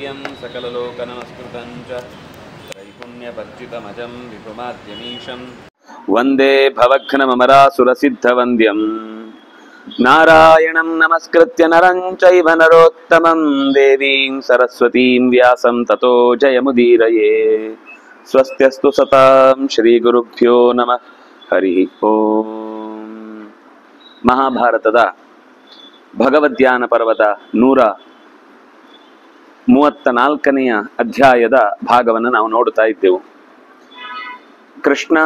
प्रियं सकललोकनमस्कृतं च त्रैपुण्यवर्जितमजं विभुमाद्यमीशं वन्दे भवघ्नममरासुरसिद्धवन्द्यं नारायणं नमस्कृत्य नरं चैव नरोत्तमं देवीं सरस्वतीं व्यासं ततो जयमुदीरये। स्वस्त्यस्तु सतां ಶ್ರೀಗುರುಭ್ಯೋ ನಮಃ ಹರಿ ಓಂ. ಮಹಾಭಾರತದ ಭಗವದ್ಯಾನ ಪರ್ವದ 134ನೆಯ ಅಧ್ಯಾಯದ ಭಾಗವನ್ನು ನಾವು ನೋಡುತ್ತಾ ಇದ್ದೆವು. ಕೃಷ್ಣ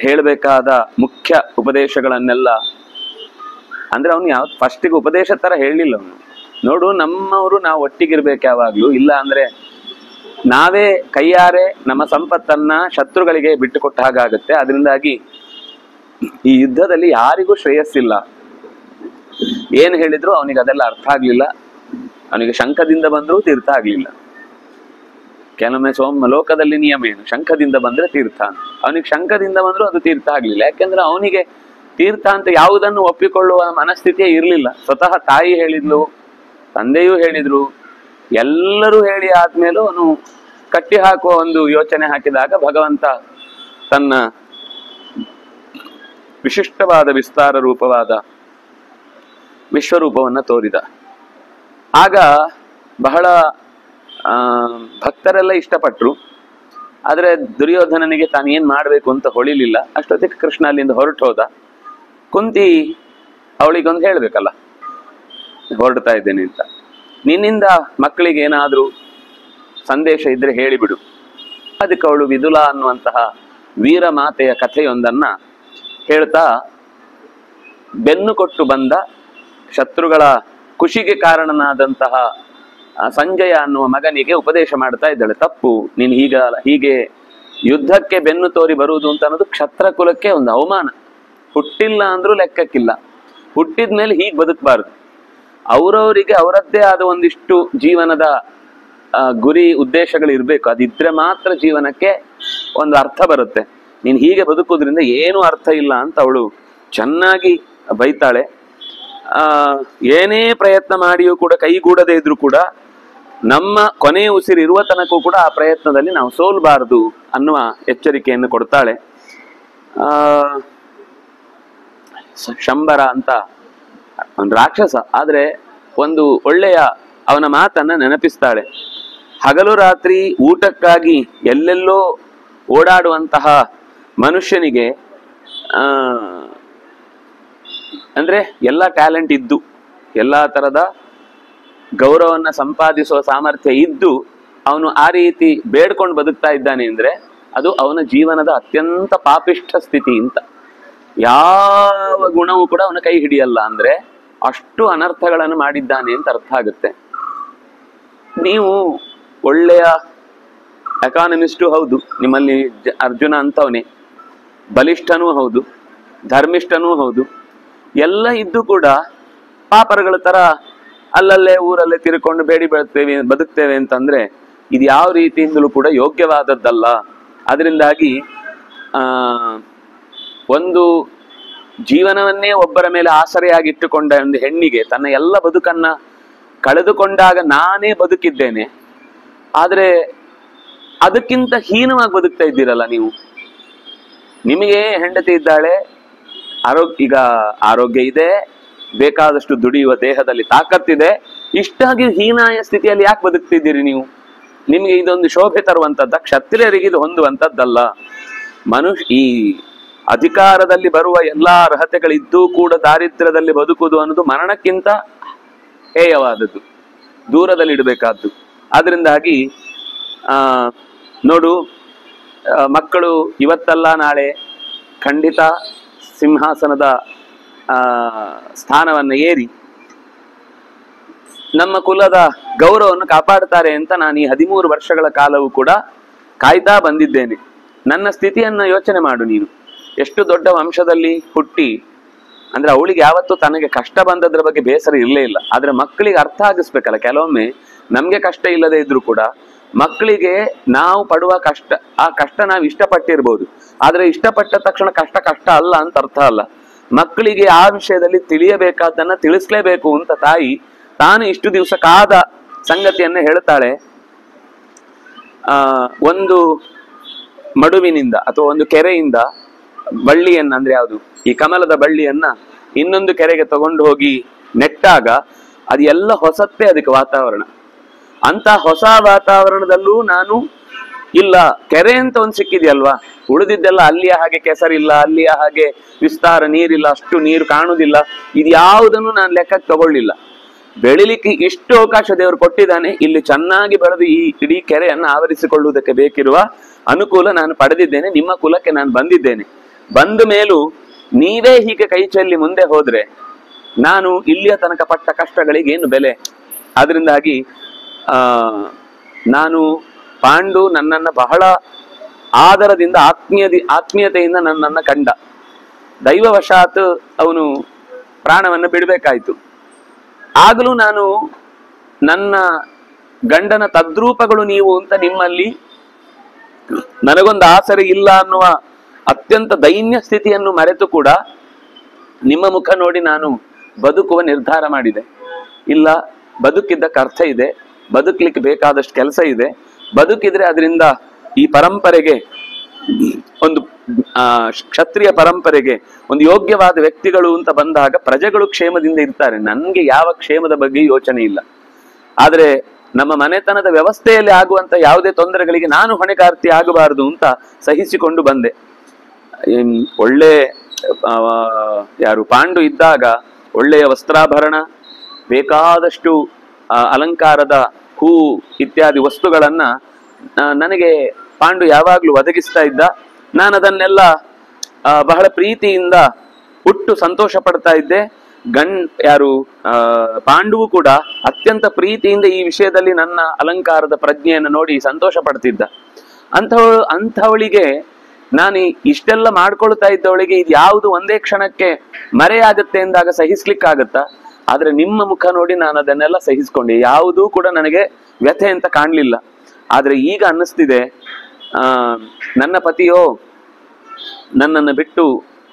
ಹೇಳಬೇಕಾದ ಮುಖ್ಯ ಉಪದೇಶಗಳನ್ನೆಲ್ಲ ಅಂದ್ರೆ ಅವನು ಯಾವ ಫಸ್ಟಿಗೆ ಉಪದೇಶ ತರ ಹೇಳಿಲ್ಲ. ಅವನು ನೋಡು, ನಮ್ಮವರು ನಾವು ಒಟ್ಟಿಗಿರ್ಬೇಕು ಯಾವಾಗ್ಲೂ, ಇಲ್ಲ ಅಂದ್ರೆ ನಾವೇ ಕೈಯಾರೆ ನಮ್ಮ ಸಂಪತ್ತನ್ನ ಶತ್ರುಗಳಿಗೆ ಬಿಟ್ಟುಕೊಟ್ಟ ಹಾಗಾಗುತ್ತೆ. ಅದರಿಂದಾಗಿ ಈ ಯುದ್ಧದಲ್ಲಿ ಯಾರಿಗೂ ಶ್ರೇಯಸ್ಸಿಲ್ಲ. ಏನು ಹೇಳಿದ್ರು ಅವನಿಗೆ ಅದೆಲ್ಲ ಅರ್ಥ ಆಗ್ಲಿಲ್ಲ. ಅವನಿಗೆ ಶಂಖದಿಂದ ಬಂದರೂ ತೀರ್ಥ ಆಗ್ಲಿಲ್ಲ. ಕೆಲವೊಮ್ಮೆ ಲೋಕದಲ್ಲಿ ನಿಯಮ ಏನು, ಶಂಖದಿಂದ ಬಂದ್ರೆ ತೀರ್ಥ. ಅವನಿಗೆ ಶಂಖದಿಂದ ಬಂದ್ರು ಅದು ತೀರ್ಥ ಆಗ್ಲಿಲ್ಲ. ಯಾಕೆಂದ್ರೆ ಅವನಿಗೆ ತೀರ್ಥ ಅಂತ ಯಾವುದನ್ನು ಒಪ್ಪಿಕೊಳ್ಳುವ ಮನಸ್ಥಿತಿಯೇ ಇರಲಿಲ್ಲ. ಸ್ವತಃ ತಾಯಿ ಹೇಳಿದ್ಲು, ತಂದೆಯೂ ಹೇಳಿದ್ರು, ಎಲ್ಲರೂ ಹೇಳಿ ಆದ್ಮೇಲೂ ಅವನು ಕಟ್ಟಿ ಹಾಕುವ ಒಂದು ಯೋಚನೆ ಹಾಕಿದಾಗ ಭಗವಂತ ತನ್ನ ವಿಶಿಷ್ಟವಾದ ವಿಸ್ತಾರ ರೂಪವಾದ ವಿಶ್ವರೂಪವನ್ನ ತೋರಿದ. ಆಗ ಬಹಳ ಭಕ್ತರೆಲ್ಲ ಇಷ್ಟಪಟ್ರು. ಆದ್ರೆ ದುರ್ಯೋಧನನಿಗೆ ತಾನು ಏನ್ ಮಾಡ್ಬೇಕು ಅಂತ ಹೊಳಿಲಿಲ್ಲ. ಅಷ್ಟೊತ್ತಿಗೆ ಕೃಷ್ಣ ಅಲ್ಲಿಂದ ಹೊರಟು ಹೋದ. ಕುಂತಿ ಅವಳಿಗೊಂದು ಹೇಳ್ಬೇಕಲ್ಲ, ಹೊರಡ್ತಾ ಇದ್ದೇನೆ ಅಂತ. ನಿನ್ನಿಂದ ಮಕ್ಕಳಿಗೆ ಏನಾದ್ರೂ ಸಂದೇಶ ಇದ್ರೆ ಹೇಳಿಬಿಡು. ಅದಕ್ಕೆ ಅವಳು ವಿದುಲಾ ಅನ್ನುವಂತಹ ವೀರ ಮಾತೆಯ ಕಥೆಯೊಂದನ್ನ ಹೇಳ್ತಾ, ಬೆನ್ನು ಕೊಟ್ಟು ಬಂದ ಶತ್ರುಗಳ ಖುಷಿಗೆ ಕಾರಣನಾದಂತಹ ಸಂಜಯ ಅನ್ನುವ ಮಗನಿಗೆ ಉಪದೇಶ ಮಾಡ್ತಾ ಇದ್ದಾಳೆ. ತಪ್ಪು, ನೀನು ಹೀಗೆ ಯುದ್ಧಕ್ಕೆ ಬೆನ್ನು ತೋರಿ ಬರುವುದು ಅಂತ ಅನ್ನೋದು ಕ್ಷತ್ರ ಕುಲಕ್ಕೆ ಒಂದು ಅವಮಾನ. ಹುಟ್ಟಿಲ್ಲ ಅಂದ್ರೂ ಲೆಕ್ಕಕ್ಕಿಲ್ಲ. ಹುಟ್ಟಿದ ಮೇಲೆ ಹೀಗೆ ಬದುಕಬಾರ್ದು. ಅವರವರಿಗೆ ಅವರದ್ದೇ ಆದ ಒಂದಿಷ್ಟು ಜೀವನದ ಗುರಿ ಉದ್ದೇಶಗಳು ಇರಬೇಕು. ಅದಿದ್ರೆ ಮಾತ್ರ ಜೀವನಕ್ಕೆ ಒಂದು ಅರ್ಥ ಬರುತ್ತೆ. ನೀನು ಹೀಗೆ ಬದುಕುವುದ್ರಿಂದ ಏನೂ ಅರ್ಥ ಇಲ್ಲ ಅಂತ ಅವಳು ಚೆನ್ನಾಗಿ ಬೈತಾಳೆ. ಏನೇ ಪ್ರಯತ್ನ ಮಾಡಿಯೂ ಕೂಡ ಕೈಗೂಡದೇ ಇದ್ರೂ ಕೂಡ ನಮ್ಮ ಕೊನೆಯ ಉಸಿರಿರುವ ತನಕ ಕೂಡ ಆ ಪ್ರಯತ್ನದಲ್ಲಿ ನಾವು ಸೋಲ್ಬಾರದು ಅನ್ನುವ ಎಚ್ಚರಿಕೆಯನ್ನು ಕೊಡ್ತಾಳೆ. ಶಂಬರ ಅಂತ ಒಂದು ರಾಕ್ಷಸ, ಆದ್ರೆ ಒಂದು ಒಳ್ಳೆಯ ಅವನ ಮಾತನ್ನ ನೆನಪಿಸ್ತಾಳೆ. ಹಗಲು ರಾತ್ರಿ ಊಟಕ್ಕಾಗಿ ಎಲ್ಲೆಲ್ಲೋ ಓಡಾಡುವಂತಹ ಮನುಷ್ಯನಿಗೆ ಅಂದ್ರೆ ಎಲ್ಲ ಟ್ಯಾಲೆಂಟ್ ಇದ್ದು, ಎಲ್ಲಾ ತರದ ಗೌರವನ್ನ ಸಂಪಾದಿಸುವ ಸಾಮರ್ಥ್ಯ ಇದ್ದು ಅವನು ಆ ರೀತಿ ಬೇಡ್ಕೊಂಡು ಬದುಕ್ತಾ ಇದ್ದಾನೆ ಅಂದ್ರೆ ಅದು ಅವನ ಜೀವನದ ಅತ್ಯಂತ ಪಾಪಿಷ್ಠ ಸ್ಥಿತಿ ಅಂತ. ಯಾವ ಗುಣವೂ ಕೂಡ ಅವನ ಕೈ ಹಿಡಿಯಲ್ಲ. ಅಂದ್ರೆ ಅಷ್ಟು ಅನರ್ಥಗಳನ್ನು ಮಾಡಿದ್ದಾನೆ ಅಂತ ಅರ್ಥ ಆಗುತ್ತೆ. ನೀವು ಒಳ್ಳೆಯ ಎಕಾನಮಿಸ್ಟು ಹೌದು, ನಿಮ್ಮಲ್ಲಿ ಅರ್ಜುನ ಅಂತವನೇ, ಬಲಿಷ್ಠನೂ ಹೌದು, ಧರ್ಮಿಷ್ಠನೂ ಹೌದು, ಎಲ್ಲ ಇದ್ದು ಕೂಡ ಪಾಪರಗಳ ತರ ಅಲ್ಲಲ್ಲೇ ಊರಲ್ಲೇ ತಿರ್ಕೊಂಡು ಬೇಡಿ ಬದುಕ್ತೇವೆ ಅಂತಂದ್ರೆ ಇದು ಯಾವ ರೀತಿಯಿಂದಲೂ ಕೂಡ ಯೋಗ್ಯವಾದದ್ದಲ್ಲ. ಅದರಿಂದಾಗಿ ಒಂದು ಜೀವನವನ್ನೇ ಒಬ್ಬರ ಮೇಲೆ ಆಸರೆಯಾಗಿಟ್ಟುಕೊಂಡ ಒಂದು ಹೆಣ್ಣಿಗೆ ತನ್ನ ಎಲ್ಲ ಬದುಕನ್ನ ಕಳೆದುಕೊಂಡಾಗ ನಾನೇ ಬದುಕಿದ್ದೇನೆ, ಆದ್ರೆ ಅದಕ್ಕಿಂತ ಹೀನವಾಗಿ ಬದುಕ್ತಾ ಇದ್ದೀರಲ್ಲ ನೀವು. ನಿಮಗೆ ಹೆಂಡತಿ ಇದ್ದಾಳೆ, ಈಗ ಆರೋಗ್ಯ ಇದೆ, ಬೇಕಾದಷ್ಟು ದುಡಿಯುವ ದೇಹದಲ್ಲಿ ತಾಕತ್ತಿದೆ, ಇಷ್ಟಾಗಿ ಹೀನಾಯ ಸ್ಥಿತಿಯಲ್ಲಿ ಯಾಕೆ ಬದುಕ್ತಿದ್ದೀರಿ ನೀವು? ನಿಮಗೆ ಇದೊಂದು ಶೋಭೆ ತರುವಂತದ್ದ? ಕ್ಷತ್ರಿಯರಿಗೆ ಇದು ಹೊಂದುವಂಥದ್ದಲ್ಲ. ಈ ಅಧಿಕಾರದಲ್ಲಿ ಬರುವ ಎಲ್ಲಾ ಅರ್ಹತೆಗಳಿದ್ದೂ ಕೂಡ ದಾರಿದ್ರ್ಯದಲ್ಲಿ ಬದುಕುವುದು ಅನ್ನೋದು ಮರಣಕ್ಕಿಂತ ಹೇಯವಾದದ್ದು, ದೂರದಲ್ಲಿ ಇಡಬೇಕಾದ್ದು. ಆದ್ರಿಂದಾಗಿ ನೋಡು, ಮಕ್ಕಳು ಇವತ್ತಲ್ಲ ನಾಳೆ ಖಂಡಿತ ಸಿಂಹಾಸನದ ಸ್ಥಾನವನ್ನು ಏರಿ ನಮ್ಮ ಕುಲದ ಗೌರವವನ್ನು ಕಾಪಾಡ್ತಾರೆ ಅಂತ ನಾನು ಈ 13 ವರ್ಷಗಳ ಕಾಲವೂ ಕೂಡ ಕಾಯ್ತಾ ಬಂದಿದ್ದೇನೆ. ನನ್ನ ಸ್ಥಿತಿಯನ್ನ ಯೋಚನೆ ಮಾಡು ನೀನು. ಎಷ್ಟು ದೊಡ್ಡ ವಂಶದಲ್ಲಿ ಹುಟ್ಟಿ, ಅಂದ್ರೆ ಅವಳಿಗೆ ಯಾವತ್ತೂ ತನಗೆ ಕಷ್ಟ ಬಂದದ್ರ ಬಗ್ಗೆ ಬೇಸರ ಇರಲೇ ಇಲ್ಲ. ಆದ್ರೆ ಮಕ್ಕಳಿಗೆ ಅರ್ಥ ಆಗಿಸ್ಬೇಕಲ್ಲ. ಕೆಲವೊಮ್ಮೆ ನಮ್ಗೆ ಕಷ್ಟ ಇಲ್ಲದೆ ಇದ್ರು ಕೂಡ ಮಕ್ಕಳಿಗೆ ನಾವು ಪಡುವ ಕಷ್ಟ, ಆ ಕಷ್ಟ ನಾವು ಇಷ್ಟಪಟ್ಟಿರ್ಬೋದು, ಆದ್ರೆ ಇಷ್ಟಪಟ್ಟ ತಕ್ಷಣ ಕಷ್ಟ ಕಷ್ಟ ಅಲ್ಲ ಅಂತ ಅರ್ಥ ಅಲ್ಲ. ಮಕ್ಕಳಿಗೆ ಆ ವಿಷಯದಲ್ಲಿ ತಿಳಿಯಬೇಕಾದನ್ನ ತಿಳಿಸ್ಲೇಬೇಕು ಅಂತ ತಾಯಿ ತಾನು ಇಷ್ಟು ದಿವಸ ಕಾದ ಸಂಗತಿಯನ್ನ ಹೇಳ್ತಾಳೆ. ಒಂದು ಮಡುವಿನಿಂದ ಅಥವಾ ಒಂದು ಕೆರೆಯಿಂದ ಬಳ್ಳಿಯನ್ನ, ಅಂದ್ರೆ ಯಾವುದು ಈ ಕಮಲದ ಬಳ್ಳಿಯನ್ನ ಇನ್ನೊಂದು ಕೆರೆಗೆ ತಗೊಂಡು ಹೋಗಿ ನೆಟ್ಟಾಗ ಅದು ಎಲ್ಲ ಹೊಸತ್ತೇ ಅದಕ್ಕೆ ವಾತಾವರಣ. ಅಂತ ಹೊಸ ವಾತಾವರಣದಲ್ಲೂ ನಾನು ಇಲ್ಲ, ಕೆರೆ ಅಂತ ಒಂದು ಸಿಕ್ಕಿದೆಯಲ್ವಾ, ಉಳಿದಿದ್ದೆಲ್ಲ ಅಲ್ಲಿಯ ಹಾಗೆ ಕೆಸರಿಲ್ಲ, ಅಲ್ಲಿಯ ಹಾಗೆ ವಿಸ್ತಾರ ನೀರಿಲ್ಲ, ಅಷ್ಟು ನೀರು ಕಾಣುವುದಿಲ್ಲ, ಇದು ಯಾವುದನ್ನು ನಾನು ಲೆಕ್ಕಕ್ಕೆ ತಗೊಳ್ಳಿಲ್ಲ. ಬೆಳಿಲಿಕ್ಕೆ ಇಷ್ಟು ಅವಕಾಶ ದೇವರು ಕೊಟ್ಟಿದ್ದಾನೆ, ಇಲ್ಲಿ ಚೆನ್ನಾಗಿ ಬೆಳೆದು ಈ ಇಡೀ ಕೆರೆಯನ್ನು ಆವರಿಸಿಕೊಳ್ಳುವುದಕ್ಕೆ ಬೇಕಿರುವ ಅನುಕೂಲ ನಾನು ಪಡೆದಿದ್ದೇನೆ, ನಿಮ್ಮ ಕುಲಕ್ಕೆ ನಾನು ಬಂದಿದ್ದೇನೆ. ಬಂದ ಮೇಲೂ ನೀವೇ ಹೀಗೆ ಕೈ ಚೆಲ್ಲಿ ಮುಂದೆ ಹೋದ್ರೆ ನಾನು ಇಲ್ಲಿಯ ತನಕ ಪಟ್ಟ ಕಷ್ಟಗಳಿಗೆ ಏನು ಬೆಲೆ? ಆದ್ರಿಂದಾಗಿ ನಾನು ಪಾಂಡು ನನ್ನನ್ನು ಬಹಳ ಆದರದಿಂದ ಆತ್ಮೀಯತೆಯಿಂದ ನನ್ನನ್ನು ಕಂಡ. ದೈವವಶಾತ್ ಅವನು ಪ್ರಾಣವನ್ನು ಬಿಡಬೇಕಾಯ್ತು. ಆಗಲೂ ನಾನು ನನ್ನ ಗಂಡನ ತದ್ರೂಪಗಳು ನೀವು ಅಂತ ನಿಮ್ಮಲ್ಲಿ ನನಗೊಂದು ಆಸರೆ ಇಲ್ಲ ಅನ್ನುವ ಅತ್ಯಂತ ದೈನ್ಯ ಸ್ಥಿತಿಯನ್ನು ಮರೆತು ಕೂಡ ನಿಮ್ಮ ಮುಖ ನೋಡಿ ನಾನು ಬದುಕುವ ನಿರ್ಧಾರ ಮಾಡಿದೆ. ಇಲ್ಲ, ಬದುಕಿದ್ದಕ್ಕೆ ಅರ್ಥ ಇದೆ, ಬದುಕಲಿಕ್ಕೆ ಬೇಕಾದಷ್ಟು ಕೆಲಸ ಇದೆ, ಬದುಕಿದ್ರೆ ಅದರಿಂದ ಈ ಪರಂಪರೆಗೆ, ಒಂದು ಕ್ಷತ್ರಿಯ ಪರಂಪರೆಗೆ ಒಂದು ಯೋಗ್ಯವಾದ ವ್ಯಕ್ತಿಗಳು ಅಂತ ಬಂದಾಗ ಪ್ರಜೆಗಳು ಕ್ಷೇಮದಿಂದ ಇರ್ತಾರೆ, ನನ್ಗೆ ಯಾವ ಕ್ಷೇಮದ ಬಗ್ಗೆ ಯೋಚನೆ ಇಲ್ಲ. ಆದ್ರೆ ನಮ್ಮ ಮನೆತನದ ವ್ಯವಸ್ಥೆಯಲ್ಲಿ ಆಗುವಂತ ಯಾವುದೇ ತೊಂದರೆಗಳಿಗೆ ನಾನು ಹೊಣೆಗಾರ್ತಿ ಆಗಬಾರದು ಅಂತ ಸಹಿಸಿಕೊಂಡು ಬಂದೆ. ಒಳ್ಳೆ ಯಾರು ಪಾಂಡು ಇದ್ದಾಗ ಒಳ್ಳೆಯ ವಸ್ತ್ರಾಭರಣ, ಬೇಕಾದಷ್ಟು ಅಲಂಕಾರದ ಹೂ ಇತ್ಯಾದಿ ವಸ್ತುಗಳನ್ನ ನನಗೆ ಪಾಂಡು ಯಾವಾಗ್ಲೂ ಒದಗಿಸ್ತಾ ಇದ್ದ. ನಾನು ಅದನ್ನೆಲ್ಲ ಬಹಳ ಪ್ರೀತಿಯಿಂದ ಹುಟ್ಟು ಸಂತೋಷ ಪಡ್ತಾ ಇದ್ದೆ. ಯಾರು ಪಾಂಡುವು ಕೂಡ ಅತ್ಯಂತ ಪ್ರೀತಿಯಿಂದ ಈ ವಿಷಯದಲ್ಲಿ ನನ್ನ ಅಲಂಕಾರದ ಪ್ರಜ್ಞೆಯನ್ನು ನೋಡಿ ಸಂತೋಷ ಪಡ್ತಿದ್ದ. ಅಂಥವಳಿಗೆ ನಾನು ಇಷ್ಟೆಲ್ಲ ಮಾಡ್ಕೊಳ್ತಾ ಇದ್ದವಳಿಗೆ ಇದು ಯಾವುದು ಒಂದೇ ಕ್ಷಣಕ್ಕೆ ಮರೆಯಾಗತ್ತೆ ಎಂದಾಗ ಸಹಿಸ್ಲಿಕ್ಕಾಗತ್ತಾ? ಆದ್ರೆ ನಿಮ್ಮ ಮುಖ ನೋಡಿ ನಾನು ಅದನ್ನೆಲ್ಲ ಸಹಿಸ್ಕೊಂಡೆ, ಯಾವುದೂ ಕೂಡ ನನಗೆ ವ್ಯಥೆ ಅಂತ ಕಾಣ್ಲಿಲ್ಲ. ಆದ್ರೆ ಈಗ ಅನ್ನಿಸ್ತಿದೆ, ನನ್ನ ಪತಿಯೋ ನನ್ನನ್ನು ಬಿಟ್ಟು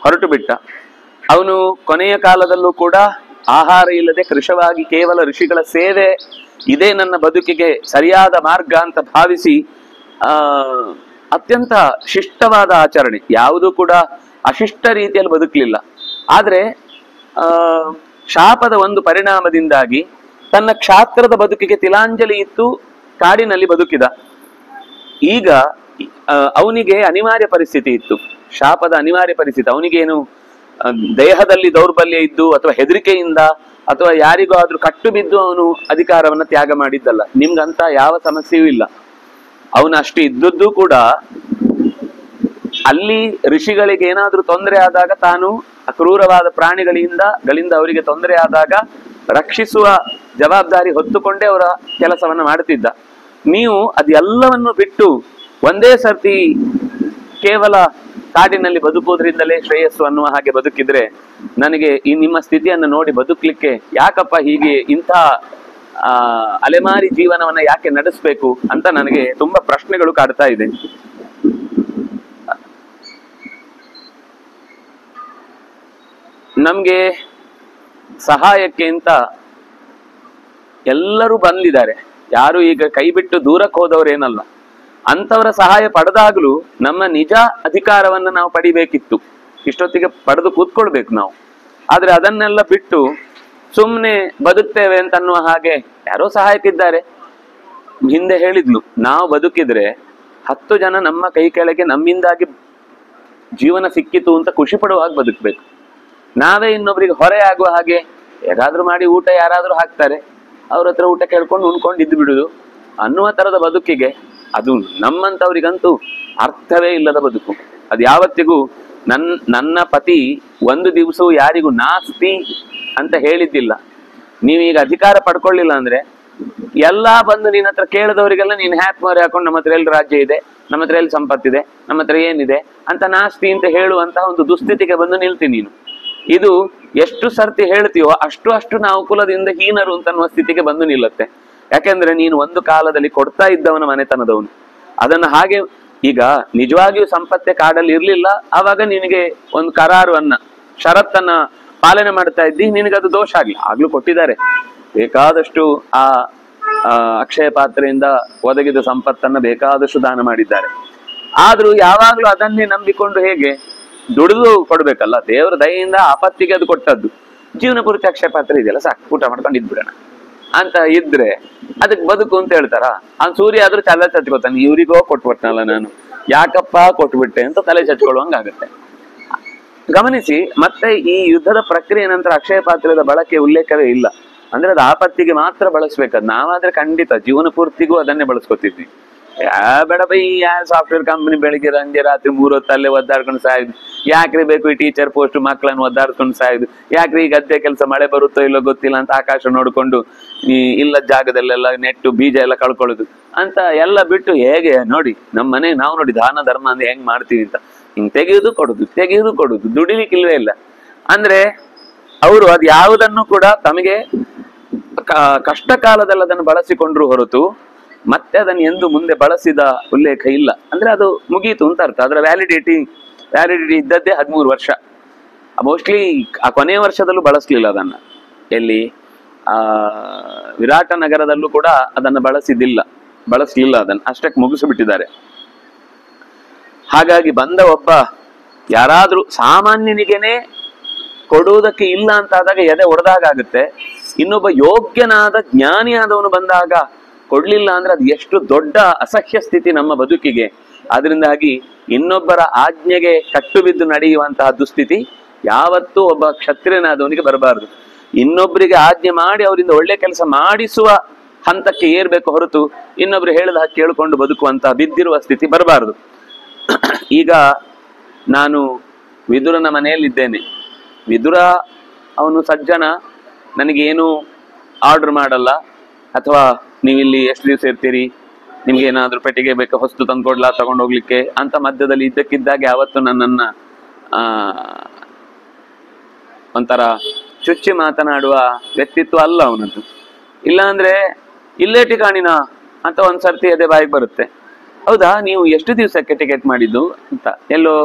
ಹೊರಟು ಬಿಟ್ಟ. ಅವನು ಕೊನೆಯ ಕಾಲದಲ್ಲೂ ಕೂಡ ಆಹಾರ ಇಲ್ಲದೆ ಕೃಶವಾಗಿ ಕೇವಲ ಋಷಿಗಳ ಸೇವೆ ಇದೇ ನನ್ನ ಬದುಕಿಗೆ ಸರಿಯಾದ ಮಾರ್ಗ ಅಂತ ಭಾವಿಸಿ ಅತ್ಯಂತ ಶಿಷ್ಟವಾದ ಆಚರಣೆ, ಯಾವುದೂ ಕೂಡ ಅಶಿಷ್ಟ ರೀತಿಯಲ್ಲಿ ಬದುಕಲಿಲ್ಲ. ಆದ್ರೆ ಶಾಪದ ಒಂದು ಪರಿಣಾಮದಿಂದಾಗಿ ತನ್ನ ಕ್ಷಾತ್ರದ ಬದುಕಿಗೆ ತಿಲಾಂಜಲಿ ಇತ್ತು ಕಾಡಿನಲ್ಲಿ ಬದುಕಿದ. ಈಗ ಅವನಿಗೆ ಅನಿವಾರ್ಯ ಪರಿಸ್ಥಿತಿ ಇತ್ತು, ಶಾಪದ ಅನಿವಾರ್ಯ ಪರಿಸ್ಥಿತಿ. ಅವನಿಗೇನು ದೇಹದಲ್ಲಿ ದೌರ್ಬಲ್ಯ ಇದ್ದು ಅಥವಾ ಹೆದರಿಕೆಯಿಂದ ಅಥವಾ ಯಾರಿಗೂ ಆದ್ರೂ ಕಟ್ಟು ಬಿದ್ದು ಅವನು ಅಧಿಕಾರವನ್ನ ತ್ಯಾಗ ಮಾಡಿದ್ದಲ್ಲ. ನಿಮ್ಗಂತ ಯಾವ ಸಮಸ್ಯೆಯೂ ಇಲ್ಲ. ಅವನು ಅಷ್ಟು ಇದ್ದದ್ದು ಕೂಡ ಅಲ್ಲಿ ಋಷಿಗಳಿಗೆ ಏನಾದ್ರೂ ತೊಂದರೆ ಆದಾಗ, ತಾನು ಅಕ್ರೂರವಾದ ಪ್ರಾಣಿಗಳಿಂದ ಅವರಿಗೆ ತೊಂದರೆ ಆದಾಗ ರಕ್ಷಿಸುವ ಜವಾಬ್ದಾರಿ ಹೊತ್ತುಕೊಂಡೇ ಅವರ ಕೆಲಸವನ್ನ ಮಾಡುತ್ತಿದ್ದ. ನೀವು ಅದೆಲ್ಲವನ್ನು ಬಿಟ್ಟು ಒಂದೇ ಸರ್ತಿ ಕೇವಲ ಕಾಡಿನಲ್ಲಿ ಬದುಕುವುದರಿಂದಲೇ ಶ್ರೇಯಸ್ಸು ಅನ್ನುವ ಹಾಗೆ ಬದುಕಿದ್ರೆ ನನಗೆ ಈ ನಿಮ್ಮ ಸ್ಥಿತಿಯನ್ನು ನೋಡಿ ಬದುಕಲಿಕ್ಕೆ ಯಾಕಪ್ಪ ಹೀಗೆ ಇಂಥ ಅಲೆಮಾರಿ ಜೀವನವನ್ನ ಯಾಕೆ ನಡೆಸಬೇಕು ಅಂತ ನನಗೆ ತುಂಬಾ ಪ್ರಶ್ನೆಗಳು ಕಾಡ್ತಾ ಇದೆ. ನಮ್ಗೆ ಸಹಾಯಕ್ಕೆ ಅಂತ ಎಲ್ಲರೂ ಬಂದಿದ್ದಾರೆ, ಯಾರು ಈಗ ಕೈ ಬಿಟ್ಟು ದೂರಕ್ಕೆ ಹೋದವರೇನಲ್ಲ. ಅಂತವರ ಸಹಾಯ ಪಡೆದಾಗ್ಲೂ ನಮ್ಮ ನಿಜ ಅಧಿಕಾರವನ್ನ ನಾವು ಪಡಿಬೇಕಿತ್ತು, ಇಷ್ಟೊತ್ತಿಗೆ ಪಡೆದು ಕೂತ್ಕೊಳ್ಬೇಕು ನಾವು. ಆದ್ರೆ ಅದನ್ನೆಲ್ಲ ಬಿಟ್ಟು ಸುಮ್ಮನೆ ಬದುಕ್ತೇವೆ ಅಂತ ಅನ್ನುವ ಹಾಗೆ ಯಾರೋ ಸಹಾಯಕ್ಕಿದ್ದಾರೆ. ಹಿಂದೆ ಹೇಳಿದ್ಲು, ನಾವು ಬದುಕಿದ್ರೆ 10 ಜನ ನಮ್ಮ ಕೈ ಕೆಳಗೆ ನಮ್ಮಿಂದಾಗಿ ಜೀವನ ಸಿಕ್ಕಿತು ಅಂತ ಖುಷಿ ಪಡುವಾಗ ಬದುಕ್ಬೇಕು. ನಾವೇ ಇನ್ನೊಬ್ರಿಗೆ ಹೊರೆ ಆಗುವ ಹಾಗೆ ಹೇಗಾದ್ರೂ ಮಾಡಿ ಊಟ ಯಾರಾದ್ರೂ ಹಾಕ್ತಾರೆ, ಅವ್ರ ಹತ್ರ ಊಟ ಕೇಳ್ಕೊಂಡು ಉಣ್ಕೊಂಡು ಇದ್ದು ಬಿಡುದು ಅನ್ನುವ ತರದ ಬದುಕಿಗೆ ಅದು ನಮ್ಮಂತವ್ರಿಗಂತೂ ಅರ್ಥವೇ ಇಲ್ಲದ ಬದುಕು. ಅದು ಯಾವತ್ತಿಗೂ ನನ್ನ ಪತಿ ಒಂದು ದಿವಸವೂ ಯಾರಿಗೂ ನಾಸ್ತಿ ಅಂತ ಹೇಳಿದ್ದಿಲ್ಲ. ನೀವೀಗ ಅಧಿಕಾರ ಪಡ್ಕೊಳ್ಳಿಲ್ಲ ಅಂದ್ರೆ ಎಲ್ಲಾ ಬಂದು ನಿನ್ನ ಹತ್ರ ಕೇಳಿದವರಿಗೆಲ್ಲ ನೀನು ಹ್ಯಾಪ್ ಮಾರಿ ಹಾಕೊಂಡು ನಮ್ಮ ಹತ್ರ ಎಲ್ಲಿ ರಾಜ್ಯ ಇದೆ, ನಮ್ಮ ಹತ್ರ ಎಲ್ಲಿ ಸಂಪತ್ತಿದೆ, ನಮ್ಮ ಹತ್ರ ಏನಿದೆ ಅಂತ ನಾಸ್ತಿ ಅಂತ ಹೇಳುವಂತಹ ಒಂದು ದುಸ್ಥಿತಿಗೆ ಬಂದು ನಿಲ್ತೀನಿ ನೀನು. ಇದು ಎಷ್ಟು ಸರ್ತಿ ಹೇಳ್ತೀವೋ ಅಷ್ಟು ನಾವು ಕುಲದಿಂದ ಹೀನರು ಅಂತನ್ನುವ ಸ್ಥಿತಿಗೆ ಬಂದು ನಿಲ್ಲುತ್ತೆ. ಯಾಕೆಂದ್ರೆ ನೀನು ಒಂದು ಕಾಲದಲ್ಲಿ ಕೊಡ್ತಾ ಇದ್ದವನ ಮನೆತನದವನು. ಅದನ್ನ ಹಾಗೆ ಈಗ ನಿಜವಾಗಿಯೂ ಸಂಪತ್ತೆ ಕಾಡಲ್ಲಿ ಇರ್ಲಿಲ್ಲ, ಆವಾಗ ನಿನಗೆ ಒಂದು ಕರಾರುವನ್ನ ಷರತ್ತನ್ನ ಪಾಲನೆ ಮಾಡ್ತಾ ಇದ್ದಿ, ನಿನಗದು ದೋಷ ಆಗ್ಲಿ. ಆಗ್ಲೂ ಕೊಟ್ಟಿದ್ದಾರೆ ಬೇಕಾದಷ್ಟು. ಆ ಅಕ್ಷಯ ಪಾತ್ರೆಯಿಂದ ಒದಗಿದ ಸಂಪತ್ತನ್ನ ಬೇಕಾದಷ್ಟು ದಾನ ಮಾಡಿದ್ದಾರೆ. ಆದ್ರೂ ಯಾವಾಗ್ಲೂ ಅದನ್ನೇ ನಂಬಿಕೊಂಡು ಹೇಗೆ ದುಡಿದು ಕೊಡ್ಬೇಕಲ್ಲ, ದೇವರ ದಯೆಯಿಂದ ಆಪತ್ತಿಗೆ ಅದು ಕೊಟ್ಟದ್ದು. ಜೀವನ ಪೂರ್ತಿ ಅಕ್ಷಯ ಪಾತ್ರೆ ಇದೆಯಲ್ಲ, ಸಾಕು ಊಟ ಮಾಡ್ಕೊಂಡು ಇದ್ಬಿಡೋಣ ಅಂತ ಇದ್ರೆ ಅದಕ್ಕೆ ಬದುಕು ಅಂತ ಹೇಳ್ತಾರ. ಆ ಸೂರ್ಯ ಆದ್ರೂ ತಲೆ ಚಚ್ಕೋತಾನೆ, ಇವ್ರಿಗೋ ಕೊಟ್ಬಿಟ್ನಲ್ಲ ನಾನು, ಯಾಕಪ್ಪ ಕೊಟ್ಬಿಟ್ಟೆ ಅಂತ ತಲೆ ಚಚ್ಕೊಳ್ಳುವಂಗಾಗತ್ತೆ. ಗಮನಿಸಿ, ಮತ್ತೆ ಈ ಯುದ್ಧದ ಪ್ರಕ್ರಿಯೆ ನಂತರ ಅಕ್ಷಯ ಪಾತ್ರದ ಬಳಕೆ ಉಲ್ಲೇಖವೇ ಇಲ್ಲ. ಅಂದ್ರೆ ಅದು ಆಪತ್ತಿಗೆ ಮಾತ್ರ ಬಳಸ್ಬೇಕದ್. ನಾವಾದ್ರೆ ಖಂಡಿತ ಜೀವನ ಪೂರ್ತಿಗೂ ಅದನ್ನೇ ಬಳಸ್ಕೊತಿದ್ವಿ. ಬೇಡ ಬೈ, ಸಾಫ್ಟ್ವೇರ್ ಕಂಪನಿ ಬೆಳಿಗ್ಗೆ ರಂಜೆ ರಾತ್ರಿ 3 ಹೊತ್ತಲ್ಲೇ ಒದ್ದಾಡ್ಕೊಂಡು ಸಾಯುದು, ಯಾಕ್ರಿ ಬೇಕು ಈ ಟೀಚರ್ ಪೋಸ್ಟ್ ಮಕ್ಕಳನ್ನು ಒದ್ದಾಡ್ಕೊಂಡು ಸಾಯುದು, ಯಾಕ್ರಿ ಈ ಗದ್ದೆ ಕೆಲಸ ಮಳೆ ಬರುತ್ತೋ ಇಲ್ಲೋ ಗೊತ್ತಿಲ್ಲ ಅಂತ ಆಕಾಶ ನೋಡ್ಕೊಂಡು ಈ ಇಲ್ಲ ಜಾಗದಲ್ಲೆಲ್ಲ ನೆಟ್ಟು ಬೀಜ ಎಲ್ಲ ಕಳ್ಕೊಳ್ಳುದು ಅಂತ ಎಲ್ಲ ಬಿಟ್ಟು ಹೇಗೆ ನೋಡಿ ನಮ್ಮ ಮನೆ ನಾವು ನೋಡಿ ದಾನ ಧರ್ಮ ಅಂದ್ರೆ ಹೆಂಗ್ ಮಾಡ್ತೀವಿ ಅಂತ, ಹಿಂಗ್ ತೆಗೆಯುವುದು ಕೊಡುದು ದುಡಿಲಿಕ್ಕಿಲ್ವೇ ಇಲ್ಲ. ಅಂದ್ರೆ ಅವರು ಅದು ಯಾವುದನ್ನು ಕೂಡ ತಮಗೆ ಕಷ್ಟ ಕಾಲದಲ್ಲಿ ಅದನ್ನು ಬಳಸಿಕೊಂಡ್ರು ಹೊರತು ಮತ್ತೆ ಅದನ್ನು ಎಂದು ಮುಂದೆ ಬಳಸಿದ ಉಲ್ಲೇಖ ಇಲ್ಲ. ಅಂದ್ರೆ ಅದು ಮುಗೀತು ಅಂತ ಅರ್ಥ. ಅದರ ವ್ಯಾಲಿಡಿಟಿ ಇದ್ದದ್ದೇ 13 ವರ್ಷ. ಮೋಸ್ಟ್ಲಿ ಆ ಕೊನೆಯ ವರ್ಷದಲ್ಲೂ ಬಳಸ್ಲಿಲ್ಲ ಅದನ್ನ. ಎಲ್ಲಿ ವಿರಾಟ ನಗರದಲ್ಲೂ ಕೂಡ ಅದನ್ನು ಬಳಸಲಿಲ್ಲ ಅದನ್ನು, ಅಷ್ಟಕ್ಕೆ ಮುಗಿಸಿಬಿಟ್ಟಿದ್ದಾರೆ. ಹಾಗಾಗಿ ಬಂದ ಒಬ್ಬ ಯಾರಾದ್ರೂ ಸಾಮಾನ್ಯನಿಗೇನೆ ಕೊಡುವುದಕ್ಕೆ ಇಲ್ಲ ಅಂತಾದಾಗ ಎದೆ ಒಡೆದಾಗುತ್ತೆ. ಇನ್ನೊಬ್ಬ ಯೋಗ್ಯನಾದ ಜ್ಞಾನಿಯಾದವನು ಬಂದಾಗ ಕೊಡ್ಲಿಲ್ಲ ಅಂದ್ರೆ ಅದು ಎಷ್ಟು ದೊಡ್ಡ ಅಸಹ್ಯ ಸ್ಥಿತಿ ನಮ್ಮ ಬದುಕಿಗೆ. ಅದರಿಂದಾಗಿ ಇನ್ನೊಬ್ಬರ ಆಜ್ಞೆಗೆ ಕಟ್ಟು ಬಿದ್ದು ನಡೆಯುವಂತಹ ದುಸ್ಥಿತಿ ಯಾವತ್ತೂ ಒಬ್ಬ ಕ್ಷತ್ರಿಯನಾದವನಿಗೆ ಬರಬಾರದು. ಇನ್ನೊಬ್ಬರಿಗೆ ಆಜ್ಞೆ ಮಾಡಿ ಅವರಿಂದ ಒಳ್ಳೆ ಕೆಲಸ ಮಾಡಿಸುವ ಹಂತಕ್ಕೆ ಏರ್ಬೇಕು ಹೊರತು ಇನ್ನೊಬ್ರು ಹೇಳಿದ ಹಾಗೆ ಕೇಳಿಕೊಂಡು ಬದುಕುವಂತಹ ಬಿದ್ದಿರುವ ಸ್ಥಿತಿ ಬರಬಾರದು. ಈಗ ನಾನು ವಿದುರನ ಮನೆಯಲ್ಲಿದ್ದೇನೆ. ವಿದುರ ಅವನು ಸಜ್ಜನ, ನನಗೇನು ಆರ್ಡರ್ ಮಾಡಲ್ಲ, ಅಥವಾ ನೀವಿಲ್ಲಿ ಎಷ್ಟು ದಿವಸ ಇರ್ತೀರಿ, ನಿಮ್ಗೆ ಏನಾದ್ರೂ ಪೆಟ್ಟಿಗೆ ಬೇಕಾ, ಹೊಸ್ತು ತಂದ್ಕೊಡ್ಲಾ ತಗೊಂಡೋಗ್ಲಿಕ್ಕೆ ಅಂತ ಮಧ್ಯದಲ್ಲಿ ಇದ್ದಕ್ಕಿದ್ದಾಗೆ ಯಾವತ್ತು ನನ್ನನ್ನ ಒಂಥರ ಚುಚ್ಚಿ ಮಾತನಾಡುವ ವ್ಯಕ್ತಿತ್ವ ಅಲ್ಲ ಅವನದ್ದು. ಇಲ್ಲ ಅಂದ್ರೆ ಇಲ್ಲೇ ಠಿಕಾಣಿನ ಅಂತ ಒಂದ್ಸರ್ತಿ ಅದೇ ಬಾಯಿಗೆ ಬರುತ್ತೆ. ಹೌದಾ, ನೀವು ಎಷ್ಟು ದಿವಸಕ್ಕೆ ಟಿಕೆಟ್ ಮಾಡಿದ್ದು ಅಂತ. ಎಲ್ಲೋ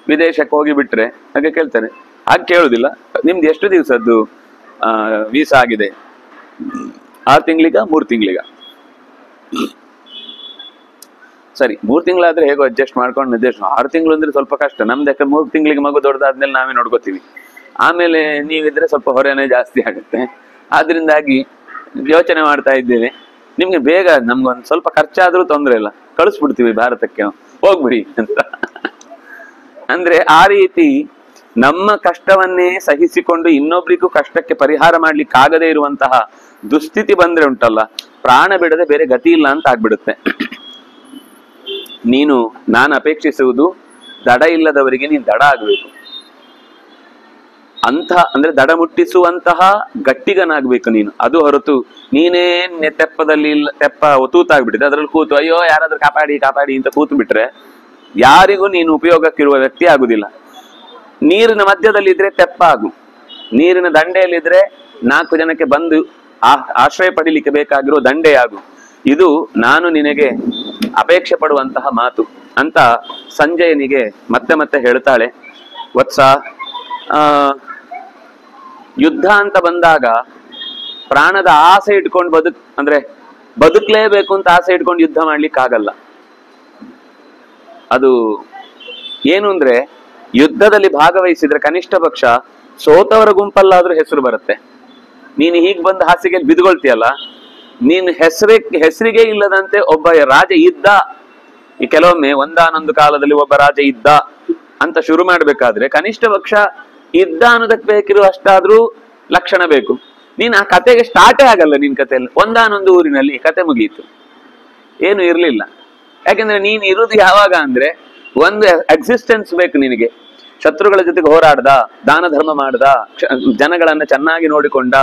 ವಿದೇಶಕ್ಕೆ ಹೋಗಿಬಿಟ್ರೆ ಹಾಗೆ ಕೇಳ್ತಾರೆ. ಹಾಗೆ ಕೇಳುದಿಲ್ಲ, ನಿಮ್ದು ಎಷ್ಟು ದಿವಸದ್ದು ವೀಸಾ ಆಗಿದೆ, 6 ತಿಂಗಳಿಗ 3 ತಿಂಗಳಿಗ? ಸರಿ, 3 ತಿಂಗಳಾದ್ರೆ ಹೇಗೋ ಅಡ್ಜಸ್ಟ್ ಮಾಡ್ಕೊಂಡು ನಿರ್ದೇಶ. 6 ತಿಂಗಳು ಅಂದ್ರೆ ಸ್ವಲ್ಪ ಕಷ್ಟ ನಮ್ದು, ಯಾಕಂದ್ರೆ 3 ತಿಂಗಳಿಗೆ ಮಗು ದೊಡ್ಡದಾದ್ಮೇಲೆ ನಾವೇ ನೋಡ್ಕೋತೀವಿ. ಆಮೇಲೆ ನೀವಿದ್ರೆ ಸ್ವಲ್ಪ ಹೊರೆನೇ ಜಾಸ್ತಿ ಆಗುತ್ತೆ. ಆದ್ರಿಂದಾಗಿ ಯೋಚನೆ ಮಾಡ್ತಾ ಇದ್ದೇವೆ, ನಿಮ್ಗೆ ಬೇಗ ನಮ್ಗೊಂದು ಸ್ವಲ್ಪ ಖರ್ಚಾದ್ರೂ ತೊಂದರೆ ಇಲ್ಲ, ಕಳಿಸ್ಬಿಡ್ತೀವಿ ಭಾರತಕ್ಕೆ, ಹೋಗ್ಬಿಡಿ ಅಂತ. ಅಂದ್ರೆ ಆ ರೀತಿ ನಮ್ಮ ಕಷ್ಟವನ್ನೇ ಸಹಿಸಿಕೊಂಡು ಇನ್ನೊಬ್ರಿಗೂ ಕಷ್ಟಕ್ಕೆ ಪರಿಹಾರ ಮಾಡ್ಲಿಕ್ಕಾಗದೇ ಇರುವಂತಹ ದುಸ್ಥಿತಿ ಬಂದ್ರೆ ಉಂಟಲ್ಲ, ಪ್ರಾಣ ಬಿಡದೆ ಬೇರೆ ಗತಿ ಇಲ್ಲ ಅಂತ ಆಗ್ಬಿಡುತ್ತೆ. ನಾನು ಅಪೇಕ್ಷಿಸುವುದು ದಡ ಇಲ್ಲದವರಿಗೆ ನೀನು ದಡ ಆಗ್ಬೇಕು ಅಂತ. ಅಂದ್ರೆ ದಡ ಮುಟ್ಟಿಸುವಂತಹ ಗಟ್ಟಿಗನಾಗ್ಬೇಕು ನೀನು. ಅದು ಹೊರತು ನೀನೇ ತೆಪ್ಪ ತೂತಾಗ್ಬಿಟ್ಟಿದೆ, ಅದ್ರಲ್ಲಿ ಕೂತು ಅಯ್ಯೋ ಯಾರಾದ್ರೂ ಕಾಪಾಡಿ ಅಂತ ಕೂತು ಬಿಟ್ರೆ ಯಾರಿಗೂ ನೀನು ಉಪಯೋಗಕ್ಕಿರುವ ವ್ಯಕ್ತಿ ಆಗುದಿಲ್ಲ. ನೀರಿನ ಮಧ್ಯದಲ್ಲಿದ್ರೆ ತೆಪ್ಪಾಗು, ನೀರಿನ ದಂಡೆಯಲ್ಲಿದ್ರೆ 4 ಜನಕ್ಕೆ ಬಂದು ಆಶ್ರಯ ಪಡಿಲಿಕ್ಕೆ ಬೇಕಾಗಿರೋ ದಂಡೆಯಾಗು. ಇದು ನಾನು ನಿನಗೆ ಅಪೇಕ್ಷೆ ಪಡುವಂತಹ ಮಾತು ಅಂತ ಸಂಜಯನಿಗೆ ಮತ್ತೆ ಹೇಳ್ತಾಳೆ. ವತ್ಸ, ಯುದ್ಧ ಅಂತ ಬಂದಾಗ ಪ್ರಾಣದ ಆಸೆ ಇಟ್ಕೊಂಡು ಬದುಕ್ಲೇಬೇಕು ಅಂತ ಆಸೆ ಇಟ್ಕೊಂಡು ಯುದ್ಧ ಮಾಡ್ಲಿಕ್ಕಾಗಲ್ಲ. ಅದು ಏನು ಅಂದ್ರೆ, ಯುದ್ಧದಲ್ಲಿ ಭಾಗವಹಿಸಿದ್ರೆ ಕನಿಷ್ಠ ಪಕ್ಷ ಸೋತವರ ಗುಂಪಲ್ಲಾದ್ರೂ ಹೆಸರು ಬರುತ್ತೆ. ನೀನು ಹೀಗ್ ಬಂದು ಹಾಸಿಗೆಯಲ್ಲಿ ಬಿದ್ಕೊಳ್ತೀಯಲ್ಲ, ನೀನ್ ಹೆಸರಿಗೆ ಇಲ್ಲದಂತೆ ಒಬ್ಬ ರಾಜ ಇದ್ದ, ಈ ಕೆಲವೊಮ್ಮೆ ಒಂದಾನೊಂದು ಕಾಲದಲ್ಲಿ ಒಬ್ಬ ರಾಜ ಇದ್ದ ಅಂತ ಶುರು ಮಾಡ್ಬೇಕಾದ್ರೆ ಕನಿಷ್ಠ ಪಕ್ಷ ಇದ್ದ ಅನ್ನೋದಕ್ಕೆ ಬೇಕಿರುವ ಅಷ್ಟಾದ್ರೂ ಲಕ್ಷಣ ಬೇಕು. ನೀನ್ ಆ ಕತೆಗೆ ಸ್ಟಾರ್ಟೇ ಆಗಲ್ಲ. ನಿನ್ ಕಥೆಯಲ್ಲಿ ಒಂದಾನೊಂದು ಊರಿನಲ್ಲಿ ಕತೆ ಮುಗಿಯಿತು, ಏನು ಇರ್ಲಿಲ್ಲ. ಯಾಕೆಂದ್ರೆ ನೀನ್ ಇರುದು ಯಾವಾಗ ಅಂದ್ರೆ ಒಂದು ಎಕ್ಸಿಸ್ಟೆನ್ಸ್ ಬೇಕು ನಿನಗೆ. ಶತ್ರುಗಳ ಜೊತೆಗೆ ಹೋರಾಡ್ದ, ದಾನ ಧರ್ಮ ಮಾಡ್ದ, ಜನಗಳನ್ನ ಚೆನ್ನಾಗಿ ನೋಡಿಕೊಂಡ,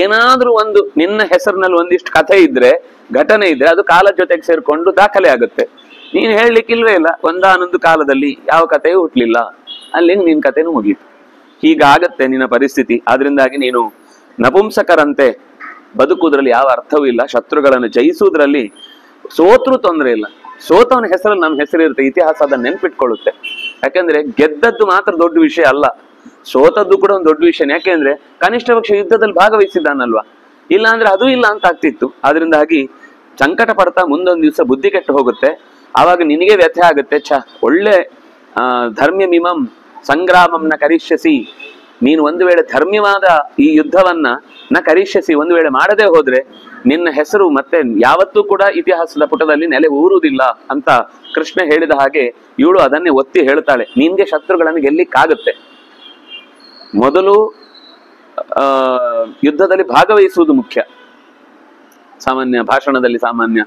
ಏನಾದ್ರೂ ಒಂದು ನಿನ್ನ ಹೆಸರಿನಲ್ಲಿ ಒಂದಿಷ್ಟು ಕಥೆ ಇದ್ರೆ, ಘಟನೆ ಇದ್ರೆ ಅದು ಕಾಲದ ಜೊತೆಗೆ ಸೇರ್ಕೊಂಡು ದಾಖಲೆ ಆಗುತ್ತೆ. ನೀನ್ ಹೇಳಲಿಕ್ಕಿಲ್ವೇ ಇಲ್ಲ, ಒಂದಾನೊಂದು ಕಾಲದಲ್ಲಿ ಯಾವ ಕಥೆಯೂ ಹುಟ್ಲಿಲ್ಲ, ಅಲ್ಲಿ ನಿನ್ ಕಥೆನೂ ಮುಗೀತು. ಹೀಗಾಗತ್ತೆ ನಿನ್ನ ಪರಿಸ್ಥಿತಿ. ಆದ್ರಿಂದಾಗಿ ನೀನು ನಪುಂಸಕರಂತೆ ಬದುಕುವುದ್ರಲ್ಲಿ ಯಾವ ಅರ್ಥವೂ ಇಲ್ಲ. ಶತ್ರುಗಳನ್ನು ಜಯಿಸುವುದ್ರಲ್ಲಿ ಸೋತ್ರು ತೊಂದರೆ ಇಲ್ಲ, ಸೋತವನ ಹೆಸರಲ್ಲಿ ನಮ್ಮ ಹೆಸರಿರುತ್ತೆ, ಇತಿಹಾಸ ಅದನ್ನ ನೆನ್ಪಿಟ್ಕೊಳ್ಳುತ್ತೆ. ಯಾಕೆಂದ್ರೆ ಗೆದ್ದದ್ದು ಮಾತ್ರ ದೊಡ್ಡ ವಿಷಯ ಅಲ್ಲ, ಸೋತದ್ದು ಕೂಡ ಒಂದು ದೊಡ್ಡ ವಿಷಯ. ಯಾಕೆಂದ್ರೆ ಕನಿಷ್ಠ ಪಕ್ಷ ಯುದ್ಧದಲ್ಲಿ ಭಾಗವಹಿಸಿದ್ದಾನಲ್ವಾ. ಇಲ್ಲ ಅಂದ್ರೆ ಅದು ಇಲ್ಲ ಅಂತ ಆಗ್ತಿತ್ತು. ಆದ್ರಿಂದಾಗಿ ಸಂಕಟ ಪಡ್ತಾ ಮುಂದೊಂದು ದಿವಸ ಬುದ್ಧಿ ಕೆಟ್ಟು ಹೋಗುತ್ತೆ. ಆವಾಗ ನಿನಗೆ ವ್ಯಥೆ ಆಗುತ್ತೆ. ಒಳ್ಳೆ ಧರ್ಮ್ಯಮಿಮಂ ಸಂಗ್ರಾಮಂನ ಕರಿಷ್ಯಸಿ, ನೀನು ಒಂದು ವೇಳೆ ಧರ್ಮ್ಯವಾದ ಈ ಯುದ್ಧವನ್ನ ಕರಿಷ್ಯಸಿ, ಒಂದು ವೇಳೆ ಮಾಡದೆ ಹೋದ್ರೆ ನಿನ್ನ ಹೆಸರು ಮತ್ತೆ ಯಾವತ್ತೂ ಕೂಡ ಇತಿಹಾಸದ ಪುಟದಲ್ಲಿ ನೆಲೆ ಊರುವುದಿಲ್ಲ ಅಂತ ಕೃಷ್ಣ ಹೇಳಿದ ಹಾಗೆ ಇವಳು ಅದನ್ನೇ ಒತ್ತಿ ಹೇಳ್ತಾಳೆ. ನಿನ್ಗೆ ಶತ್ರುಗಳನ್ನು ಗೆಲ್ಲಿಕ್ಕಾಗುತ್ತೆ, ಮೊದಲು ಯುದ್ಧದಲ್ಲಿ ಭಾಗವಹಿಸುವುದು ಮುಖ್ಯ. ಸಾಮಾನ್ಯ ಭಾಷಣದಲ್ಲಿ ಸಾಮಾನ್ಯ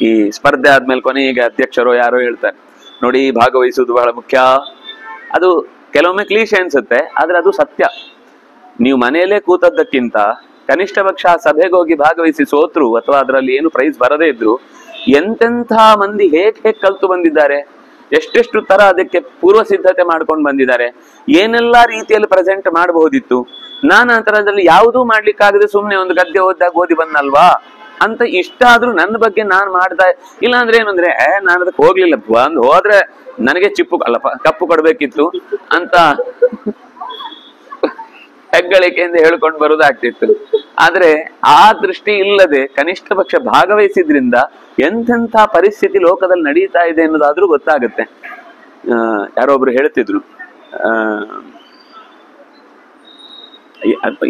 ಈ ಸ್ಪರ್ಧೆ ಆದ್ಮೇಲೆ ಕೊನೆಗೆ ಅಧ್ಯಕ್ಷರು ಯಾರೋ ಹೇಳ್ತಾರೆ ನೋಡಿ ಭಾಗವಹಿಸುವುದು ಬಹಳ ಮುಖ್ಯ. ಅದು ಕೆಲವೊಮ್ಮೆ ಕ್ಲೀಶೆ ಅನ್ಸುತ್ತೆ, ಆದ್ರೆ ಅದು ಸತ್ಯ. ನೀವು ಮನೆಯಲ್ಲೇ ಕೂತದ್ದಕ್ಕಿಂತ ಕನಿಷ್ಠ ಪಕ್ಷ ಆ ಸಭೆಗೆ ಹೋಗಿ ಭಾಗವಹಿಸಿ ಸೋತ್ರು ಅಥವಾ ಅದರಲ್ಲಿ ಏನು ಪ್ರೈಸ್ ಬರದೇ ಇದ್ರು ಎಂತೆಂಥ ಮಂದಿ ಹೇಗೆ ಕಲ್ತು ಬಂದಿದ್ದಾರೆ, ಎಷ್ಟೆಷ್ಟು ತರ ಅದಕ್ಕೆ ಪೂರ್ವ ಸಿದ್ಧತೆ ಮಾಡ್ಕೊಂಡು ಬಂದಿದ್ದಾರೆ, ಏನೆಲ್ಲಾ ರೀತಿಯಲ್ಲಿ ಪ್ರೆಸೆಂಟ್ ಮಾಡಬಹುದಿತ್ತು. ನಾನು ಆ ತರದಲ್ಲಿ ಯಾವುದೂ ಮಾಡ್ಲಿಕ್ಕಾಗದೆ ಸುಮ್ನೆ ಒಂದು ಗದ್ದೆ ಓದಿ ಬಂದಲ್ವಾ ಅಂತ ಇಷ್ಟ ಆದ್ರೂ ನನ್ನ ಬಗ್ಗೆ ನಾನು ಮಾಡ್ತಾ ಇಲ್ಲ ಅಂದ್ರೆ ಏನಂದ್ರೆ ನಾನು ಅದಕ್ಕೆ ಹೋಗ್ಲಿಲ್ಲ, ಬಂದು ಹೋದ್ರೆ ನನಗೆ ಚಿಪ್ಪು ಅಲ್ಲಪ್ಪ ಕಪ್ಪು ಕೊಡ್ಬೇಕಿತ್ತು ಅಂತ ಹೆಗ್ಗಳಿಕೆಯಿಂದ ಹೇಳ್ಕೊಂಡು ಬರುವುದಾಗ್ತಿತ್ತು. ಆದ್ರೆ ಆ ದೃಷ್ಟಿ ಇಲ್ಲದೆ ಕನಿಷ್ಠ ಪಕ್ಷ ಭಾಗವಹಿಸಿದ್ರಿಂದ ಎಂತೆಂಥ ಪರಿಸ್ಥಿತಿ ಲೋಕದಲ್ಲಿ ನಡೀತಾ ಇದೆ ಅನ್ನೋದಾದ್ರೂ ಗೊತ್ತಾಗುತ್ತೆ. ಯಾರೊಬ್ರು ಹೇಳ್ತಿದ್ರು,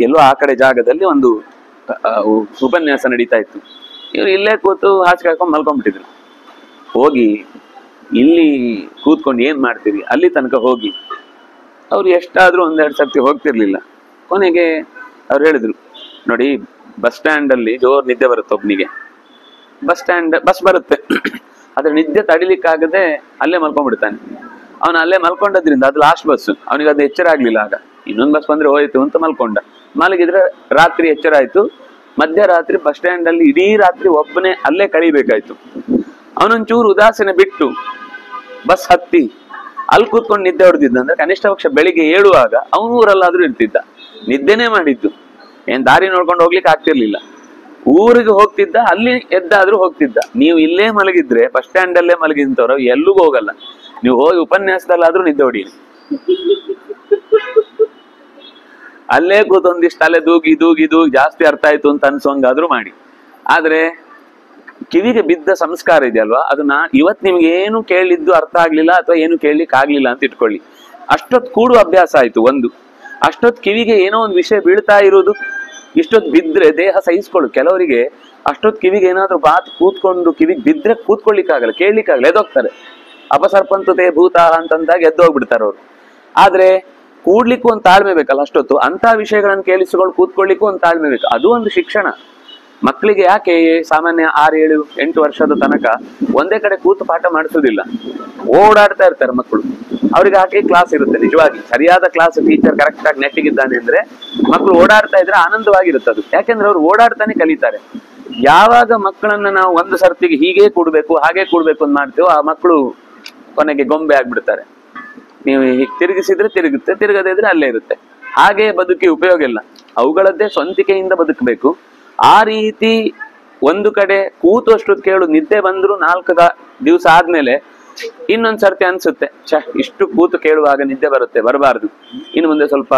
ಎಲ್ಲೋ ಆ ಕಡೆ ಜಾಗದಲ್ಲಿ ಒಂದು ಉಪನ್ಯಾಸ ನಡೀತಾ ಇತ್ತು. ಇವ್ರು ಇಲ್ಲೇ ಕೂತು ಹಾಸಿಗೆ ಹಾಕೊಂಡು ಮಲ್ಕೊಂಡ್ಬಿಟ್ಟಿದ್ರು. ಹೋಗಿ ಇಲ್ಲಿ ಕೂತ್ಕೊಂಡು ಏನ್ ಮಾಡ್ತೀರಿ, ಅಲ್ಲಿ ತನಕ ಹೋಗಿ. ಅವ್ರು ಎಷ್ಟಾದ್ರೂ ಒಂದೆರಡು ಸರ್ತಿ ಹೋಗ್ತಿರ್ಲಿಲ್ಲ. ಕೊನೆಗೆ ಅವ್ರು ಹೇಳಿದ್ರು, ನೋಡಿ ಬಸ್ ಸ್ಟ್ಯಾಂಡ್ ಅಲ್ಲಿ ಜೋರ್ ನಿದ್ದೆ ಬರುತ್ತೆ ಒಬ್ನಿಗೆ. ಬಸ್ ಬರುತ್ತೆ, ಆದ್ರೆ ನಿದ್ದೆ ತಡಿಲಿಕ್ಕಾಗದೆ ಅಲ್ಲೇ ಮಲ್ಕೊಂಡ್ಬಿಡ್ತಾನೆ. ಅವನು ಅಲ್ಲೇ ಮಲ್ಕೊಂಡದ್ರಿಂದ ಅದು ಲಾಸ್ಟ್ ಬಸ್, ಅವನಿಗೆ ಅದು ಎಚ್ಚರ ಆಗ್ಲಿಲ್ಲ. ಆಗ ಇನ್ನೊಂದು ಬಸ್ ಬಂದ್ರೆ ಹೋಯ್ತು ಅಂತ ಮಲ್ಕೊಂಡ. ಮಲಗಿದ್ರೆ ರಾತ್ರಿ ಎಚ್ಚರ ಆಯ್ತು. ಮಧ್ಯರಾತ್ರಿ ಬಸ್ ಸ್ಟ್ಯಾಂಡ್ ಅಲ್ಲಿ ಇಡೀ ರಾತ್ರಿ ಒಬ್ಬನೇ ಅಲ್ಲೇ ಕಳಿಬೇಕಾಯ್ತು. ಅವನೊಂಚೂರು ಉದಾಸೀನ ಬಿಟ್ಟು ಬಸ್ ಹತ್ತಿ ಅಲ್ಲಿ ಕೂತ್ಕೊಂಡು ನಿದ್ದೆ ಹೊಡೆದಿದ್ದ ಅಂದ್ರೆ ಕನಿಷ್ಠ ಪಕ್ಷ ಬೆಳಿಗ್ಗೆ ಏಳುವಾಗ ಅವನು ಊರಲ್ಲಾದ್ರೂ ಇರ್ತಿದ್ದ. ನಿದ್ದೆನೇ ಮಾಡಿದ್ದು, ಏನ್ ದಾರಿ ನೋಡ್ಕೊಂಡು ಹೋಗ್ಲಿಕ್ಕೆ ಆಗ್ತಿರ್ಲಿಲ್ಲ. ಊರಿಗೆ ಹೋಗ್ತಿದ್ದ, ಅಲ್ಲಿ ಎದ್ದಾದ್ರೂ ಹೋಗ್ತಿದ್ದ. ನೀವು ಇಲ್ಲೇ ಮಲಗಿದ್ರೆ ಬಸ್ ಸ್ಟ್ಯಾಂಡ್ ಅಲ್ಲೇ ಮಲಗಿಂತವ್ರು ಎಲ್ಲಿಗೂ ಹೋಗಲ್ಲ. ನೀವು ಹೋಗಿ ಉಪನ್ಯಾಸದಲ್ಲಾದ್ರೂ ನಿದ್ದೆ ಹೊಡಿ, ಅಲ್ಲೇ ಕೂತೊಂದಿಷ್ಟು ಅಲ್ಲೇ ದೂಗಿ ದೂಗಿ ದೂಗಿ ಜಾಸ್ತಿ ಅರ್ಥ ಆಯ್ತು ಅಂತ ಅನ್ಸೋಂಗಾದ್ರೂ ಮಾಡಿ. ಆದ್ರೆ ಕಿವಿಗೆ ಬಿದ್ದ ಸಂಸ್ಕಾರ ಇದೆಯಲ್ವಾ, ಅದನ್ನ ಇವತ್ ನಿಮ್ಗೆ ಏನು ಕೇಳಿದ್ದು ಅರ್ಥ ಆಗ್ಲಿಲ್ಲ ಅಥವಾ ಏನು ಕೇಳಲಿಕ್ಕೆ ಆಗ್ಲಿಲ್ಲ ಅಂತ ಇಟ್ಕೊಳ್ಳಿ. ಅಷ್ಟೊತ್ತು ಕೂಡುವ ಅಭ್ಯಾಸ ಆಯ್ತು ಒಂದು. ಅಷ್ಟೊತ್ತು ಕಿವಿಗೆ ಏನೋ ಒಂದು ವಿಷಯ ಬೀಳ್ತಾ ಇರೋದು, ಇಷ್ಟೊತ್ತು ಬಿದ್ರೆ ದೇಹ ಸಹಿಸ್ಕೊಳ್ಳು. ಕೆಲವರಿಗೆ ಅಷ್ಟೊತ್ತು ಕಿವಿಗೆ ಏನಾದ್ರು ಬಾತ್ ಕೂತ್ಕೊಂಡು ಕಿವಿಗೆ ಬಿದ್ರೆ ಕೂತ್ಕೊಳ್ಳಿಕ್ಕಾಗಲ್ಲ, ಕೇಳಲಿಕ್ಕಾಗಲ್ಲ, ಎದ್ದೋಗ್ತಾರೆ. ಅಪಸರ್ಪಂತತೆ ಭೂತ ಅಂತಂದಾಗ ಎದ್ದೋಗ್ಬಿಡ್ತಾರೆ ಅವರು. ಆದ್ರೆ ಕೂಡ್ಲಿಕ್ಕೂ ಒಂದು ತಾಳ್ಮೆ ಬೇಕಲ್ಲ ಅಷ್ಟೊತ್ತು. ಅಂತ ವಿಷಯಗಳನ್ನು ಕೇಳಿಸಿಕೊಂಡು ಕೂತ್ಕೊಳ್ಳಿಕ್ಕೂ ಒಂದು ತಾಳ್ಮೆ ಬೇಕು. ಅದು ಒಂದು ಶಿಕ್ಷಣ. ಮಕ್ಕಳಿಗೆ ಯಾಕೆ ಸಾಮಾನ್ಯ 6, 7, 8 ವರ್ಷದ ತನಕ ಒಂದೇ ಕಡೆ ಕೂತು ಪಾಠ ಮಾಡಿಸೋದಿಲ್ಲ, ಓಡಾಡ್ತಾ ಇರ್ತಾರೆ ಮಕ್ಕಳು. ಅವ್ರಿಗೆ ಹಾಗೆ ಕ್ಲಾಸ್ ಇರುತ್ತೆ. ನಿಜವಾಗಿ ಸರಿಯಾದ ಕ್ಲಾಸ್ ಟೀಚರ್ ಕರೆಕ್ಟ್ ಆಗಿ ನೆಟ್ಟಿಗಿದ್ದಾನೆ ಅಂದ್ರೆ ಮಕ್ಕಳು ಓಡಾಡ್ತಾ ಇದ್ರೆ ಆನಂದವಾಗಿರುತ್ತೆ ಅದು. ಯಾಕೆಂದ್ರೆ ಅವ್ರು ಓಡಾಡ್ತಾನೆ ಕಲಿತಾರೆ. ಯಾವಾಗ ಮಕ್ಕಳನ್ನ ನಾವು ಒಂದು ಸರ್ತಿಗೆ ಹೀಗೆ ಕೂಡ್ಬೇಕು ಹಾಗೆ ಕೂಡ್ಬೇಕು ಅಂತ ಮಾಡ್ತೇವೋ ಆ ಮಕ್ಕಳು ಕೊನೆಗೆ ಗೊಂಬೆ ಆಗ್ಬಿಡ್ತಾರೆ. ನೀವು ತಿರುಗಿಸಿದ್ರೆ ತಿರುಗುತ್ತೆ, ತಿರುಗದೇ ಇದ್ರೆ ಅಲ್ಲೇ ಇರುತ್ತೆ. ಹಾಗೆ ಬದುಕಿ ಉಪಯೋಗ ಇಲ್ಲ. ಅವುಗಳದ್ದೇ ಸ್ವಂತಿಕೆಯಿಂದ ಬದುಕಬೇಕು. ಆ ರೀತಿ ಒಂದು ಕಡೆ ಕೂತು ಅಷ್ಟು ಕೇಳು, ನಿದ್ದೆ ಬಂದ್ರು 4 ದಿವಸ ಆದ್ಮೇಲೆ ಇನ್ನೊಂದ್ ಸರ್ತಿ ಅನ್ಸುತ್ತೆ, ಇಷ್ಟು ಕೂತು ಕೇಳುವಾಗ ನಿದ್ದೆ ಬರುತ್ತೆ, ಬರಬಾರ್ದು. ಇನ್ನು ಮುಂದೆ ಸ್ವಲ್ಪ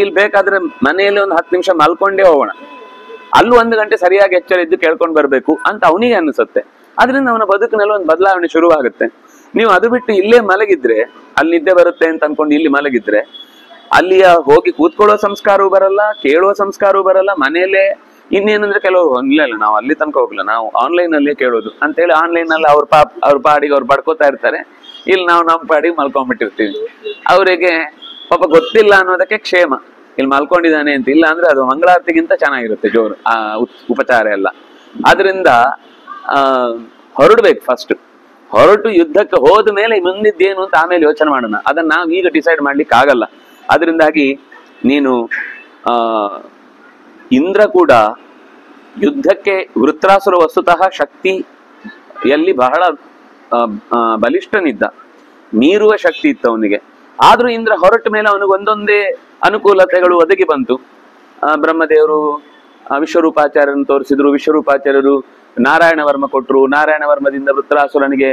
ಇಲ್ಲಿ ಬೇಕಾದ್ರೆ ಮನೆಯಲ್ಲಿ ಒಂದು 10 ನಿಮಿಷ ಮಲ್ಕೊಂಡೇ ಹೋಗೋಣ, ಅಲ್ಲೂ 1 ಗಂಟೆ ಸರಿಯಾಗಿ ಎಚ್ಚರ ಇದ್ದು ಕೇಳ್ಕೊಂಡು ಬರ್ಬೇಕು ಅಂತ ಅವನಿಗೆ ಅನಿಸುತ್ತೆ. ಅದರಿಂದ ಅವನ ಬದುಕಿನಲ್ಲಿ ಒಂದು ಬದಲಾವಣೆ ಶುರುವಾಗುತ್ತೆ. ನೀವು ಅದು ಬಿಟ್ಟು ಇಲ್ಲೇ ಮಲಗಿದ್ರೆ, ಅಲ್ಲಿ ನಿದ್ದೆ ಬರುತ್ತೆ ಅಂತ ಅನ್ಕೊಂಡು ಇಲ್ಲಿ ಮಲಗಿದ್ರೆ ಅಲ್ಲಿಯ ಹೋಗಿ ಕೂತ್ಕೊಳ್ಳೋ ಸಂಸ್ಕಾರವೂ ಬರಲ್ಲ, ಕೇಳುವ ಸಂಸ್ಕಾರವೂ ಬರಲ್ಲ. ಮನೆಯಲ್ಲೇ ಇನ್ನೇನಂದ್ರೆ ಕೆಲವರು ಇಲ್ಲ ನಾವು ಅಲ್ಲಿ ತನಕ ಹೋಗ್ಲಿಲ್ಲ, ನಾವು ಆನ್ಲೈನ್ ಅಲ್ಲೇ ಕೇಳೋದು ಅಂತೇಳಿ ಆನ್ಲೈನ್ ಅಲ್ಲಿ ಅವ್ರ ಪಾಡಿಗೆ ಅವ್ರು ಬಡ್ಕೋತಾ ಇರ್ತಾರೆ. ಇಲ್ಲಿ ನಾವು ನಮ್ಮ ಪಾಡಿಗೆ ಮಲ್ಕೊಂಡ್ಬಿಟ್ಟಿರ್ತೀವಿ. ಅವರಿಗೆ ಪಾಪ ಗೊತ್ತಿಲ್ಲ ಅನ್ನೋದಕ್ಕೆ ಕ್ಷೇಮ, ಇಲ್ಲಿ ಮಲ್ಕೊಂಡಿದ್ದಾನೆ ಅಂತ. ಇಲ್ಲ ಅಂದ್ರೆ ಅದು ಮಂಗಳಾರತಿಗಿಂತ ಚೆನ್ನಾಗಿರುತ್ತೆ ಜೋರು ಆ ಉಪಚಾರ ಎಲ್ಲ. ಆದ್ರಿಂದ ಹೊರಡ್ಬೇಕು. ಫಸ್ಟ್ ಹೊರಟು ಯುದ್ಧಕ್ಕೆ ಹೋದ ಮೇಲೆ ಮುಂದಿದ್ದೇನು ಅಂತ ಆಮೇಲೆ ಯೋಚನೆ ಮಾಡೋಣ. ಅದನ್ನ ನಾವು ಈಗ ಡಿಸೈಡ್ ಮಾಡ್ಲಿಕ್ಕೆ ಆಗಲ್ಲ. ಅದರಿಂದಾಗಿ ನೀನು ಇಂದ್ರ ಕೂಡ ಯುದ್ಧಕ್ಕೆ ವೃತ್ರಾಸುರ ವಸ್ತುತಃ ಶಕ್ತಿಯಲ್ಲಿ ಬಹಳ ಬಲಿಷ್ಠನಿದ್ದ, ಮೀರುವ ಶಕ್ತಿ ಇತ್ತು ಅವನಿಗೆ. ಆದ್ರೂ ಇಂದ್ರ ಹೊರಟ ಮೇಲೆ ಅವನಿಗೆ ಒಂದೊಂದೇ ಅನುಕೂಲತೆಗಳು ಒದಗಿ ಬಂತು. ಬ್ರಹ್ಮದೇವರು ವಿಶ್ವರೂಪಾಚಾರ್ಯರನ್ನು ತೋರಿಸಿದ್ರು, ವಿಶ್ವರೂಪಾಚಾರ್ಯರು ನಾರಾಯಣ ವರ್ಮ ಕೊಟ್ಟರು. ನಾರಾಯಣ ವರ್ಮದಿಂದ ವೃತ್ರಾಸುರನಿಗೆ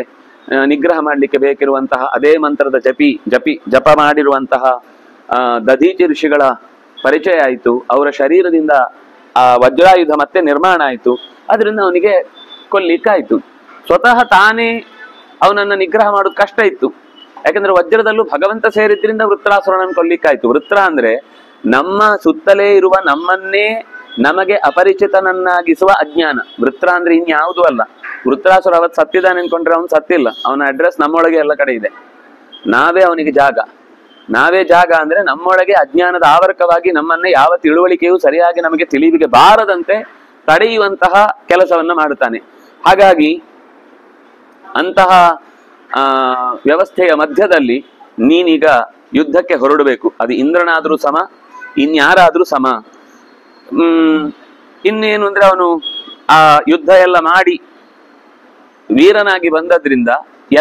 ನಿಗ್ರಹ ಮಾಡ್ಲಿಕ್ಕೆ ಬೇಕಿರುವಂತಹ ಅದೇ ಮಂತ್ರದ ಜಪ ಮಾಡಿರುವಂತಹ ದಧೀಚಿ ಋಷಿಗಳ ಪರಿಚಯ ಆಯಿತು. ಅವರ ಶರೀರದಿಂದ ಆ ವಜ್ರಾಯುಧ ಮತ್ತೆ ನಿರ್ಮಾಣ ಆಯ್ತು. ಅದರಿಂದ ಅವನಿಗೆ ಕೊಲ್ಲಿಕ್ಕಾಯ್ತು. ಸ್ವತಃ ತಾನೇ ಅವನನ್ನ ನಿಗ್ರಹ ಮಾಡೋದು ಕಷ್ಟ ಇತ್ತು. ಯಾಕಂದ್ರೆ ವಜ್ರದಲ್ಲೂ ಭಗವಂತ ಸೇರಿದ್ರಿಂದ ವೃತ್ರಾಸುರನನ್ನು ಕೊಲ್ಲಿಕ್ಕಾಯ್ತು. ವೃತ್ರ ಅಂದ್ರೆ ನಮ್ಮ ಸುತ್ತಲೇ ಇರುವ ನಮ್ಮನ್ನೇ ನಮಗೆ ಅಪರಿಚಿತನನ್ನಾಗಿಸುವ ಅಜ್ಞಾನ. ವೃತ್ರ ಅಂದ್ರೆ ಇನ್ಯಾವುದೂ ಅಲ್ಲ. ವೃತ್ರಾಸುರ ಅವತ್ತು ಸತ್ತಿದ್ದಾನೆ ಅನ್ಕೊಂಡ್ರೆ ಅವನು ಸತ್ತಿಲ್ಲ. ಅವನ ಅಡ್ರೆಸ್ ನಮ್ಮೊಳಗೆ ಎಲ್ಲ ಕಡೆ ಇದೆ. ನಾವೇ ಅವನಿಗೆ ಜಾಗ. ನಾವೇ ಜಾಗ ಅಂದ್ರೆ ನಮ್ಮೊಳಗೆ ಅಜ್ಞಾನದ ಆವರಕವಾಗಿ ನಮ್ಮನ್ನೇ ಯಾವ ತಿಳುವಳಿಕೆಯೂ ಸರಿಯಾಗಿ ನಮಗೆ ತಿಳಿವಿಗೆ ಬಾರದಂತೆ ತಡೆಯುವಂತಹ ಕೆಲಸವನ್ನ ಮಾಡುತ್ತಾನೆ. ಹಾಗಾಗಿ ಅಂತಹ ವ್ಯವಸ್ಥೆಯ ಮಧ್ಯದಲ್ಲಿ ನೀನೀಗ ಯುದ್ಧಕ್ಕೆ ಹೊರಡಬೇಕು. ಅದು ಇಂದ್ರನಾದ್ರೂ ಸಮ, ಇನ್ಯಾರಾದ್ರೂ ಸಮ. ಇನ್ನೇನು ಅಂದ್ರೆ ಅವನು ಆ ಯುದ್ಧ ಎಲ್ಲ ಮಾಡಿ ವೀರನಾಗಿ ಬಂದದ್ರಿಂದ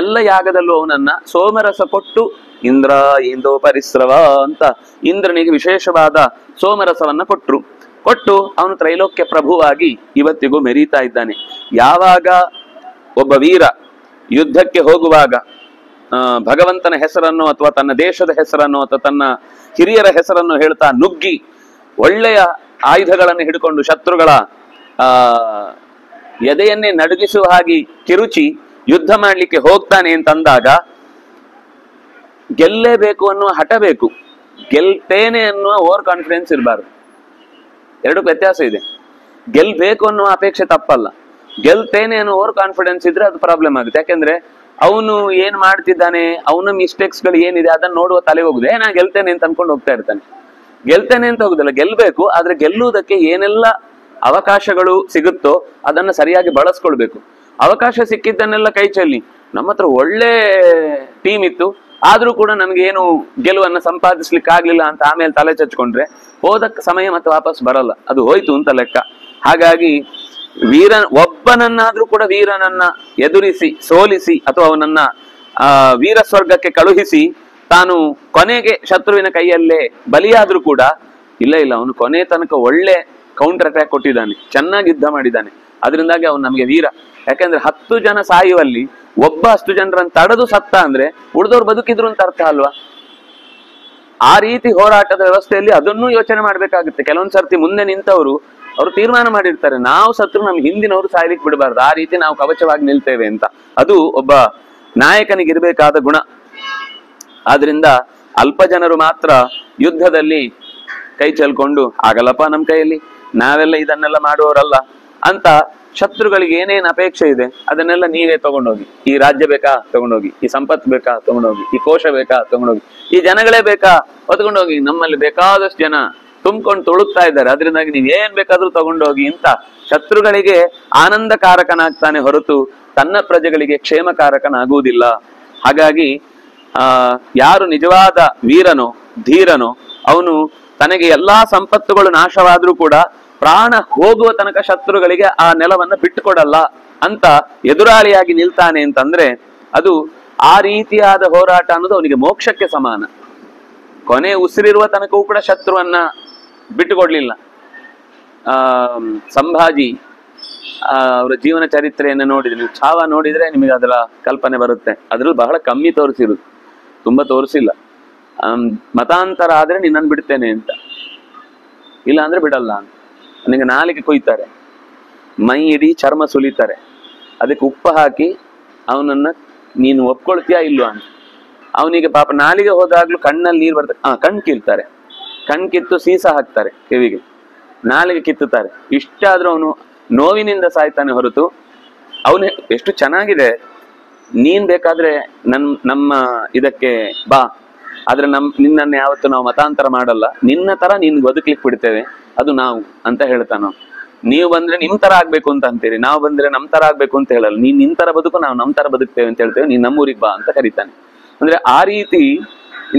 ಎಲ್ಲ ಯಾಗದಲ್ಲೂ ಅವನನ್ನ ಸೋಮರಸ ಕೊಟ್ಟು ಇಂದ್ರ ಇಂದೋ ಪರಿಸ್ರವ ಅಂತ ಇಂದ್ರನಿಗೆ ವಿಶೇಷವಾದ ಸೋಮರಸವನ್ನ ಕೊಟ್ಟು ಅವನು ತ್ರೈಲೋಕ್ಯ ಪ್ರಭುವಾಗಿ ಇವತ್ತಿಗೂ ಮೆರೀತಾ ಇದ್ದಾನೆ. ಯಾವಾಗ ಒಬ್ಬ ವೀರ ಯುದ್ಧಕ್ಕೆ ಹೋಗುವಾಗ ಭಗವಂತನ ಹೆಸರನ್ನು ಅಥವಾ ತನ್ನ ದೇಶದ ಹೆಸರನ್ನು ಅಥವಾ ತನ್ನ ಹಿರಿಯರ ಹೆಸರನ್ನು ಹೇಳ್ತಾ ನುಗ್ಗಿ ಒಳ್ಳೆಯ ಆಯುಧಗಳನ್ನು ಹಿಡ್ಕೊಂಡು ಶತ್ರುಗಳ ಎದೆಯನ್ನೇ ನಡುಗಿಸುವ ಹಾಗೆ ಕಿರುಚಿ ಯುದ್ಧ ಮಾಡ್ಲಿಕ್ಕೆ ಹೋಗ್ತಾನೆ ಅಂತಂದಾಗ ಗೆಲ್ಲೇಬೇಕು ಅನ್ನುವ ಹಠ ಬೇಕು. ಗೆಲ್ತೇನೆ ಅನ್ನುವ ಓವರ್ ಕಾನ್ಫಿಡೆನ್ಸ್ ಇರಬಾರ್ದು. ಎರಡಕ್ಕೂ ವ್ಯತ್ಯಾಸ ಇದೆ. ಗೆಲ್ಬೇಕು ಅನ್ನುವ ಅಪೇಕ್ಷೆ ತಪ್ಪಲ್ಲ. ಗೆಲ್ತೇನೆ ಅನ್ನೋ ಓವರ್ ಕಾನ್ಫಿಡೆನ್ಸ್ ಇದ್ರೆ ಅದು ಪ್ರಾಬ್ಲಮ್ ಆಗುತ್ತೆ. ಯಾಕಂದ್ರೆ ಅವನು ಏನ್ ಮಾಡ್ತಿದ್ದಾನೆ, ಅವನ ಮಿಸ್ಟೇಕ್ಸ್ ಗಳು ಏನಿದೆ ಅದನ್ನ ನೋಡುವ ತಲೆ ಹೋಗುದೆ. ನಾ ಗೆಲ್ತೇನೆ ಅಂತ ಅನ್ಕೊಂಡು ಹೋಗ್ತಾ ಇರ್ತಾನೆ. ಗೆಲ್ತೇನೆ ಅಂತ ಹೋಗುದಿಲ್ಲ, ಗೆಲ್ಬೇಕು. ಆದ್ರೆ ಗೆಲ್ಲುವುದಕ್ಕೆ ಏನೆಲ್ಲ ಅವಕಾಶಗಳು ಸಿಗುತ್ತೋ ಅದನ್ನ ಸರಿಯಾಗಿ ಬಳಸ್ಕೊಳ್ಬೇಕು. ಅವಕಾಶ ಸಿಕ್ಕಿದ್ದನ್ನೆಲ್ಲ ಕೈ ಚೆಲ್ಲಿ. ನಮ್ಮ ಹತ್ರ ಒಳ್ಳೆ ಟೀಮ್ ಇತ್ತು, ಆದ್ರೂ ಕೂಡ ನಮ್ಗೇನು ಗೆಲುವನ್ನ ಸಂಪಾದಿಸ್ಲಿಕ್ಕೆ ಆಗ್ಲಿಲ್ಲ ಅಂತ ಆಮೇಲೆ ತಲೆ ಚಚ್ಕೊಂಡ್ರೆ ಹೋದ ಸಮಯ ಮತ್ತೆ ವಾಪಸ್ ಬರಲ್ಲ. ಅದು ಹೋಯ್ತು ಅಂತ ಲೆಕ್ಕ. ಹಾಗಾಗಿ ಒಬ್ಬನನ್ನಾದ್ರೂ ಕೂಡ ವೀರನನ್ನ ಎದುರಿಸಿ ಸೋಲಿಸಿ ಅಥವಾ ಅವನನ್ನ ವೀರ ಸ್ವರ್ಗಕ್ಕೆ ಕಳುಹಿಸಿ ತಾನು ಕೊನೆಗೆ ಶತ್ರುವಿನ ಕೈಯಲ್ಲೇ ಬಲಿಯಾದ್ರೂ ಕೂಡ ಇಲ್ಲ ಅವನು ಕೊನೆ ತನಕ ಒಳ್ಳೆ ಕೌಂಟರ್ ಅಟ್ಯಾಕ್ ಕೊಟ್ಟಿದ್ದಾನೆ, ಚೆನ್ನಾಗಿ ಯುದ್ಧ ಮಾಡಿದ್ದಾನೆ, ಅದರಿಂದಾಗಿ ಅವನು ನಮಗೆ ವೀರ. ಯಾಕಂದ್ರೆ 10 ಜನ ಸಾಯುವಲ್ಲಿ ಒಬ್ಬ 10 ಜನರನ್ನು ತಡೆದು ಸತ್ತ ಅಂದ್ರೆ ಉಳಿದವ್ರು ಬದುಕಿದ್ರು ಅಂತ ಅರ್ಥ ಅಲ್ವಾ? ಆ ರೀತಿ ಹೋರಾಟದ ವ್ಯವಸ್ಥೆಯಲ್ಲಿ ಅದನ್ನೂ ಯೋಚನೆ ಮಾಡ್ಬೇಕಾಗುತ್ತೆ. ಕೆಲವೊಂದ್ ಸರ್ತಿ ಮುಂದೆ ನಿಂತವರು ಅವರು ತೀರ್ಮಾನ ಮಾಡಿರ್ತಾರೆ, ನಾವು ಸತ್ರು ನಮ್ ಹಿಂದಿನವರು ಸಾಯ್ಲಿಕ್ಕೆ ಬಿಡಬಾರ್ದು, ಆ ರೀತಿ ನಾವು ಕವಚವಾಗಿ ನಿಲ್ತೇವೆ ಅಂತ. ಅದು ಒಬ್ಬ ನಾಯಕನಿಗೆ ಇರಬೇಕಾದ ಗುಣ. ಆದ್ರಿಂದ ಅಲ್ಪ ಜನರು ಮಾತ್ರ ಯುದ್ಧದಲ್ಲಿ ಕೈ ಚೆಲ್ಕೊಂಡು ಆಗಲ್ಲಪ್ಪ ನಮ್ ಕೈಯಲ್ಲಿ, ನಾವೆಲ್ಲ ಇದನ್ನೆಲ್ಲ ಮಾಡುವವರಲ್ಲ ಅಂತ ಶತ್ರುಗಳಿಗೆ ಏನೇನ್ ಅಪೇಕ್ಷೆ ಇದೆ ಅದನ್ನೆಲ್ಲ ನೀವೇ ತಗೊಂಡೋಗಿ. ಈ ರಾಜ್ಯ ಬೇಕಾ ತಗೊಂಡೋಗಿ, ಈ ಸಂಪತ್ತು ಬೇಕಾ ತಗೊಂಡೋಗಿ, ಈ ಕೋಶ ಬೇಕಾ ತಗೊಂಡೋಗಿ, ಈ ಜನಗಳೇ ಬೇಕಾ ಹೊತ್ಕೊಂಡೋಗಿ. ನಮ್ಮಲ್ಲಿ ಬೇಕಾದಷ್ಟು ಜನ ತುಂಬ್ಕೊಂಡು ತುಳುಕ್ತಾ ಇದ್ದಾರೆ, ಅದರಿಂದಾಗಿ ನೀವ್ ಏನ್ ಬೇಕಾದ್ರೂ ತಗೊಂಡೋಗಿ ಅಂತ ಶತ್ರುಗಳಿಗೆ ಆನಂದಕಾರಕನಾಗ್ತಾನೆ ಹೊರತು ತನ್ನ ಪ್ರಜೆಗಳಿಗೆ ಕ್ಷೇಮಕಾರಕನಾಗುವುದಿಲ್ಲ. ಹಾಗಾಗಿ ಯಾರು ನಿಜವಾದ ವೀರನೋ ಧೀರನೋ ಅವನು ತನಗೆ ಎಲ್ಲಾ ಸಂಪತ್ತುಗಳು ನಾಶವಾದ್ರೂ ಕೂಡ ಪ್ರಾಣ ಹೋಗುವ ತನಕ ಶತ್ರುಗಳಿಗೆ ಆ ನೆಲವನ್ನ ಬಿಟ್ಟುಕೊಡಲ್ಲ ಅಂತ ಎದುರಾಳಿಯಾಗಿ ನಿಲ್ತಾನೆ ಅಂತಂದ್ರೆ ಅದು ಆ ರೀತಿಯಾದ ಹೋರಾಟ ಅನ್ನೋದು ಅವನಿಗೆ ಮೋಕ್ಷಕ್ಕೆ ಸಮಾನ. ಕೊನೆ ಉಸಿರಿರುವ ತನಕವೂ ಕೂಡ ಶತ್ರುವನ್ನ ಬಿಟ್ಟುಕೊಡ್ಲಿಲ್ಲ. ಸಂಭಾಜಿ ಅವರ ಜೀವನ ಚರಿತ್ರೆಯನ್ನು ನೋಡಿದ್ರೆ, ನೀವು ಛಾವ ನೋಡಿದ್ರೆ ನಿಮಗೆ ಅದರ ಕಲ್ಪನೆ ಬರುತ್ತೆ. ಅದ್ರಲ್ಲಿ ಬಹಳ ಕಮ್ಮಿ ತೋರಿಸಿರುದು, ತುಂಬಾ ತೋರಿಸಿಲ್ಲ. ಮತಾಂತರ ಆದ್ರೆ ನಿನ್ನನ್ನು ಬಿಡ್ತೇನೆ ಅಂತ, ಇಲ್ಲ ಅಂದ್ರೆ ಬಿಡಲ್ಲ ಅಂತ. ನನಗೆ ನಾಲಿಗೆ ಕೊಯ್ತಾರೆ, ಮೈ ಇಡೀ ಚರ್ಮ ಸುಲಿತಾರೆ, ಅದಕ್ಕೆ ಉಪ್ಪು ಹಾಕಿ ಅವನನ್ನ ನೀನು ಒಪ್ಕೊಳ್ತೀಯಾ ಇಲ್ವಾ ಅಂತ. ಅವನಿಗೆ ಪಾಪ ನಾಲಿಗೆ ಹೋದಾಗ್ಲೂ ಕಣ್ಣಲ್ಲಿ ನೀರು ಬರ್ತದೆ. ಕಣ್ ಕಿಲ್ತಾರೆ, ಕಣ್ ಕಿತ್ತು ಸೀಸ ಹಾಕ್ತಾರೆ ಕಿವಿಗೆ, ನಾಲಿಗೆ ಕಿತ್ತುತ್ತಾರೆ. ಇಷ್ಟಾದ್ರೂ ಅವನು ನೋವಿನಿಂದ ಸಾಯ್ತಾನೆ ಹೊರತು ಅವನು ಎಷ್ಟು ಚೆನ್ನಾಗಿದೆ, ನೀನ್ ಬೇಕಾದ್ರೆ ನಮ್ಮ ಇದಕ್ಕೆ ಬಾ, ಆದ್ರೆ ನಿನ್ನನ್ನು ಯಾವತ್ತು ನಾವು ಮತಾಂತರ ಮಾಡಲ್ಲ, ನಿನ್ನ ತರ ನೀನ್ ಬದುಕ್ಲಿಕ್ಕೆ ಬಿಡ್ತೇವೆ, ಅದು ನಾವು ಅಂತ ಹೇಳ್ತಾನ. ನೀವು ಬಂದ್ರೆ ನಿಮ್ ತರ ಆಗ್ಬೇಕು ಅಂತ ಅಂತೀರಿ, ನಾವು ಬಂದ್ರೆ ನಮ್ ತರ ಆಗ್ಬೇಕು ಅಂತ ಹೇಳಲ್ಲ. ನೀನ್ ನಿನ್ ತರ ಬದುಕು, ನಾವು ನಮ್ ತರ ಬದುಕ್ತೇವೆ ಅಂತ ಹೇಳ್ತೇವೆ, ನೀನ್ ನಮ್ಮೂರಿಗೆ ಬಾ ಅಂತ ಕರೀತಾನೆ. ಅಂದ್ರೆ ಆ ರೀತಿ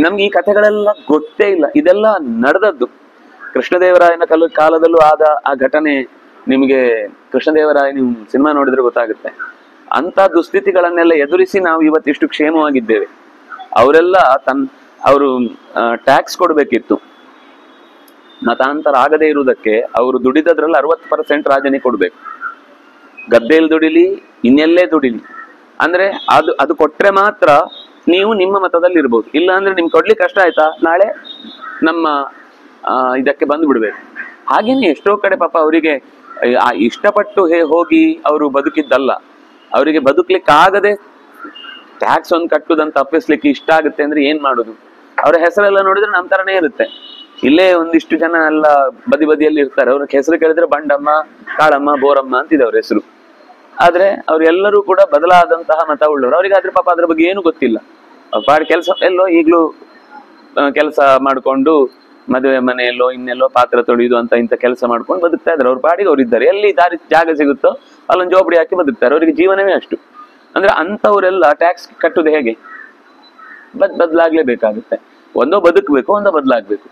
ನಮ್ಗೆ ಈ ಕಥೆಗಳೆಲ್ಲ ಗೊತ್ತೇ ಇಲ್ಲ, ಇದೆಲ್ಲ ನಡೆದದ್ದು. ಕೃಷ್ಣದೇವರಾಯನ ಕಾಲದಲ್ಲೂ ಆದ ಆ ಘಟನೆ ನಿಮಗೆ ಕೃಷ್ಣದೇವರಾಯ ನೀವು ಸಿನಿಮಾ ನೋಡಿದ್ರೆ ಗೊತ್ತಾಗುತ್ತೆ. ಅಂತ ದುಸ್ಥಿತಿಗಳನ್ನೆಲ್ಲ ಎದುರಿಸಿ ನಾವು ಇವತ್ತಿಷ್ಟು ಕ್ಷೇಮವಾಗಿದ್ದೇವೆ. ಅವರೆಲ್ಲ ಅವರು ಟ್ಯಾಕ್ಸ್ ಕೊಡ್ಬೇಕಿತ್ತು, ಮತಾಂತರ ಆಗದೇ ಇರುವುದಕ್ಕೆ ಅವರು ದುಡಿದದ್ರಲ್ಲಿ 60% ರಾಜನಿಗೆ ಕೊಡ್ಬೇಕು. ಗದ್ದೆಯಲ್ಲಿ ದುಡಿಲಿ, ಇನ್ನೆಲ್ಲೇ ದುಡಿಲಿ, ಅಂದ್ರೆ ಅದು ಕೊಟ್ರೆ ಮಾತ್ರ ನೀವು ನಿಮ್ಮ ಮತದಲ್ಲಿ ಇರ್ಬೋದು. ಇಲ್ಲ ಅಂದ್ರೆ ನಿಮ್ಗೆ ಕೊಡ್ಲಿಕ್ಕೆ ಕಷ್ಟ ಆಯ್ತಾ, ನಾಳೆ ನಮ್ಮ ಇದಕ್ಕೆ ಬಂದು ಬಿಡ್ಬೇಕು. ಹಾಗೇನೆ ಎಷ್ಟೋ ಕಡೆ ಪಾಪ ಅವರಿಗೆ ಇಷ್ಟಪಟ್ಟು ಹೋಗಿ ಅವರು ಬದುಕಿದ್ದಲ್ಲ, ಅವರಿಗೆ ಬದುಕ್ಲಿಕ್ಕಾಗದೆ ಟ್ಯಾಕ್ಸ್ ಒಂದು ಕಟ್ಟುದಂತ ತಪ್ಪಿಸ್ಲಿಕ್ಕೆ ಇಷ್ಟ ಆಗುತ್ತೆ ಅಂದ್ರೆ ಏನ್ ಮಾಡುದು? ಅವರ ಹೆಸರೆಲ್ಲ ನೋಡಿದ್ರೆ ನಮ್ಮ ತರನೇ ಇರುತ್ತೆ. ಇಲ್ಲೇ ಒಂದಿಷ್ಟು ಜನ ಎಲ್ಲ ಬದಿ ಬದಿಯಲ್ಲಿ ಇರ್ತಾರೆ, ಅವ್ರ ಹೆಸರು ಕೇಳಿದ್ರೆ ಬಂಡಮ್ಮ, ಕಾಳಮ್ಮ, ಬೋರಮ್ಮ ಅಂತಿದೆ ಅವ್ರ ಹೆಸರು. ಆದ್ರೆ ಅವ್ರೆಲ್ಲರೂ ಕೂಡ ಬದಲಾದಂತಹ ಮತ ಉಳ್ಳವರು. ಅವ್ರಿಗೆ ಆದ್ರೆ ಪಾಪ ಅದ್ರ ಬಗ್ಗೆ ಏನು ಗೊತ್ತಿಲ್ಲ. ಪಾಡಿ ಕೆಲಸ ಎಲ್ಲೋ ಈಗ್ಲೂ ಕೆಲಸ ಮಾಡ್ಕೊಂಡು ಮದುವೆ ಮನೆಯಲ್ಲೋ ಇನ್ನೆಲ್ಲೋ ಪಾತ್ರ ತೊಳೆಯುದು ಅಂತ ಇಂಥ ಕೆಲಸ ಮಾಡ್ಕೊಂಡು ಬದುಕ್ತಾ ಇದ್ದಾರೆ. ಅವ್ರ ಪಾಡಿಗೆ ಅವ್ರು ಇದ್ದಾರೆ. ಎಲ್ಲಿ ದಾರಿ ಜಾಗ ಸಿಗುತ್ತೋ ಅಲ್ಲೊಂದು ಜೋಪಡಿ ಹಾಕಿ ಬದುಕ್ತಾರೆ. ಅವರಿಗೆ ಜೀವನವೇ ಅಷ್ಟು. ಅಂದ್ರೆ ಅಂತವರೆಲ್ಲ ಟ್ಯಾಕ್ಸ್ ಕಟ್ಟುದು ಹೇಗೆ? ಬದಲಾಗ್ಲೇಬೇಕಾಗುತ್ತೆ. ಒಂದೋ ಬದುಕಬೇಕು, ಒಂದೋ ಬದಲಾಗ್ಬೇಕು.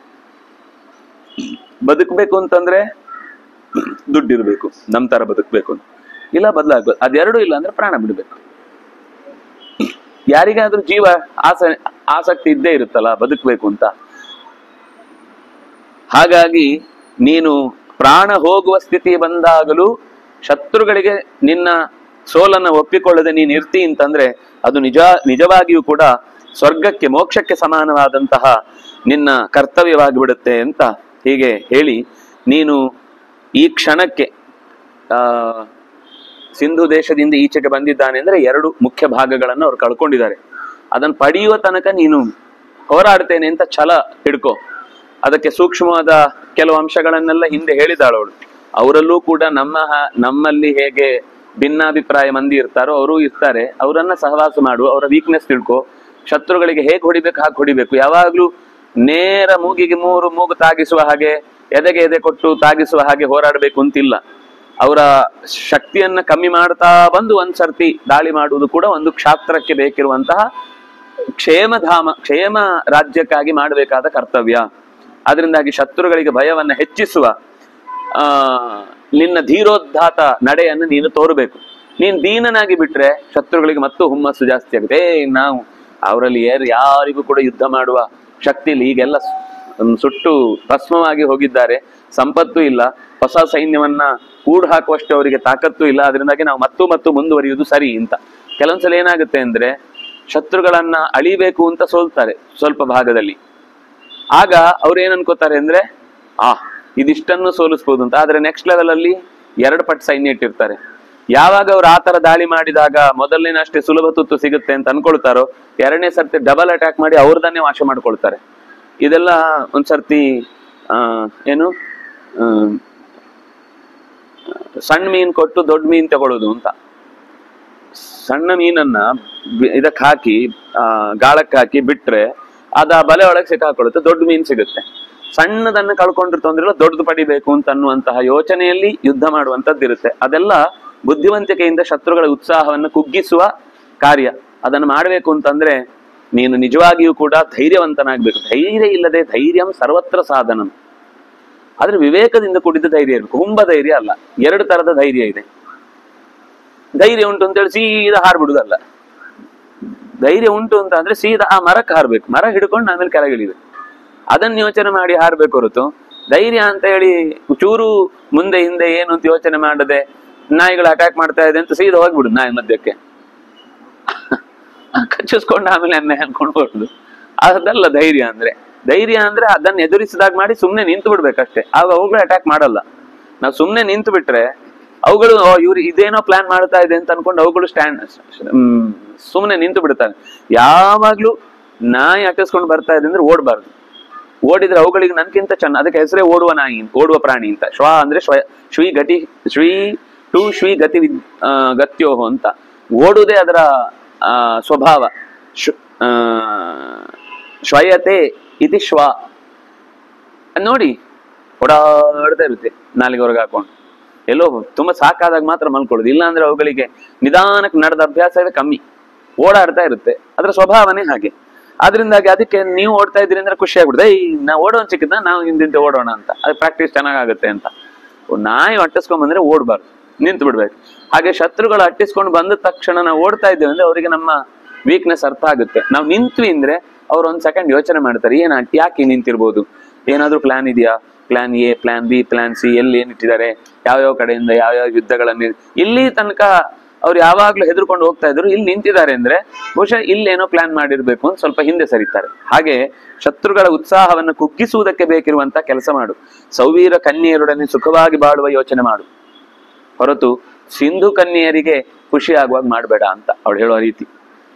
ಬದುಕಬೇಕು ಅಂತಂದ್ರೆ ದುಡ್ಡಿರ್ಬೇಕು, ನಮ್ ತರ ಬದುಕಬೇಕು, ಇಲ್ಲ ಬದಲಾಗ್ಬೇಕು. ಅದೆರಡು ಇಲ್ಲ ಅಂದ್ರೆ ಪ್ರಾಣ ಬಿಡ್ಬೇಕು. ಯಾರಿಗಾದ್ರೂ ಜೀವ ಆಸಕ್ತಿ ಇದ್ದೇ ಇರುತ್ತಲ್ಲ ಬದುಕಬೇಕು ಅಂತ. ಹಾಗಾಗಿ ನೀನು ಪ್ರಾಣ ಹೋಗುವ ಸ್ಥಿತಿ ಬಂದಾಗಲೂ ಶತ್ರುಗಳಿಗೆ ನಿನ್ನ ಸೋಲನ್ನ ಒಪ್ಪಿಕೊಳ್ಳದೆ ನೀನು ಇರ್ತಿ ಅಂತಂದ್ರೆ ಅದು ನಿಜವಾಗಿಯೂ ಕೂಡ ಸ್ವರ್ಗಕ್ಕೆ, ಮೋಕ್ಷಕ್ಕೆ ಸಮಾನವಾದಂತಹ ನಿನ್ನ ಕರ್ತವ್ಯವಾಗಿ ಬಿಡುತ್ತೆ ಅಂತ ಹೀಗೆ ಹೇಳಿ, ನೀನು ಈ ಕ್ಷಣಕ್ಕೆ ಸಿಂಧು ದೇಶದಿಂದ ಈಚೆಗೆ ಬಂದಿದ್ದಾನೆ ಅಂದ್ರೆ ಎರಡು ಮುಖ್ಯ ಭಾಗಗಳನ್ನು ಅವ್ರು ಕಳ್ಕೊಂಡಿದ್ದಾರೆ. ಅದನ್ನು ಪಡೆಯುವ ತನಕ ನೀನು ಹೋರಾಡ್ತೇನೆ ಅಂತ ಛಲ ಹಿಡ್ಕೋ. ಅದಕ್ಕೆ ಸೂಕ್ಷ್ಮವಾದ ಕೆಲವು ಅಂಶಗಳನ್ನೆಲ್ಲ ಹಿಂದೆ ಹೇಳಿದಾಳವಳು. ಅವರಲ್ಲೂ ಕೂಡ ನಮ್ಮಲ್ಲಿ ಹೇಗೆ ಭಿನ್ನಾಭಿಪ್ರಾಯ ಮಂದಿ ಇರ್ತಾರೋ ಅವರು ಇರ್ತಾರೆ. ಅವರನ್ನ ಸಹವಾಸ ಮಾಡು, ಅವರ ವೀಕ್ನೆಸ್ ತಿಳ್ಕೊ. ಶತ್ರುಗಳಿಗೆ ಹೇಗೆ ಹೊಡಿಬೇಕು ಹಾಗೆ ಹೊಡಿಬೇಕು. ಯಾವಾಗ್ಲೂ ನೇರ ಮೂಗಿಗೆ ಮೂಗು ತಾಗಿಸುವ ಹಾಗೆ, ಎದೆಗೆ ಎದೆ ಕೊಟ್ಟು ತಾಗಿಸುವ ಹಾಗೆ ಹೋರಾಡಬೇಕು ಅಂತಿಲ್ಲ. ಅವರ ಶಕ್ತಿಯನ್ನ ಕಮ್ಮಿ ಮಾಡ್ತಾ ಬಂದು ಒಂದ್ಸರ್ತಿ ದಾಳಿ ಮಾಡುವುದು ಕೂಡ ಒಂದು ಕ್ಷಾತ್ರಕ್ಕೆ ಬೇಕಿರುವಂತಹ ಕ್ಷೇಮ ರಾಜ್ಯಕ್ಕಾಗಿ ಮಾಡಬೇಕಾದ ಕರ್ತವ್ಯ. ಅದರಿಂದಾಗಿ ಶತ್ರುಗಳಿಗೆ ಭಯವನ್ನ ಹೆಚ್ಚಿಸುವ ನಿನ್ನ ಧೀರೋದ್ಧಾತ ನಡೆಯನ್ನು ನೀನು ತೋರಬೇಕು. ನೀನ್ ದೀನನಾಗಿ ಬಿಟ್ರೆ ಶತ್ರುಗಳಿಗೆ ಮತ್ತೂ ಹುಮ್ಮಸ್ಸು ಜಾಸ್ತಿ ಆಗುತ್ತೆ. ನಾವು ಅವರಲ್ಲಿ ಯಾರಿಗೂ ಕೂಡ ಯುದ್ಧ ಮಾಡುವ ಶಕ್ತಿಲಿ ಈಗೆಲ್ಲ ಸುಟ್ಟು ಭಸ್ಮವಾಗಿ ಹೋಗಿದ್ದಾರೆ, ಸಂಪತ್ತು ಇಲ್ಲ, ಹೊಸ ಸೈನ್ಯವನ್ನ ಕೂಡ್ ಹಾಕುವಷ್ಟು ಅವರಿಗೆ ತಾಕತ್ತು ಇಲ್ಲ. ಅದರಿಂದಾಗಿ ನಾವು ಮತ್ತು ಮುಂದುವರಿಯುವುದು ಸರಿ ಅಂತ. ಕೆಲವೊಂದ್ಸಲ ಏನಾಗುತ್ತೆ ಅಂದ್ರೆ ಶತ್ರುಗಳನ್ನ ಅಳಿಬೇಕು ಅಂತ ಸೋಲ್ತಾರೆ ಸ್ವಲ್ಪ ಭಾಗದಲ್ಲಿ. ಆಗ ಅವ್ರು ಏನ್ ಅನ್ಕೋತಾರೆ ಅಂದ್ರೆ ಇದಿಷ್ಟನ್ನು ಸೋಲಿಸ್ಬೋದು ಅಂತ. ಆದ್ರೆ ನೆಕ್ಸ್ಟ್ ಲೆವೆಲ್ ಅಲ್ಲಿ 2 ಪಟ್ಟು ಸೈನ್ಯ ಇಟ್ಟಿರ್ತಾರೆ. ಯಾವಾಗ ಅವ್ರು ಆತರ ದಾಳಿ ಮಾಡಿದಾಗ ಮೊದಲನೇ ಅಷ್ಟೇ ಸುಲಭ ತುತ್ತು ಸಿಗುತ್ತೆ ಅಂತ ಅನ್ಕೊಳ್ತಾರೋ, 2ನೇ ಸರ್ತಿ ಡಬಲ್ ಅಟ್ಯಾಕ್ ಮಾಡಿ ಅವ್ರದನ್ನೇ ವಾಶ ಮಾಡ್ಕೊಳ್ತಾರೆ. ಇದೆಲ್ಲ ಒಂದ್ಸರ್ತಿ ಏನು ಸಣ್ಣ ಮೀನ್ ಕೊಟ್ಟು ದೊಡ್ಡ ಮೀನ್ ತಗೊಳ್ಳೋದು ಅಂತ. ಸಣ್ಣ ಮೀನನ್ನ ಇದಕ್ಕೆ ಹಾಕಿ ಗಾಳಕ್ಕೆ ಹಾಕಿ ಬಿಟ್ರೆ ಅದ ಬಲೆ ಒಳಗೆ ಸಿಕ್ಕಾಕೊಳ್ಳುತ್ತೆ, ದೊಡ್ಡ ಮೀನ್ ಸಿಗುತ್ತೆ. ಸಣ್ಣದನ್ನ ಕಳ್ಕೊಂಡಿರ್ತು ಅಂದ್ರೆಲ್ಲ ದೊಡ್ಡದು ಪಡಿಬೇಕು ಅಂತ ಅನ್ನುವಂತಹ ಯೋಚನೆಯಲ್ಲಿ ಯುದ್ಧ ಮಾಡುವಂತದ್ದಿರುತ್ತೆ. ಅದೆಲ್ಲ ಬುದ್ಧಿವಂತಿಕೆಯಿಂದ ಶತ್ರುಗಳ ಉತ್ಸಾಹವನ್ನು ಕುಗ್ಗಿಸುವ ಕಾರ್ಯ. ಅದನ್ನು ಮಾಡಬೇಕು ಅಂತಂದ್ರೆ ನೀನು ನಿಜವಾಗಿಯೂ ಕೂಡ ಧೈರ್ಯವಂತನಾಗ್ಬೇಕು. ಧೈರ್ಯ ಇಲ್ಲದೆ ಧೈರ್ಯಂ ಸರ್ವತ್ರ ಸಾಧನಂ. ಆದ್ರೆ ವಿವೇಕದಿಂದ ಕೂಡಿದ ಧೈರ್ಯ ಇರಬೇಕು, ಹುಂಬ ಧೈರ್ಯ ಅಲ್ಲ. 2 ತರದ ಧೈರ್ಯ ಇದೆ. ಧೈರ್ಯ ಉಂಟು ಅಂತೇಳಿ ಸೀದಾ ಹಾರ್ಬಿಡುದಲ್ಲ. ಧೈರ್ಯ ಉಂಟು ಅಂತ ಅಂದ್ರೆ ಸೀದಾ ಆ ಮರಕ್ಕೆ ಹಾರ್ಬೇಕು, ಮರ ಹಿಡ್ಕೊಂಡು ಆಮೇಲೆ ಕೆಳಗಿಳಿಬೇಕು. ಅದನ್ನ ಯೋಚನೆ ಮಾಡಿ ಹಾರ್ಬೇಕು ಹೊರತು ಧೈರ್ಯ ಅಂತ ಹೇಳಿ ಚೂರು ಮುಂದೆ ಹಿಂದೆ ಏನು ಅಂತ ಯೋಚನೆ ಮಾಡದೆ ನಾಯಿಗಳು ಅಟ್ಯಾಕ್ ಮಾಡ್ತಾ ಇದೆ ಅಂತ ಸೀದಾ ಹೋಗ್ಬಿಡುದು ನಾಯಿ ಮಧ್ಯಕ್ಕೆ ಕಚ್ಚಿಸ್ಕೊಂಡು ಆಮೇಲೆ ಎಮ್ಮೆ ಅನ್ಕೊಂಡು ಹೋಗುದು. ಅದಲ್ಲ ಧೈರ್ಯ ಅಂದ್ರೆ. ಧೈರ್ಯ ಅಂದ್ರೆ ಅದನ್ನ ಎದುರಿಸಿದಾಗ ಮಾಡಿ ಸುಮ್ನೆ ನಿಂತು ಬಿಡ್ಬೇಕಷ್ಟೇ. ಆಗ ಅವುಗಳು ಅಟ್ಯಾಕ್ ಮಾಡಲ್ಲ. ನಾವು ಸುಮ್ನೆ ನಿಂತು ಬಿಟ್ರೆ ಅವುಗಳು ಇವ್ರು ಇದೇನೋ ಪ್ಲಾನ್ ಮಾಡ್ತಾ ಇದೆ ಅಂತ ಅನ್ಕೊಂಡು ಅವುಗಳು ಸುಮ್ನೆ ನಿಂತು ಬಿಡ್ತಾರೆ. ಯಾವಾಗ್ಲೂ ನಾಯಿ ಅಟ್ಟಿಸ್ಕೊಂಡು ಬರ್ತಾ ಇದೆ ಅಂದ್ರೆ ಓಡಬಾರ್ದು. ಓಡಿದ್ರೆ ಅವುಗಳಿಗೆ ನನ್ಗಿಂತ ಅದಕ್ಕೆ ಹೆಸರೇ ಓಡುವ ನಾಯಿ, ಓಡುವ ಪ್ರಾಣಿ ಅಂತ. ಶ್ವ ಅಂದ್ರೆ ಶ್ರೀ ಗತಿ ಗತ್ಯೋಹೋ ಅಂತ. ಓಡುವುದೇ ಅದರ ಸ್ವಭಾವ. ಶ್ವಯತೆ ಇತಿ ಶ್ವ. ನೋಡಿ ಓಡಾಡ್ತಾ ಇರುತ್ತೆ ನಾಲಿಗೆ ಹೊರಗೆ ಹಾಕೊಂಡು. ಎಲ್ಲೋ ತುಂಬಾ ಸಾಕಾದಾಗ ಮಾತ್ರ ಮಲ್ಕೊಳ್ಳೋದು. ಇಲ್ಲ ಅಂದ್ರೆ ಅವುಗಳಿಗೆ ನಿಧಾನಕ್ಕೆ ನಡೆದ ಅಭ್ಯಾಸವೇ ಕಮ್ಮಿ, ಓಡಾಡ್ತಾ ಇರುತ್ತೆ. ಅದರ ಸ್ವಭಾವನೇ ಹಾಗೆ. ಆದ್ರಿಂದಾಗಿ ಅದಕ್ಕೆ ನೀವು ಓಡ್ತಾ ಇದ್ದೀರಿ ಅಂದ್ರೆ ಖುಷಿ ಆಗ್ಬಿಡುತ್ತೆ. ನಾ ಓಡೋನ್ ಸಿಕ್ಕಿದ್ನ ನಾವು ಹಿಂದಿಂತೆ ಓಡೋಣ ಅಂತ. ಅದು ಪ್ರಾಕ್ಟೀಸ್ ಚೆನ್ನಾಗುತ್ತೆ ಅಂತ. ನಾಯಿ ಅಟ್ಟಿಸ್ಕೊಂಡ್ ಬಂದ್ರೆ ಓಡ್ಬಾರ್ದು, ನಿಂತು ಬಿಡ್ಬೇಕು. ಹಾಗೆ ಶತ್ರುಗಳು ಅಟ್ಟಿಸ್ಕೊಂಡು ಬಂದ ತಕ್ಷಣ ನಾವು ಓಡ್ತಾ ಇದ್ದೇವೆ ಅಂದ್ರೆ ಅವರಿಗೆ ನಮ್ಮ ವೀಕ್ನೆಸ್ ಅರ್ಥ ಆಗುತ್ತೆ. ನಾವು ನಿಂತ್ವಿ ಅಂದ್ರೆ ಅವ್ರು 1 ಸೆಕೆಂಡ್ ಯೋಚನೆ ಮಾಡ್ತಾರೆ, ಯಾಕೆ ನಿಂತಿರ್ಬೋದು, ಏನಾದ್ರೂ ಪ್ಲಾನ್ ಇದೆಯಾ, plan A, plan B, plan C, ಎಲ್ಲಿ ಏನಿಟ್ಟಿದ್ದಾರೆ, ಯಾವ್ಯಾವ ಕಡೆಯಿಂದ ಯಾವ್ಯಾವ ಯುದ್ಧಗಳನ್ನು. ಇಲ್ಲಿ ತನಕ ಅವ್ರು ಯಾವಾಗ್ಲೂ ಹೆದರ್ಕೊಂಡು ಹೋಗ್ತಾ ಇದ್ರು. ಇಲ್ಲಿ ನಿಂತಿದ್ದಾರೆ ಅಂದ್ರೆ ಬಹುಶಃ ಇಲ್ಲೇನೋ ಪ್ಲಾನ್ ಮಾಡಿರ್ಬೇಕು ಅಂತ ಸ್ವಲ್ಪ ಹಿಂದೆ ಸರಿತಾರೆ. ಹಾಗೆ ಶತ್ರುಗಳ ಉತ್ಸಾಹವನ್ನು ಕುಗ್ಗಿಸುವುದಕ್ಕೆ ಬೇಕಿರುವಂತ ಕೆಲಸ ಮಾಡು. ಸೌವೀರ ಕನ್ಯೆಯರೊಡನೆ ಸುಖವಾಗಿ ಬಾಳುವ ಯೋಚನೆ ಮಾಡು, ಹೊರತು ಸಿಂಧು ಕನ್ಯೆಯರಿಗೆ ಖುಷಿ ಆಗುವಾಗ ಮಾಡಬೇಡ ಅಂತ ಅವಳು ಹೇಳುವ ರೀತಿ.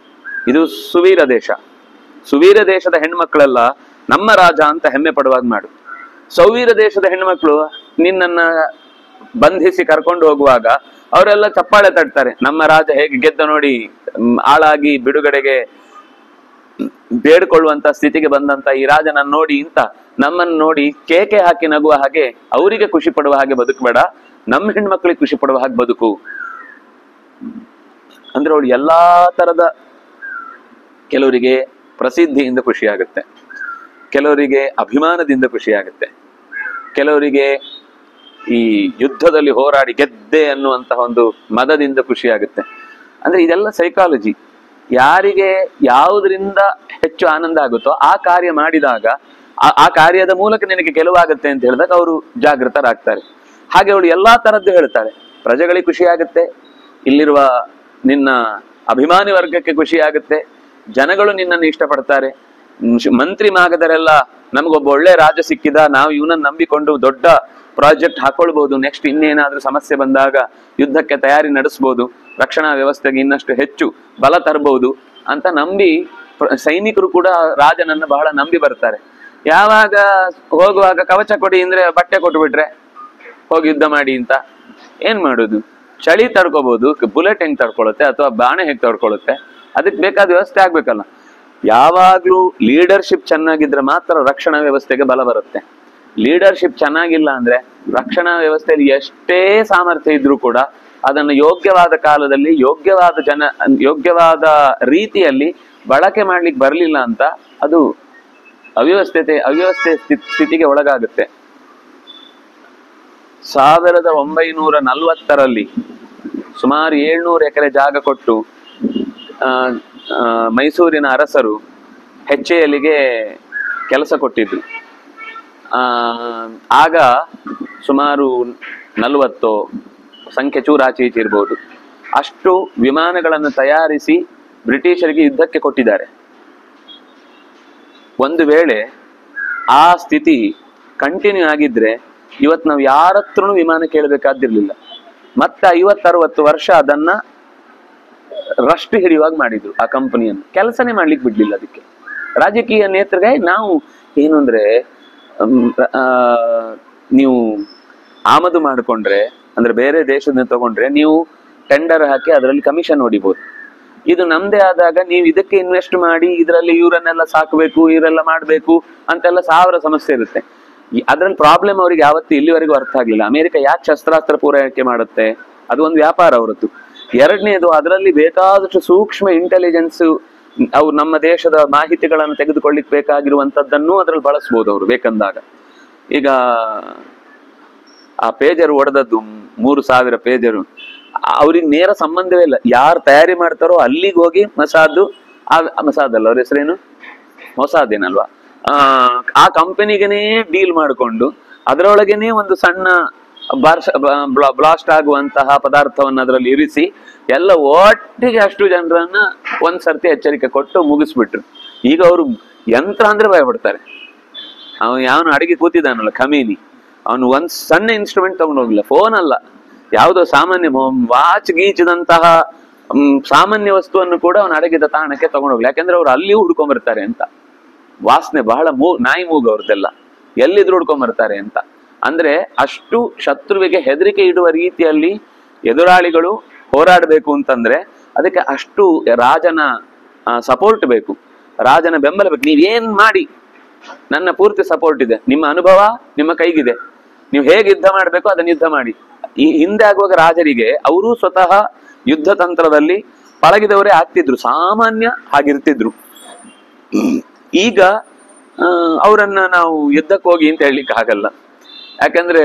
ಇದು ಸುವೀರ ದೇಶ. ಸುವೀರ ದೇಶದ ಹೆಣ್ಮಕ್ಳೆಲ್ಲ ನಮ್ಮ ರಾಜ ಅಂತ ಹೆಮ್ಮೆ ಪಡುವಾಗ ಮಾಡು. ಸೌವೀರ ದೇಶದ ಹೆಣ್ಮಕ್ಳು ನಿನ್ನನ್ನ ಬಂಧಿಸಿ ಕರ್ಕೊಂಡು ಹೋಗುವಾಗ ಅವರೆಲ್ಲ ಚಪ್ಪಾಳೆ ತಟ್ತಾರೆ. ನಮ್ಮ ರಾಜ ಹೇಗೆ ಗೆದ್ದ ನೋಡಿ, ಆಳಾಗಿ ಬಿಡುಗಡೆಗೆ ಬೇಡ್ಕೊಳ್ಳುವಂತ ಸ್ಥಿತಿಗೆ ಬಂದಂತ ಈ ರಾಜನನ್ನು ನೋಡಿ ಅಂತ ನಮ್ಮನ್ನು ನೋಡಿ ಕೇಕೆ ಹಾಕಿ ನಗುವ ಹಾಗೆ ಅವರಿಗೆ ಖುಷಿ ಪಡುವ ಹಾಗೆ ಬದುಕಬೇಡ, ನಮ್ಮ ಹೆಣ್ಮಕ್ಳಿಗೆ ಖುಷಿ ಪಡುವ ಹಾಗೆ ಬದುಕು ಅಂದ್ರೆ ಅವಳು ಎಲ್ಲಾ ತರದ, ಕೆಲವರಿಗೆ ಪ್ರಸಿದ್ಧಿಯಿಂದ ಖುಷಿ ಆಗುತ್ತೆ, ಕೆಲವರಿಗೆ ಅಭಿಮಾನದಿಂದ ಖುಷಿ ಆಗುತ್ತೆ, ಕೆಲವರಿಗೆ ಈ ಯುದ್ಧದಲ್ಲಿ ಹೋರಾಡಿ ಗೆದ್ದೆ ಅನ್ನುವಂತಹ ಒಂದು ಮದದಿಂದ ಖುಷಿ ಆಗುತ್ತೆ. ಅಂದ್ರೆ ಇದೆಲ್ಲ ಸೈಕಾಲಜಿ. ಯಾರಿಗೆ ಯಾವುದರಿಂದ ಹೆಚ್ಚು ಆನಂದ ಆಗುತ್ತೋ ಆ ಕಾರ್ಯ ಮಾಡಿದಾಗ ಆ ಕಾರ್ಯದ ಮೂಲಕ ನಿನಗೆ ಗೆಲುವಾಗುತ್ತೆ ಅಂತ ಹೇಳಿದಾಗ ಅವರು ಜಾಗೃತರಾಗ್ತಾರೆ. ಹಾಗೆ ಅವಳು ಎಲ್ಲಾ ತರದ್ದು ಹೇಳ್ತಾಳೆ. ಪ್ರಜೆಗಳಿಗೆ ಖುಷಿ ಆಗುತ್ತೆ, ಇಲ್ಲಿರುವ ನಿನ್ನ ಅಭಿಮಾನಿ ವರ್ಗಕ್ಕೆ ಖುಷಿ ಆಗುತ್ತೆ, ಜನಗಳು ನಿನ್ನನ್ನು ಇಷ್ಟಪಡ್ತಾರೆ, ಮಂತ್ರಿ ಮಾಗದರೆಲ್ಲ ನಮಗೊಬ್ಬ ಒಳ್ಳೆ ರಾಜ ಸಿಕ್ಕಿದ, ನಾವು ಇವನನ್ನು ನಂಬಿಕೊಂಡು ದೊಡ್ಡ ಪ್ರಾಜೆಕ್ಟ್ ಹಾಕೊಳ್ಬಹುದು, ನೆಕ್ಸ್ಟ್ ಇನ್ನೇನಾದ್ರೂ ಸಮಸ್ಯೆ ಬಂದಾಗ ಯುದ್ಧಕ್ಕೆ ತಯಾರಿ ನಡೆಸ್ಬೋದು, ರಕ್ಷಣಾ ವ್ಯವಸ್ಥೆಗೆ ಇನ್ನಷ್ಟು ಹೆಚ್ಚು ಬಲ ತರಬಹುದು ಅಂತ ನಂಬಿ ಸೈನಿಕರು ಕೂಡ ರಾಜನನ್ನು ಬಹಳ ನಂಬಿ ಬರ್ತಾರೆ. ಯಾವಾಗ ಹೋಗುವಾಗ ಕವಚ ಕೊಡಿ ಅಂದ್ರೆ ಬಟ್ಟೆ ಕೊಟ್ಬಿಟ್ರೆ ಹೋಗಿ ಯುದ್ಧ ಮಾಡಿ ಅಂತ ಏನ್ ಮಾಡುದು? ಚಳಿ ತಡ್ಕೋಬಹುದು, ಬುಲೆಟ್ ಹೆಂಗ್ ತಡ್ಕೊಳ್ಳುತ್ತೆ ಅಥವಾ ಬಾಣೆ ಹೆಂಗ್ ತಡ್ಕೊಳ್ಳುತ್ತೆ, ಅದಕ್ಕೆ ಬೇಕಾದ ವ್ಯವಸ್ಥೆ ಆಗ್ಬೇಕಲ್ಲ. ಯಾವಾಗ್ಲೂ ಲೀಡರ್ಶಿಪ್ ಚೆನ್ನಾಗಿದ್ರೆ ಮಾತ್ರ ರಕ್ಷಣಾ ವ್ಯವಸ್ಥೆಗೆ ಬಲ ಬರುತ್ತೆ. ಲೀಡರ್ಶಿಪ್ ಚೆನ್ನಾಗಿಲ್ಲ ಅಂದ್ರೆ ರಕ್ಷಣಾ ವ್ಯವಸ್ಥೆಯಲ್ಲಿ ಎಷ್ಟೇ ಸಾಮರ್ಥ್ಯ ಇದ್ರೂ ಕೂಡ ಅದನ್ನು ಯೋಗ್ಯವಾದ ಕಾಲದಲ್ಲಿ ಯೋಗ್ಯವಾದ ರೀತಿಯಲ್ಲಿ ಬಳಕೆ ಮಾಡ್ಲಿಕ್ಕೆ ಬರಲಿಲ್ಲ ಅಂತ ಅದು ಅವ್ಯವಸ್ಥೆ ಸ್ಥಿತಿಗೆ ಒಳಗಾಗುತ್ತೆ. 1940ರಲ್ಲಿ ಸುಮಾರು 700 ಎಕರೆ ಜಾಗ ಕೊಟ್ಟು ಮೈಸೂರಿನ ಅರಸರು ಹೆಚ್ಚೆಯಲಿಗೆ ಕೆಲಸ ಕೊಟ್ಟಿದ್ರು. ಆಗ ಸುಮಾರು 40 ಸಂಖ್ಯೆ ಚೂರಾಚೆ ಈಚೆ ಇರ್ಬೋದು ಅಷ್ಟು ವಿಮಾನಗಳನ್ನು ತಯಾರಿಸಿ ಬ್ರಿಟಿಷರಿಗೆ ಯುದ್ಧಕ್ಕೆ ಕೊಟ್ಟಿದ್ದಾರೆ. ಒಂದು ವೇಳೆ ಆ ಸ್ಥಿತಿ ಕಂಟಿನ್ಯೂ ಆಗಿದ್ರೆ ಇವತ್ತು ನಾವು ಯಾರ ಹತ್ರನೂ ವಿಮಾನ ಕೇಳಬೇಕಾದಿರ್ಲಿಲ್ಲ. ಮತ್ತೆ 50-60 ವರ್ಷ ಅದನ್ನ ರಷ್ಟು ಹಿಡಿಯುವಾಗ ಮಾಡಿದ್ರು. ಆ ಕಂಪನಿಯನ್ನು ಕೆಲಸನೇ ಮಾಡ್ಲಿಕ್ಕೆ ಬಿಡ್ಲಿಲ್ಲ. ಅದಕ್ಕೆ ರಾಜಕೀಯ ನೇತೃತ್ವ ನಾವು ಏನು ಅಂದ್ರೆ ನೀವು ಆಮದು ಮಾಡಿಕೊಂಡ್ರೆ ಅಂದ್ರೆ ಬೇರೆ ದೇಶದಿಂದ ತಗೊಂಡ್ರೆ ನೀವು ಟೆಂಡರ್ ಹಾಕಿ ಅದರಲ್ಲಿ ಕಮಿಷನ್ ಹೊಡಿಬಹುದು. ಇದು ನಮ್ದೇ ಆದಾಗ ನೀವು ಇದಕ್ಕೆ ಇನ್ವೆಸ್ಟ್ ಮಾಡಿ ಇದರಲ್ಲಿ ಇವರನ್ನೆಲ್ಲ ಸಾಕಬೇಕು, ಇವರೆಲ್ಲ ಮಾಡ್ಬೇಕು ಅಂತೆಲ್ಲ 1000 ಸಮಸ್ಯೆ ಇರುತ್ತೆ. ಅದ್ರಲ್ಲಿ ಪ್ರಾಬ್ಲಮ್ ಅವ್ರಿಗೆ ಯಾವತ್ತು ಇಲ್ಲಿವರೆಗೂ ಅರ್ಥ ಆಗ್ಲಿಲ್ಲ. ಅಮೆರಿಕ ಯಾಕೆ ಶಸ್ತ್ರಾಸ್ತ್ರ ಪೂರೈಕೆ ಮಾಡುತ್ತೆ? ಅದು ಒಂದು ವ್ಯಾಪಾರ ಹೊರತು. ಎರಡನೇದು, ಅದರಲ್ಲಿ ಬೇಕಾದಷ್ಟು ಸೂಕ್ಷ್ಮ ಇಂಟೆಲಿಜೆನ್ಸ್, ಅವ್ರು ನಮ್ಮ ದೇಶದ ಮಾಹಿತಿಗಳನ್ನು ತೆಗೆದುಕೊಳ್ಳಿಕ್ ಬೇಕಾಗಿರುವಂತದ್ದನ್ನು ಅದ್ರಲ್ಲಿ ಬಳಸ್ಬೋದು ಅವರು ಬೇಕಂದಾಗ. ಈಗ ಆ ಪೇಜರ್ ಹೊಡೆದದ್ದು 3000 ಪೇಜರು ಅವ್ರಿಗೆ ನೇರ ಸಂಬಂಧವೇ ಇಲ್ಲ. ಯಾರು ತಯಾರಿ ಮಾಡ್ತಾರೋ ಅಲ್ಲಿಗೆ ಹೋಗಿ ಮಸಾದ್ ಅಲ್ಲ ಅವ್ರ ಹೆಸರೇನು, ಮೊಸಾದೇನಲ್ವಾ, ಆ ಕಂಪನಿಗೆನೇ ಡೀಲ್ ಮಾಡಿಕೊಂಡು ಅದರೊಳಗೇನೆ ಒಂದು ಸಣ್ಣ ಬ್ಲಾಸ್ಟ್ ಆಗುವಂತಹ ಪದಾರ್ಥವನ್ನು ಅದರಲ್ಲಿ ಇರಿಸಿ ಎಲ್ಲ ಒಟ್ಟಿಗೆ ಅಷ್ಟು ಜನರನ್ನ ಒಂದ್ಸರ್ತಿ ಎಚ್ಚರಿಕೆ ಕೊಟ್ಟು ಮುಗಿಸ್ಬಿಟ್ರು. ಈಗ ಅವರು ಯಂತ್ರ ಅಂದ್ರೆ ಭಯಪಡ್ತಾರೆ. ಯಾವನು ಅಡಿಗೆ ಕೂತಿದ್ದಾನಲ್ಲ ಖಮೀನಿ, ಅವನು ಒಂದ್ ಸಣ್ಣ ಇನ್ಸ್ಟ್ರೂಮೆಂಟ್ ತಗೊಂಡು ಹೋಗಿಲ್ಲ, ಫೋನ್ ಅಲ್ಲ, ಯಾವುದೋ ಸಾಮಾನ್ಯ ವಾಚ್ ಗೀಚಿದಂತಹ ಸಾಮಾನ್ಯ ವಸ್ತುವನ್ನು ಕೂಡ ಅವನು ಅಡಗಿದ ತಾಣಕ್ಕೆ ತಗೊಂಡೋಗ್ಲಿ. ಯಾಕೆಂದ್ರೆ ಅವ್ರು ಅಲ್ಲಿ ಹುಡ್ಕೊಂಡ್ಬರ್ತಾರೆ ಅಂತ. ವಾಸನೆ ಬಹಳ ನಾಯಿ ಮೂಗು ಅವ್ರದ್ದೆಲ್ಲ, ಎಲ್ಲಿದ್ರು ಹುಡ್ಕೊಂಡ್ಬರ್ತಾರೆ ಅಂತ. ಅಂದ್ರೆ ಅಷ್ಟು ಶತ್ರುವಿಗೆ ಹೆದರಿಕೆ ಇಡುವ ರೀತಿಯಲ್ಲಿ ಎದುರಾಳಿಗಳು ಹೋರಾಡಬೇಕು ಅಂತಂದ್ರೆ ಅದಕ್ಕೆ ಅಷ್ಟು ರಾಜನ ಸಪೋರ್ಟ್ ಬೇಕು, ರಾಜನ ಬೆಂಬಲ ಬೇಕು. ನೀವೇನ್ ಮಾಡಿ ನನ್ನ ಪೂರ್ತಿ ಸಪೋರ್ಟ್ ಇದೆ, ನಿಮ್ಮ ಅನುಭವ ನಿಮ್ಮ ಕೈಗಿದೆ, ನೀವು ಹೇಗೆ ಯುದ್ಧ ಮಾಡ್ಬೇಕು ಅದನ್ನ ಯುದ್ಧ ಮಾಡಿ. ಈ ಹಿಂದೆ ಆಗುವಾಗ ರಾಜರಿಗೆ ಅವರು ಸ್ವತಃ ಯುದ್ಧ ತಂತ್ರದಲ್ಲಿ ಪಳಗಿದವರೇ ಆಗ್ತಿದ್ರು, ಸಾಮಾನ್ಯ ಹಾಗಿರ್ತಿದ್ರು. ಈಗ ಅವರನ್ನ ನಾವು ಯುದ್ಧಕ್ಕೆ ಹೋಗಿ ಅಂತ ಹೇಳಲಿಕ್ಕೆ ಆಗಲ್ಲ. ಯಾಕಂದ್ರೆ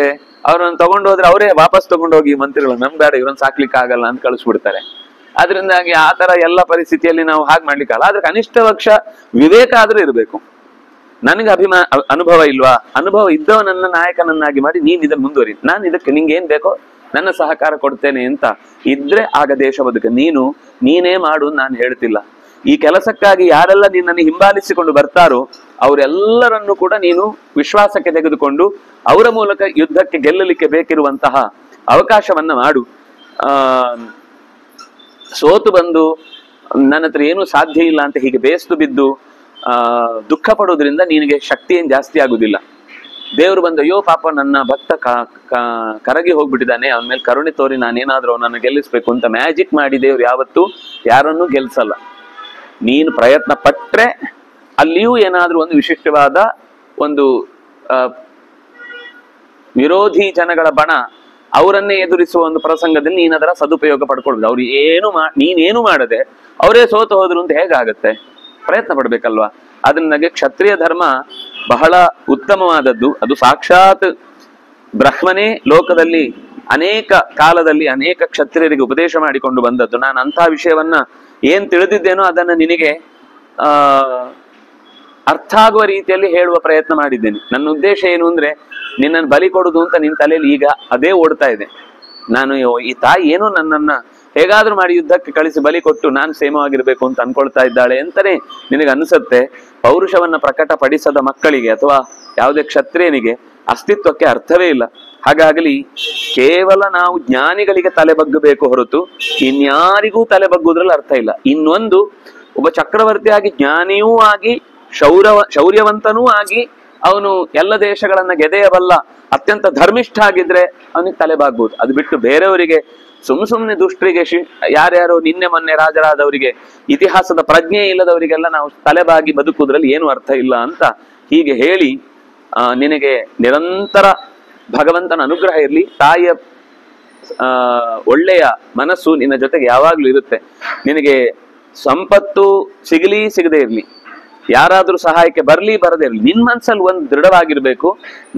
ಅವ್ರನ್ನ ತಗೊಂಡು ಹೋದ್ರೆ ಅವರೇ ವಾಪಸ್ ತಗೊಂಡೋಗಿ ಮಂತ್ರಿಗಳು ನಮ್ ಬೇಡ ಇವ್ರನ್ನ ಸಾಕ್ಲಿಕ್ಕೆ ಆಗಲ್ಲ ಅಂತ ಕಳಿಸ್ಬಿಡ್ತಾರೆ. ಅದರಿಂದಾಗಿ ಆ ತರ ಎಲ್ಲ ಪರಿಸ್ಥಿತಿಯಲ್ಲಿ ನಾವು ಹಾಗೆ ಮಾಡ್ಲಿಕ್ಕಲ್ಲ. ಆದ್ರೆ ಕನಿಷ್ಠ ಪಕ್ಷ ವಿವೇಕ ಆದ್ರೂ ಇರಬೇಕು. ನನಗೆ ಅನುಭವ ಇಲ್ವಾ? ಅನುಭವ ಇದ್ದವನನ್ನ ನಾಯಕನನ್ನಾಗಿ ಮಾಡಿ ನೀನ್ ಇದನ್ನ ಮುಂದುವರಿ, ನಾನು ಇದಕ್ಕೆ ನಿಂಗೆ ಏನ್ ಬೇಕೋ ನನ್ನ ಸಹಕಾರ ಕೊಡ್ತೇನೆ ಅಂತ ಇದ್ರೆ ಆಗ ದೇಶ ಬದುಕ. ನೀನೇ ಮಾಡು ನಾನು ಹೇಳ್ತಿಲ್ಲ. ಈ ಕೆಲಸಕ್ಕಾಗಿ ಯಾರೆಲ್ಲ ನಿನ್ನನ್ನು ಹಿಂಬಾಲಿಸಿಕೊಂಡು ಬರ್ತಾರೋ ಅವರೆಲ್ಲರನ್ನು ಕೂಡ ನೀನು ವಿಶ್ವಾಸಕ್ಕೆ ತೆಗೆದುಕೊಂಡು ಅವರ ಮೂಲಕ ಯುದ್ಧಕ್ಕೆ ಗೆಲ್ಲಲಿಕ್ಕೆ ಬೇಕಿರುವಂತಹ ಅವಕಾಶವನ್ನ ಮಾಡು. ಸೋತು ಬಂದು ನನ್ನ ಹತ್ರ ಏನೂ ಸಾಧ್ಯ ಇಲ್ಲ ಅಂತ ಹೀಗೆ ಬೇಸ್ತು ಬಿದ್ದು ದುಃಖ ಪಡೋದ್ರಿಂದ ನಿನಗೆ ಶಕ್ತಿ ಏನ್ ಜಾಸ್ತಿ ಆಗುದಿಲ್ಲ. ದೇವರು ಬಂದು ಅಯ್ಯೋ ಪಾಪ ನನ್ನ ಭಕ್ತ ಕರಗಿ ಹೋಗ್ಬಿಟ್ಟಿದ್ದಾನೆ, ಅವನ ಮೇಲೆ ಕರುಣೆ ತೋರಿ ನಾನೇನಾದ್ರೂ ಅವನನ್ನು ಗೆಲ್ಲಿಸ್ಬೇಕು ಅಂತ ಮ್ಯಾಜಿಕ್ ಮಾಡಿ ದೇವ್ರು ಯಾವತ್ತೂ ಯಾರನ್ನೂ ಗೆಲ್ಸಲ್ಲ. ನೀನು ಪ್ರಯತ್ನ ಪಟ್ರೆ ಅಲ್ಲಿಯೂ ಏನಾದ್ರೂ ಒಂದು ವಿಶಿಷ್ಟವಾದ ಒಂದು ವಿರೋಧಿ ಜನಗಳ ಬಣ ಅವರನ್ನೇ ಎದುರಿಸುವ ಒಂದು ಪ್ರಸಂಗದಲ್ಲಿ ನೀನ್ ಅದರ ಸದುಪಯೋಗ ಪಡ್ಕೊಳ್ಬೋದು. ಅವ್ರು ನೀನೇನು ಮಾಡದೆ ಅವರೇ ಸೋತು ಹೋದ್ರು ಅಂತ ಹೇಗಾಗತ್ತೆ? ಪ್ರಯತ್ನ ಪಡ್ಬೇಕಲ್ವಾ? ಅದನ್ನಾಗೆ ಕ್ಷತ್ರಿಯ ಧರ್ಮ ಬಹಳ ಉತ್ತಮವಾದದ್ದು. ಅದು ಸಾಕ್ಷಾತ್ ಬ್ರಹ್ಮನೇ ಲೋಕದಲ್ಲಿ ಅನೇಕ ಕಾಲದಲ್ಲಿ ಅನೇಕ ಕ್ಷತ್ರಿಯರಿಗೆ ಉಪದೇಶ ಮಾಡಿಕೊಂಡು ಬಂದದ್ದು. ನಾನು ಅಂತಹ ವಿಷಯವನ್ನ ಏನ್ ತಿಳಿದಿದ್ದೇನೋ ಅದನ್ನ ನಿನಗೆ ಅರ್ಥ ಆಗುವ ರೀತಿಯಲ್ಲಿ ಹೇಳುವ ಪ್ರಯತ್ನ ಮಾಡಿದ್ದೇನೆ. ನನ್ನ ಉದ್ದೇಶ ಏನು ಅಂದ್ರೆ ನಿನ್ನನ್ನು ಬಲಿ ಕೊಡುದು ಅಂತ ನಿನ್ನ ತಲೆಯಲ್ಲಿ ಈಗ ಅದೇ ಓಡ್ತಾ ಇದೆ. ನಾನು ಈ ತಾಯಿ ಏನೋ ನನ್ನನ್ನ ಹೇಗಾದ್ರೂ ಮಾಡಿ ಯುದ್ಧಕ್ಕೆ ಕಳಿಸಿ ಬಲಿ ಕೊಟ್ಟು ನಾನು ಕ್ಷೇಮವಾಗಿರ್ಬೇಕು ಅಂತ ಅನ್ಕೊಳ್ತಾ ಇದ್ದಾಳೆ ಅಂತಾನೆ ನಿನಗೆ ಅನ್ಸುತ್ತೆ. ಪೌರುಷವನ್ನ ಪ್ರಕಟಪಡಿಸದ ಮಕ್ಕಳಿಗೆ ಅಥವಾ ಯಾವುದೇ ಕ್ಷತ್ರಿಯನಿಗೆ ಅಸ್ತಿತ್ವಕ್ಕೆ ಅರ್ಥವೇ ಇಲ್ಲ. ಹಾಗಾಗಲಿ ಕೇವಲ ನಾವು ಜ್ಞಾನಿಗಳಿಗೆ ತಲೆ ಬಗ್ಗಬೇಕು ಹೊರತು ಇನ್ಯಾರಿಗೂ ತಲೆ ಬಗ್ಗುದ್ರಲ್ಲಿ ಅರ್ಥ ಇಲ್ಲ. ಇನ್ನೊಂದು, ಒಬ್ಬ ಚಕ್ರವರ್ತಿಯಾಗಿ ಜ್ಞಾನಿಯೂ ಆಗಿ ಶೌರ್ಯವಂತನೂ ಆಗಿ ಅವನು ಎಲ್ಲ ದೇಶಗಳನ್ನ ಗೆದೆಯಬಲ್ಲ ಅತ್ಯಂತ ಧರ್ಮಿಷ್ಠ ಆಗಿದ್ರೆ ಅವನಿಗೆ ತಲೆಬಾಗ್ಬೋದು. ಅದು ಬಿಟ್ಟು ಬೇರೆಯವರಿಗೆ ಸುಮ್ಮನೆ ದುಷ್ಟರಿಗೆ ಯಾರ್ಯಾರೋ ನಿನ್ನೆ ಮೊನ್ನೆ ರಾಜರಾದವರಿಗೆ ಇತಿಹಾಸದ ಪ್ರಜ್ಞೆ ಇಲ್ಲದವರಿಗೆಲ್ಲ ನಾವು ತಲೆಬಾಗಿ ಬದುಕುವುದ್ರಲ್ಲಿ ಏನು ಅರ್ಥ ಇಲ್ಲ ಅಂತ ಹೀಗೆ ಹೇಳಿ ನಿನಗೆ ನಿರಂತರ ಭಗವಂತನ ಅನುಗ್ರಹ ಇರಲಿ. ತಾಯಿಯ ಒಳ್ಳೆಯ ಮನಸ್ಸು ನಿನ್ನ ಜೊತೆಗೆ ಯಾವಾಗ್ಲೂ ಇರುತ್ತೆ. ನಿನಗೆ ಸಂಪತ್ತು ಸಿಗಲಿ ಸಿಗದೆ ಇರ್ಲಿ, ಯಾರಾದ್ರೂ ಸಹಾಯಕ್ಕೆ ಬರ್ಲಿ ಬರದೇ ಇರಲಿ, ನಿನ್ ಮನ್ಸಲ್ಲಿ ಒಂದು ದೃಢವಾಗಿರ್ಬೇಕು.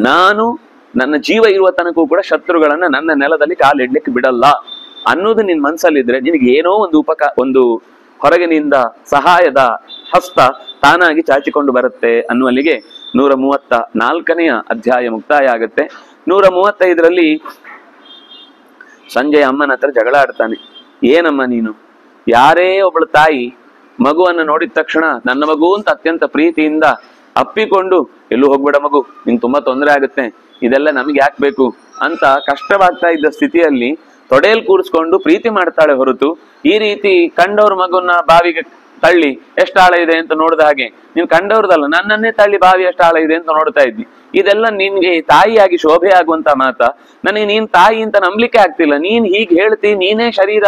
ನಾನು ನನ್ನ ಜೀವ ಇರುವ ತನಕೂ ಕೂಡ ಶತ್ರುಗಳನ್ನ ನನ್ನ ನೆಲದಲ್ಲಿ ಕಾಲಿಡ್ಲಿಕ್ಕೆ ಬಿಡಲ್ಲ ಅನ್ನೋದು ನಿನ್ ಮನ್ಸಲ್ಲಿದ್ರೆ ನಿನಗೆ ಏನೋ ಒಂದು ಹೊರಗಿನಿಂದ ಸಹಾಯದ ಹಸ್ತ ತಾನಾಗಿ ಚಾಚಿಕೊಂಡು ಬರುತ್ತೆ ಅನ್ನುವಲ್ಲಿಗೆ 134ನೇ ಅಧ್ಯಾಯ ಮುಕ್ತಾಯ ಆಗುತ್ತೆ. 135ರಲ್ಲಿ ಸಂಜಯ ಅಮ್ಮನ ಹತ್ರ ಜಗಳ ಆಡ್ತಾನೆ. ಏನಮ್ಮ ನೀನು, ಯಾರೇ ಒಬ್ಬಳು ತಾಯಿ ಮಗುವನ್ನು ನೋಡಿದ ತಕ್ಷಣ ನನ್ನ ಮಗು ಅಂತ ಅತ್ಯಂತ ಪ್ರೀತಿಯಿಂದ ಅಪ್ಪಿಕೊಂಡು ಎಲ್ಲೂ ಹೋಗ್ಬೇಡ ಮಗು, ನಿಂಗೆ ತುಂಬಾ ತೊಂದರೆ ಆಗುತ್ತೆ, ಇದೆಲ್ಲ ನಮ್ಗೆ ಯಾಕೆ ಬೇಕು ಅಂತ ಕಷ್ಟವಾಗ್ತಾ ಇದ್ದ ಸ್ಥಿತಿಯಲ್ಲಿ ತೊಡೆಯಲ್ಲಿ ಕೂರಿಸ್ಕೊಂಡು ಪ್ರೀತಿ ಮಾಡ್ತಾಳೆ ಹೊರತು ಈ ರೀತಿ ಕಂಡವ್ರ ಮಗುನ ಬಾವಿಗೆ ತಳ್ಳಿ ಎಷ್ಟು ಆಳ ಇದೆ ಅಂತ ನೋಡಿದ ಹಾಗೆ ನೀನ್ ಕಂಡವ್ರದಲ್ಲ ನನ್ನನ್ನೇ ತಳ್ಳಿ ಬಾವಿ ಎಷ್ಟು ಆಳ ಇದೆ ಅಂತ ನೋಡ್ತಾ ಇದ್ದಿ. ಇದೆಲ್ಲ ನಿನ್ಗೆ ತಾಯಿಯಾಗಿ ಶೋಭೆ ಆಗುವಂತ ಮಾತ. ನನಗೆ ನೀನ್ ತಾಯಿ ಅಂತ ನಂಬಲಿಕ್ಕೆ ಆಗ್ತಿಲ್ಲ. ನೀನ್ ಹೀಗೆ ಹೇಳ್ತಿ, ನೀನೇ ಶರೀರ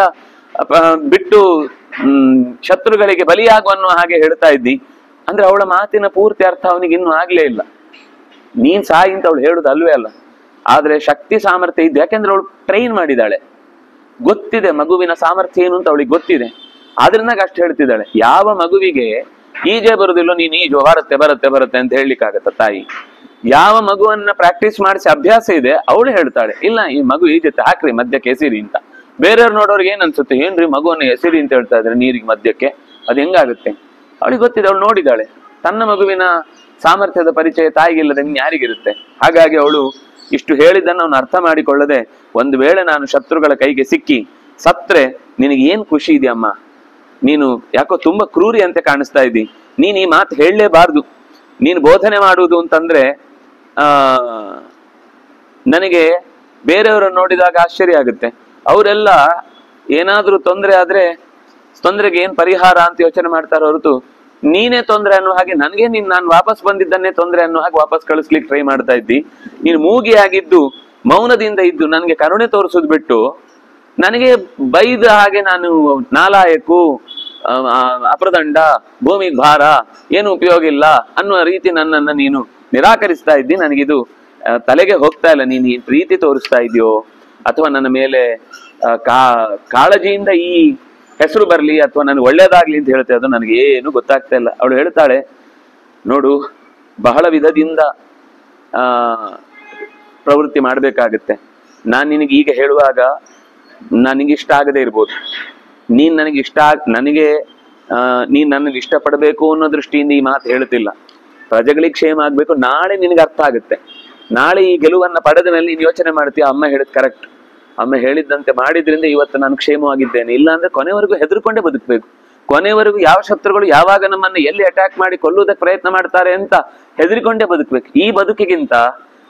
ಬಿಟ್ಟು ಶತ್ರುಗಳಿಗೆ ಬಲಿಯಾಗು ಅನ್ನೋ ಹಾಗೆ ಹೇಳ್ತಾ ಇದ್ದಿ ಅಂದ್ರೆ ಅವಳ ಮಾತಿನ ಪೂರ್ತಿ ಅರ್ಥ ಅವನಿಗೆ ಇನ್ನೂ ಆಗ್ಲೇ ಇಲ್ಲ. ನೀನ್ ಸಾಯಿ ಅಂತ ಅವಳು ಹೇಳುದು ಅಲ್ವೇ ಅಲ್ಲ, ಆದ್ರೆ ಶಕ್ತಿ ಸಾಮರ್ಥ್ಯ ಇದ್ದು, ಯಾಕೆಂದ್ರೆ ಅವಳು ಟ್ರೈನ್ ಮಾಡಿದಾಳೆ, ಗೊತ್ತಿದೆ ಮಗುವಿನ ಸಾಮರ್ಥ್ಯ ಏನು ಅಂತ ಅವಳಿಗೆ ಗೊತ್ತಿದೆ, ಆದ್ರಿಂದಾಗ ಅಷ್ಟು ಹೇಳ್ತಿದ್ದಾಳೆ. ಯಾವ ಮಗುವಿಗೆ ಈಜೆ ಬರುದಿಲ್ಲೋ ನೀನು ಈಜು ಬರುತ್ತೆ ಬರುತ್ತೆ ಬರುತ್ತೆ ಅಂತ ಹೇಳಲಿಕ್ಕಾಗತ್ತ ತಾಯಿ? ಯಾವ ಮಗುವನ್ನ ಪ್ರಾಕ್ಟೀಸ್ ಮಾಡಿಸಿ ಅಭ್ಯಾಸ ಇದೆ ಅವಳು ಹೇಳ್ತಾಳೆ ಇಲ್ಲ ಈ ಮಗು ಈಜುತ್ತೆ ಹಾಕ್ರಿ ಮಧ್ಯಕ್ಕೆ ಎಸಿರಿ ಅಂತ. ಬೇರೆಯವ್ರು ನೋಡೋರ್ಗೆ ಏನ್ ಅನ್ಸುತ್ತೆ, ಏನ್ರಿ ಮಗುವನ್ನು ಎಸಿರಿ ಅಂತ ಹೇಳ್ತಾ ಇದ್ರೆ ನೀರಿಗೆ ಮಧ್ಯಕ್ಕೆ, ಅದು ಹೆಂಗಾಗುತ್ತೆ? ಅವಳಿಗೆ ಗೊತ್ತಿದೆ, ಅವಳು ನೋಡಿದಾಳೆ. ತನ್ನ ಮಗುವಿನ ಸಾಮರ್ಥ್ಯದ ಪರಿಚಯ ತಾಯಿಗಿಲ್ಲದೆ ಯಾರಿಗಿರುತ್ತೆ? ಹಾಗಾಗಿ ಅವಳು ಇಷ್ಟು ಹೇಳಿದ್ದನ್ನು ಅವನು ಅರ್ಥ ಮಾಡಿಕೊಳ್ಳದೆ, ಒಂದು ವೇಳೆ ನಾನು ಶತ್ರುಗಳ ಕೈಗೆ ಸಿಕ್ಕಿ ಸತ್ರೆ ನಿನಗೆ ಏನ್ ಖುಷಿ ಇದೆಯಮ್ಮ, ನೀನು ಯಾಕೋ ತುಂಬಾ ಕ್ರೂರಿ ಅಂತ ಕಾಣಿಸ್ತಾ ಇದ್ದಿ, ನೀನ್ ಈ ಮಾತು ಹೇಳಲೇಬಾರ್ದು. ನೀನು ಬೋಧನೆ ಮಾಡುವುದು ಅಂತಂದ್ರೆ ನನಗೆ ಬೇರೆಯವರನ್ನು ನೋಡಿದಾಗ ಆಶ್ಚರ್ಯ ಆಗುತ್ತೆ. ಅವರೆಲ್ಲ ಏನಾದ್ರೂ ತೊಂದರೆ ಆದ್ರೆ ತೊಂದರೆಗೆ ಏನ್ ಪರಿಹಾರ ಅಂತ ಯೋಚನೆ ಮಾಡ್ತಾರ ಹೊರತು ನೀನೇ ತೊಂದರೆ ಅನ್ನೋ ಹಾಗೆ ನನಗೆ ನಾನು ವಾಪಸ್ ಬಂದಿದ್ದನ್ನೇ ತೊಂದರೆ ಅನ್ನೋ ಹಾಗೆ ವಾಪಸ್ ಕಳಿಸ್ಲಿಕ್ಕೆ ಟ್ರೈ ಮಾಡ್ತಾ ಇದ್ದಿ. ನೀನು ಮೂಗಿಯಾಗಿದ್ದು ಮೌನದಿಂದ ಇದ್ದು ನನಗೆ ಕರುಣೆ ತೋರಿಸೋದು ಬಿಟ್ಟು ನನಗೆ ಬೈದ ಹಾಗೆ ನಾನು ನಾಲಾಯಕು ಅಪ್ರದಂಡ ಭೂಮಿಗೆ ಭಾರ ಏನು ಉಪಯೋಗ ಇಲ್ಲ ಅನ್ನುವ ರೀತಿ ನನ್ನನ್ನ ನೀನು ನಿರಾಕರಿಸ್ತಾ ಇದ್ದಿ. ನನಗಿದು ತಲೆಗೆ ಹೋಗ್ತಾ ಇಲ್ಲ. ನೀನು ಈ ಪ್ರೀತಿ ತೋರಿಸ್ತಾ ಇದೆಯೋ ಅಥವಾ ನನ್ನ ಮೇಲೆ ಕಾಳಜಿಯಿಂದ ಈ ಹೆಸರು ಬರ್ಲಿ ಅಥವಾ ನನಗೆ ಒಳ್ಳೇದಾಗ್ಲಿ ಅಂತ ಹೇಳ್ತೇವೆ, ಅದು ನನಗೆ ಏನು ಗೊತ್ತಾಗ್ತಾ ಇಲ್ಲ. ಅವಳು ಹೇಳ್ತಾಳೆ, ನೋಡು ಬಹಳ ವಿಧದಿಂದ ಪ್ರವೃತ್ತಿ ಮಾಡ್ಬೇಕಾಗತ್ತೆ. ನಾನು ನಿನಗೆ ಈಗ ಹೇಳುವಾಗ ನನಗಿಷ್ಟ ಆಗದೆ ಇರ್ಬೋದು, ನೀನ್ ನನಗೆ ನೀನ್ ನನ್ನನ್ನು ಇಷ್ಟಪಡಬೇಕು ಅನ್ನೋ ದೃಷ್ಟಿಯಿಂದ ಈ ಮಾತು ಹೇಳ್ತಿಲ್ಲ. ಪ್ರಜೆಗಳಿಗೆ ಕ್ಷೇಮ ಆಗ್ಬೇಕು, ನಾಳೆ ನಿನಗೆ ಅರ್ಥ ಆಗುತ್ತೆ. ನಾಳೆ ಈ ಗೆಲುವನ್ನ ಪಡೆದ ಮೇಲೆ ನೀನು ಯೋಚನೆ ಮಾಡ್ತೀಯ, ಅಮ್ಮ ಹೇಳಿದ್ ಕರೆಕ್ಟ್, ಅಮ್ಮ ಹೇಳಿದ್ದಂತೆ ಮಾಡಿದ್ರಿಂದ ಇವತ್ತು ನಾನು ಕ್ಷೇಮವಾಗಿದ್ದೇನೆ. ಇಲ್ಲ ಅಂದ್ರೆ ಕೊನೆವರೆಗೂ ಹೆದರ್ಕೊಂಡೇ ಬದುಕಬೇಕು. ಕೊನೆವರೆಗೂ ಯಾವ ಶತ್ರುಗಳು ಯಾವಾಗ ನಮ್ಮನ್ನು ಎಲ್ಲಿ ಅಟ್ಯಾಕ್ ಮಾಡಿ ಕೊಲ್ಲುವುದಕ್ಕೆ ಪ್ರಯತ್ನ ಮಾಡ್ತಾರೆ ಅಂತ ಹೆದರಿಕೊಂಡೇ ಬದುಕಬೇಕು. ಈ ಬದುಕಿಗಿಂತ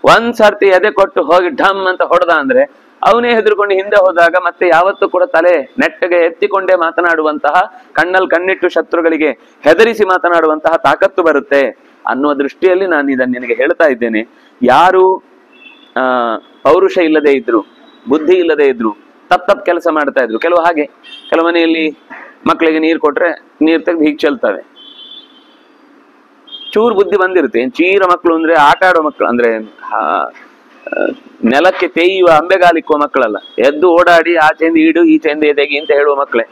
ಒಂದ್ ಸರ್ತಿ ಎದೆ ಕೊಟ್ಟು ಹೋಗಿ ಢಮ್ ಅಂತ ಹೊಡೆದ ಅಂದ್ರೆ ಅವನೇ ಹೆದರ್ಕೊಂಡು ಹಿಂದೆ ಹೋದಾಗ ಮತ್ತೆ ಯಾವತ್ತೂ ಕೂಡ ತಲೆ ನೆಟ್ಟಗೆ ಎತ್ತಿಕೊಂಡೇ ಮಾತನಾಡುವಂತಹ, ಕಣ್ಣಲ್ಲಿ ಕಣ್ಣಿಟ್ಟು ಶತ್ರುಗಳಿಗೆ ಹೆದರಿಸಿ ಮಾತನಾಡುವಂತಹ ತಾಕತ್ತು ಬರುತ್ತೆ ಅನ್ನುವ ದೃಷ್ಟಿಯಲ್ಲಿ ನಾನು ಇದನ್ನು ನಿನಗೆ ಹೇಳ್ತಾ ಇದ್ದೇನೆ. ಯಾರು ಪೌರುಷ ಇಲ್ಲದೆ ಇದ್ರು, ಬುದ್ಧಿ ಇಲ್ಲದೆ ಇದ್ರು, ತಪ್ಪ ಕೆಲಸ ಮಾಡ್ತಾ ಇದ್ರು. ಕೆಲವು ಮನೆಯಲ್ಲಿ ಮಕ್ಕಳಿಗೆ ನೀರು ಕೊಟ್ರೆ ನೀರ್ ತೆಗೆದು ಹೀಗೆ ಚೆಲ್ತವೆ. ಚೂರು ಬುದ್ಧಿ ಬಂದಿರುತ್ತೆ. ಚೀರ ಮಕ್ಕಳು ಅಂದ್ರೆ ಆಟ ಆಡೋ ಮಕ್ಕಳು, ಅಂದ್ರೆ ನೆಲಕ್ಕೆ ತೇಯುವ ಅಂಬೆಗಾಲಿಕ್ಕುವ ಮಕ್ಕಳಲ್ಲ, ಎದ್ದು ಓಡಾಡಿ ಆಚೆಯಿಂದ ಈಡು ಈಚೆಯಿಂದ ಎದೆಗಿ ಅಂತ ಹೇಳುವ ಮಕ್ಕಳೇ.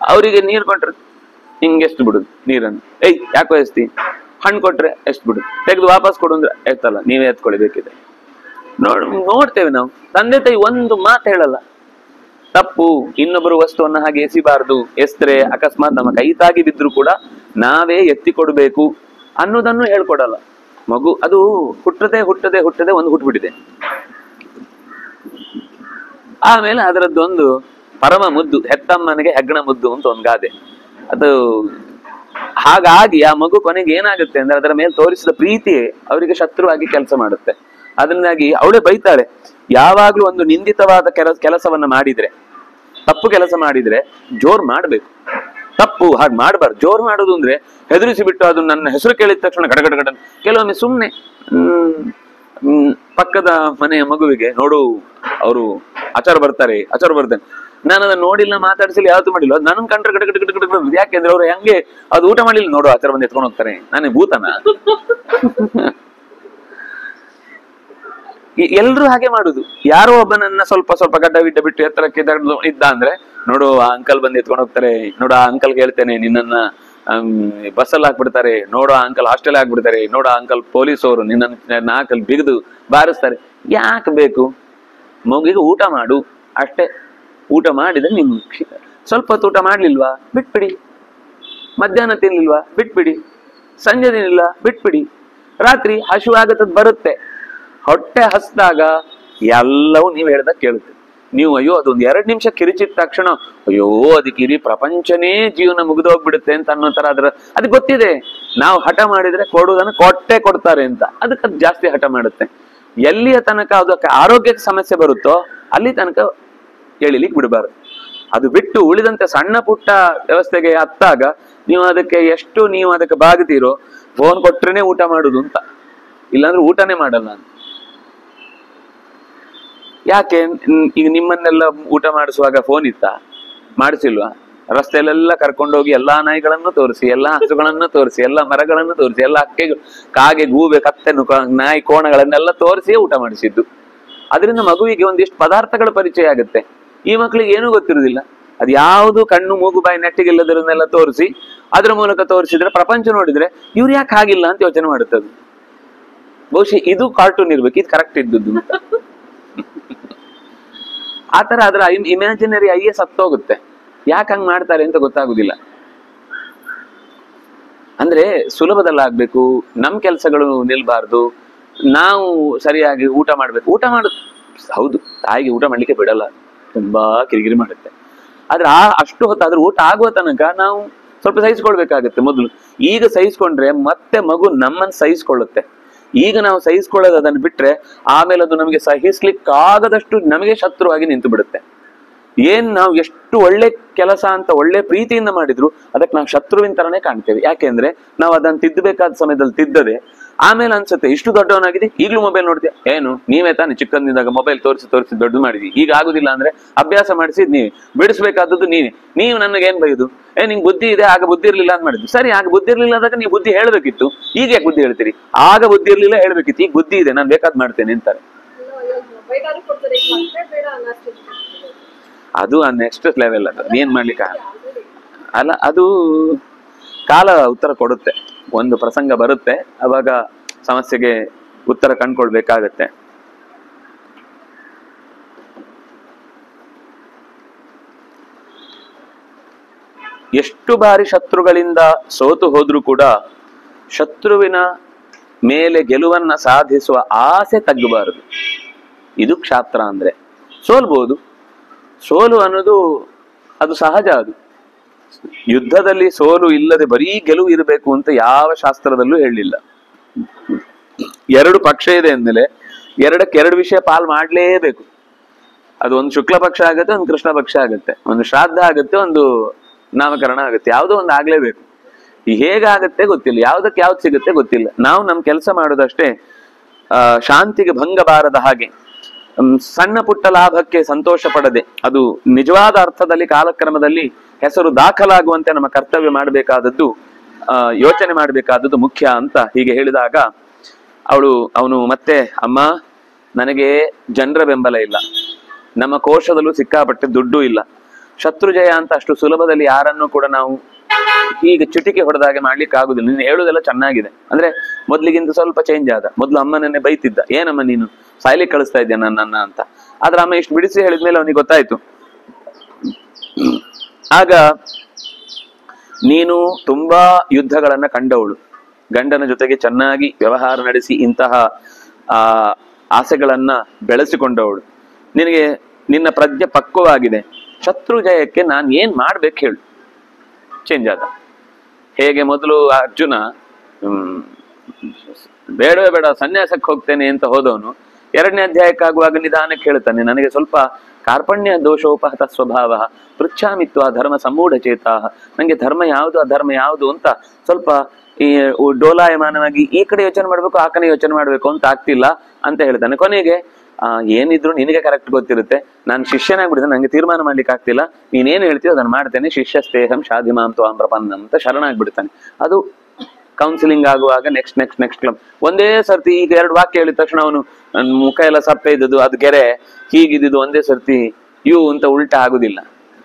ಅವರಿಗೆ ನೀರು ಕೊಟ್ರೆ ಹಿಂಗೆ ಎಷ್ಟು ಬಿಡುದು ನೀರನ್ನು, ಯಾಕೋ ಎಸ್ತಿ. ಹಣ್ಣು ಕೊಟ್ರೆ ಎಷ್ಟು ಬಿಡುದು, ತೆಗೆದು ವಾಪಸ್ ಕೊಡು ಅಂದ್ರೆ ಎತ್ತಲ್ಲ, ನೀವೇ ಎತ್ಕೊಳ್ಬೇಕಿದೆ. ನೋಡ್ತೇವೆ ನಾವು, ತಂದೆ ತಾಯಿ ಒಂದು ಮಾತು ಹೇಳಲ್ಲ. ತಪ್ಪು, ಇನ್ನೊಬ್ಬರು ವಸ್ತುವನ್ನ ಹಾಗೆ ಎಸಿಬಾರ್ದು, ಎಸ್ತರೆ ಅಕಸ್ಮಾತ್ ನಮ್ಮ ಕೈ ತಾಗಿ ಬಿದ್ರು ಕೂಡ ನಾವೇ ಎತ್ತಿ ಕೊಡ್ಬೇಕು ಅನ್ನೋದನ್ನು ಹೇಳ್ಕೊಡಲ್ಲ. ಮಗು ಅದು ಹುಟ್ಟದೆ ಒಂದು ಹುಟ್ಟುಬಿಟ್ಟಿದೆ. ಆಮೇಲೆ ಅದರದ್ದೊಂದು ಪರಮ ಮುದ್ದು, ಹೆತ್ತಮ್ಮನಿಗೆ ಹೆಗ್ಗಣ ಮುದ್ದು ಅಂತ ಒಂದು ಗಾದೆ. ಅದು ಹಾಗಾಗಿ ಆ ಮಗು ಕೊನೆಗೆ ಏನಾಗುತ್ತೆ ಅಂದ್ರೆ ಅದರ ಮೇಲೆ ತೋರಿಸಿದ ಪ್ರೀತಿ ಅವರಿಗೆ ಶತ್ರುವಾಗಿ ಕೆಲಸ ಮಾಡುತ್ತೆ. ಅದರಿಂದಾಗಿ ಅವಳೇ ಬೈತಾಳೆ, ಯಾವಾಗ್ಲೂ ಒಂದು ನಿಂದಿತವಾದ ಕೆಲಸವನ್ನ ಮಾಡಿದ್ರೆ, ತಪ್ಪು ಕೆಲಸ ಮಾಡಿದ್ರೆ ಜೋರ್ ಮಾಡ್ಬೇಕು. ತಪ್ಪು ಹಾಗೆ ಮಾಡ್ಬಾರ್ದು. ಜೋರ್ ಮಾಡುದು ಅಂದ್ರೆ ಹೆದರಿಸಿ ಬಿಟ್ಟು ಅದು ನನ್ನ ಹೆಸರು ಕೇಳಿದ ತಕ್ಷಣ ಗಡಗಡ. ಕೆಲವೊಮ್ಮೆ ಸುಮ್ನೆ ಪಕ್ಕದ ಮನೆಯ ಮಗುವಿಗೆ, ನೋಡು ಅವರು ಆಚಾರ ಬರ್ತಾರೆ, ನಾನು ಅದನ್ನ ನೋಡಿಲ್ಲ, ಮಾತಾಡಿಸಿಲ್ಲ, ಯಾವ್ದು ಮಾಡಿಲ್ಲ, ಅದು ನನ್ನ ಕಂಡ್ರೆ ಗಡ. ಯಾಕೆಂದ್ರೆ ಅವ್ರು ಹೆಂಗೆ ಅದು ಊಟ ಮಾಡಿಲ್ಲ, ನೋಡು ಆಚಾರ ಬಂದು ಎತ್ಕೊಂಡು ಹೋಗ್ತಾರೆ, ನಾನೇ ಭೂತನ? ಎಲ್ರು ಹಾಗೆ ಮಾಡುದು. ಯಾರೋ ಒಬ್ಬನನ್ನ ಸ್ವಲ್ಪ ಗಡ್ಡ ಬಿಡ್ಡ ಬಿಟ್ಟು ಎತ್ತರಕ್ಕೆ ಇದ್ದ ಅಂದ್ರೆ, ನೋಡು ಆ ಅಂಕಲ್ ಬಂದು ಎತ್ಕೊಂಡು ಹೋಗ್ತಾರೆ, ನೋಡು ಆ ಅಂಕಲ್ ಹೇಳ್ತೇನೆ ನಿನ್ನನ್ನ ಬಸ್ಸಲ್ಲಿ ಹಾಕ್ಬಿಡ್ತಾರೆ, ನೋಡು ಆ ಅಂಕಲ್ ಹಾಸ್ಟೆಲ್ ಹಾಕ್ಬಿಡ್ತಾರೆ, ನೋಡು ಆ ಅಂಕಲ್ ಪೊಲೀಸವರು ನಿನ್ನನ್ನು ನಾಲ್ಕಲ್ಲಿ ಬಿಗಿದು ಬಾರಿಸ್ತಾರೆ. ಯಾಕೆ ಬೇಕು? ಮಗುವಿಗೆ ಊಟ ಮಾಡು ಅಷ್ಟೇ. ಊಟ ಮಾಡಿದ್ರೆ ನಿಮ್ ಸ್ವಲ್ಪ ಹೊತ್ತು ಊಟ ಮಾಡ್ಲಿಲ್ವಾ ಬಿಟ್ಬಿಡಿ, ಮಧ್ಯಾಹ್ನ ತಿನ್ಲಿಲ್ವಾ ಬಿಟ್ಬಿಡಿ, ಸಂಜೆ ತಿನ್ಲಿಲ್ಲ ಬಿಟ್ಬಿಡಿ, ರಾತ್ರಿ ಹಸಿವಾಗತ್ತದ್ ಬರುತ್ತೆ. ಹೊಟ್ಟೆ ಹಸ್ದಾಗ ಎಲ್ಲವೂ ನೀವು ಹೇಳ್ದಾಗ ಕೇಳುತ್ತೆ. ನೀವು ಅಯ್ಯೋ ಅದೊಂದು 2 ನಿಮಿಷ ಕಿರಿಚಿದ ತಕ್ಷಣ ಅಯ್ಯೋ ಅದಕ್ಕೆ ಇಡೀ ಪ್ರಪಂಚನೇ ಜೀವನ ಮುಗಿದೋಗ್ಬಿಡುತ್ತೆ ಅಂತ ಅನ್ನೋ ತರ ಅದಕ್ಕೆ ಗೊತ್ತಿದೆ. ನಾವು ಹಠ ಮಾಡಿದ್ರೆ ಕೊಡುವುದನ್ನು ಕೊಡ್ತಾರೆ ಅಂತ, ಅದಕ್ಕೆ ಅದು ಜಾಸ್ತಿ ಹಠ ಮಾಡುತ್ತೆ. ಎಲ್ಲಿಯ ತನಕ ಅದಕ್ಕೆ ಆರೋಗ್ಯಕ್ಕೆ ಸಮಸ್ಯೆ ಬರುತ್ತೋ ಅಲ್ಲಿ ತನಕ ಎಳಿಲಿಕ್ಕೆ ಬಿಡಬಾರದು. ಅದು ಬಿಟ್ಟು ಉಳಿದಂತೆ ಸಣ್ಣ ಪುಟ್ಟ ವ್ಯವಸ್ಥೆಗೆ ಹತ್ತಾಗ ನೀವು ಅದಕ್ಕೆ ಬಾಗ್ತೀರೋ, ಫೋನ್ ಕೊಟ್ರೇನೆ ಊಟ ಮಾಡುದು ಅಂತ, ಇಲ್ಲಾಂದ್ರೆ ಊಟನೇ ಮಾಡಲ್ಲ ಅಂತ. ಯಾಕೆ? ಈಗ ನಿಮ್ಮನ್ನೆಲ್ಲ ಊಟ ಮಾಡಿಸುವಾಗ ಫೋನ್ ಮಾಡಿಸಿಲ್ವಾ? ರಸ್ತೆಯಲ್ಲೆಲ್ಲ ಕರ್ಕೊಂಡೋಗಿ ಎಲ್ಲಾ ನಾಯಿಗಳನ್ನು ತೋರಿಸಿ, ಎಲ್ಲಾ ಹಸುಗಳನ್ನು ತೋರಿಸಿ, ಎಲ್ಲಾ ಮರಗಳನ್ನು ತೋರಿಸಿ, ಎಲ್ಲ ಅಕ್ಕೆಗಳು, ಕಾಗೆ, ಗೂಬೆ, ಕತ್ತೆ, ನಾಯಿ, ಕೋಣಗಳನ್ನೆಲ್ಲ ತೋರಿಸಿ ಊಟ ಮಾಡಿಸಿದ್ದು. ಅದರಿಂದ ಮಗುವಿಗೆ ಒಂದಿಷ್ಟು ಪದಾರ್ಥಗಳ ಪರಿಚಯ ಆಗುತ್ತೆ. ಈ ಮಕ್ಕಳಿಗೆ ಏನೂ ಗೊತ್ತಿರುವುದಿಲ್ಲ. ಅದು ಯಾವುದು ಕಣ್ಣು ಮೂಗು ಬಾಯಿ ನೆಟ್ಟಿಗಿಲ್ಲದರನ್ನೆಲ್ಲ ತೋರಿಸಿ, ಅದರ ಮೂಲಕ ತೋರಿಸಿದ್ರೆ ಪ್ರಪಂಚ ನೋಡಿದ್ರೆ ಇವ್ರು ಯಾಕೆ ಹಾಗಿಲ್ಲ ಅಂತ ಯೋಚನೆ ಮಾಡುತ್ತದೆ. ಬಹುಶಃ ಇದು ಕಾರ್ಟೂನ್ ಇರ್ಬೇಕು, ಇದು ಕರೆಕ್ಟ್ ಇದ್ದದ್ದು ಅಂತ. ಆತರ ಅದರ ಇಮ್ಯಾಜಿನರಿ ಐಯೇ ಸತ್ತೋಗುತ್ತೆ. ಯಾಕೆ ಹಂಗ್ ಮಾಡ್ತಾರೆ ಅಂತ ಗೊತ್ತಾಗುದಿಲ್ಲ. ಅಂದ್ರೆ ಸುಲಭದಲ್ಲಾಗ್ಬೇಕು, ನಮ್ ಕೆಲ್ಸಗಳು ನಿಲ್ಬಾರ್ದು, ನಾವು ಸರಿಯಾಗಿ ಊಟ ಮಾಡ್ಬೇಕು. ಊಟ ಹೌದು, ತಾಯಿಗೆ ಊಟ ಮಾಡ್ಲಿಕ್ಕೆ ಬಿಡಲ್ಲ, ತುಂಬಾ ಕಿರಿಕಿರಿ ಮಾಡುತ್ತೆ. ಆದ್ರೆ ಅಷ್ಟು ಹೊತ್ತಾದ್ರೂ ಊಟ ಆಗುವ ತನಕ ನಾವು ಸ್ವಲ್ಪ ಸಹಿಸ್ಕೊಳ್ಬೇಕಾಗತ್ತೆ ಮೊದಲು. ಈಗ ಸಹಿಸ್ಕೊಂಡ್ರೆ ಮತ್ತೆ ಮಗು ನಮ್ಮನ್ನು ಸಹಿಸ್ಕೊಳ್ಳುತ್ತೆ. ಈಗ ನಾವು ಸಹಿಸ್ಕೊಳ್ಳೋದು ಅದನ್ನು ಬಿಟ್ರೆ ಆಮೇಲೆ ಅದು ನಮಗೆ ಸಹಿಸ್ಲಿಕ್ಕಾಗದಷ್ಟು ನಮಗೆ ಶತ್ರುವಾಗಿ ನಿಂತು ಬಿಡುತ್ತೆ. ನಾವು ಎಷ್ಟು ಒಳ್ಳೆ ಕೆಲಸ ಅಂತ ಒಳ್ಳೆ ಪ್ರೀತಿಯಿಂದ ಮಾಡಿದ್ರು ಅದಕ್ಕೆ ನಾವು ಶತ್ರುವಿನ ತರನೇ ಕಾಣ್ತೇವೆ. ಯಾಕೆಂದ್ರೆ ನಾವು ಅದನ್ನು ತಿದ್ದಬೇಕಾದ ಸಮಯದಲ್ಲಿ ತಿದ್ದದೆ ಆಮೇಲೆ ಅನ್ಸುತ್ತೆ ಇಷ್ಟು ದೊಡ್ಡವನಾಗಿದೆ ಈಗಲೂ ಮೊಬೈಲ್ ನೋಡ್ತೀಯ, ಏನು ನೀವೇ ತಾನೆ ಚಿಕ್ಕಂದಿದ್ದಾಗ ಮೊಬೈಲ್ ತೋರಿಸಿ ದೊಡ್ಡದು ಮಾಡಿದ್ವಿ, ಈಗ ಆಗುದಿಲ್ಲ ಅಂದ್ರೆ ಅಭ್ಯಾಸ ಮಾಡಿಸಿದ್ ನೀವೇ, ಬಿಡಿಸ್ಬೇಕಾದದ್ದು ನೀವು ನನಗೇನ್ ಬೈದು ನಿಂಗೆ ಬುದ್ಧಿ ಇದೆ ಆಗ ಬುದ್ಧಿ ಇರ್ಲಿಲ್ಲ ಅಂತ ಮಾಡಿದ್ದು. ಸರಿ, ಆಗ ಬುದ್ಧಿ ಇರ್ಲಿಲ್ಲ ಆದಾಗ ನೀವು ಬುದ್ಧಿ ಹೇಳ್ಬೇಕಿತ್ತು, ಈಗ ಯಾಕೆ ಬುದ್ಧಿ ಹೇಳ್ತೀರಿ? ಆಗ ಬುದ್ಧಿ ಇರ್ಲಿಲ್ಲ ಹೇಳ್ಬೇಕಿತ್ತು, ಈಗ ಬುದ್ಧಿ ಇದೆ ನಾನು ಬೇಕಾದ್ ಮಾಡ್ತೇನೆ ಅಂತಾರೆ. ಅದು ನೆಕ್ಸ್ಟ್ ಲೆವೆಲ್. ಅದು ಏನ್ ಮಾಡ್ಲಿಕ್ಕೆ ಅಲ್ಲ, ಅದು ಕಾಲ ಉತ್ತರ ಕೊಡುತ್ತೆ. ಒಂದು ಪ್ರಸಂಗ ಬರುತ್ತೆ, ಅವಾಗ ಸಮಸ್ಯೆಗೆ ಉತ್ತರ ಕಂಡ್ಕೊಳ್ಬೇಕಾಗತ್ತೆ. ಎಷ್ಟು ಬಾರಿ ಶತ್ರುಗಳಿಂದ ಸೋತು ಹೋದ್ರೂ ಕೂಡ ಶತ್ರುವಿನ ಮೇಲೆ ಗೆಲುವನ್ನ ಸಾಧಿಸುವ ಆಸೆ ತಗ್ಗಬಾರದು. ಇದು ಕ್ಷಾತ್ರ ಅಂದ್ರೆ. ಸೋಲ್ಬಹುದು, ಸೋಲು ಅನ್ನೋದು ಅದು ಸಹಜ. ಅದು ಯುದ್ಧದಲ್ಲಿ ಸೋಲು ಇಲ್ಲದೆ ಬರೀ ಗೆಲುವು ಇರಬೇಕು ಅಂತ ಯಾವ ಶಾಸ್ತ್ರದಲ್ಲೂ ಹೇಳಲಿಲ್ಲ. ಎರಡು ಪಕ್ಷ ಇದೆ ಅಂದ್ಮೇಲೆ ಎರಡು ವಿಷಯ ಪಾಲ್ ಮಾಡ್ಲೇಬೇಕು. ಅದು ಒಂದು ಶುಕ್ಲ ಪಕ್ಷ ಆಗುತ್ತೆ, ಒಂದು ಕೃಷ್ಣ ಪಕ್ಷ ಆಗುತ್ತೆ, ಒಂದು ಶ್ರಾದ್ದ ಆಗುತ್ತೆ, ಒಂದು ನಾಮಕರಣ ಆಗುತ್ತೆ, ಯಾವುದೋ ಒಂದು ಆಗ್ಲೇಬೇಕು. ಹೇಗಾಗತ್ತೆ ಗೊತ್ತಿಲ್ಲ, ಯಾವ್ದಕ್ಕೆ ಯಾವ್ದು ಸಿಗುತ್ತೆ ಗೊತ್ತಿಲ್ಲ. ನಾವು ನಮ್ಮ ಕೆಲಸ ಮಾಡೋದಷ್ಟೇ ಶಾಂತಿಗೆ ಭಂಗ ಬಾರದ ಹಾಗೆ, ಸಣ್ಣ ಪುಟ್ಟ ಲಾಭಕ್ಕೆ ಸಂತೋಷ ಪಡದೆ, ಅದು ನಿಜವಾದ ಅರ್ಥದಲ್ಲಿ ಕಾಲಕ್ರಮದಲ್ಲಿ ಹೆಸರು ದಾಖಲಾಗುವಂತೆ ನಮ್ಮ ಕರ್ತವ್ಯ ಮಾಡಬೇಕಾದದ್ದು, ಯೋಚನೆ ಮಾಡಬೇಕಾದದ್ದು ಮುಖ್ಯ ಅಂತ ಹೀಗೆ ಹೇಳಿದಾಗ ಅವನು ಮತ್ತೆ, ಅಮ್ಮ ನನಗೆ ಜನರ ಬೆಂಬಲ ಇಲ್ಲ, ನಮ್ಮ ಕೋಶದಲ್ಲೂ ಸಿಕ್ಕಾಪಟ್ಟೆ ದುಡ್ಡು ಇಲ್ಲ, ಶತ್ರುಜಯ ಅಂತ ಅಷ್ಟು ಸುಲಭದಲ್ಲಿ ಯಾರನ್ನೂ ಕೂಡ ನಾವು ಹೀಗೆ ಚಿಟಿಕೆ ಹೊಡೆದಾಗೆ ಮಾಡ್ಲಿಕ್ಕೆ ಆಗುದಿಲ್ಲ. ನೀನು ಹೇಳುದೆಲ್ಲ ಚೆನ್ನಾಗಿದೆ, ಅಂದ್ರೆ ಮೊದ್ಲಿಗಿಂತ ಸ್ವಲ್ಪ ಚೇಂಜ್ ಆದ. ಮೊದ್ಲು ಅಮ್ಮನನ್ನೇ ಬೈತಿದ್ದ, ಏನಮ್ಮ ನೀನು ಸಾಯ್ಲಿಕ್ಕೆ ಕಳಿಸ್ತಾ ಇದ್ಯಾ ನನ್ನ ಅಂತ. ಆದ್ರೆ ಅಮ್ಮ ಇಷ್ಟು ಬಿಡಿಸಿ ಹೇಳಿದ್ಮೇಲೆ ಅವನಿಗೆ ಗೊತ್ತಾಯ್ತು. ಆಗ ನೀನು ತುಂಬಾ ಯುದ್ಧಗಳನ್ನ ಕಂಡವಳು, ಗಂಡನ ಜೊತೆಗೆ ಚೆನ್ನಾಗಿ ವ್ಯವಹಾರ ನಡೆಸಿ ಇಂತಹ ಆಸೆಗಳನ್ನ ಬೆಳೆಸಿಕೊಂಡವಳು, ನಿನಗೆ ನಿನ್ನ ಪ್ರಜ್ಞೆ ಪಕ್ವವಾಗಿದೆ. ಶತ್ರು ಜಯಕ್ಕೆ ನಾನು ಏನ್ ಮಾಡ್ಬೇಕು ಹೇಳು. ಚೇಂಜ್ ಆದ. ಹೇಗೆ ಮೊದಲು ಅರ್ಜುನ ಬೇಡವೇ ಬೇಡ ಸನ್ಯಾಸಕ್ಕೆ ಹೋಗ್ತೇನೆ ಅಂತ ಹೋದವನು 2ನೇ ಅಧ್ಯಾಯಕ್ಕಾಗುವಾಗ ನಿಧಾನಕ್ಕೆ ಹೇಳ್ತಾನೆ, ನನಗೆ ಸ್ವಲ್ಪ ಕಾರ್ಪಣ್ಯ ದೋಷೋಪಹತ ಸ್ವಭಾವ ಪೃಚ್ಛಾಮಿತ್ವ ಧರ್ಮ ಸಮೂಢ ಚೇತಾ, ನಂಗೆ ಧರ್ಮ ಯಾವುದು ಅಧರ್ಮ ಯಾವುದು ಅಂತ ಸ್ವಲ್ಪ ಈ ಡೋಲಾಯಮಾನವಾಗಿ ಈ ಕಡೆ ಯೋಚನೆ ಮಾಡ್ಬೇಕು ಆ ಕಡೆ ಯೋಚನೆ ಮಾಡ್ಬೇಕು ಅಂತ ಆಗ್ತಿಲ್ಲ ಅಂತ ಹೇಳ್ತಾನೆ. ಕೊನೆಗೆ ಏನಿದ್ರು ನಿನಗೆ ಕರೆಕ್ಟ್ ಗೊತ್ತಿರುತ್ತೆ, ನಾನು ಶಿಷ್ಯನಾಗ್ಬಿಡ್ತೇನೆ, ನಂಗೆ ತೀರ್ಮಾನ ಮಾಡ್ಲಿಕ್ಕೆ ಆಗ್ತಿಲ್ಲ, ನೀನೇನು ಹೇಳ್ತೀಯೋ ಅದನ್ನು ಮಾಡ್ತೇನೆ, ಶಿಷ್ಯಸ್ತೇಹಂ ಶಾಧಿಮಾಂ ತ್ವಾಂ ಪ್ರಪನ್ನಂ ಅಂತ ಶರಣಾಗ್ಬಿಡ್ತಾನೆ. ಅದು ಕೌನ್ಸಿಲಿಂಗ್ ಆಗುವಾಗ ನೆಕ್ಸ್ಟ್ ಒಂದೇ ಸರ್ತಿ ಈಗ 2 ವಾಕ್ಯ ಹೇಳಿದ ತಕ್ಷಣ ಅವನು ಮುಖ ಎಲ್ಲ ಸಪ್ಪೆ ಇದ್ದದ್ದು, ಅದು ಗೆರೆ ಹೀಗಿದ್ದು ಒಂದೇ ಸರ್ತಿ ಯು ಅಂತ ಉಲ್ಟಾ ಆಗುದಿಲ್ಲ.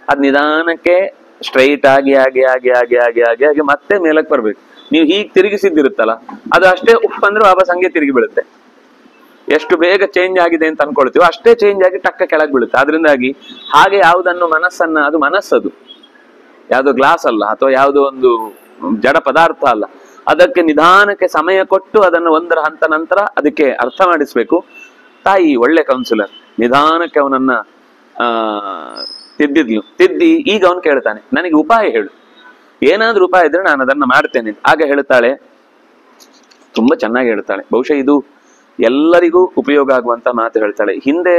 ಅದ್ ನಿಧಾನಕ್ಕೆ ಸ್ಟ್ರೈಟ್ ಆಗಿ ಆಗಿ ಆಗಿ ಆಗಿ ಆಗಿ ಆಗಿ ಆಗಿ ಮತ್ತೆ ಮೇಲಕ್ಕೆ ಬರ್ಬೇಕು. ನೀವು ಹೀಗೆ ತಿರುಗಿಸಿದ್ದಿರುತ್ತಲ್ಲ, ಅದು ಅಷ್ಟೇ ಉಪ್ಪು ಅಂದ್ರೆ ವಾಪಸ್ ಹಂಗೆ ತಿರುಗಿ ಬೀಳುತ್ತೆ. ಎಷ್ಟು ಬೇಗ ಚೇಂಜ್ ಆಗಿದೆ ಅಂತ ಅನ್ಕೊಳ್ತೀವೋ ಅಷ್ಟೇ ಚೇಂಜ್ ಆಗಿ ಟಕ್ಕ ಕೆಳಗೆ ಬೀಳುತ್ತೆ. ಅದರಿಂದಾಗಿ ಹಾಗೆ ಯಾವುದನ್ನು ಮನಸ್ಸನ್ನ, ಅದು ಮನಸ್ಸದು ಯಾವುದೋ ಗ್ಲಾಸ್ ಅಲ್ಲ ಅಥವಾ ಯಾವುದೋ ಒಂದು ಜಡ ಪದಾರ್ಥ ಅಲ್ಲ, ಅದಕ್ಕೆ ನಿಧಾನಕ್ಕೆ ಸಮಯ ಕೊಟ್ಟು ಅದನ್ನು ಒಂದರ ಹಂತ ನಂತರ ಅದಕ್ಕೆ ಅರ್ಥ ಮಾಡಿಸ್ಬೇಕು. ತಾಯಿ ಒಳ್ಳೆ ಕೌನ್ಸಿಲರ್, ನಿಧಾನಕ್ಕೆ ಅವನನ್ನ ತಿದ್ದಿ ಈಗ ಅವನು ಕೇಳ್ತಾನೆ, ನನಗೆ ಉಪಾಯ ಹೇಳು, ಏನಾದ್ರೂ ಉಪಾಯ ಇದ್ರೆ ನಾನು ಅದನ್ನ ಮಾಡ್ತೇನೆ. ಆಗ ಹೇಳ್ತಾಳೆ, ತುಂಬಾ ಚೆನ್ನಾಗಿ ಹೇಳ್ತಾಳೆ, ಬಹುಶಃ ಇದು ಎಲ್ಲರಿಗೂ ಉಪಯೋಗ ಆಗುವಂತ ಮಾತು ಹೇಳ್ತಾಳೆ. ಹಿಂದೆ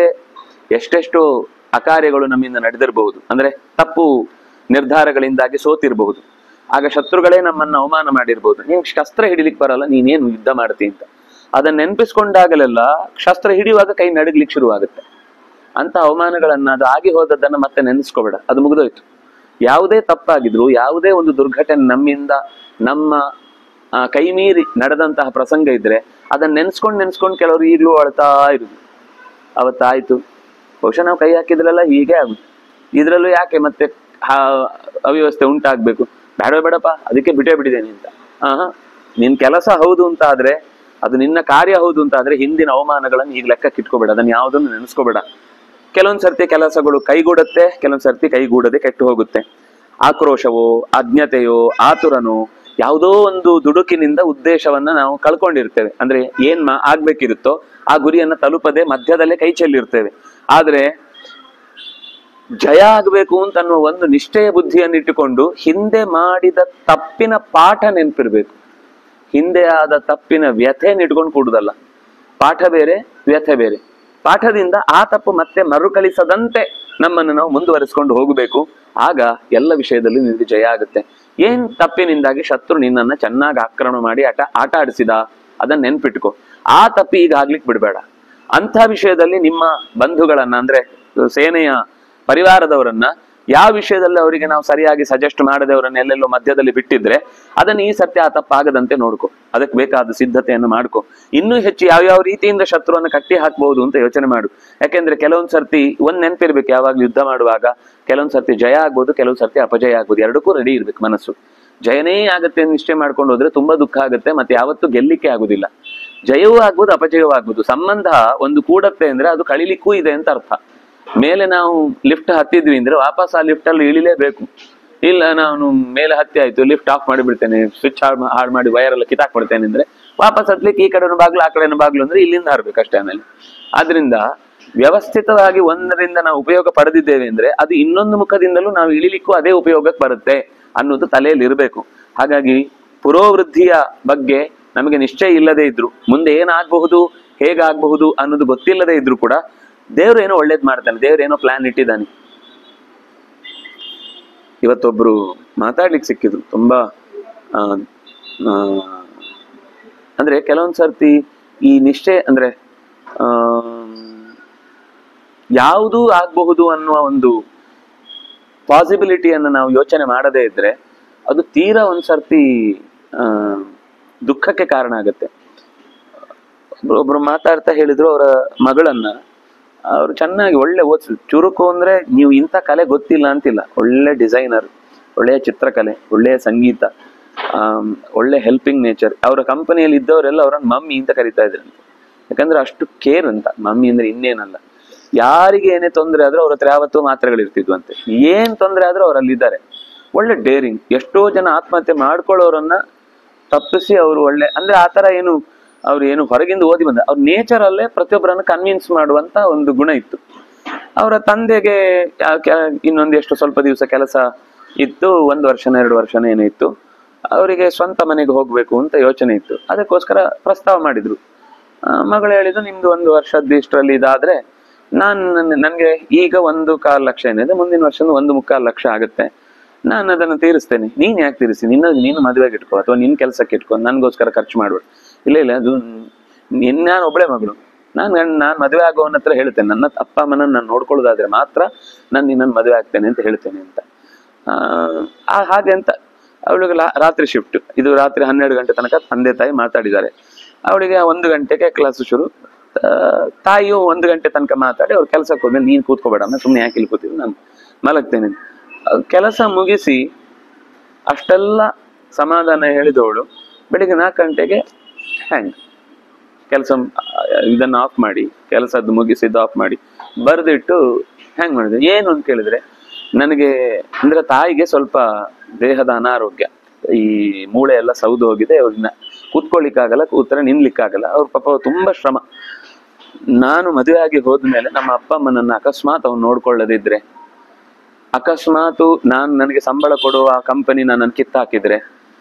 ಎಷ್ಟೆಷ್ಟು ಅಕಾರ್ಯಗಳು ನಮ್ಮಿಂದ ನಡೆದಿರಬಹುದು, ಅಂದ್ರೆ ತಪ್ಪು ನಿರ್ಧಾರಗಳಿಂದಾಗಿ ಸೋತಿರಬಹುದು. ಆಗ ಶತ್ರುಗಳೇ ನಮ್ಮನ್ನ ಅವಮಾನ ಮಾಡಿರ್ಬೋದು. ನೀವು ಶಸ್ತ್ರ ಹಿಡಿಲಿಕ್ಕೆ ಬರಲ್ಲ, ನೀನೇನು ಯುದ್ಧ ಮಾಡ್ತಿ ಅಂತ ಅದನ್ನ ನೆನಪಿಸ್ಕೊಂಡಾಗಲೆಲ್ಲ ಶಸ್ತ್ರ ಹಿಡಿಯುವಾಗ ಕೈ ನಡಗ್ಲಿಕ್ಕೆ ಶುರುವಾಗುತ್ತೆ. ಅಂತ ಅವಮಾನಗಳನ್ನ, ಅದು ಆಗಿ ಹೋದದ್ದನ್ನ ಮತ್ತೆ ನೆನೆಸ್ಕೋಬೇಡ, ಅದು ಮುಗಿದೋಯ್ತು. ಯಾವುದೇ ತಪ್ಪಾಗಿದ್ರು, ಯಾವುದೇ ಒಂದು ದುರ್ಘಟನೆ ನಮ್ಮಿಂದ ನಮ್ಮ ಕೈ ಮೀರಿ ನಡೆದಂತಹ ಪ್ರಸಂಗ ಇದ್ರೆ ಅದನ್ನ ನೆನ್ಸ್ಕೊಂಡು ಕೆಲವರು ಈಗಲೂ ಅಳ್ತಾ ಇರುದು, ಅವತ್ತಾಯ್ತು, ಬಹುಶಃ ನಾವು ಕೈ ಹಾಕಿದ್ರೆಲ್ಲ ಹೀಗೆ ಆಗುದು, ಇದ್ರಲ್ಲೂ ಯಾಕೆ ಮತ್ತೆ ಅವ್ಯವಸ್ಥೆ ಉಂಟಾಗ್ಬೇಕು, ಬೇಡಪ್ಪ ಅದಕ್ಕೆ ಬಿಟ್ಟೇ ಬಿಟ್ಟಿದ್ದೇನೆ ಅಂತ. ನಿನ್ ಕೆಲಸ ಹೌದು ಅಂತ ಆದ್ರೆ, ಅದು ನಿನ್ನ ಕಾರ್ಯ ಹೌದು ಅಂತ ಆದ್ರೆ ಹಿಂದಿನ ಅವಮಾನಗಳನ್ನು ಈಗ ಲೆಕ್ಕಕ್ಕೆ ಇಟ್ಕೋಬೇಡ, ಅದನ್ನ ಯಾವುದನ್ನು ನೆನೆಸ್ಕೋಬೇಡ. ಕೆಲವೊಂದ್ ಸರ್ತಿ ಕೆಲಸಗಳು ಕೈಗೂಡುತ್ತೆ, ಕೆಲವೊಂದ್ ಸರ್ತಿ ಕೈಗೂಡದೆ ಕೆಟ್ಟು ಹೋಗುತ್ತೆ. ಆಕ್ರೋಶವೋ, ಅಜ್ಞತೆಯೋ, ಆತುರನೋ, ಯಾವುದೋ ಒಂದು ದುಡುಕಿನಿಂದ ಉದ್ದೇಶವನ್ನ ನಾವು ಕಳ್ಕೊಂಡಿರ್ತೇವೆ. ಅಂದ್ರೆ ಏನ್ ಆಗ್ಬೇಕಿರುತ್ತೋ ಆ ಗುರಿಯನ್ನ ತಲುಪದೆ ಮಧ್ಯದಲ್ಲೇ ಕೈ ಚೆಲ್ಲಿರ್ತೇವೆ. ಆದ್ರೆ ಜಯ ಆಗ್ಬೇಕು ಅಂತ ಅನ್ನುವ ಒಂದು ನಿಷ್ಠೆಯ ಬುದ್ಧಿಯನ್ನು ಇಟ್ಟುಕೊಂಡು ಹಿಂದೆ ಮಾಡಿದ ತಪ್ಪಿನ ಪಾಠ ನೆನಪಿರ್ಬೇಕು. ಹಿಂದೆ ಆದ ತಪ್ಪಿನ ವ್ಯಥೆಯನ್ನು ಇಟ್ಕೊಂಡು ಕೂಡುದಲ್ಲ. ಪಾಠ ಬೇರೆ, ವ್ಯಥೆ ಬೇರೆ. ಪಾಠದಿಂದ ಆ ತಪ್ಪು ಮತ್ತೆ ಮರುಕಳಿಸದಂತೆ ನಮ್ಮನ್ನು ನಾವು ಮುಂದುವರಿಸ್ಕೊಂಡು ಹೋಗಬೇಕು. ಆಗ ಎಲ್ಲ ವಿಷಯದಲ್ಲೂ ನಿನಗೆ ಜಯ ಆಗುತ್ತೆ. ಏನ್ ತಪ್ಪಿನಿಂದಾಗಿ ಶತ್ರು ನಿನ್ನನ್ನ ಚೆನ್ನಾಗಿ ಆಕ್ರಮಣ ಮಾಡಿ ಆಟ ಆಡಿಸಿದ, ಅದನ್ನ ನೆನ್ಪಿಟ್ಕೋ. ಆ ತಪ್ಪಿ ಈಗ ಆಗ್ಲಿಕ್ಕೆ ಬಿಡ್ಬೇಡ. ಅಂಥ ವಿಷಯದಲ್ಲಿ ನಿಮ್ಮ ಬಂಧುಗಳನ್ನ, ಅಂದ್ರೆ ಸೇನೆಯ ಪರಿವಾರದವರನ್ನ, ಯಾವ ವಿಷಯದಲ್ಲಿ ಅವರಿಗೆ ನಾವು ಸರಿಯಾಗಿ ಸಜೆಸ್ಟ್ ಮಾಡದವರನ್ನ ಎಲ್ಲೆಲ್ಲೋ ಮಧ್ಯದಲ್ಲಿ ಬಿಟ್ಟಿದ್ರೆ ಅದನ್ನ ಈ ಸತ್ಯ ಆ ತಪ್ಪಾಗದಂತೆ ನೋಡ್ಕೊ. ಅದಕ್ಕೆ ಬೇಕಾದ ಸಿದ್ಧತೆಯನ್ನು ಮಾಡ್ಕೊ. ಇನ್ನೂ ಹೆಚ್ಚು ಯಾವ್ಯಾವ ರೀತಿಯಿಂದ ಶತ್ರುವನ್ನು ಕಟ್ಟಿ ಹಾಕ್ಬಹುದು ಅಂತ ಯೋಚನೆ ಮಾಡು. ಯಾಕೆಂದ್ರೆ ಕೆಲವೊಂದ್ ಸರ್ತಿ ಒಂದ್ ನೆನಪಿರ್ಬೇಕು, ಯಾವಾಗ್ಲೂ ಯುದ್ಧ ಮಾಡುವಾಗ ಕೆಲವೊಂದ್ ಸರ್ತಿ ಜಯ ಆಗ್ಬೋದು, ಕೆಲವೊಂದ್ ಸರ್ತಿ ಅಪಜಯ ಆಗ್ಬೋದು. ಎರಡಕ್ಕೂ ರೆಡಿ ಇರ್ಬೇಕು ಮನಸ್ಸು. ಜಯನೇ ಆಗತ್ತೆ ಅಂತ ನಿಶ್ಚಯ ಮಾಡ್ಕೊಂಡು ಹೋದ್ರೆ ತುಂಬಾ ದುಃಖ ಆಗುತ್ತೆ, ಮತ್ತೆ ಯಾವತ್ತೂ ಗೆಲ್ಲಿಕ್ಕೆ ಆಗುದಿಲ್ಲ. ಜಯವೂ ಆಗ್ಬೋದು, ಅಪಜಯವೂ ಆಗ್ಬೋದು. ಸಂಬಂಧ ಒಂದು ಕೂಡತ್ತೆ ಅಂದ್ರೆ ಅದು ಕಳಿಲಿಕ್ಕೂ ಇದೆ ಅಂತ ಅರ್ಥ. ಮೇಲೆ ನಾವು ಲಿಫ್ಟ್ ಹತ್ತಿದ್ವಿ ಅಂದ್ರೆ ವಾಪಸ್ ಆ ಲಿಫ್ಟ್ ಅಲ್ಲಿ ಇಳಿಲೇಬೇಕು. ಇಲ್ಲ ನಾನು ಮೇಲೆ ಹತ್ತಿ ಆಯ್ತು, ಲಿಫ್ಟ್ ಆಫ್ ಮಾಡಿಬಿಡ್ತೇನೆ, ಸ್ವಿಚ್ ಹಾಳು ಮಾಡಿ ವೈರ್ ಎಲ್ಲ ಕಿತ್ತಾಕ್ಬಿಡ್ತೇನೆ ಅಂದ್ರೆ ವಾಪಸ್ ಹತ್ಲಿಕ್ಕೆ ಈ ಕಡೆನ ಬಾಗ್ಲು ಆ ಕಡೆನ ಬಾಗ್ಲು ಅಂದ್ರೆ ಇಲ್ಲಿಂದ ಹಾರ್ಬೇಕು ಅಷ್ಟೇ. ಆಮೇಲೆ ಆದ್ರಿಂದ ವ್ಯವಸ್ಥಿತವಾಗಿ ಒಂದರಿಂದ ನಾವು ಉಪಯೋಗ ಪಡೆದಿದ್ದೇವೆ ಅಂದ್ರೆ ಅದು ಇನ್ನೊಂದು ಮುಖದಿಂದಲೂ ನಾವು ಇಳಿಲಿಕ್ಕೂ ಅದೇ ಉಪಯೋಗಕ್ಕೆ ಬರುತ್ತೆ ಅನ್ನೋದು ತಲೆಯಲ್ಲಿ ಇರಬೇಕು. ಹಾಗಾಗಿ ಪುರೋವೃದ್ಧಿಯ ಬಗ್ಗೆ ನಮಗೆ ನಿಶ್ಚಯ ಇಲ್ಲದೆ ಇದ್ರು, ಮುಂದೆ ಏನಾಗಬಹುದು ಹೇಗಾಗಬಹುದು ಅನ್ನೋದು ಗೊತ್ತಿಲ್ಲದೆ ಇದ್ರು ಕೂಡ ದೇವ್ರು ಏನೋ ಒಳ್ಳೇದ್ ಮಾಡ್ತಾನೆ, ದೇವ್ರು ಏನೋ ಪ್ಲಾನ್ ಇಟ್ಟಿದ್ದಾನೆ. ಇವತ್ತೊಬ್ರು ಮಾತಾಡ್ಲಿಕ್ಕೆ ಸಿಕ್ಕಿದ್ರು, ತುಂಬಾ ಅಂದ್ರೆ ಕೆಲವೊಂದ್ ಸರ್ತಿ ಈ ನಿಶ್ಚಯ ಅಂದ್ರೆ ಯಾವುದೂ ಆಗಬಹುದು ಅನ್ನುವ ಒಂದು ಪಾಸಿಬಿಲಿಟಿಯನ್ನು ನಾವು ಯೋಚನೆ ಮಾಡದೇ ಇದ್ರೆ ಅದು ತೀರಾ ಒಂದ್ಸರ್ತಿ ದುಃಖಕ್ಕೆ ಕಾರಣ ಆಗುತ್ತೆ. ಒಬ್ರು ಮಾತಾಡ್ತಾ ಹೇಳಿದ್ರು, ಅವರ ಮಗಳನ್ನ ಅವ್ರು ಚೆನ್ನಾಗಿ ಒಳ್ಳೆ ಓದಿಸಿದ್ರು. ಚುರುಕು ಅಂದ್ರೆ ನೀವು ಇಂಥ ಕಲೆ ಗೊತ್ತಿಲ್ಲ ಅಂತಿಲ್ಲ, ಒಳ್ಳೆ ಡಿಸೈನರ್, ಒಳ್ಳೆಯ ಚಿತ್ರಕಲೆ, ಒಳ್ಳೆಯ ಸಂಗೀತ, ಒಳ್ಳೆ ಹೆಲ್ಪಿಂಗ್ ನೇಚರ್. ಅವರ ಕಂಪನಿಯಲ್ಲಿ ಇದ್ದವರೆಲ್ಲ ಅವರನ್ನ ಮಮ್ಮಿ ಅಂತ ಕರಿತಾ ಇದ್ರಂತೆ. ಯಾಕಂದ್ರೆ ಅಷ್ಟು ಕೇರ್ ಅಂತ. ಮಮ್ಮಿ ಅಂದ್ರೆ ಇನ್ನೇನಲ್ಲ, ಯಾರಿಗೆ ಏನೇ ತೊಂದರೆ ಆದ್ರೂ ಅವ್ರ ಹತ್ರ ಯಾವತ್ತೂ ಮಾತ್ರೆಗಳಿರ್ತಿದ್ವಂತೆ. ಏನ್ ತೊಂದರೆ ಆದ್ರೂ ಅವರಲ್ಲಿದ್ದಾರೆ. ಒಳ್ಳೆ ಡೇರಿಂಗ್. ಎಷ್ಟೋ ಜನ ಆತ್ಮಹತ್ಯೆ ಮಾಡ್ಕೊಳ್ಳೋರನ್ನ ತಪ್ಪಿಸಿ ಅವರು ಒಳ್ಳೆ ಅಂದ್ರೆ ಆತರ ಅವ್ರು ಏನು ಹೊರಗಿಂದ ಓದಿ ಬಂದ, ಅವ್ರ ನೇಚರ್ ಅಲ್ಲೇ ಪ್ರತಿಯೊಬ್ಬರನ್ನ ಕನ್ವಿನ್ಸ್ ಮಾಡುವಂತ ಒಂದು ಗುಣ ಇತ್ತು. ಅವರ ತಂದೆಗೆ ಇನ್ನೊಂದೆಷ್ಟು ಸ್ವಲ್ಪ ದಿವಸ ಕೆಲಸ ಇತ್ತು, 1 ವರ್ಷನೋ 2 ವರ್ಷನೋ ಏನೋ ಇತ್ತು. ಅವರಿಗೆ ಸ್ವಂತ ಮನೆಗೆ ಹೋಗ್ಬೇಕು ಅಂತ ಯೋಚನೆ ಇತ್ತು. ಅದಕ್ಕೋಸ್ಕರ ಪ್ರಸ್ತಾವ ಮಾಡಿದ್ರು. ಮಗಳು ಹೇಳಿದ್ರು, ನಿಮ್ದು 1 ವರ್ಷದ ಇಷ್ಟರಲ್ಲಿ ಇದಾದ್ರೆ ನನ್ಗೆ ಈಗ 1.25 ಲಕ್ಷ ಏನಿದೆ, ಮುಂದಿನ ವರ್ಷ 1.25 ಲಕ್ಷ ಆಗುತ್ತೆ, ನಾನು ಅದನ್ನು ತೀರಿಸ್ತೇನೆ. ನೀನ್ ಯಾಕೆ ತೀರಿಸಿ, ನೀನು ಮದುವೆಗೆ ಇಟ್ಕೋ ಅಥವಾ ನಿನ್ ಕೆಲ್ಸಕ್ಕೆ ಇಟ್ಕೊ, ನನ್ಗೋಸ್ಕರ ಖರ್ಚು ಮಾಡ್ಬೇಡ. ಇಲ್ಲ ಅದು ನಾನು ಒಬ್ಬಳೆ ಮಗಳು, ನಾನು ಮದುವೆ ಆಗೋವನ ಹತ್ರ ಹೇಳ್ತೇನೆ, ನನ್ನ ಅಪ್ಪ ಅಮ್ಮನ ನಾನು ನೋಡ್ಕೊಳ್ಳೋದಾದ್ರೆ ಮಾತ್ರ ನಾನು ನಿನ್ನನ್ನು ಮದುವೆ ಆಗ್ತೇನೆ ಅಂತ ಹೇಳ್ತೇನೆ ಅಂತ. ಹಾಗೆ ಅಂತ ಅವಳಿಗೆ ರಾತ್ರಿ ಶಿಫ್ಟ್, ಇದು ರಾತ್ರಿ 12 ಗಂಟೆ ತನಕ ತಂದೆ ತಾಯಿ ಮಾತಾಡಿದ್ದಾರೆ. ಅವಳಿಗೆ 1 ಗಂಟೆಗೆ ಕ್ಲಾಸ್ ಶುರು. ತಾಯಿಯು 1 ಗಂಟೆ ತನಕ ಮಾತಾಡಿ ಅವ್ರ ಕೆಲ್ಸಕ್ಕೆ ಹೋದ್ಮೇಲೆ, ನೀನ್ ಕೂತ್ಕೋಬೇಡಮ್ಮ, ಸುಮ್ಮನೆ ಯಾಕೆ ಇಲ್ಲಿ ಕೂತಿದ್ರು, ನಾನು ಮಲಗ್ತೇನೆ. ಕೆಲಸ ಮುಗಿಸಿ ಅಷ್ಟೆಲ್ಲ ಸಮಾಧಾನ ಹೇಳಿದವಳು ಬೆಳಿಗ್ಗೆ 4 ಗಂಟೆಗೆ ಕೆಲಸ ಇದನ್ನು ಆಫ್ ಮಾಡಿ, ಕೆಲಸದ್ದು ಮುಗಿಸಿದ್ದು ಆಫ್ ಮಾಡಿ ಬರೆದಿಟ್ಟು ಹ್ಯಾಂಗ್ ಮಾಡಿದೆ. ಏನು ಅಂತ ಕೇಳಿದ್ರೆ, ನನಗೆ ಅಂದ್ರೆ ತಾಯಿಗೆ ಸ್ವಲ್ಪ ದೇಹದ ಅನಾರೋಗ್ಯ, ಈ ಮೂಳೆ ಎಲ್ಲ ಸೌದು ಹೋಗಿದೆ, ಅವ್ರನ್ನ ಕೂತ್ಕೊಳ್ಳಿಕ್ಕಾಗಲ್ಲ, ಕೂತ್ರೆ ನಿನ್ಲಿಕ್ಕಾಗಲ್ಲ. ಅವ್ರ ಪಾಪ ತುಂಬಾ ಶ್ರಮ. ನಾನು ಮದುವೆ ಆಗಿ ಹೋದ್ಮೇಲೆ ನಮ್ಮ ಅಪ್ಪ ಅಮ್ಮನನ್ನ ಅಕಸ್ಮಾತ್ ಅವ್ನು ನೋಡ್ಕೊಳ್ಳದಿದ್ರೆ, ಅಕಸ್ಮಾತು ನನಗೆ ಸಂಬಳ ಕೊಡುವ ಕಂಪನಿ ನನ್ನನ್ನು ಕಿತ್ತಾಕಿದ್ರೆ,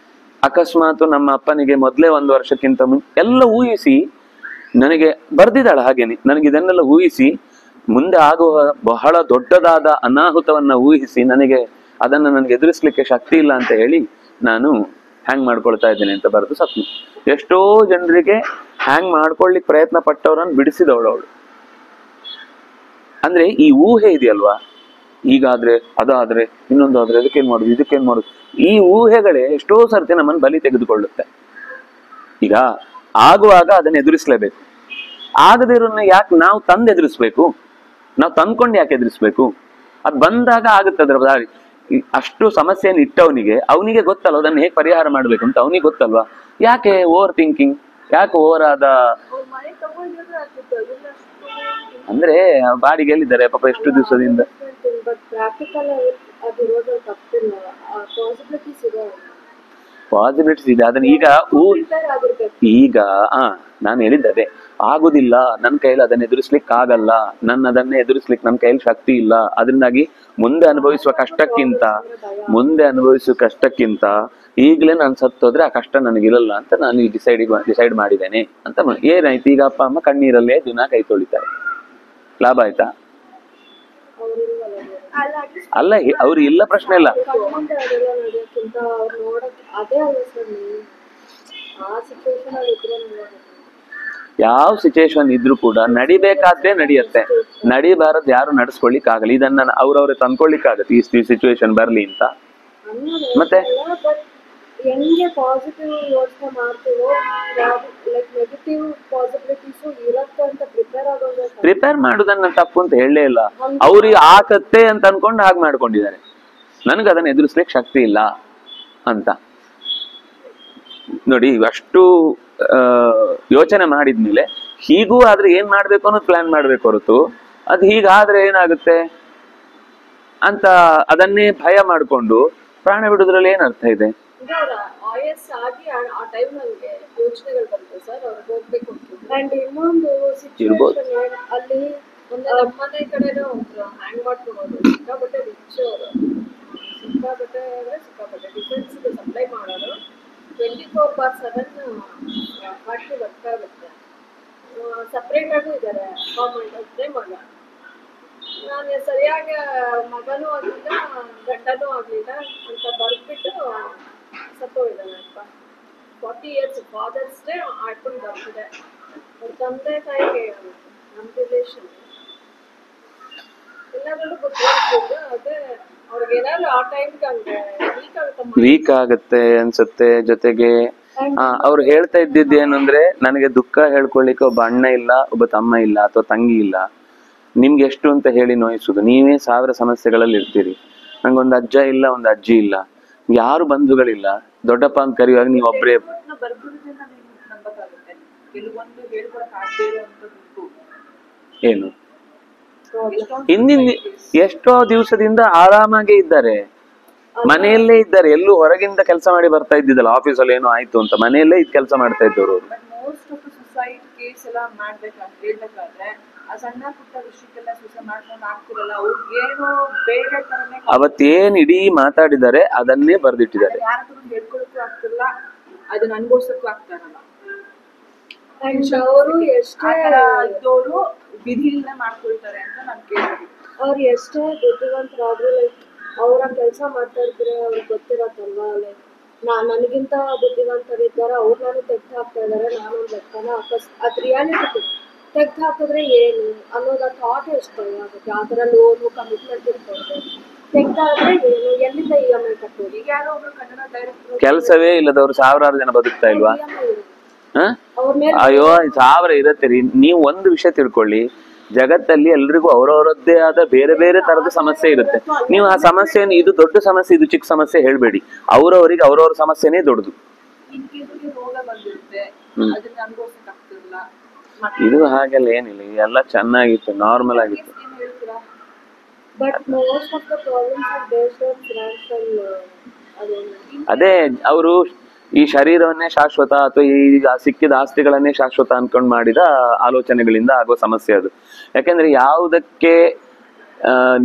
ಅಕಸ್ಮಾತು ನಮ್ಮ ಅಪ್ಪನಿಗೆ ಮೊದಲೇ 1 ವರ್ಷಕ್ಕಿಂತ ಮುಂಚೆ ಎಲ್ಲ ಊಹಿಸಿ ನನಗೆ ಬರ್ದಿದ್ದಾಳೆ. ಹಾಗೇನೆ ನನಗೆ ಇದನ್ನೆಲ್ಲ ಊಹಿಸಿ ಮುಂದೆ ಆಗುವ ಬಹಳ ದೊಡ್ಡದಾದ ಅನಾಹುತವನ್ನ ಊಹಿಸಿ ಅದನ್ನು ನನಗೆ ಎದುರಿಸ್ಲಿಕ್ಕೆ ಶಕ್ತಿ ಇಲ್ಲ ಅಂತ ಹೇಳಿ ನಾನು ಹ್ಯಾಂಗ್ ಮಾಡ್ಕೊಳ್ತಾ ಇದ್ದೇನೆ ಅಂತ ಬರೆದು ಸತ್ನು. ಎಷ್ಟೋ ಜನರಿಗೆ ಹ್ಯಾಂಗ್ ಮಾಡ್ಕೊಳ್ಲಿಕ್ಕೆ ಪ್ರಯತ್ನ ಪಟ್ಟವರನ್ನು ಬಿಡಿಸಿದವಳು ಅವಳು. ಅಂದ್ರೆ ಈ ಊಹೆ ಇದೆಯಲ್ವಾ, ಈಗಾದ್ರೆ ಅದಾದ್ರೆ ಇನ್ನೊಂದು ಆದ್ರೆ ಅದಕ್ಕೇನ್ ಮಾಡುದು ಇದಕ್ಕೇನ್ ಮಾಡುದು, ಈ ಊಹೆಗಳೇ ಎಷ್ಟೋ ಸರ್ತಿ ನಮ್ಮನ್ನು ಬಲಿ ತೆಗೆದುಕೊಳ್ಳುತ್ತೆ. ಈಗ ಆಗುವಾಗ ಅದನ್ನ ಎದುರಿಸ್ಲೇಬೇಕು. ಆಗದಿರೋನ್ನ ಯಾಕೆ ನಾವು ತಂದು ಎದುರಿಸ್ಬೇಕು, ನಾವು ತಂದ್ಕೊಂಡು ಯಾಕೆ ಎದುರಿಸ್ಬೇಕು? ಅದು ಬಂದಾಗ ಆಗುತ್ತೆ ಅದ್ರ ದಾರಿ. ಅಷ್ಟು ಸಮಸ್ಯೆಯನ್ನು ಇಟ್ಟವನಿಗೆ ಅವನಿಗೆ ಗೊತ್ತಲ್ವ ಅದನ್ನ ಹೇಗೆ ಪರಿಹಾರ ಮಾಡ್ಬೇಕು ಅಂತ, ಅವನಿಗೆ ಗೊತ್ತಲ್ವಾ. ಯಾಕೆ ಓವರ್ ಥಿಂಕಿಂಗ್, ಯಾಕೆ ಓವರ್ ಆದ ಅಂದ್ರೆ ಬಾಡಿಗೆ ಎಲ್ಲಿದ್ದಾರೆ ಪಾಪ ಎಷ್ಟು ದಿವಸದಿಂದ. ಪಾಸಿಬಿಲಿಟೀಸ್ ಇದೆ, ಅದನ್ನ ಈಗ ನಾನು ಹೇಳಿದ್ದೆ, ಆಗುದಿಲ್ಲ, ನನ್ನ ಕೈಲಿ ಅದನ್ನ ಎದುರಿಸ್ಲಿಕ್ಕೆ ಆಗಲ್ಲ, ಅದನ್ನೇ ಎದುರಿಸ್ಲಿಕ್ಕೆ ನನ್ನ ಕೈಲಿ ಶಕ್ತಿ ಇಲ್ಲ. ಅದರಿಂದಾಗಿ ಮುಂದೆ ಅನುಭವಿಸುವ ಕಷ್ಟಕ್ಕಿಂತ ಈಗಲೇ ನಾನು ಸತ್ತೋದ್ರೆ ಆ ಕಷ್ಟ ನನಗಿರಲ್ಲ ಅಂತ ನಾನು ಡಿಸೈಡ್ ಮಾಡಿದ್ದೇನೆ ಅಂತ. ಏನಾಯ್ತು ಈಗ, ಅಪ್ಪ ಅಮ್ಮ ಕಣ್ಣೀರಲ್ಲೇ ದಿನ ಕೈ ತೊಳಿತಾರೆ. ಲಾಭ ಆಯ್ತಾ? ಅಲ್ಲ, ಅವ್ರು ಇಲ್ಲ, ಪ್ರಶ್ನೆ ಇಲ್ಲ. ಯಾವ ಸಿಚುವೇಶನ್ ಇದ್ರೂ ಕೂಡ ನಡಿಬೇಕಾದ್ರೆ ನಡೆಯುತ್ತೆ, ನಡಿಬಾರದು ಯಾರು ನಡ್ಸ್ಕೊಳ್ಲಿಕ್ ಆಗಲ್ಲ. ಇದನ್ನ ಅವ್ರವ್ರೆ ತಂದ್ಕೊಳ್ಲಿಕ್ ಆಗತ್ತೆ ಈ ಸಿಚುವೇಶನ್ ಬರ್ಲಿ ಅಂತ. ಮತ್ತೆ ಹೆಂಗೆ ಪಾಸಿಟಿವ್ ಯೋಚನೆ ಮಾಡ್ತೀವೋ ನೆಗೆಟಿವ್ ಪಾಸಿಬಿಲಿಟೀಸು ಇರುತ್ತೆ ಅಂತ ಪ್ರಿಪೇರ್ ಮಾಡೋದನ್ನ ತಪ್ಪು ಅಂತ ಹೇಳಲೇ ಇಲ್ಲ. ಅವ್ರಿಗೆ ಆಗತ್ತೆ ಅಂತ ಅನ್ಕೊಂಡು ಹಾಗೆ ಮಾಡ್ಕೊಂಡಿದ್ದಾರೆ, ನನಗೆ ಅದನ್ನ ಎದುರಿಸ್ಲಿಕ್ಕೆ ಶಕ್ತಿ ಇಲ್ಲ ಅಂತ. ನೋಡಿ, ಅಷ್ಟು ಯೋಚನೆ ಮಾಡಿದ್ಮೇಲೆ ಹೀಗೂ ಆದ್ರೆ ಏನ್ ಮಾಡ್ಬೇಕು ಅನ್ನೋದು ಪ್ಲಾನ್ ಮಾಡ್ಬೇಕು ಹೊರತು ಅದು ಹೀಗಾದ್ರೆ ಏನಾಗುತ್ತೆ ಅಂತ ಅದನ್ನೇ ಭಯ ಮಾಡ್ಕೊಂಡು ಪ್ರಾಣ ಬಿಡುದ್ರಲ್ಲಿ ಏನ್ ಅರ್ಥ ಇದೆ? ಇನ್ನೊಂದು ಸಿಚುವೇಶನ್ ಅಲ್ಲಿ ಅಂದ್ರೆ ನಮ್ಮನೆ ಕಡೆನೂ ಒಬ್ರು ಹ್ಯಾಂಗ್ ಮಾಡ್ಕೊಳೋರು, ಸಿಕ್ಕಾಪಟ್ಟೆ ರಿಚ್ ಅವರು, ಸಿಕ್ಕಾಪಟ್ಟೆ ಅಂದ್ರೆ ಸಿಕ್ಕಾಪಟ್ಟೆ ಡಿಫೆನ್ಸ್ಗೆ ಸಪ್ಲೈ ಮಾಡೋರು. 24/7 ಪಾರ್ಟಿ ಬರ್ತಾ ಇರುತ್ತೆ. ಸಪ್ರೇಟ್ ಆಗೂ ಇದ್ದಾರೆ, ಅಪ್ಪ ಅಮ್ಮ ಒಬ್ಬನೇ ಮಗ. ನಾನು ಸರಿಯಾಗಿ ಮಗನೂ ಆಗಲಿಲ್ಲ ಗಂಡನೂ ಆಗಲಿಲ್ಲ ಅಂತ ಬರ್ಬಿಟ್ಟು ಸತ್ತೋಗಿದ್ದಾನೆ ಅಪ್ಪ. 40 years ಫಾದರ್ಸ್ ಡೇ ಆಡ್ಕೊಂಡು ಬರ್ತಿದೆ. ಅವ್ರ ತಂದೆ ತಾಯಿಗೆ ನಮ್ಮ ರಿಲೇಷನ್ ಎಲ್ಲಾದ್ರೂ ಗೊತ್ತಾಗ್ತಿದ್ದು. ಅದೇ ಅವ್ರಿಗೇನಾದ್ರು ಆ ಟೈಮ್ಗೆ ಹಂಗೆ ವೀಕ್ ಆಗುತ್ತೆ ಅನ್ಸುತ್ತೆ. ಜೊತೆಗೆ ಅವ್ರು ಹೇಳ್ತಾ ಇದ್ದಿದ್ದು ಏನಂದ್ರೆ, ನನಗೆ ದುಃಖ ಹೇಳ್ಕೊಳ್ಳಿಕ್ಕೆ ಒಬ್ಬ ಅಣ್ಣ ಇಲ್ಲ, ಒಬ್ಬ ತಮ್ಮ ಇಲ್ಲ, ಅಥವಾ ತಂಗಿ ಇಲ್ಲ, ನಿಮ್ಗೆ ಎಷ್ಟು ಅಂತ ಹೇಳಿ ನೋಯಿಸುದು, ನೀವೇ 1000 ಸಮಸ್ಯೆಗಳಲ್ಲಿ ಇರ್ತೀರಿ. ನಂಗೊಂದು ಅಜ್ಜ ಇಲ್ಲ, ಒಂದು ಅಜ್ಜಿ ಇಲ್ಲ, ಯಾರು ಬಂಧುಗಳಿಲ್ಲ, ದೊಡ್ಡಪ್ಪ ಅಂತ ಕರೆಯುವಾಗ ನೀವು ಒಬ್ರೇ. ಏನು ಹಿಂದಿನ ಎಷ್ಟೋ ದಿವಸದಿಂದ ಆರಾಮಾಗೆ ಇದ್ದಾರೆ, ಮನೆಯಲ್ಲೇ ಇದ್ದಾರೆ, ಎಲ್ಲೂ ಹೊರಗಿಂದ ಕೆಲಸ ಮಾಡಿ ಬರ್ತಾ ಇದ್ದಿದ್ದಲ್ಲ. ಆಫೀಸಲ್ಲಿ ಏನೋ ಆಯ್ತು ಅಂತ ಮನೆಯಲ್ಲೇ ಇದ್ ಕೆಲಸ ಮಾಡ್ತಾ ಇದ್ದವರು. ಅವತ್ತೇನ್ ಇಡೀ ಮಾತಾಡಿದ್ದಾರೆ ಅದನ್ನೇ ಬರ್ದಿಟ್ಟಿದ್ದಾರೆ. ಅದನ್ನ ಅನುಭವಿಸಕ್ಕೂ ಆಗ್ತಾರಲ್ಲ, ಅವರು ಎಷ್ಟೇ ಇದ್ದವರು ವಿಧಿಯಿಂದ ಮಾಡ್ಕೊಳ್ತಾರೆ ಅಂತ ನಾನು ಕೇಳಿದ್ವಿ. ಅವ್ರು ಎಷ್ಟೇ ಬುದ್ಧಿವಂತರಾದ್ರು ಲೈಕ್ ಅವರ ಕೆಲಸ ಮಾಡ್ತಾ ಇರ್ತಾರೆ, ಅವ್ರಿಗೆ ಗೊತ್ತಿರತ್ತಲ್ವಾ. ಲೈಕ್ ನನಗಿಂತ ಬುದ್ಧಿವಂತರಿದ್ದಾರೆ, ಅವ್ರು ನಾನು ತೆಗ್ದು ಹಾಕ್ತಾ ಇದಾರೆ, ನಾನು ಒಂದು ಲೆಕ್ಕನ ಅದ್ ರಿಯಾಲಿಟಿ ತೆಗ್ದು ಹಾಕಿದ್ರೆ ಏನು ಅನ್ನೋದ ಥಾಟ್ ಎಷ್ಟು ಭಯ ಆಗುತ್ತೆ. ಆ ಥರ ಲೋನು ಕಮಿಟ್ಮೆಂಟ್ ಇರ್ತಾರೆ, ತೆಗ್ದಾದ್ರೆ ಏನು, ಎಲ್ಲಿಂದ EMI ಕಟ್ಟೋದು? ಈಗ ಯಾರೋ ಒಬ್ರು ಕನ್ನಡ ಡೈರೆಕ್ಟರ್ ಕೆಲಸವೇ ಇಲ್ಲದವ್ರು 1000 ಜನ ಬದುಕ್ತಾ ಇಲ್ವಾ? ಅಯ್ಯೋ 1000 ಇರತ್ತೆ ರೀ. ನೀವು ಒಂದು ವಿಷಯ ತಿಳ್ಕೊಳ್ಳಿ, ಜಗತ್ತಲ್ಲಿ ಎಲ್ರಿಗೂ ಅವರವರದ್ದೇ ಆದ ಬೇರೆ ಬೇರೆ ತರದ ಸಮಸ್ಯೆ ಇರುತ್ತೆ. ನೀವು ಆ ಸಮಸ್ಯೆಯನ್ನು ಇದು ದೊಡ್ಡ ಸಮಸ್ಯೆ, ಇದು ಚಿಕ್ಕ ಸಮಸ್ಯೆ ಹೇಳ್ಬೇಡಿ. ಅವ್ರವರಿಗೆ ಅವ್ರವ್ರ ಸಮಸ್ಯೆನೇ ದೊಡ್ಡದು. ರೋಗ ಬಂದಿರುತ್ತೆ, ಅದನ್ನ ಅನುಭವಿಸಕ್ ಆಗ್ತಿರಲ್ಲ. ಇದು ಹಾಗೆಲ್ಲ ಏನಿಲ್ಲ, ಎಲ್ಲ ಚೆನ್ನಾಗಿತ್ತು, ನಾರ್ಮಲ್ ಆಗಿತ್ತು. But most of the problems are based on financial. ಅದೇ ಅವರು ಈ ಶರೀರವನ್ನೇ ಶಾಶ್ವತ ಅಥವಾ ಈಗ ಸಿಕ್ಕಿದ ಆಸ್ತಿಗಳನ್ನೇ ಶಾಶ್ವತ ಅನ್ಕೊಂಡ್ ಮಾಡಿದ ಆಲೋಚನೆಗಳಿಂದ ಆಗೋ ಸಮಸ್ಯೆ ಅದು. ಯಾಕೆಂದ್ರೆ ಯಾವುದಕ್ಕೆ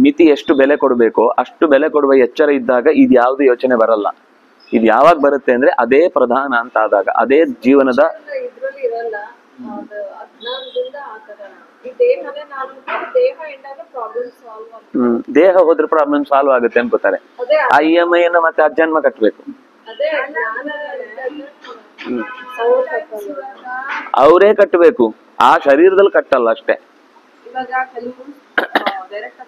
ಮಿತಿ ಎಷ್ಟು ಬೆಲೆ ಕೊಡಬೇಕೋ ಅಷ್ಟು ಬೆಲೆ ಕೊಡುವ ಎಚ್ಚರ ಇದ್ದಾಗ ಇದು ಯಾವ್ದು ಯೋಚನೆ ಬರಲ್ಲ. ಇದು ಯಾವಾಗ ಬರುತ್ತೆ ಅಂದ್ರೆ ಅದೇ ಪ್ರಧಾನ ಅಂತ ಆದಾಗ, ಅದೇ ಜೀವನದ ಇದ್ರಲ್ಲಿ ಇರಲ್ಲ. ಅಜ್ಞಾನದಿಂದ ಆತರ ಈ ದೇಹನೇ ನಾನು ದೇಹ ಎಂದಾಗ ಪ್ರಾಬ್ಲಮ್ ಸಾಲ್ವ್ ಆಗುತ್ತೆ. ದೇಹ ಹೋದ್ರೆ ಪ್ರಾಬ್ಲಮ್ ಸಾಲ್ವ್ ಆಗುತ್ತೆ ಅನ್ಕೋತಾರೆ. ಆ EMI ಅನ್ನ ಮತ್ತೆ ಅಜ್ಜನ್ಮ ಕಟ್ಟಬೇಕು. ಅದೇ ಅವರೇ ಕಟ್ಟಬೇಕು, ಆ ಶರೀರದಲ್ಲಿ ಕಟ್ಟಲ್ಲ ಅಷ್ಟೇ. ಇವಾಗ ಕೆಲವು ಡೈರೆಕ್ಟ್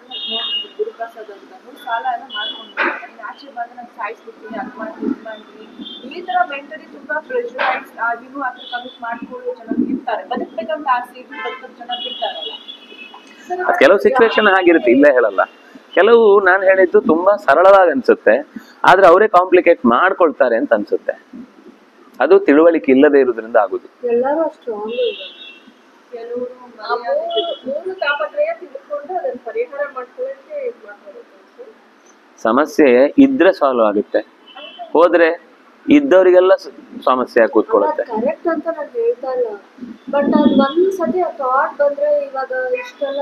ಗುರುಪ್ರಸಾದ್ ಅಂತ ಸಾಲ ಎಲ್ಲ ಮಾಡ್ಕೊಂಡು ಆಚೆ ಬಂದು ನಾನು ಸಾಯಿಸ್ಬಿಡ್ತೀನಿ, ಅದು ಮಾಡ್ತೀನಿ, ಈ ತರ ಮೆಂಟಲಿ ತುಂಬಾ ಪ್ರೆಷರೈಸ್ ಆಗಿನೂ ಅದ್ರ ಕಮಿಟ್ ಮಾಡ್ಕೊಳ್ಳೋ ಜನ ಇರ್ತಾರೆ. ಬದುಕ್ಬೇಕಂತ ಆಸೆ ಇದ್ದು ಬದುಕೋ ಜನ ಇರ್ತಾರಲ್ಲ. ಕೆಲವು ಸಿಚುವೇಶನ್ ಆಗಿರುತ್ತೆ, ಇಲ್ಲ ಹೇಳಲ್ಲ. ಕೆಲವು ನಾನು ಹೇಳಿದ್ದು ತುಂಬಾ ಸರಳವಾಗಿ ಅನ್ಸುತ್ತೆ, ಆದ್ರೆ ಅವರೇ ಕಾಂಪ್ಲಿಕೇಟ್ ಮಾಡ್ಕೊಳ್ತಾರೆ ಅಂತ ಅನ್ಸುತ್ತೆ. ಅದು ತಿಳುವಳಿಕೆ ಇಲ್ಲದೆ ಇರೋದ್ರಿಂದ ಆಗುದು. ಎಲ್ಲರೂ ಸ್ಟ್ರಾಂಗ್ ಇದೆ. ಕೆಲವರು ಮೂರು ತಾಪತ್ರಯ ತಿಳ್ಕೊಂಡು ಅದನ್ನ ಪರಿಹಾರ ಮಾಡ್ಕೊಳ್ಳೋಕೆ ಇದು ಮಾಡ್ತಾರೆ. ಸಮಸ್ಯೆ ಇದ್ರೆ ಸಾಲ್ವ್ ಆಗುತ್ತೆ, ಹೋದ್ರೆ ಇದ್ದವರಿಗೆಲ್ಲ ಸಮಸ್ಯೆ ಕೂತ್ಕೊಳ್ಳುತ್ತೆ. ಕರೆಕ್ಟ್ ಅಂತ ನಾನು ಹೇಳ್ತಾ ಇಲ್ಲ, ಬಟ್ ಅದ್ ಒಂದ್ ಸತಿ ಆ ಥಾಟ್ ಬಂದ್ರೆ ಇವಾಗ ಇಷ್ಟೆಲ್ಲ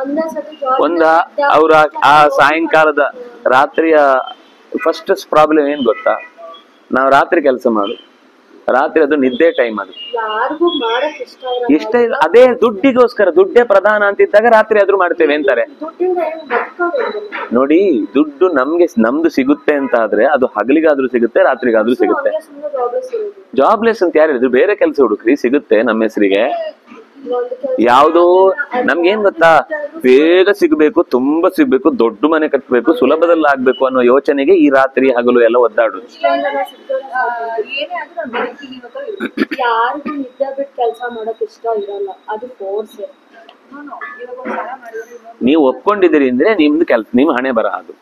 ಒಂದೇ ಸತಿ ಅವ್ರ ಆ ಸಾಯಂಕಾಲದ ರಾತ್ರಿಯ ಫಸ್ಟ್ ಪ್ರಾಬ್ಲಮ್ ಏನ್ ಗೊತ್ತಾ, ನಾವು ರಾತ್ರಿ ಕೆಲಸ ಮಾಡು, ರಾತ್ರಿ ಅದು ನಿದ್ದೆ ಟೈಮ್, ಅದು ಯಾರಿಗೂ ಮಾಡಕ್ ಇಷ್ಟ ಇಲ್ಲ. ಅದೇ ದುಡ್ಡಿಗೋಸ್ಕರ, ದುಡ್ಡೇ ಪ್ರಧಾನ ಅಂತಿದ್ದಾಗ ರಾತ್ರಿ ಆದ್ರೂ ಮಾಡ್ತೇವೆ ಅಂತಾರೆ. ನೋಡಿ, ದುಡ್ಡು ನಮ್ದು ಸಿಗುತ್ತೆ ಅಂತ ಆದ್ರೆ ಅದು ಹಗಲಿಗಾದ್ರೂ ಸಿಗುತ್ತೆ, ರಾತ್ರಿಗಾದ್ರೂ ಸಿಗುತ್ತೆ. ಜಾಬ್ಲೆಸ್ ಅಂತ ಯಾರು ಹೇಳಿದ್ರು? ಬೇರೆ ಕೆಲಸ ಹುಡುಕ್ರಿ, ಸಿಗುತ್ತೆ ನಮ್ಮ ಹೆಸರಿಗೆ. ಯಾವ್ದೋ ನಮ್ಗೇನ್ ಗೊತ್ತಾ, ಬೇಗ ಸಿಗ್ಬೇಕು, ತುಂಬಾ ಸಿಗ್ಬೇಕು, ದೊಡ್ಡ ಮನೆ ಕಟ್ಬೇಕು, ಸುಲಭದಲ್ಲಿ ಆಗ್ಬೇಕು ಅನ್ನೋ ಯೋಚನೆಗೆ ಈ ರಾತ್ರಿ ಹಗಲು ಎಲ್ಲ ಒದ್ದಾಡುದು. ಯಾರಿಗೂ ನಿದ್ದೆ ಬಿಟ್ಟು ಕೆಲಸ ಮಾಡಕ್ ಇಷ್ಟ ಇರಲ್ಲ, ಅದು ಫೋರ್ಸ್. ನೀವು ಒಪ್ಕೊಂಡಿದ್ದೀರಿ ಅಂದ್ರೆ ನಿಮ್ದು ಕೆಲ್ಸ, ನಿಮ್ ಹಣೆ ಬರ ಅದು.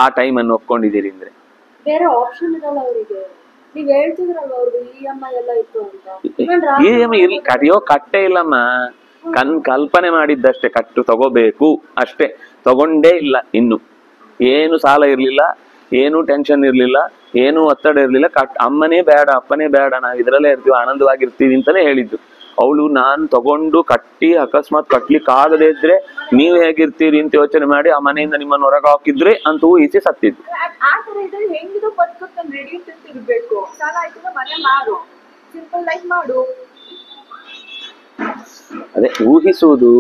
ಆ ಟೈಮ್ ಅನ್ನು ಒಪ್ಕೊಂಡಿದ್ದೀರಿ ಅಂದ್ರೆ ಬೇರೆ ಆಪ್ಷನ್ ಇರಲ್ಲ ಅವರಿಗೆ. ನೀವ್ ಹೇಳ್ತಿದ್ರಲ್ವ ಅವ್ರಿಗೆ EMI ಎಲ್ಲ ಇತ್ತು ಅಂತ. EMI ಇರ್ಲಿ, ಕಟ್ಟಿಯೋ ಕಟ್ಟೆ ಇಲ್ಲಮ್ಮ, ಕಲ್ಪನೆ ಮಾಡಿದ್ದಷ್ಟೇ. ಕಟ್ಟು ತಗೋಬೇಕು ಅಷ್ಟೇ, ತಗೊಂಡೇ ಇಲ್ಲ. ಇನ್ನು ಏನು ಸಾಲ ಇರ್ಲಿಲ್ಲ, ಏನು ಟೆನ್ಷನ್ ಇರ್ಲಿಲ್ಲ, ಏನು ಒತ್ತಡ ಇರ್ಲಿಲ್ಲ. ಅಮ್ಮನೇ ಬೇಡ, ಅಪ್ಪನೇ ಬೇಡ, ನಾವ್ ಇದ್ರಲ್ಲೇ ಇರ್ತೀವಿ, ಆನಂದವಾಗಿರ್ತೀವಿ ಅಂತಾನೆ ಹೇಳಿದ್ದು. ಅವಳು ನಾನ್ ತಗೊಂಡು ಕಟ್ಟಿ ಅಕಸ್ಮಾತ್ ಕಟ್ಲಿಕ್ಕೆ ಆಗದೇ ಇದ್ರೆ ನೀವು ಹೇಗಿರ್ತೀರಿ ಅಂತ ಯೋಚನೆ ಮಾಡಿ ಆ ಮನೆಯಿಂದ ನಿಮ್ಮನ್ನು ಹೊರಗೆ ಹಾಕಿದ್ರೆ ಅಂತ ಊಹಿಸಿ ಸತ್ತಿದ್ದು. ಆ ತರ ಇದ್ರೆ ಹೆಂಗಿದು ಬದುಕುತ್ತ ರೆಡಿ ಇರ್ಬೇಕು. ಸಾಲ ಆಯ್ತು ಮನೆ ಮಾಡು, ಸಿಂಪಲ್ ಲೈಫ್ ಮಾಡು. ಅದೇ ಊಹಿಸುವುದು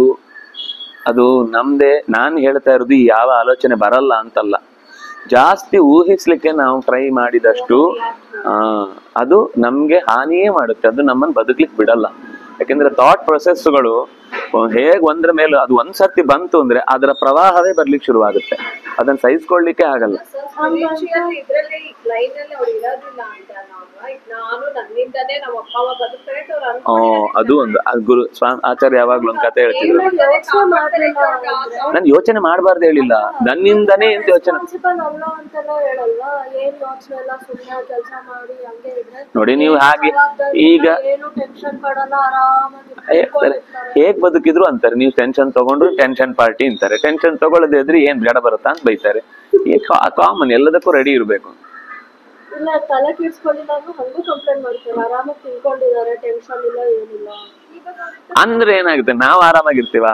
ಅದು ನಮ್ದೇ. ನಾನು ಹೇಳ್ತಾ ಇರೋದು ಯಾವ ಆಲೋಚನೆ ಬರಲ್ಲ ಅಂತಲ್ಲ, ಜಾಸ್ತಿ ಊಹಿಸ್ಲಿಕ್ಕೆ ನಾವು ಟ್ರೈ ಮಾಡಿದಷ್ಟು ಅದು ನಮ್ಗೆ ಹಾನಿಯೇ ಮಾಡುತ್ತೆ, ಅದು ನಮ್ಮನ್ನು ಬದುಕ್ಲಿಕ್ಕೆ ಬಿಡಲ್ಲ. ಯಾಕೆಂದ್ರೆ ಥಾಟ್ ಪ್ರೊಸೆಸ್ಗಳು ಹೇಗ್ ಒಂದ್ರ ಮೇಲೆ ಅದು ಒಂದ್ಸರ್ತಿ ಬಂತು ಅಂದ್ರೆ ಅದರ ಪ್ರವಾಹವೇ ಬರ್ಲಿಕ್ಕೆ ಶುರುವಾಗುತ್ತೆ, ಅದನ್ನ ಸಹಿಸ್ಕೊಳ್ಲಿಕ್ಕೆ ಆಗಲ್ಲ. ಇದ್ರಲ್ಲಿ ಲೈನ್ ಅಲ್ಲಿ ಅವ್ರು ಇರೋದಿಲ್ಲ ಅಂತ ನಾನು ನನ್ನಿಂದನೇ ನಮ್ಮ ಅಪ್ಪ ಅಮ್ಮ ಬದುಕ್ತಾರೆ ಅಂತ ಅವ್ರು ಅದು ಒಂದು ಗುರು ಸ್ವಾಮಿ ಆಚಾರ್ಯ ಯಾವಾಗ್ಲೂ ಒಂದು ಕತೆ ಹೇಳ್ತಿದ್ರು, ನಾನು ಯೋಚನೆ ಮಾಡಬಾರ್ದು ಹೇಳಿಲ್ಲ, ನನ್ನಿಂದನೇ ಅಂತ ಯೋಚನೆ. ನೋಡಿ ನೀವು ಹಾಗೆ ಈಗ ಹೇಗ್ ಬದುಕಿದ್ರು ಅಂತಾರೆ, ನೀವು ಟೆನ್ಷನ್ ತಗೊಂಡ್ರು ಟೆನ್ಷನ್ ಪಾರ್ಟಿ ಅಂತಾರೆ, ಟೆನ್ಷನ್ ತಗೊಳ್ಳದೇ ಇದ್ರೆ ಏನ್ ಬೇಡ ಬರುತ್ತಾ ಅಂತ ಬೈತಾರೆ. ಕಾಮನ್, ಎಲ್ಲದಕ್ಕೂ ರೆಡಿ ಇರ್ಬೇಕು. ಇಲ್ಲ ತಲೆ ಕೆಡಿಸ್ಕೊಂಡಿಲ್ಲ ಹಂಗೂ ಕಂಪ್ಲೇಂಟ್ ಮಾಡ್ತಾರೆ, ಆರಾಮಾಗಿ ತಿಳ್ಕೊಂಡಿದ್ದಾರೆ, ಟೆನ್ಷನ್ ಇಲ್ಲ ಏನಿಲ್ಲ ಅಂದ್ರೆ ಏನಾಗುತ್ತೆ, ನಾವ್ ಆರಾಮಾಗಿರ್ತೀವ?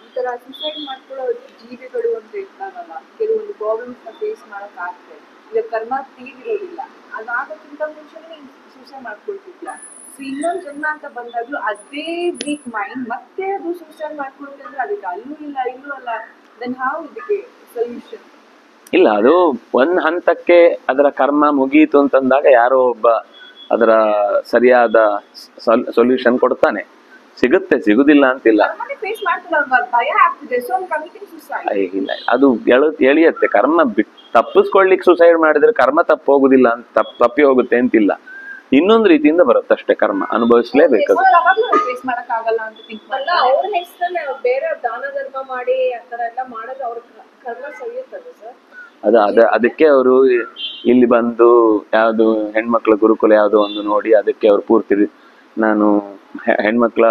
ಈ ತರ ಸುಸೈಡ್ ಮಾಡ್ಕೊಳ್ಳೋ ಜೀವಿಗಳು ಅಂತ ಇರ್ತಾರಲ್ಲ, ಕೆಲವೊಂದು ಪ್ರಾಬ್ಲಮ್ಸ್ ನ ಫೇಸ್ ಮಾಡಕ್ ಆಗ್ತದೆ. ಈಗ ಕರ್ಮ ತೀರಿರೋದಿಲ್ಲ, ಅದಾಗೋಕ್ಕಿಂತ ಮುಂಚೆನೇ ಸೂಸೈಡ್ ಮಾಡ್ಕೊಳ್ತಿದ್ಲ. ಸೊ ಇನ್ನೊಂದು ಜನ್ಮ ಅಂತ ಬಂದಾಗ್ಲೂ ಅದೇ ವೀಕ್ ಮೈಂಡ್ ಮತ್ತೆ ಅದು ಸೂಸೈಡ್ ಮಾಡ್ಕೊಳ್ತಂದ್ರೆ ಅದಕ್ಕೆ ಅಲ್ಲೂ ಇಲ್ಲ ಇಲ್ಲೂ ಅಲ್ಲ, ದೆನ್ ಹೌ ಇದಕ್ಕೆ ಸೊಲ್ಯೂಷನ್? ಇಲ್ಲ, ಅದು ಒಂದ್ ಹಂತಕ್ಕೆ ಅದರ ಕರ್ಮ ಮುಗೀತು ಅಂತಂದಾಗ ಯಾರೋ ಒಬ್ಬ ಅದರ ಸರಿಯಾದ ಸೊಲ್ಯೂಷನ್ ಕೊಡ್ತಾನೆ, ಸಿಗುತ್ತೆ, ಸಿಗುದಿಲ್ಲ ಅಂತಿಲ್ಲ. ಇಲ್ಲ, ಅದು ಎಳಿಯತ್ತೆ. ಕರ್ಮ ತಪ್ಪಿಸ್ಕೊಳ್ಲಿಕ್ಕೆ ಸುಸೈಡ್ ಮಾಡಿದ್ರೆ ಕರ್ಮ ತಪ್ಪೋಗುದಿಲ್ಲ ಅಂತ ತಪ್ಪಿ ಹೋಗುತ್ತೆ ಅಂತಿಲ್ಲ, ಇನ್ನೊಂದು ರೀತಿಯಿಂದ ಬರುತ್ತಷ್ಟೇ. ಕರ್ಮ ಅನುಭವಿಸ್ಲೇಬೇಕು. ಅವ್ರ ಹೆಸರಲ್ಲೇ ಬೇರೆ ದಾನ ಧರ್ಮ ಮಾಡಿ ಆತರ ಎಲ್ಲ ಮಾಡೋದು ಅವ್ರ ಕರ್ಮ ಸರಿಯುತ್ತದೆ ಸರ್. ಅದಕ್ಕೆ ಅವರು ಇಲ್ಲಿ ಬಂದು ಯಾವ್ದು ಹೆಣ್ಮಕ್ಳ ಗುರುಕುಲ ಯಾವ್ದೋ ಒಂದು ನೋಡಿ ಅದಕ್ಕೆ ಅವ್ರು ಪೂರ್ತಿ ನಾನು ಹೆಣ್ಮಕ್ಳ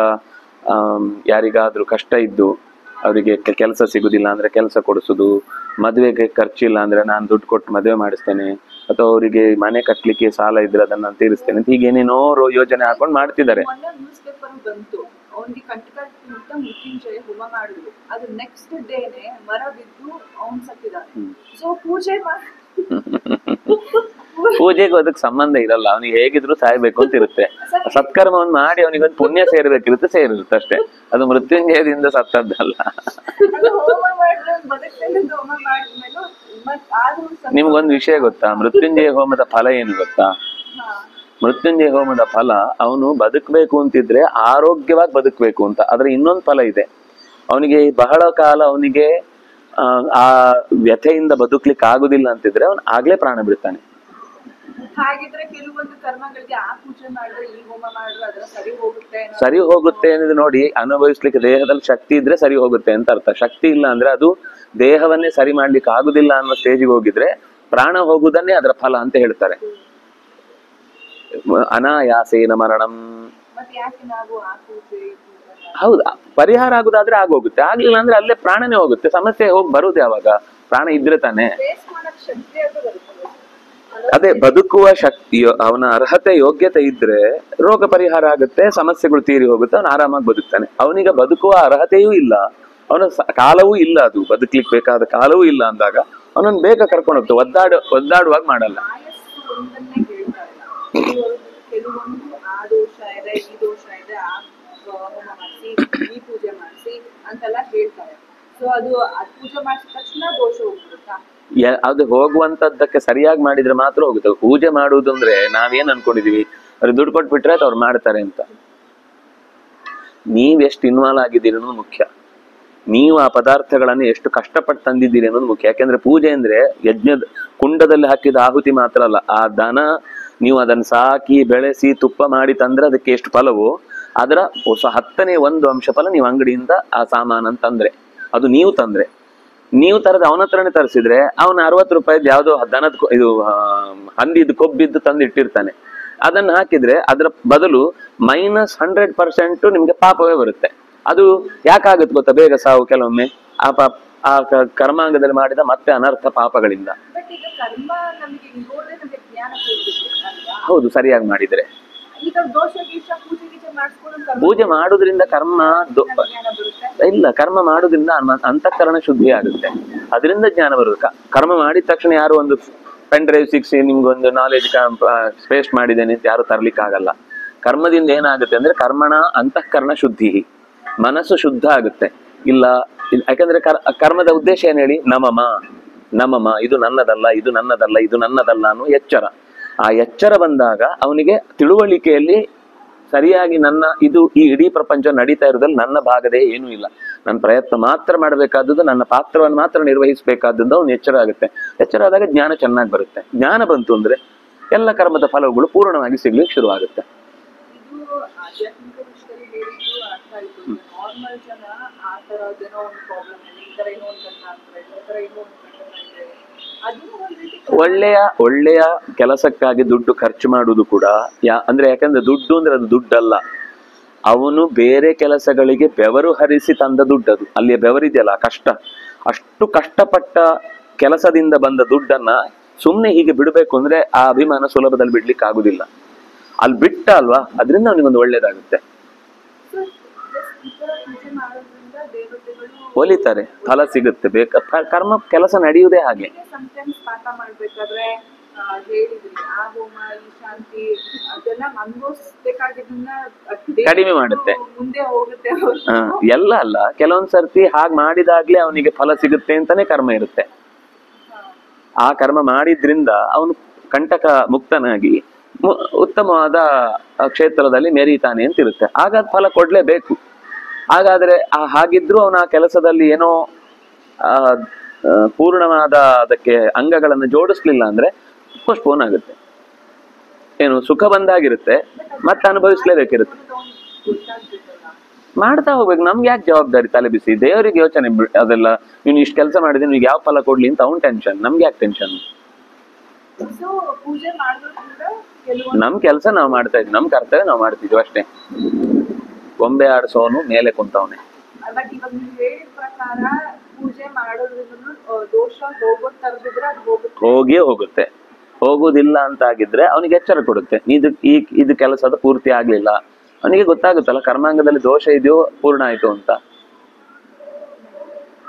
ಯಾರಿಗಾದ್ರೂ ಕಷ್ಟ ಇದ್ದು ಅವರಿಗೆ ಕೆಲಸ ಸಿಗುದಿಲ್ಲ ಅಂದ್ರೆ ಕೆಲಸ ಕೊಡಿಸೋದು, ಮದುವೆಗೆ ಖರ್ಚಿಲ್ಲ ಅಂದ್ರೆ ನಾನು ದುಡ್ಡು ಕೊಟ್ಟು ಮದುವೆ ಮಾಡಿಸ್ತೇನೆ, ಅಥವಾ ಅವರಿಗೆ ಮನೆ ಕಟ್ಲಿಕ್ಕೆ ಸಾಲ ಇದ್ರೆ ಅದನ್ನ ತೀರಿಸ್ತೇನೆ ಅಂತ ಹೀಗೇನೇನೋ ಯೋಜನೆ ಹಾಕೊಂಡು ಮಾಡ್ತಿದ್ದಾರೆ. ಅವನಿಗೆ ಕಂಟಕ ಮೃತ್ಯುಂಜಯ ಹೋಮ ಮಾಡಿದ್ರು, ಅದು ನೆಕ್ಸ್ಟ್ ಡೇನೆ ಮರ ಬಿದ್ದು ಅವನ್ ಸತ್ತಿದ್ದಾನೆ. ಸೊ ಪೂಜೆಗೂ ಅದಕ್ಕೆ ಸಂಬಂಧ ಇರಲ್ಲ, ಅವನಿಗೆ ಹೇಗಿದ್ರು ಸಾಯ್ಬೇಕು ಅಂತ ಇರುತ್ತೆ. ಸತ್ಕರ್ಮವನ್ನು ಮಾಡಿ ಅವನಿಗೊಂದು ಪುಣ್ಯ ಸೇರಿರುತ್ತೆ ಅಷ್ಟೇ, ಅದು ಮೃತ್ಯುಂಜಯದಿಂದ ಸತ್ತದ್ದಲ್ಲ. ನಿಮ್ಗೊಂದು ವಿಷಯ ಗೊತ್ತಾ, ಮೃತ್ಯುಂಜಯ ಹೋಮದ ಫಲ ಏನು ಗೊತ್ತಾ? ಮೃತ್ಯುಂಜಯ ಹೋಮದ ಫಲ ಅವನು ಬದುಕಬೇಕು ಅಂತಿದ್ರೆ ಆರೋಗ್ಯವಾಗಿ ಬದುಕಬೇಕು ಅಂತ. ಆದ್ರೆ ಇನ್ನೊಂದು ಫಲ ಇದೆ, ಅವನಿಗೆ ಬಹಳ ಕಾಲ ಅವನಿಗೆ ಆ ವ್ಯಥೆಯಿಂದ ಬದುಕ್ಲಿಕ್ಕೆ ಆಗುದಿಲ್ಲ ಅಂತಿದ್ರೆ ಅವನು ಆಗ್ಲೇ ಪ್ರಾಣ ಬಿಡ್ತಾನೆ. ಹಾಗಿದ್ರೆ ಕೆಲವೊಂದು ಕರ್ಮಗಳಿಗೆ ಆ ಪೂಜೆ ಮಾಡಿದ್ರೆ ಈ ಹೋಮ ಮಾಡಿದ್ರೆ ಅದರ ಸರಿ ಹೋಗುತ್ತೆ ಅನ್ನೋದು ನೋಡಿ, ಅನುಭವಿಸ್ಲಿಕ್ಕೆ ದೇಹದಲ್ಲಿ ಶಕ್ತಿ ಇದ್ರೆ ಸರಿ ಹೋಗುತ್ತೆ ಅಂತ ಅರ್ಥ. ಶಕ್ತಿ ಇಲ್ಲ ಅಂದ್ರೆ ಅದು ದೇಹವನ್ನೇ ಸರಿ ಮಾಡ್ಲಿಕ್ಕೆ ಆಗುದಿಲ್ಲ ಅನ್ನೋ ಸ್ಟೇಜಿಗೆ ಹೋಗಿದ್ರೆ ಪ್ರಾಣ ಹೋಗುದನ್ನೇ ಅದರ ಫಲ ಅಂತ ಹೇಳ್ತಾರೆ. ಅನಾಯಾಸೇನ ಮರಣಂ. ಹೌದು, ಪರಿಹಾರ ಆಗುದಾದ್ರೆ ಆಗೋಗುತ್ತೆ, ಆಗ್ಲಿಲ್ಲ ಅಂದ್ರೆ ಅಲ್ಲೇ ಪ್ರಾಣನೇ ಹೋಗುತ್ತೆ. ಸಮಸ್ಯೆ ಹೋಗಿ ಬರುದು ಯಾವಾಗ? ಪ್ರಾಣ ಇದ್ರೆ ತಾನೆ. ಅದೇ ಬದುಕುವ ಶಕ್ತಿ, ಅವನ ಅರ್ಹತೆ ಯೋಗ್ಯತೆ ಇದ್ರೆ ರೋಗ ಪರಿಹಾರ ಆಗುತ್ತೆ, ಸಮಸ್ಯೆಗಳು ತೀರಿ ಹೋಗುತ್ತೆ, ಅವನು ಆರಾಮಾಗಿ ಬದುಕ್ತಾನೆ. ಅವನಿಗೆ ಬದುಕುವ ಅರ್ಹತೆಯೂ ಇಲ್ಲ, ಅವನ ಕಾಲವೂ ಇಲ್ಲ, ಅದು ಬದುಕ್ಲಿಕ್ಕೆ ಬೇಕಾದ ಕಾಲವೂ ಇಲ್ಲ ಅಂದಾಗ ಅವನನ್ನು ಬೇಗ ಕರ್ಕೊಂಡು ಹೋಗ್ತದೆ. ಒದ್ದಾಡುವಾಗ ಮಾಡಲ್ಲ. ಕೆಲವೊಂದು ಆ ದೋಷ ಇದೆ, ಈ ದೋಷ ಇದೆ, ಆ ಹೋಮ ಮಾಡಿಸಿ, ಈ ಪೂಜೆ ಮಾಡಿಸಿ ಅಂತೆಲ್ಲ ಹೇಳ್ತಾರೆ. ಸೊ ಅದು ಪೂಜೆ ಮಾಡಿಸಿದ ತಕ್ಷಣ ದೋಷ ಹೋಗ್ಬಿಡುತ್ತಾ? ಅದು ಹೋಗುವಂತದ್ದಕ್ಕೆ ಸರಿಯಾಗಿ ಮಾಡಿದ್ರೆ ಮಾತ್ರ ಹೋಗುತ್ತೆ. ಪೂಜೆ ಮಾಡುವುದು ಅಂದ್ರೆ ನಾವೇನ್ ಅನ್ಕೊಂಡಿದೀವಿ, ಅವ್ರಿಗೆ ದುಡ್ಡು ಕೊಟ್ಬಿಟ್ರೆ ಅವ್ರು ಮಾಡ್ತಾರೆ ಅಂತ. ನೀವ್ ಎಷ್ಟು ಇನ್ವಾಲ್ವ್ ಆಗಿದ್ದೀರಿ ಅನ್ನೋದು ಮುಖ್ಯ, ನೀವು ಆ ಪದಾರ್ಥಗಳನ್ನು ಎಷ್ಟು ಕಷ್ಟಪಟ್ಟು ತಂದಿದ್ದೀರಿ ಅನ್ನೋದು ಮುಖ್ಯ. ಯಾಕೆಂದ್ರೆ ಪೂಜೆ ಅಂದ್ರೆ ಯಜ್ಞದ ಕುಂಡದಲ್ಲಿ ಹಾಕಿದ ಆಹುತಿ ಮಾತ್ರ ಅಲ್ಲ, ಆ ದನ ನೀವು ಅದನ್ನು ಸಾಕಿ ಬೆಳೆಸಿ ತುಪ್ಪ ಮಾಡಿ ತಂದ್ರೆ ಅದಕ್ಕೆ ಎಷ್ಟು ಫಲವೋ ಅದರ 10ನೇ 1 ಅಂಶ ಫಲ ನೀವು ಅಂಗಡಿಯಿಂದ ಆ ಸಾಮಾನನ್ನು ತಂದ್ರೆ, ಅದು ನೀವು ತಂದ್ರೆ. ನೀವು ತರದ ಅವನ ಹತ್ರನೇ ತರಿಸಿದ್ರೆ ಅವನ 60 ರೂಪಾಯಿದ್ ಯಾವ್ದೋ ದನದ ಇದು ಹಂದಿದ್ದು ಕೊಬ್ಬಿದ್ದು ತಂದು ಇಟ್ಟಿರ್ತಾನೆ. ಅದನ್ನ ಹಾಕಿದ್ರೆ ಅದರ ಬದಲು -100% ನಿಮ್ಗೆ ಪಾಪವೇ ಬರುತ್ತೆ. ಅದು ಯಾಕಾಗುತ್ತೆ ಗೊತ್ತಾ? ಬೇಗ ಸಾವು ಕೆಲವೊಮ್ಮೆ ಆ ಕರ್ಮಾಂಗದಲ್ಲಿ ಮಾಡಿದ ಮತ್ತೆ ಅನರ್ಥ ಪಾಪಗಳಿಂದ. ಕರ್ಮ ನಮಗೆ ಹೌದು, ಸರಿಯಾಗಿ ಮಾಡಿದ್ರೆ. ಈ ಈಗ ದೋಷ ಗೀಷ ಪೂಜೆ ಗೀಜೆ ಮಾಡಿಸ್ಕೊಂಡು ಪೂಜೆ ಮಾಡುವುದರಿಂದ ಕರ್ಮ ಜ್ಞಾನ ಬರುತ್ತೆ. ಇಲ್ಲ, ಕರ್ಮ ಮಾಡುವುದರಿಂದ ಅಂತಃಕರಣ ಶುದ್ಧಿ ಆಗುತ್ತೆ, ಅದರಿಂದ ಜ್ಞಾನ ಬರುತ್ತೆ. ಕರ್ಮ ಮಾಡಿದ ತಕ್ಷಣ ಯಾರು ಒಂದು ಪೆನ್ ಡ್ರೈವ್ ಸಿಕ್ಸಿ ನಿಮ್ಗೊಂದು ನಾಲೆಜ್ ಪೇಸ್ಟ್ ಮಾಡಿದ್ದೇನೆ ಅಂತ ಯಾರು ತರ್ಲಿಕ್ಕೆ ಆಗಲ್ಲ. ಕರ್ಮದಿಂದ ಏನಾಗುತ್ತೆ ಅಂದ್ರೆ ಕರ್ಮಣ ಅಂತಃಕರಣ ಶುದ್ಧಿ, ಮನಸ್ಸು ಶುದ್ಧ ಆಗುತ್ತೆ. ಇಲ್ಲ ಯಾಕಂದ್ರೆ ಕರ್ಮದ ಉದ್ದೇಶ ಏನ್ ಹೇಳಿ, ನಮಮ ಇದು ನನ್ನದಲ್ಲ, ಇದು ನನ್ನದಲ್ಲ, ಇದು ನನ್ನದಲ್ಲ ಅನ್ನೋ ಎಚ್ಚರ. ಆ ಎಚ್ಚರ ಬಂದಾಗ ಅವನಿಗೆ ತಿಳುವಳಿಕೆಯಲ್ಲಿ ಸರಿಯಾಗಿ ಈ ಇಡೀ ಪ್ರಪಂಚ ನಡೀತಾ ಇರೋದ್ರಲ್ಲಿ ನನ್ನ ಭಾಗದೇ ಏನೂ ಇಲ್ಲ, ನನ್ನ ಪ್ರಯತ್ನ ಮಾತ್ರ ಮಾಡಬೇಕಾದದ್ದು, ನನ್ನ ಪಾತ್ರವನ್ನು ಮಾತ್ರ ನಿರ್ವಹಿಸಬೇಕಾದದ್ದು ಅವನು ಎಚ್ಚರ ಆಗುತ್ತೆ. ಎಚ್ಚರ ಆದಾಗ ಜ್ಞಾನ ಚೆನ್ನಾಗಿ ಬರುತ್ತೆ. ಜ್ಞಾನ ಬಂತು ಅಂದ್ರೆ ಎಲ್ಲ ಕರ್ಮದ ಫಲಗಳು ಪೂರ್ಣವಾಗಿ ಸಿಗ್ಲಿಕ್ಕೆ ಶುರುವಾಗುತ್ತೆ. ಇದು ಆಧ್ಯಾತ್ಮಿಕ ವಿಷಯದಲ್ಲಿ ಹೇಳಿದ್ದು ಅರ್ಥ ಆಯ್ತು. ನಾರ್ಮಲ್ ಜನ ಆ ತರದೇನೋ ಒಂದು ಪ್ರಾಬ್ಲಮ್ ಇದೆ, ಈ ತರ ಏನೋ ಒಂದು ಕಷ್ಟ ಆಗ್ತದೆ, ಈ ತರ ಏನೋ ಒಂದು ಕಷ್ಟ ಇದೆ, ಅದನ್ನು ಒಂದ್ ರೀತಿ ಒಳ್ಳೆಯ ಕೆಲಸಕ್ಕಾಗಿ ದುಡ್ಡು ಖರ್ಚು ಮಾಡುವುದು ಕೂಡ ಅಂದ್ರೆ ಯಾಕಂದ್ರೆ ದುಡ್ಡು ಅಂದ್ರೆ ಅದು ದುಡ್ಡಲ್ಲ, ಅವನು ಬೇರೆ ಕೆಲಸಗಳಿಗೆ ಬೆವರು ಹರಿಸಿ ತಂದ ದುಡ್ಡು. ಅದು ಅಲ್ಲಿಯ ಬೆವರಿದೆಯಲ್ಲ, ಕಷ್ಟ, ಅಷ್ಟು ಕಷ್ಟಪಟ್ಟ ಕೆಲಸದಿಂದ ಬಂದ ದುಡ್ಡನ್ನ ಸುಮ್ನೆ ಹೀಗೆ ಬಿಡ್ಬೇಕು ಅಂದ್ರೆ ಆ ಅಭಿಮಾನ ಸುಲಭದಲ್ಲಿ ಬಿಡ್ಲಿಕ್ಕೆ ಆಗುದಿಲ್ಲ. ಅಲ್ಲಿ ಬಿಟ್ಟ ಅಲ್ವಾ, ಅದರಿಂದ ಅವನಿಗೊಂದು ಒಳ್ಳೇದಾಗುತ್ತೆ. ಪೂಜೆ ಮಾಡೋದ್ರಿಂದ ದೇವತೆಗಳು ಒಲಿತಾರೆ, ಫಲ ಸಿಗುತ್ತೆ. ಕರ್ಮ ಕೆಲಸ ನಡೆಯುವುದೇ ಹಾಗೆ. ಸಮಟೈಮ್ಸ್ ಪಾಠ ಮಾಡ್ಬೇಕಾದ್ರೆ ಹೇಳಿದ್ರಿ ಆ ಹೋಮ ಈ ಶಾಂತಿ ಅದೆಲ್ಲ ಅನುಭವಿಸ್ಬೇಕಾಗಿದ್ದನ್ನ ಕಡಿಮೆ ಮಾಡುತ್ತೆ, ಮುಂದೆ ಹೋಗುತ್ತೆ. ಎಲ್ಲ ಅಲ್ಲ, ಕೆಲವೊಂದ್ ಸರ್ತಿ ಹಾಗೆ ಮಾಡಿದಾಗ್ಲೇ ಅವನಿಗೆ ಫಲ ಸಿಗುತ್ತೆ ಅಂತಾನೆ ಕರ್ಮ ಇರುತ್ತೆ. ಆ ಕರ್ಮ ಮಾಡಿದ್ರಿಂದ ಅವನು ಕಂಟಕ ಮುಕ್ತನಾಗಿ ಉತ್ತಮವಾದ ಕ್ಷೇತ್ರದಲ್ಲಿ ಮೆರೀತಾನೆ ಅಂತ ಇರುತ್ತೆ. ಆಗ ಫಲ ಕೊಡ್ಲೇಬೇಕು. ಹಾಗಾದ್ರೆ ಹಾಗಿದ್ರು ಅವನ ಆ ಕೆಲಸದಲ್ಲಿ ಏನೋ ಪೂರ್ಣವಾದ ಅದಕ್ಕೆ ಅಂಗಗಳನ್ನು ಜೋಡಿಸ್ಲಿಲ್ಲ ಅಂದ್ರೆ ಪೋಸ್ಟ್ಪೋನ್ ಆಗುತ್ತೆ. ಏನು ಸುಖ ಬಂದಾಗಿರುತ್ತೆ, ಮತ್ತೆ ಅನುಭವಿಸ್ಲೇಬೇಕಿರುತ್ತೆ. ಮಾಡ್ತಾ ಹೋಗ್ಬೇಕು. ನಮ್ಗೆ ಯಾಕೆ ಜವಾಬ್ದಾರಿ ತಲೆ ಬಿಸಿ? ದೇವರಿಗೆ ಯೋಚನೆ ಅದೆಲ್ಲ, ನೀನು ಇಷ್ಟು ಕೆಲಸ ಮಾಡಿದ್ರೆ ನಿಮ್ಗೆ ಯಾವ ಫಲ ಕೊಡ್ಲಿ ಅಂತ ಅವ್ನ್ ಟೆನ್ಷನ್, ನಮ್ಗೆ ಯಾಕೆ ಟೆನ್ಷನ್? ನಮ್ ಕೆಲಸ ನಾವು ಮಾಡ್ತಾ ಇದ್ವಿ, ನಮ್ ಕರ್ತವ್ಯ ನಾವು ಮಾಡ್ತಿದ್ವಿ ಅಷ್ಟೇ. ಗೊಂಬೆ ಆಡ್ಸೋನು ಮೇಲೆ ಕುಂತವನೆ. ಬಟ್ ಇವಾಗ ನೀವು ಹೇಳಿದ ಪ್ರಕಾರ ಪೂಜೆ ಮಾಡೋದ್ರಿಂದ ದೋಷ ಹೋಗಿಯೇ ಹೋಗುತ್ತೆ. ಹೋಗುದಿಲ್ಲ ಅಂತ ಆಗಿದ್ರೆ ಅವನಿಗೆ ಎಚ್ಚರ ಕೊಡುತ್ತೆ, ಇದು ಕೆಲಸದ ಪೂರ್ತಿ ಆಗ್ಲಿಲ್ಲ. ಅವನಿಗೆ ಗೊತ್ತಾಗುತ್ತಲ್ಲ ಕರ್ಮಾಂಗದಲ್ಲಿ ದೋಷ ಇದೆಯೋ ಪೂರ್ಣ ಆಯ್ತು ಅಂತ.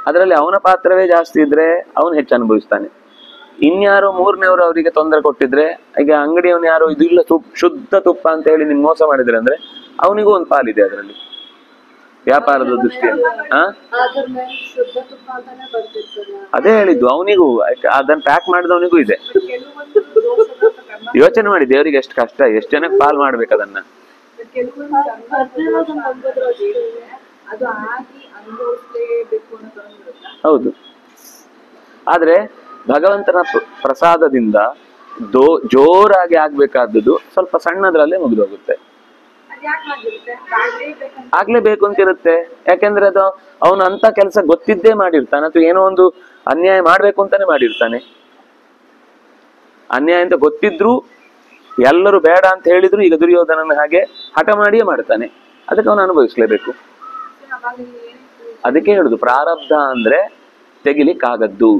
ಅದರಲ್ಲಿ ಅವನ ಪಾತ್ರವೇ ಜಾಸ್ತಿ ಇದ್ರೆ ಅವನು ಹೆಚ್ಚು ಅನುಭವಿಸ್ತಾನೆ. ಇನ್ಯಾರು ಮೂರನೇವರು ಅವರಿಗೆ ತೊಂದರೆ ಕೊಟ್ಟಿದ್ರೆ, ಈಗ ಅಂಗಡಿಯವನು ಯಾರು ಇದು ಇಲ್ಲ ಶುದ್ಧ ತುಪ್ಪ ಅಂತ ಹೇಳಿ ನಿಮ್ ಮೋಸ ಮಾಡಿದ್ರೆ ಅಂದ್ರೆ ಅವನಿಗೂ ಒಂದು ಪಾಲಿದೆ ಅದರಲ್ಲಿ, ವ್ಯಾಪಾರದ ದೃಷ್ಟಿಯಲ್ಲಿ. ಅದೇ ಹೇಳಿದ್ದು, ಅವನಿಗೂ ಅದನ್ನ ಪ್ಯಾಕ್ ಮಾಡಿದವನಿಗೂ ಇದೆ. ಯೋಚನೆ ಮಾಡಿ ದೇವರಿಗೆ ಎಷ್ಟು ಕಷ್ಟ, ಎಷ್ಟು ಜನಕ್ಕೆ ಪಾಲ್ ಮಾಡ್ಬೇಕು ಅದನ್ನ. ಹೌದು, ಆದ್ರೆ ಭಗವಂತನ ಪ್ರಸಾದದಿಂದ ಜೋರಾಗಿ ಆಗ್ಬೇಕಾದದ್ದು ಸ್ವಲ್ಪ ಸಣ್ಣದ್ರಲ್ಲೇ ಮುಗಿದೋಗುತ್ತೆ. ಆಗ್ಲೇಬೇಕು ಅಂತ ಇರುತ್ತೆ. ಯಾಕೆಂದ್ರೆ ಅದು ಅವನು ಅಂತ ಕೆಲಸ ಗೊತ್ತಿದ್ದೇ ಮಾಡಿರ್ತಾನೆ, ಅಥವಾ ಏನೋ ಒಂದು ಅನ್ಯಾಯ ಮಾಡ್ಬೇಕು ಅಂತಾನೆ ಮಾಡಿರ್ತಾನೆ. ಅನ್ಯಾಯ ಅಂತ ಗೊತ್ತಿದ್ರು ಎಲ್ಲರೂ ಬೇಡ ಅಂತ ಹೇಳಿದ್ರು, ಈಗ ದುರ್ಯೋಧನನ ಹಾಗೆ ಹಠ ಮಾಡಿಯೇ ಮಾಡ್ತಾನೆ. ಅದಕ್ಕೆ ಅವನು ಅನುಭವಿಸ್ಲೇಬೇಕು. ಅದಕ್ಕೆ ಹೇಳುದು ಪ್ರಾರಬ್ಧ ಅಂದ್ರೆ ತೆಗಿಲಿಕ್ಕಾಗದ್ದು.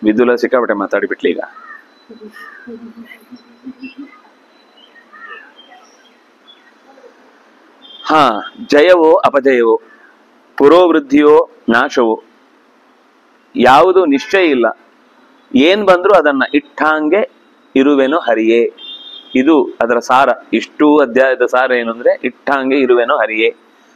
ವಿದುಲ ಸಿಕ್ಕಾಪಟ್ಟೆ ಮಾತಾಡಿಬಿಟ್ಲಿ ಈಗ. ಜಯವೋ ಅಪಜಯವೋ, ಪುರೋವೃದ್ಧಿಯೋ ನಾಶವೋ, ಯಾವುದು ನಿಶ್ಚಯ ಇಲ್ಲ. ಏನ್ ಬಂದ್ರು ಅದನ್ನ ಇಟ್ಟಾಂಗೆ ಇರುವೆನೋ ಹರಿಯೇ. ಇದು ಅದರ ಸಾರ. ಇಷ್ಟು ಅಧ್ಯಾಯದ ಸಾರ ಏನು ಅಂದ್ರೆ ಇಟ್ಟಾಂಗೆ ಇರುವೆನೋ ಹರಿಯೇ.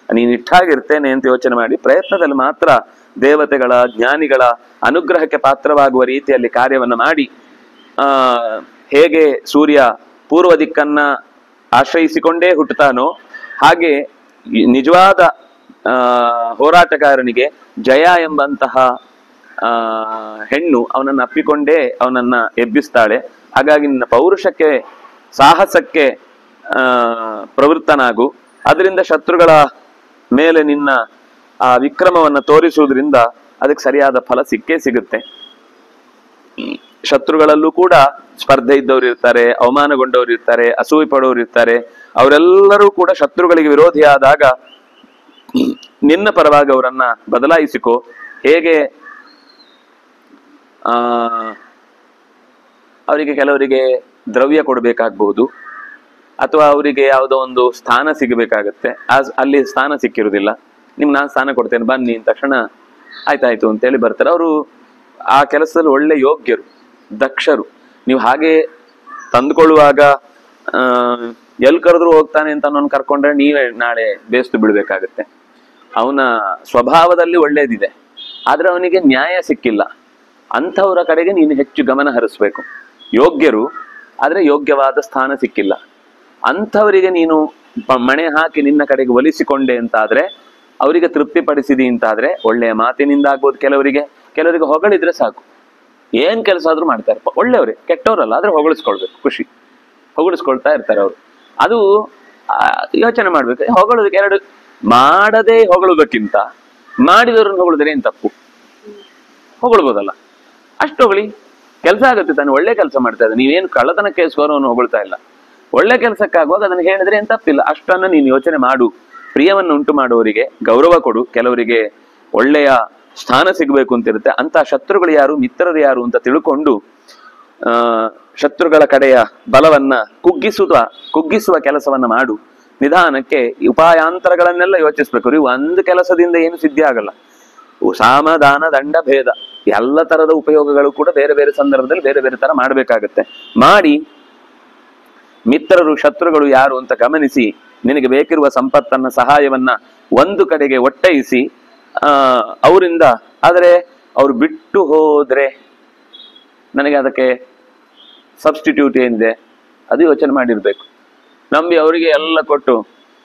ನೀನು ಇಟ್ಟಾಗಿರ್ತೇನೆ ಅಂತ ಯೋಚನೆ ಮಾಡಿ ಪ್ರಯತ್ನದಲ್ಲಿ ಮಾತ್ರ ದೇವತೆಗಳ ಜ್ಞಾನಿಗಳ ಅನುಗ್ರಹಕ್ಕೆ ಪಾತ್ರವಾಗುವ ರೀತಿಯಲ್ಲಿ ಕಾರ್ಯವನ್ನ ಮಾಡಿ, ಹೇಗೆ ಸೂರ್ಯ ಪೂರ್ವ ದಿಕ್ಕನ್ನ ಆಶ್ರಯಿಸಿಕೊಂಡೇ ಹುಟ್ಟುತ್ತಾನೋ ಹಾಗೆ ನಿಜವಾದ ಹೋರಾಟಗಾರನಿಗೆ ಜಯ ಎಂಬಂತಹ ಹೆಣ್ಣು ಅವನನ್ನು ಅಪ್ಪಿಕೊಂಡೇ ಅವನನ್ನ ಎಬ್ಬಿಸ್ತಾಳೆ. ಹಾಗಾಗಿ ನಿನ್ನ ಪೌರುಷಕ್ಕೆ ಸಾಹಸಕ್ಕೆ ಪ್ರವೃತ್ತನಾಗು. ಅದರಿಂದ ಶತ್ರುಗಳ ಮೇಲೆ ನಿನ್ನ ಆ ವಿಕ್ರಮವನ್ನು ತೋರಿಸುವುದರಿಂದ ಅದಕ್ಕೆ ಸರಿಯಾದ ಫಲ ಸಿಕ್ಕೇ ಸಿಗುತ್ತೆ. ಶತ್ರುಗಳಲ್ಲೂ ಕೂಡ ಸ್ಪರ್ಧೆ ಇದ್ದವ್ರು ಇರ್ತಾರೆ, ಅವಮಾನಗೊಂಡವ್ರು ಇರ್ತಾರೆ, ಅಸೂಯೆ ಪಡೋರು ಇರ್ತಾರೆ. ಅವರೆಲ್ಲರೂ ಕೂಡ ಶತ್ರುಗಳಿಗೆ ವಿರೋಧಿಯಾದಾಗ ನಿನ್ನ ಪರವಾಗಿ ಅವರನ್ನ ಬದಲಾಯಿಸಿಕೋ. ಹೇಗೆ ಅವರಿಗೆ ಕೆಲವರಿಗೆ ದ್ರವ್ಯ ಕೊಡಬೇಕಾಗಬಹುದು, ಅಥವಾ ಅವರಿಗೆ ಯಾವುದೋ ಒಂದು ಸ್ಥಾನ ಸಿಗಬೇಕಾಗತ್ತೆ, ಅಲ್ಲಿ ಸ್ಥಾನ ಸಿಕ್ಕಿರುವುದಿಲ್ಲ. ನಿಮ್ಗೆ ನಾನು ಸ್ಥಾನ ಕೊಡ್ತೇನೆ ಬನ್ನಿ ಅಂತ ತಕ್ಷಣ ಆಯ್ತಾಯ್ತು ಅಂತೇಳಿ ಬರ್ತಾರೆ. ಅವರು ಆ ಕೆಲಸದಲ್ಲಿ ಒಳ್ಳೆ ಯೋಗ್ಯರು, ದಕ್ಷರು. ನೀವು ಹಾಗೆ ತಂದುಕೊಳ್ಳುವಾಗ ಎಲ್ಲಿ ಕರೆದ್ರು ಹೋಗ್ತಾನೆ ಅಂತ ಅವನನ್ನು ಕರ್ಕೊಂಡ್ರೆ ನೀವೇ ನಾಳೆ ಬೇಸ್ತು ಬಿಡ್ಬೇಕಾಗತ್ತೆ. ಅವನ ಸ್ವಭಾವದಲ್ಲಿ ಒಳ್ಳೇದಿದೆ, ಆದ್ರೆ ಅವನಿಗೆ ನ್ಯಾಯ ಸಿಕ್ಕಿಲ್ಲ. ಅಂಥವರ ಕಡೆಗೆ ನೀನು ಹೆಚ್ಚು ಗಮನ ಹರಿಸ್ಬೇಕು. ಯೋಗ್ಯರು ಆದ್ರೆ ಯೋಗ್ಯವಾದ ಸ್ಥಾನ ಸಿಕ್ಕಿಲ್ಲ, ಅಂಥವರಿಗೆ ನೀನು ಮಣೆ ಹಾಕಿ ನಿನ್ನ ಕಡೆಗೆ ಒಲಿಸಿಕೊಂಡೆ ಅಂತಾದ್ರೆ, ಅವರಿಗೆ ತೃಪ್ತಿಪಡಿಸಿದಿ ಅಂತಾದ್ರೆ ಒಳ್ಳೆಯ ಮಾತಿನಿಂದ ಆಗ್ಬೋದು. ಕೆಲವರಿಗೆ ಹೊಗಳಿದ್ರೆ ಸಾಕು, ಏನ್ ಕೆಲಸ ಆದ್ರೂ ಮಾಡ್ತಾರೆ. ಒಳ್ಳೆಯವ್ರೆ, ಕೆಟ್ಟವರಲ್ಲ, ಆದ್ರೆ ಹೊಗಳಿಸ್ಕೊಳ್ಬೇಕು, ಖುಷಿ ಹೊಗಳಿಸ್ಕೊಳ್ತಾ ಇರ್ತಾರೆ ಅವರು. ಅದು ಯೋಚನೆ ಮಾಡ್ಬೇಕು. ಹೊಗಳೋದಕ್ಕೆ ಎರಡು, ಮಾಡದೇ ಹೊಗಳೋದಕ್ಕಿಂತ ಮಾಡಿದವ್ರನ್ನ ಹೊಗಳಿದ್ರೆ ಏನ್ ತಪ್ಪು? ಹೊಗಳ್ಬೋದಲ್ಲ, ಅಷ್ಟು ಹೊಗಳಿ, ಕೆಲಸ ಆಗುತ್ತೆ ತಾನೆ. ಒಳ್ಳೆ ಕೆಲಸ ಮಾಡ್ತಾ ಇದ್ದ, ನೀವೇನು ಕಳ್ಳತನಕ್ಕೆ ಸ್ಕೋರವನ್ನು ಹೊಗಳ್ತಾ ಇಲ್ಲ. ಒಳ್ಳೆ ಕೆಲಸಕ್ಕಾಗುವಾಗ ಅದನ್ನು ಹೇಳಿದ್ರೆ ಏನ್ ತಪ್ಪಿಲ್ಲ. ಅಷ್ಟನ್ನ ನೀನು ಯೋಚನೆ ಮಾಡು. ಪ್ರಿಯವನ್ನು ಉಂಟು ಮಾಡುವವರಿಗೆ ಗೌರವ ಕೊಡು. ಕೆಲವರಿಗೆ ಒಳ್ಳೆಯ ಸ್ಥಾನ ಸಿಗಬೇಕು ಅಂತಿರುತ್ತೆ. ಅಂತ ಶತ್ರುಗಳು ಯಾರು, ಮಿತ್ರರು ಯಾರು ಅಂತ ತಿಳ್ಕೊಂಡು ಶತ್ರುಗಳ ಕಡೆಯ ಬಲವನ್ನ ಕುಗ್ಗಿಸುವ ಕೆಲಸವನ್ನ ಮಾಡು. ನಿಧಾನಕ್ಕೆ ಉಪಾಯಾಂತರಗಳನ್ನೆಲ್ಲ ಯೋಚಿಸ್ಬೇಕು. ಇವು ಒಂದು ಕೆಲಸದಿಂದ ಏನು ಸಿದ್ಧಿ ಆಗಲ್ಲ. ಸಾಮ ದಾನ ದಂಡ ಭೇದ ಎಲ್ಲ ತರದ ಉಪಯೋಗಗಳು ಕೂಡ ಬೇರೆ ಬೇರೆ ಸಂದರ್ಭದಲ್ಲಿ ಬೇರೆ ಬೇರೆ ತರ ಮಾಡ್ಬೇಕಾಗತ್ತೆ. ಮಾಡಿ ಮಿತ್ರರು ಶತ್ರುಗಳು ಯಾರು ಅಂತ ಗಮನಿಸಿ ನಿನಗೆ ಬೇಕಿರುವ ಸಂಪತ್ತನ್ನ ಸಹಾಯವನ್ನ ಒಂದು ಕಡೆಗೆ ಒಟ್ಟೈಸಿ ಅವರಿಂದ, ಆದರೆ ಅವ್ರು ಬಿಟ್ಟು ಹೋದ್ರೆ ನನಗೆ ಅದಕ್ಕೆ ಸಬ್ಸ್ಟಿಟ್ಯೂಟ್ ಏನಿದೆ ಅದು ಯೋಚನೆ ಮಾಡಿರ್ಬೇಕು. ನಂಬಿ ಅವರಿಗೆ ಎಲ್ಲ ಕೊಟ್ಟು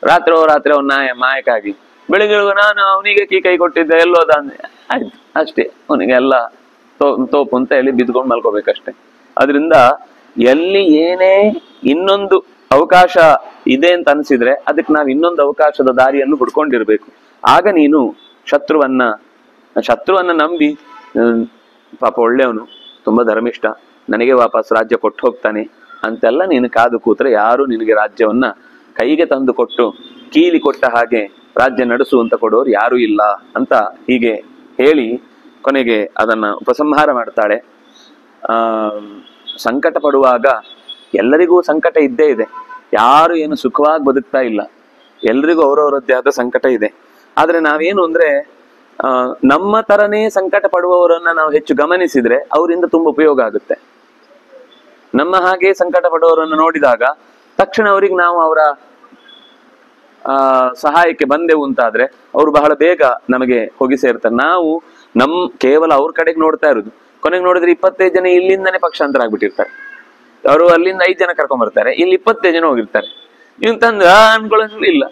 ರಾತ್ರಿ ಅವ್ನ ಮಾಯಕ್ಕಾಗಿ ಬೆಳಿಗ್ಗೆ ನಾನು ಅವನಿಗೆ ಕೈ ಕೊಟ್ಟಿದ್ದೆ ಎಲ್ಲೋದ ಅಂದ್ರೆ ಆಯ್ತು ಅಷ್ಟೇ, ಅವನಿಗೆ ಎಲ್ಲ ತೋಪು ಅಂತ ಹೇಳಿ ಬಿದ್ಕೊಂಡು ಮಲ್ಕೋಬೇಕಷ್ಟೆ. ಅದರಿಂದ ಎಲ್ಲಿ ಏನೇ ಇನ್ನೊಂದು ಅವಕಾಶ ಇದೆ ಅಂತ ಅನ್ಸಿದ್ರೆ ಅದಕ್ಕೆ ನಾವು ಇನ್ನೊಂದು ಅವಕಾಶದ ದಾರಿಯನ್ನು ಹುಡ್ಕೊಂಡಿರ್ಬೇಕು. ಆಗ ನೀನು ಶತ್ರುವನ್ನ ನಂಬಿ ಪಾಪ ಒಳ್ಳೆಯವನು, ತುಂಬಾ ಧರ್ಮಿಷ್ಠ, ನನಗೆ ವಾಪಸ್ ರಾಜ್ಯ ಕೊಟ್ಟು ಹೋಗ್ತಾನೆ ಅಂತೆಲ್ಲ ನೀನು ಕಾದು ಕೂತ್ರೆ ಯಾರು ನಿನಗೆ ರಾಜ್ಯವನ್ನ ಕೈಗೆ ತಂದು ಕೊಟ್ಟು ಕೀಲಿ ಕೊಟ್ಟ ಹಾಗೆ ರಾಜ್ಯ ನಡೆಸುವಂತ ಕೊಡೋರು ಯಾರೂ ಇಲ್ಲ ಅಂತ ಹೀಗೆ ಹೇಳಿ ಕೊನೆಗೆ ಅದನ್ನ ಉಪಸಂಹಾರ ಮಾಡ್ತಾಳೆ. ಸಂಕಟ ಪಡುವಾಗ ಎಲ್ಲರಿಗೂ ಸಂಕಟ ಇದ್ದೇ ಇದೆ, ಯಾರು ಏನು ಸುಖವಾಗಿ ಬದುಕ್ತಾ ಇಲ್ಲ, ಎಲ್ರಿಗೂ ಅವರವರದ್ದೇ ಆದ ಸಂಕಟ ಇದೆ. ಆದ್ರೆ ನಾವೇನು ಅಂದ್ರೆ ನಮ್ಮ ತರನೇ ಸಂಕಟ ಪಡುವವರನ್ನ ನಾವು ಹೆಚ್ಚು ಗಮನಿಸಿದ್ರೆ ಅವರಿಂದ ತುಂಬಾ ಉಪಯೋಗ ಆಗುತ್ತೆ. ನಮ್ಮ ಹಾಗೆ ಸಂಕಟ ಪಡುವವರನ್ನು ನೋಡಿದಾಗ ತಕ್ಷಣ ಅವರಿಗೆ ನಾವು ಅವರ ಸಹಾಯಕ್ಕೆ ಬಂದೆವು ಅಂತಾದ್ರೆ ಅವರು ಬಹಳ ಬೇಗ ನಮಗೆ ಹೋಗಿ ಸೇರ್ತಾರೆ. ನಾವು ಕೇವಲ ಅವ್ರ ಕಡೆಗೆ ನೋಡ್ತಾ ಇರೋದು, ಕೊನೆಗೆ ನೋಡಿದ್ರೆ 25 ಜನ ಇಲ್ಲಿಂದನೇ ಪಕ್ಷಾಂತರ ಆಗ್ಬಿಟ್ಟಿರ್ತಾರೆ. ಅವರು ಅಲ್ಲಿಂದ 5 ಜನ ಕರ್ಕೊಂಡ್ ಬರ್ತಾರೆ, ಇಲ್ಲಿ 25 ಜನ ಹೋಗಿರ್ತಾರೆ. ಇವ್ ತಂದು ಅನ್ಕೊಳ್ಳೋದು ಇಲ್ಲ.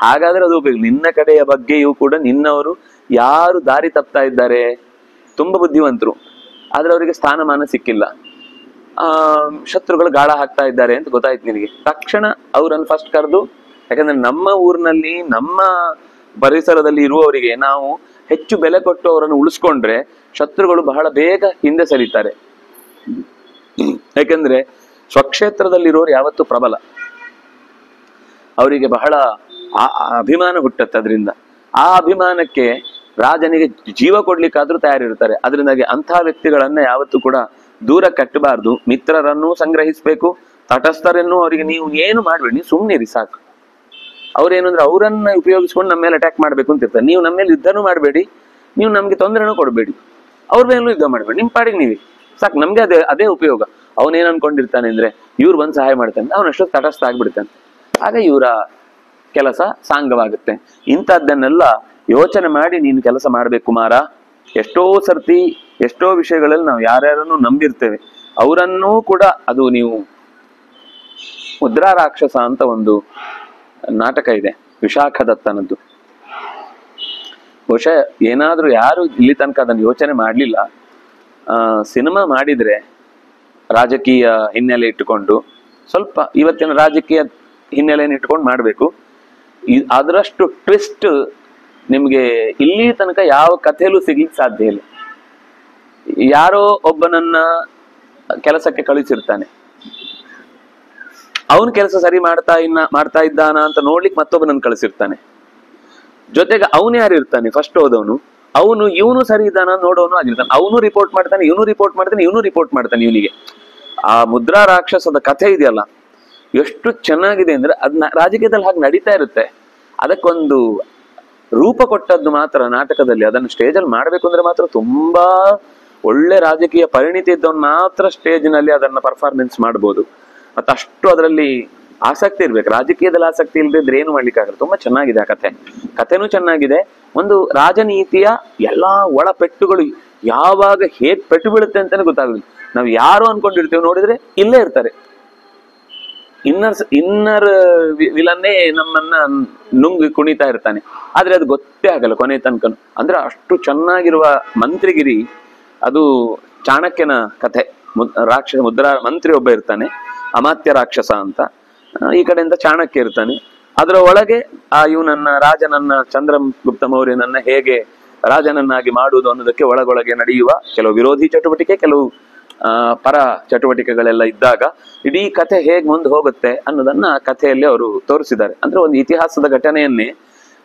ಹಾಗಾದ್ರೆ ಅದು ಉಪಯೋಗ. ನಿನ್ನ ಕಡೆಯ ಬಗ್ಗೆಯೂ ಕೂಡ ನಿನ್ನವರು ಯಾರು ದಾರಿ ತಪ್ತಾ ಇದ್ದಾರೆ, ತುಂಬಾ ಬುದ್ಧಿವಂತರು, ಆದ್ರೆ ಅವರಿಗೆ ಸ್ಥಾನಮಾನ ಸಿಕ್ಕಿಲ್ಲ, ಶತ್ರುಗಳು ಗಾಳ ಹಾಕ್ತಾ ಇದ್ದಾರೆ ಅಂತ ಗೊತ್ತಾಯ್ತು ನಿನಗೆ, ತಕ್ಷಣ ಅವರನ್ನು ಫಸ್ಟ್ ಕರೆದು, ಯಾಕಂದ್ರೆ ನಮ್ಮ ಊರಿನಲ್ಲಿ ನಮ್ಮ ಪರಿಸರದಲ್ಲಿ ಇರುವವರಿಗೆ ನಾವು ಹೆಚ್ಚು ಬೆಲೆ ಕೊಟ್ಟು ಅವರನ್ನು ಉಳಿಸ್ಕೊಂಡ್ರೆ ಶತ್ರುಗಳು ಬಹಳ ಬೇಗ ಹಿಂದೆ ಸರಿತಾರೆ. ಯಾಕಂದ್ರೆ ಸ್ವಕ್ಷೇತ್ರದಲ್ಲಿರೋರು ಯಾವತ್ತೂ ಪ್ರಬಲ, ಅವರಿಗೆ ಬಹಳ ಅಭಿಮಾನ ಹುಟ್ಟತ್ತೆ. ಅದರಿಂದ ಆ ಅಭಿಮಾನಕ್ಕೆ ರಾಜನಿಗೆ ಜೀವ ಕೊಡ್ಲಿಕ್ಕಾದ್ರೂ ತಯಾರಿರ್ತಾರೆ. ಅದರಿಂದಾಗಿ ಅಂತಹ ವ್ಯಕ್ತಿಗಳನ್ನ ಯಾವತ್ತೂ ಕೂಡ ದೂರ ಕಟ್ಟಬಾರ್ದು. ಮಿತ್ರರನ್ನೂ ಸಂಗ್ರಹಿಸ್ಬೇಕು, ತಟಸ್ಥರನ್ನು ಅವರಿಗೆ ನೀವು ಏನು ಮಾಡ್ಬೇಡಿ, ನೀವು ಸುಮ್ಮನಿರಿ ಸಾಕು. ಅವ್ರೇನು ಅಂದ್ರೆ ಅವರನ್ನ ಉಪಯೋಗಿಸ್ಕೊಂಡು ನಮ್ಮ ಮೇಲೆ ಅಟ್ಯಾಕ್ ಮಾಡ್ಬೇಕು ಅಂತ ಇರ್ತಾರೆ. ನೀವು ನಮ್ಮ ಮೇಲೆ ಯುದ್ಧನೂ ಮಾಡಬೇಡಿ, ನೀವು ನಮ್ಗೆ ತೊಂದರೆನೂ ಕೊಡಬೇಡಿ, ಅವ್ರ ಮೇಲೂ ಯುದ್ಧ ಮಾಡಬೇಡಿ, ನಿಮ್ ಪಾಡಿಗೆ ನೀವೇ ಸಾಕು. ನಮ್ಗೆ ಅದೇ ಉಪಯೋಗ. ಅವನೇನ್ ಅನ್ಕೊಂಡಿರ್ತಾನೆ ಅಂದ್ರೆ ಇವ್ರು ಬಂದು ಸಹಾಯ ಮಾಡ್ತಾನೆ, ಅವನಷ್ಟು ತಟಸ್ಥ ಆಗ್ಬಿಡ್ತಾನೆ, ಆಗ ಇವರ ಕೆಲಸ ಸಾಂಗವಾಗುತ್ತೆ. ಇಂಥದ್ದನ್ನೆಲ್ಲ ಯೋಚನೆ ಮಾಡಿ ನೀನು ಕೆಲಸ ಮಾಡ್ಬೇಕು ಕುಮಾರ. ಎಷ್ಟೋ ಸರ್ತಿ ಎಷ್ಟೋ ವಿಷಯಗಳಲ್ಲಿ ನಾವು ಯಾರ್ಯಾರನ್ನು ನಂಬಿರ್ತೇವೆ, ಅವರನ್ನೂ ಕೂಡ ಅದು ನೀವು ಮುದ್ರಾ ರಾಕ್ಷಸ ಅಂತ ಒಂದು ನಾಟಕ ಇದೆ ವಿಶಾಖದತ್ತನದ್ದು. ಬಹುಶಃ ಏನಾದ್ರೂ ಯಾರು ಇಲ್ಲಿ ತನಕ ಅದನ್ನು ಯೋಚನೆ ಮಾಡಲಿಲ್ಲ, ಸಿನಿಮಾ ಮಾಡಿದ್ರೆ ರಾಜಕೀಯ ಹಿನ್ನೆಲೆ ಇಟ್ಟುಕೊಂಡು, ಸ್ವಲ್ಪ ಇವತ್ತಿನ ರಾಜಕೀಯ ಹಿನ್ನೆಲೆಯನ್ನು ಇಟ್ಕೊಂಡು ಮಾಡಬೇಕು. ಅದರಷ್ಟು ಟ್ವಿಸ್ಟ್ ನಿಮ್ಗೆ ಇಲ್ಲಿ ತನಕ ಯಾವ ಕಥೆಯಲ್ಲೂ ಸಿಗ್ಲಿಕ್ಕೆ ಸಾಧ್ಯ ಇಲ್ಲ. ಯಾರೋ ಒಬ್ಬನನ್ನ ಕೆಲಸಕ್ಕೆ ಕಳಿಸಿರ್ತಾನೆ, ಅವನ್ ಕೆಲಸ ಸರಿ ಮಾಡ್ತಾ ಇದ್ದಾನ ಅಂತ ನೋಡ್ಲಿಕ್ಕೆ ಮತ್ತೊಬ್ಬನನ್ನು ಕಳಿಸಿರ್ತಾನೆ. ಜೊತೆಗೆ ಅವನು ಯಾರು ಇರ್ತಾನೆ ಫಸ್ಟ್ ಹೋದವನು, ಅವನು ಇವನು ಸರಿ ಇದ್ದಾನ ನೋಡೋನು ಆಗಿರ್ತಾನೆ, ಅವನು ರಿಪೋರ್ಟ್ ಮಾಡ್ತಾನೆ, ಇವನು ರಿಪೋರ್ಟ್ ಮಾಡ್ತಾನೆ, ಇವನು ರಿಪೋರ್ಟ್ ಮಾಡ್ತಾನೆ ಇವನಿಗೆ. ಆ ಮುದ್ರಾ ರಾಕ್ಷಸದ ಕಥೆ ಇದೆಯಲ್ಲ ಎಷ್ಟು ಚೆನ್ನಾಗಿದೆ ಅಂದ್ರೆ ಅದನ್ನ ರಾಜಕೀಯದಲ್ಲಿ ಹಾಗೆ ನಡೀತಾ ಇರುತ್ತೆ. ಅದಕ್ಕೊಂದು ರೂಪ ಕೊಟ್ಟದ್ದು ಮಾತ್ರ ನಾಟಕದಲ್ಲಿ. ಅದನ್ನು ಸ್ಟೇಜಲ್ಲಿ ಮಾಡ್ಬೇಕು ಅಂದ್ರೆ ಮಾತ್ರ ತುಂಬಾ ಒಳ್ಳೆ ರಾಜಕೀಯ ಪರಿಣಿತಿ ಇದ್ದವನು ಮಾತ್ರ ಸ್ಟೇಜ್ನಲ್ಲಿ ಅದನ್ನ ಪರ್ಫಾರ್ಮೆನ್ಸ್ ಮಾಡ್ಬೋದು. ಮತ್ತೆ ಅಷ್ಟು ಅದರಲ್ಲಿ ಆಸಕ್ತಿ ಇರ್ಬೇಕು. ರಾಜಕೀಯದಲ್ಲಿ ಆಸಕ್ತಿ ಇಲ್ಲದಿದ್ರೆ ಏನು ಮಾಡ್ಲಿಕ್ಕಾಗಲ್ಲ. ತುಂಬಾ ಚೆನ್ನಾಗಿದೆ ಆ ಕಥೆನೂ ಚೆನ್ನಾಗಿದೆ. ಒಂದು ರಾಜನೀತಿಯ ಎಲ್ಲಾ ಒಳ ಪೆಟ್ಟುಗಳು ಯಾವಾಗ ಹೇಗ್ ಪೆಟ್ಟು ಬೀಳುತ್ತೆ ಅಂತಾನೆ ಗೊತ್ತಾಗುದಿಲ್ಲ. ನಾವು ಯಾರು ಅನ್ಕೊಂಡಿರ್ತೀವಿ, ನೋಡಿದ್ರೆ ಇಲ್ಲೇ ಇರ್ತಾರೆ. ಇನ್ನರ್ ವಿಲನ್ನೇ ನಮ್ಮನ್ನ ನುಂಗಿ ಕುಣಿತಾ ಇರ್ತಾನೆ, ಆದ್ರೆ ಅದು ಗೊತ್ತೇ ಆಗಲ್ಲ ಕೊನೆ ತನಕ. ಅಂದ್ರೆ ಅಷ್ಟು ಚೆನ್ನಾಗಿರುವ ಮಂತ್ರಿಗಿರಿ. ಅದು ಚಾಣಕ್ಯನ ಕಥೆ. ಮುದ್ರಾ ಮಂತ್ರಿ ಒಬ್ಬ ಇರ್ತಾನೆ, ಅಮಾತ್ಯ ರಾಕ್ಷಸ ಅಂತ. ಈ ಕಡೆಯಿಂದ ಚಾಣಕ್ಯ ಇರ್ತಾನೆ. ಅದರ ಒಳಗೆ ಇವನನ್ನ ರಾಜನನ್ನ ಚಂದ್ರಗುಪ್ತ ಮೌರ್ಯನನ್ನ ಹೇಗೆ ರಾಜನನ್ನಾಗಿ ಮಾಡುವುದು ಅನ್ನೋದಕ್ಕೆ ಒಳಗೊಳಗೆ ನಡೆಯುವ ಕೆಲವು ವಿರೋಧಿ ಚಟುವಟಿಕೆ, ಕೆಲವು ಪರ ಚಟುವಟಿಕೆಗಳೆಲ್ಲ ಇದ್ದಾಗ ಇಡೀ ಕಥೆ ಹೇಗೆ ಮುಂದೆ ಹೋಗುತ್ತೆ ಅನ್ನೋದನ್ನ ಕಥೆಯಲ್ಲಿ ಅವರು ತೋರಿಸಿದ್ದಾರೆ. ಅಂದ್ರೆ ಒಂದು ಇತಿಹಾಸದ ಘಟನೆಯನ್ನೇ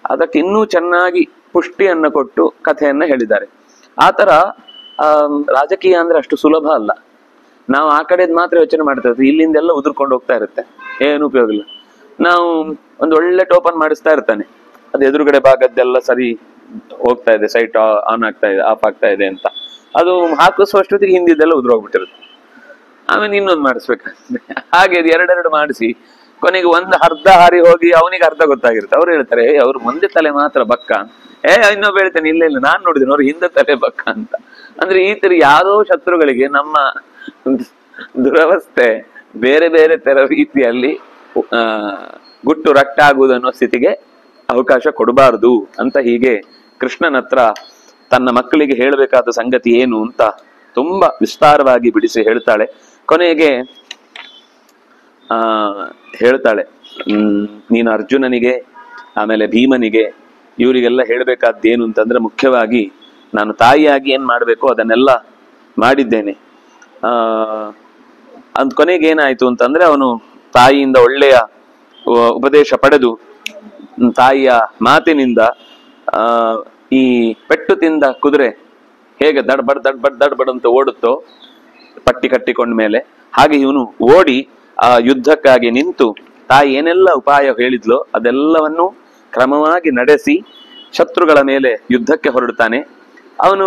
ಅದಕ್ಕೆ ಇನ್ನೂ ಚೆನ್ನಾಗಿ ಪುಷ್ಟಿಯನ್ನ ಕೊಟ್ಟು ಕಥೆಯನ್ನ ಹೇಳಿದ್ದಾರೆ. ಆತರ ರಾಜಕೀಯ ಅಂದ್ರೆ ಅಷ್ಟು ಸುಲಭ ಅಲ್ಲ. ನಾವು ಆ ಕಡೆದ್ ಮಾತ್ರ ಯೋಚನೆ ಮಾಡ್ತಾ ಇರ್ತೀವಿ, ಇಲ್ಲಿಂದೆಲ್ಲ ಉದುರ್ಕೊಂಡು ಹೋಗ್ತಾ ಇರುತ್ತೆ, ಏನು ಉಪಯೋಗ ಇಲ್ಲ. ನಾವು ಒಂದು ಒಳ್ಳೆ ಟೋಪನ್ ಮಾಡಿಸ್ತಾ ಇರ್ತಾನೆ, ಅದು ಎದುರುಗಡೆ ಭಾಗದ್ದೆಲ್ಲ ಸರಿ ಹೋಗ್ತಾ ಇದೆ, ಸೈಟ್ ಆನ್ ಆಗ್ತಾ ಇದೆ, ಆಫ್ ಆಗ್ತಾ ಇದೆ ಅಂತ. ಅದು ಹಾಕಿಸುವಷ್ಟೊತ್ತಿಗೆ ಹಿಂದಿದ್ದೆಲ್ಲ ಉದುರೋಗ್ಬಿಟ್ಟಿರುತ್ತೆ. ಆಮೇಲೆ ಇನ್ನೊಂದು ಮಾಡಿಸ್ಬೇಕಾಗ್ತದೆ. ಹಾಗೆ ಎರಡೆರಡು ಮಾಡಿಸಿ ಕೊನೆಗೆ ಒಂದು ಅರ್ಧ ಹಾರಿ ಹೋಗಿ ಅವನಿಗೆ ಅರ್ಧ ಗೊತ್ತಾಗಿರುತ್ತೆ. ಅವ್ರು ಹೇಳ್ತಾರೆ ಅವ್ರು ಮುಂದೆ ತಲೆ ಮಾತ್ರ ಬಕ್ಕ, ಇನ್ನೊಬ್ಬ ಹೇಳ್ತಾನೆ ಇಲ್ಲ ಇಲ್ಲ ನಾನ್ ನೋಡಿದ್ದೇನೆ ಅವ್ರು ಹಿಂದೆ ತಲೆ ಬಕ್ಕ ಅಂತ. ಅಂದ್ರೆ ಈ ತರ ಯಾರೋ ಶತ್ರುಗಳಿಗೆ ನಮ್ಮ ದುರವಸ್ಥೆ ಬೇರೆ ಬೇರೆ ತರ ರೀತಿಯಲ್ಲಿ ಗುಟ್ಟು ರಟ್ಟಾಗುವುದನ್ನೋ ಸ್ಥಿತಿಗೆ ಅವಕಾಶ ಕೊಡಬಾರದು ಅಂತ ಹೀಗೆ ಕೃಷ್ಣನ ಹತ್ರ ತನ್ನ ಮಕ್ಕಳಿಗೆ ಹೇಳಬೇಕಾದ ಸಂಗತಿ ಏನು ಅಂತ ತುಂಬಾ ವಿಸ್ತಾರವಾಗಿ ಬಿಡಿಸಿ ಹೇಳ್ತಾಳೆ. ಕೊನೆಗೆ ಹೇಳ್ತಾಳೆ, ನೀನು ಅರ್ಜುನನಿಗೆ ಆಮೇಲೆ ಭೀಮನಿಗೆ ಇವರಿಗೆಲ್ಲ ಹೇಳ್ಬೇಕಾದ್ದೇನು ಅಂತಂದ್ರೆ, ಮುಖ್ಯವಾಗಿ ನಾನು ತಾಯಿಯಾಗಿ ಏನ್ ಮಾಡ್ಬೇಕು ಅದನ್ನೆಲ್ಲ ಮಾಡಿದ್ದೇನೆ. ಅಂದ್ ಕೊನೆಗೆ ಏನಾಯ್ತು ಅಂತಂದ್ರೆ, ಅವನು ತಾಯಿಯಿಂದ ಒಳ್ಳೆಯ ಉಪದೇಶ ಪಡೆದು ತಾಯಿಯ ಮಾತಿನಿಂದ ಈ ಪೆಟ್ಟು ತಿಂದ ಕುದುರೆ ಹೇಗೆ ದಡ್ಬಡ್ ಅಂತ ಓಡುತ್ತೋ ಪಟ್ಟಿ ಕಟ್ಟಿಕೊಂಡ ಮೇಲೆ, ಹಾಗೆ ಇವನು ಓಡಿ ಆ ಯುದ್ಧಕ್ಕಾಗಿ ನಿಂತು ತಾಯಿ ಏನೆಲ್ಲ ಉಪಾಯ ಹೇಳಿದ್ಲೋ ಅದೆಲ್ಲವನ್ನು ಕ್ರಮವಾಗಿ ನಡೆಸಿ ಶತ್ರುಗಳ ಮೇಲೆ ಯುದ್ಧಕ್ಕೆ ಹೊರಡ್ತಾನೆ. ಅವನು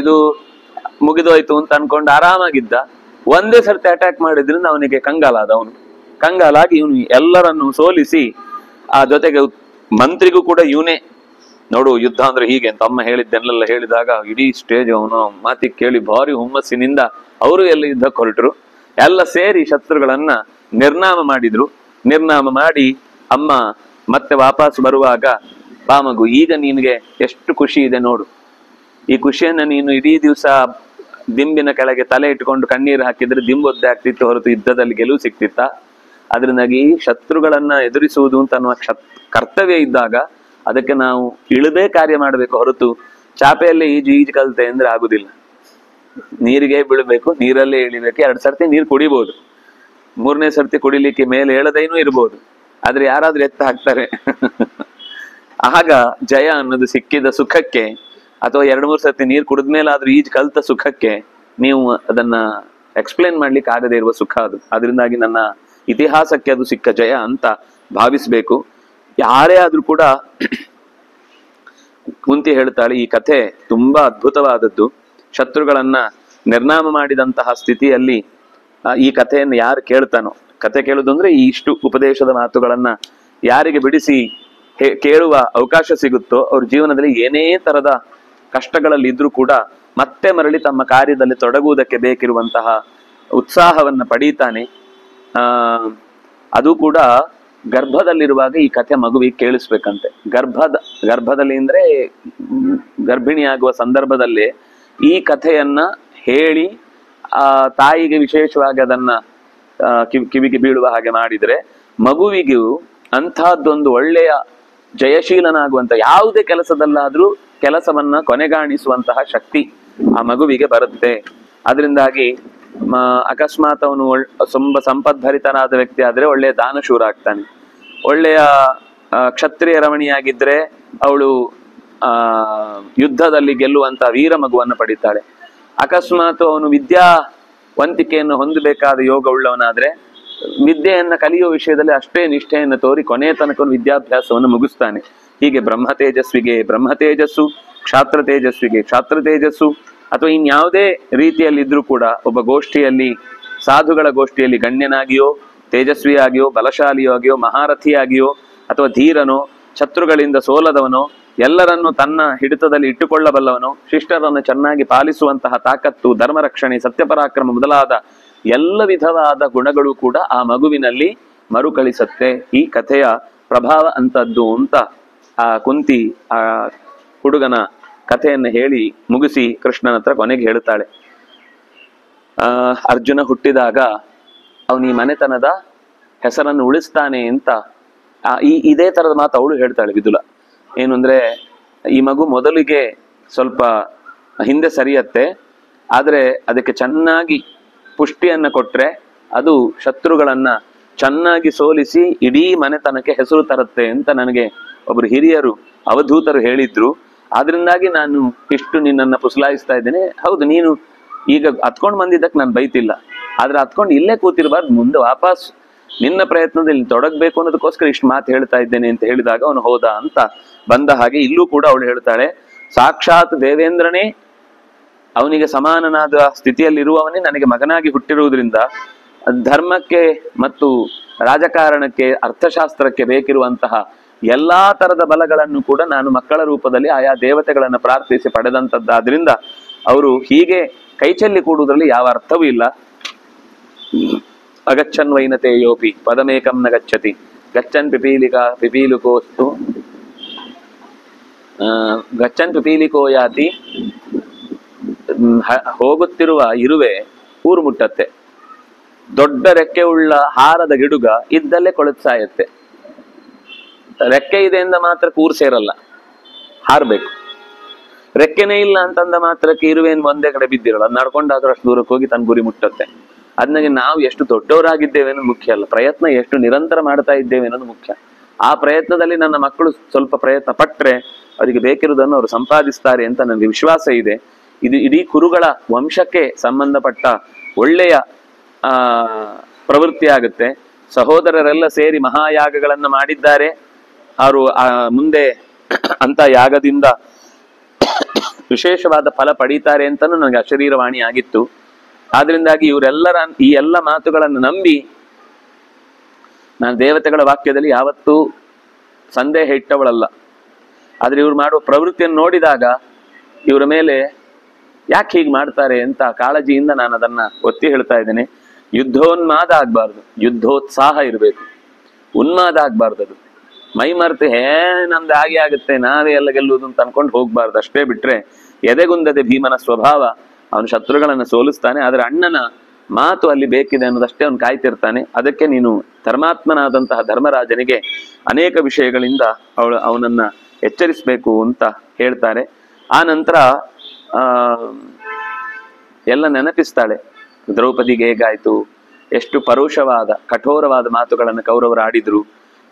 ಇದು ಮುಗಿದೋಯ್ತು ಅಂತ ಅನ್ಕೊಂಡು ಆರಾಮಾಗಿದ್ದ. ಒಂದೇ ಸರ್ತಿ ಅಟ್ಯಾಕ್ ಮಾಡಿದ್ರಿಂದ ಅವನಿಗೆ ಕಂಗಾಲಾದ. ಅವನು ಕಂಗಾಲಾಗಿ ಇವನು ಎಲ್ಲರನ್ನು ಸೋಲಿಸಿ, ಆ ಜೊತೆಗೆ ಮಂತ್ರಿಗೂ ಕೂಡ ಇವನೇ ನೋಡು ಯುದ್ಧ ಅಂದ್ರೆ ಹೀಗೆ ಅಂತ ಅಮ್ಮ ಹೇಳಿದ್ದೆಲ್ಲ ಹೇಳಿದಾಗ ಇಡೀ ಸ್ಟೇಜ್ ಅವನು ಮಾತಿಗೆ ಕೇಳಿ ಭಾರಿ ಹುಮ್ಮಸ್ಸಿನಿಂದ ಅವರು ಎಲ್ಲ ಯುದ್ಧಕ್ಕೆ ಹೊರಟರು. ಎಲ್ಲ ಸೇರಿ ಶತ್ರುಗಳನ್ನ ನಿರ್ನಾಮ ಮಾಡಿದ್ರು. ನಿರ್ನಾಮ ಮಾಡಿ ಅಮ್ಮ ಮತ್ತೆ ವಾಪಸ್ ಬರುವಾಗ, ಬಾ ಮಗು, ಈಗ ನಿನ್ಗೆ ಎಷ್ಟು ಖುಷಿ ಇದೆ ನೋಡು. ಈ ಖುಷಿಯನ್ನ ನೀನು ಇಡೀ ದಿವಸ ದಿಂಬಿನ ಕೆಳಗೆ ತಲೆ ಇಟ್ಕೊಂಡು ಕಣ್ಣೀರು ಹಾಕಿದ್ರೆ ದಿಂಬೊದ್ದೆ ಆಗ್ತಿತ್ತು ಹೊರತು ಯುದ್ಧದಲ್ಲಿ ಗೆಲುವು ಸಿಕ್ತಿತ್ತ? ಅದರಿಂದಾಗಿ ಶತ್ರುಗಳನ್ನ ಎದುರಿಸುವುದು ಅಂತ ಅನ್ನುವ ಕರ್ತವ್ಯ ಇದ್ದಾಗ ಅದಕ್ಕೆ ನಾವು ಇಳದೇ ಕಾರ್ಯ ಮಾಡಬೇಕು ಹೊರತು ಚಾಪೆಯಲ್ಲೇ ಈಜು ಕಲಿತೆ ಅಂದ್ರೆ ಆಗುದಿಲ್ಲ. ನೀರಿಗೆ ಬೀಳ್ಬೇಕು, ನೀರಲ್ಲೇ ಇಳಿಬೇಕು. 2 ಸರ್ತಿ ನೀರು ಕುಡಿಬಹುದು, 3ನೇ ಸರ್ತಿ ಕುಡಿಲಿಕ್ಕೆ ಮೇಲೆ ಹೇಳದೇನೂ ಇರ್ಬೋದು, ಆದ್ರೆ ಯಾರಾದ್ರೂ ಎತ್ತ ಹಾಕ್ತಾರೆ. ಆಗ ಜಯ ಅನ್ನೋದು ಸಿಕ್ಕಿದ ಸುಖಕ್ಕೆ, ಅಥವಾ 2-3 ಸರ್ತಿ ನೀರು ಕುಡಿದ್ಮೇಲಾದ್ರೂ ಈಜು ಕಲ್ತ ಸುಖಕ್ಕೆ ನೀವು ಅದನ್ನ ಎಕ್ಸ್ಪ್ಲೇನ್ ಮಾಡ್ಲಿಕ್ಕೆ ಆಗದೆ ಇರುವ ಸುಖ ಅದು. ಅದರಿಂದಾಗಿ ನನ್ನ ಇತಿಹಾಸಕ್ಕೆ ಅದು ಸಿಕ್ಕ ಜಯ ಅಂತ ಭಾವಿಸ್ಬೇಕು. ಯಾರೇ ಆದ್ರೂ ಕೂಡ ಕುಂತಿ ಹೇಳ್ತಾಳೆ, ಈ ಕಥೆ ತುಂಬಾ ಅದ್ಭುತವಾದದ್ದು. ಶತ್ರುಗಳನ್ನ ನಿರ್ನಾಮ ಮಾಡಿದಂತಹ ಸ್ಥಿತಿಯಲ್ಲಿ ಈ ಕಥೆಯನ್ನು ಯಾರು ಕೇಳ್ತಾನೋ, ಕಥೆ ಕೇಳುದು ಅಂದ್ರೆ ಈ ಇಷ್ಟು ಉಪದೇಶದ ಮಾತುಗಳನ್ನ ಯಾರಿಗೆ ಬಿಡಿಸಿ ಕೇಳುವ ಅವಕಾಶ ಸಿಗುತ್ತೋ ಅವ್ರ ಜೀವನದಲ್ಲಿ ಏನೇ ತರದ ಕಷ್ಟಗಳಲ್ಲಿ ಇದ್ರೂ ಕೂಡ ಮತ್ತೆ ಮರಳಿ ತಮ್ಮ ಕಾರ್ಯದಲ್ಲಿ ತೊಡಗುವುದಕ್ಕೆ ಬೇಕಿರುವಂತಹ ಉತ್ಸಾಹವನ್ನ ಪಡೀತಾನೆ. ಅದು ಕೂಡ ಗರ್ಭದಲ್ಲಿರುವಾಗ ಈ ಕಥೆ ಮಗುವಿಗೆ ಕೇಳಿಸ್ಬೇಕಂತೆ. ಗರ್ಭದಲ್ಲಿ ಅಂದ್ರೆ ಗರ್ಭಿಣಿಯಾಗುವ ಸಂದರ್ಭದಲ್ಲಿ ಈ ಕಥೆಯನ್ನ ಹೇಳಿ ಆ ತಾಯಿಗೆ ವಿಶೇಷವಾಗಿ ಅದನ್ನ ಕಿವಿಗೆ ಬೀಳುವ ಹಾಗೆ ಮಾಡಿದ್ರೆ ಮಗುವಿಗೂ ಅಂಥದ್ದೊಂದು ಒಳ್ಳೆಯ ಜಯಶೀಲನಾಗುವಂತ, ಯಾವುದೇ ಕೆಲಸದಲ್ಲಾದ್ರೂ ಕೆಲಸವನ್ನ ಕೊನೆಗಾಣಿಸುವಂತಹ ಶಕ್ತಿ ಆ ಮಗುವಿಗೆ ಬರುತ್ತೆ. ಅದರಿಂದಾಗಿ ಅಕಸ್ಮಾತ್ ಅವನು ತುಂಬ ಸಂಪದ್ಭರಿತನಾದ ವ್ಯಕ್ತಿ ಆದ್ರೆ ಒಳ್ಳೆಯ ದಾನಶೂರ ಆಗ್ತಾನೆ, ಒಳ್ಳೆಯ ಕ್ಷತ್ರಿಯ ರಮಣಿಯಾಗಿದ್ರೆ ಅವಳು ಯುದ್ಧದಲ್ಲಿ ಗೆಲ್ಲುವಂತ ವೀರ ಮಗುವನ್ನು ಪಡಿತಾಳೆ. ಅಕಸ್ಮಾತ್ ಅವನು ವಿದ್ಯಾವಂತಿಕೆಯನ್ನು ಹೊಂದಬೇಕಾದ ಯೋಗ ಉಳ್ಳವನಾದ್ರೆ ವಿದ್ಯೆಯನ್ನ ಕಲಿಯುವ ವಿಷಯದಲ್ಲಿ ಅಷ್ಟೇ ನಿಷ್ಠೆಯನ್ನು ತೋರಿ ಕೊನೆಯ ತನಕ ವಿದ್ಯಾಭ್ಯಾಸವನ್ನು ಮುಗಿಸ್ತಾನೆ. ಹೀಗೆ ಬ್ರಹ್ಮ ತೇಜಸ್ವಿಗೆ ಬ್ರಹ್ಮ ತೇಜಸ್ಸು, ಕ್ಷಾತ್ರ ತೇಜಸ್ವಿಗೆ ಕ್ಷಾತ್ರ ತೇಜಸ್ಸು, ಅಥವಾ ಇನ್ಯಾವುದೇ ರೀತಿಯಲ್ಲಿದ್ರೂ ಕೂಡ ಒಬ್ಬ ಗೋಷ್ಠಿಯಲ್ಲಿ, ಸಾಧುಗಳ ಗೋಷ್ಠಿಯಲ್ಲಿ ಗಣ್ಯನಾಗಿಯೋ, ತೇಜಸ್ವಿಯಾಗಿಯೋ, ಬಲಶಾಲಿಯೋ ಆಗಿಯೋ, ಮಹಾರಥಿಯಾಗಿಯೋ, ಅಥವಾ ಧೀರನೋ, ಶತ್ರುಗಳಿಂದ ಸೋಲದವನೋ, ಎಲ್ಲರನ್ನು ತನ್ನ ಹಿಡಿತದಲ್ಲಿ ಇಟ್ಟುಕೊಳ್ಳಬಲ್ಲವನು, ಶಿಷ್ಟರನ್ನು ಚೆನ್ನಾಗಿ ಪಾಲಿಸುವಂತಹ ತಾಕತ್ತು, ಧರ್ಮ ರಕ್ಷಣೆ, ಸತ್ಯಪರಾಕ್ರಮ ಮೊದಲಾದ ಎಲ್ಲ ವಿಧವಾದ ಗುಣಗಳು ಕೂಡ ಆ ಮಗುವಿನಲ್ಲಿ ಮರುಕಳಿಸುತ್ತೆ. ಈ ಕಥೆಯ ಪ್ರಭಾವ ಅಂತದ್ದು ಅಂತ ಆ ಕುಂತಿ ಆ ಹುಡುಗನ ಕಥೆಯನ್ನು ಹೇಳಿ ಮುಗಿಸಿ ಕೃಷ್ಣನ ಹತ್ರ ಕೊನೆಗೆ ಹೇಳ್ತಾಳೆ, ಅರ್ಜುನ ಹುಟ್ಟಿದಾಗ ಅವನು ಈ ಮನೆತನದ ಹೆಸರನ್ನು ಉಳಿಸ್ತಾನೆ ಅಂತ. ಇದೇ ತರದ ಮಾತು ಅವಳು ಹೇಳ್ತಾಳೆ ವಿದುಲ. ಏನು ಅಂದ್ರೆ, ಈ ಮಗು ಮೊದಲಿಗೆ ಸ್ವಲ್ಪ ಹಿಂದೆ ಸರಿಯತ್ತೆ, ಆದ್ರೆ ಅದಕ್ಕೆ ಚೆನ್ನಾಗಿ ಪುಷ್ಟಿಯನ್ನ ಕೊಟ್ರೆ ಅದು ಶತ್ರುಗಳನ್ನ ಚೆನ್ನಾಗಿ ಸೋಲಿಸಿ ಇಡೀ ಮನೆತನಕ್ಕೆ ಹೆಸರು ತರುತ್ತೆ ಅಂತ ನನಗೆ ಒಬ್ರು ಹಿರಿಯರು ಅವಧೂತರು ಹೇಳಿದ್ರು. ಆದ್ರಿಂದಾಗಿ ನಾನು ಇಷ್ಟು ನಿನ್ನನ್ನು ಪುಸಲಾಯಿಸ್ತಾ ಇದ್ದೇನೆ. ಹೌದು, ನೀನು ಈಗ ಹತ್ಕೊಂಡು ಬಂದಿದ್ದಕ್ಕೆ ನಾನು ಬೈತಿಲ್ಲ, ಆದ್ರೆ ಹತ್ಕೊಂಡು ಇಲ್ಲೇ ಕೂತಿರ್ಬಾರ್ದು, ಮುಂದೆ ವಾಪಸ್ ನಿನ್ನ ಪ್ರಯತ್ನದಲ್ಲಿ ತೊಡಗಬೇಕು ಅನ್ನೋದಕ್ಕೋಸ್ಕರ ಇಷ್ಟು ಮಾತು ಹೇಳ್ತಾ ಇದ್ದೇನೆ ಅಂತ ಹೇಳಿದಾಗ ಅವನು ಹೋದ ಅಂತ ಬಂದ ಹಾಗೆ ಇಲ್ಲೂ ಕೂಡ ಅವಳು ಹೇಳ್ತಾಳೆ, ಸಾಕ್ಷಾತ್ ದೇವೇಂದ್ರನೇ ಅವನಿಗೆ ಸಮಾನನಾದ ಸ್ಥಿತಿಯಲ್ಲಿರುವವನೇ ನನಗೆ ಮಗನಾಗಿ ಹುಟ್ಟಿರುವುದರಿಂದ ಧರ್ಮಕ್ಕೆ ಮತ್ತು ರಾಜಕಾರಣಕ್ಕೆ, ಅರ್ಥಶಾಸ್ತ್ರಕ್ಕೆ ಬೇಕಿರುವಂತಹ ಎಲ್ಲಾ ತರದ ಬಲಗಳನ್ನು ಕೂಡ ನಾನು ಮಕ್ಕಳ ರೂಪದಲ್ಲಿ ಆಯಾ ದೇವತೆಗಳನ್ನು ಪ್ರಾರ್ಥಿಸಿ ಪಡೆದಂತದ್ದಾದ್ರಿಂದ ಅವರು ಹೀಗೆ ಕೈಚೆಲ್ಲಿ ಕೂಡುವುದರಲ್ಲಿ ಯಾವ ಅರ್ಥವೂ ಇಲ್ಲ. ಅಗಚ್ಚನ್ ವೈನತೆ ಯೋಪಿ ಪದಮೇಕಂ ನ ಗಚ್ಚತಿ ಗಚ್ಚನ್ ಪಿಪೀಲಿಕೋಸ್ತು ಗಚ್ಚನ್ ಪಿಪೀಲಿಕೋ ಯಾತಿ. ಹೋಗುತ್ತಿರುವ ಇರುವೆ ಊರು ಮುಟ್ಟತ್ತೆ, ದೊಡ್ಡ ರೆಕ್ಕೆ ಉಳ್ಳ ಹಾರದ ಗಿಡುಗ ಇದ್ದಲ್ಲೇ ಕೊಳೆತು ಸಾಯತ್ತೆ. ರೆಕ್ಕೆ ಇದೆ ಎಂದ ಮಾತ್ರ ಕೂರ್ ಸೇರಲ್ಲ, ಹಾರ್ಬೇಕು. ರೆಕ್ಕೆನೇ ಇಲ್ಲ ಅಂತಂದ ಮಾತ್ರಕ್ಕೆ ಇರುವೇನು ಒಂದೇ ಕಡೆ ಬಿದ್ದಿರಲ್ಲ, ಅದು ನಡ್ಕೊಂಡಾದ್ರೂ ಅಷ್ಟು ದೂರಕ್ಕೆ ಹೋಗಿ ತನ್ನ ಗುರಿ ಮುಟ್ಟತ್ತೆ. ಅದನ್ನಾಗಿ ನಾವು ಎಷ್ಟು ದೊಡ್ಡವರಾಗಿದ್ದೇವೆ ಅನ್ನೋದು ಮುಖ್ಯ ಅಲ್ಲ, ಪ್ರಯತ್ನ ಎಷ್ಟು ನಿರಂತರ ಮಾಡ್ತಾ ಇದ್ದೇವೆ ಅನ್ನೋದು ಮುಖ್ಯ. ಆ ಪ್ರಯತ್ನದಲ್ಲಿ ನನ್ನ ಮಕ್ಕಳು ಸ್ವಲ್ಪ ಪ್ರಯತ್ನ ಪಟ್ರೆ ಅವರಿಗೆ ಬೇಕಿರುವುದನ್ನು ಅವರು ಸಂಪಾದಿಸ್ತಾರೆ ಅಂತ ನನಗೆ ವಿಶ್ವಾಸ ಇದೆ. ಇದು ಇಡೀ ಕುರುಗಳ ವಂಶಕ್ಕೆ ಸಂಬಂಧಪಟ್ಟ ಒಳ್ಳೆಯ ಪ್ರವೃತ್ತಿ ಆಗುತ್ತೆ. ಸಹೋದರರೆಲ್ಲ ಸೇರಿ ಮಹಾಯಾಗಗಳನ್ನ ಮಾಡಿದ್ದಾರೆ, ಅವರು ಮುಂದೆ ಅಂತ ಯಾಗದಿಂದ ವಿಶೇಷವಾದ ಫಲ ಪಡೀತಾರೆ ಅಂತನೂ ನನಗೆ ಅಶರೀರವಾಣಿ ಆಗಿತ್ತು. ಆದ್ರಿಂದಾಗಿ ಇವರೆಲ್ಲರ ಈ ಎಲ್ಲ ಮಾತುಗಳನ್ನು ನಂಬಿ ನಾನು ದೇವತೆಗಳ ವಾಕ್ಯದಲ್ಲಿ ಯಾವತ್ತೂ ಸಂದೇಹ ಇಟ್ಟವಳಲ್ಲ. ಆದ್ರೆ ಇವ್ರು ಮಾಡುವ ಪ್ರವೃತ್ತಿಯನ್ನು ನೋಡಿದಾಗ ಇವರ ಮೇಲೆ ಯಾಕೆ ಹೀಗೆ ಮಾಡ್ತಾರೆ ಅಂತ ಕಾಳಜಿಯಿಂದ ನಾನು ಅದನ್ನ ಒತ್ತಿ ಹೇಳ್ತಾ ಇದ್ದೇನೆ. ಯುದ್ಧೋನ್ಮಾದ ಆಗ್ಬಾರ್ದು, ಯುದ್ಧೋತ್ಸಾಹ ಇರಬೇಕು, ಉನ್ಮಾದ ಆಗ್ಬಾರ್ದು. ಅದು ಮೈ ಮರೆತು ನಮ್ದು ಹಾಗೆ ಆಗುತ್ತೆ, ನಾವೇ ಎಲ್ಲ ಗೆಲ್ಲುವುದು ಅಂತ ಅನ್ಕೊಂಡು ಹೋಗ್ಬಾರ್ದು. ಅಷ್ಟೇ ಬಿಟ್ರೆ ಎದೆಗುಂದದೆ ಭೀಮನ ಸ್ವಭಾವ, ಅವನು ಶತ್ರುಗಳನ್ನು ಸೋಲಿಸ್ತಾನೆ, ಆದ್ರೆ ಅಣ್ಣನ ಮಾತು ಅಲ್ಲಿ ಬೇಕಿದೆ ಅನ್ನೋದಷ್ಟೇ ಅವನು ಕಾಯ್ತಿರ್ತಾನೆ. ಅದಕ್ಕೆ ನೀನು ಧರ್ಮಾತ್ಮನಾದಂತಹ ಧರ್ಮರಾಜನಿಗೆ ಅನೇಕ ವಿಷಯಗಳಿಂದ ಅವನನ್ನ ಎಚ್ಚರಿಸಬೇಕು ಅಂತ ಹೇಳ್ತಾರೆ. ಆ ನಂತರ ಎಲ್ಲ ನೆನಪಿಸ್ತಾಳೆ, ದ್ರೌಪದಿಗೆ ಹೇಗಾಯ್ತು, ಎಷ್ಟು ಪರುಷವಾದ ಕಠೋರವಾದ ಮಾತುಗಳನ್ನು ಕೌರವರು ಆಡಿದ್ರು,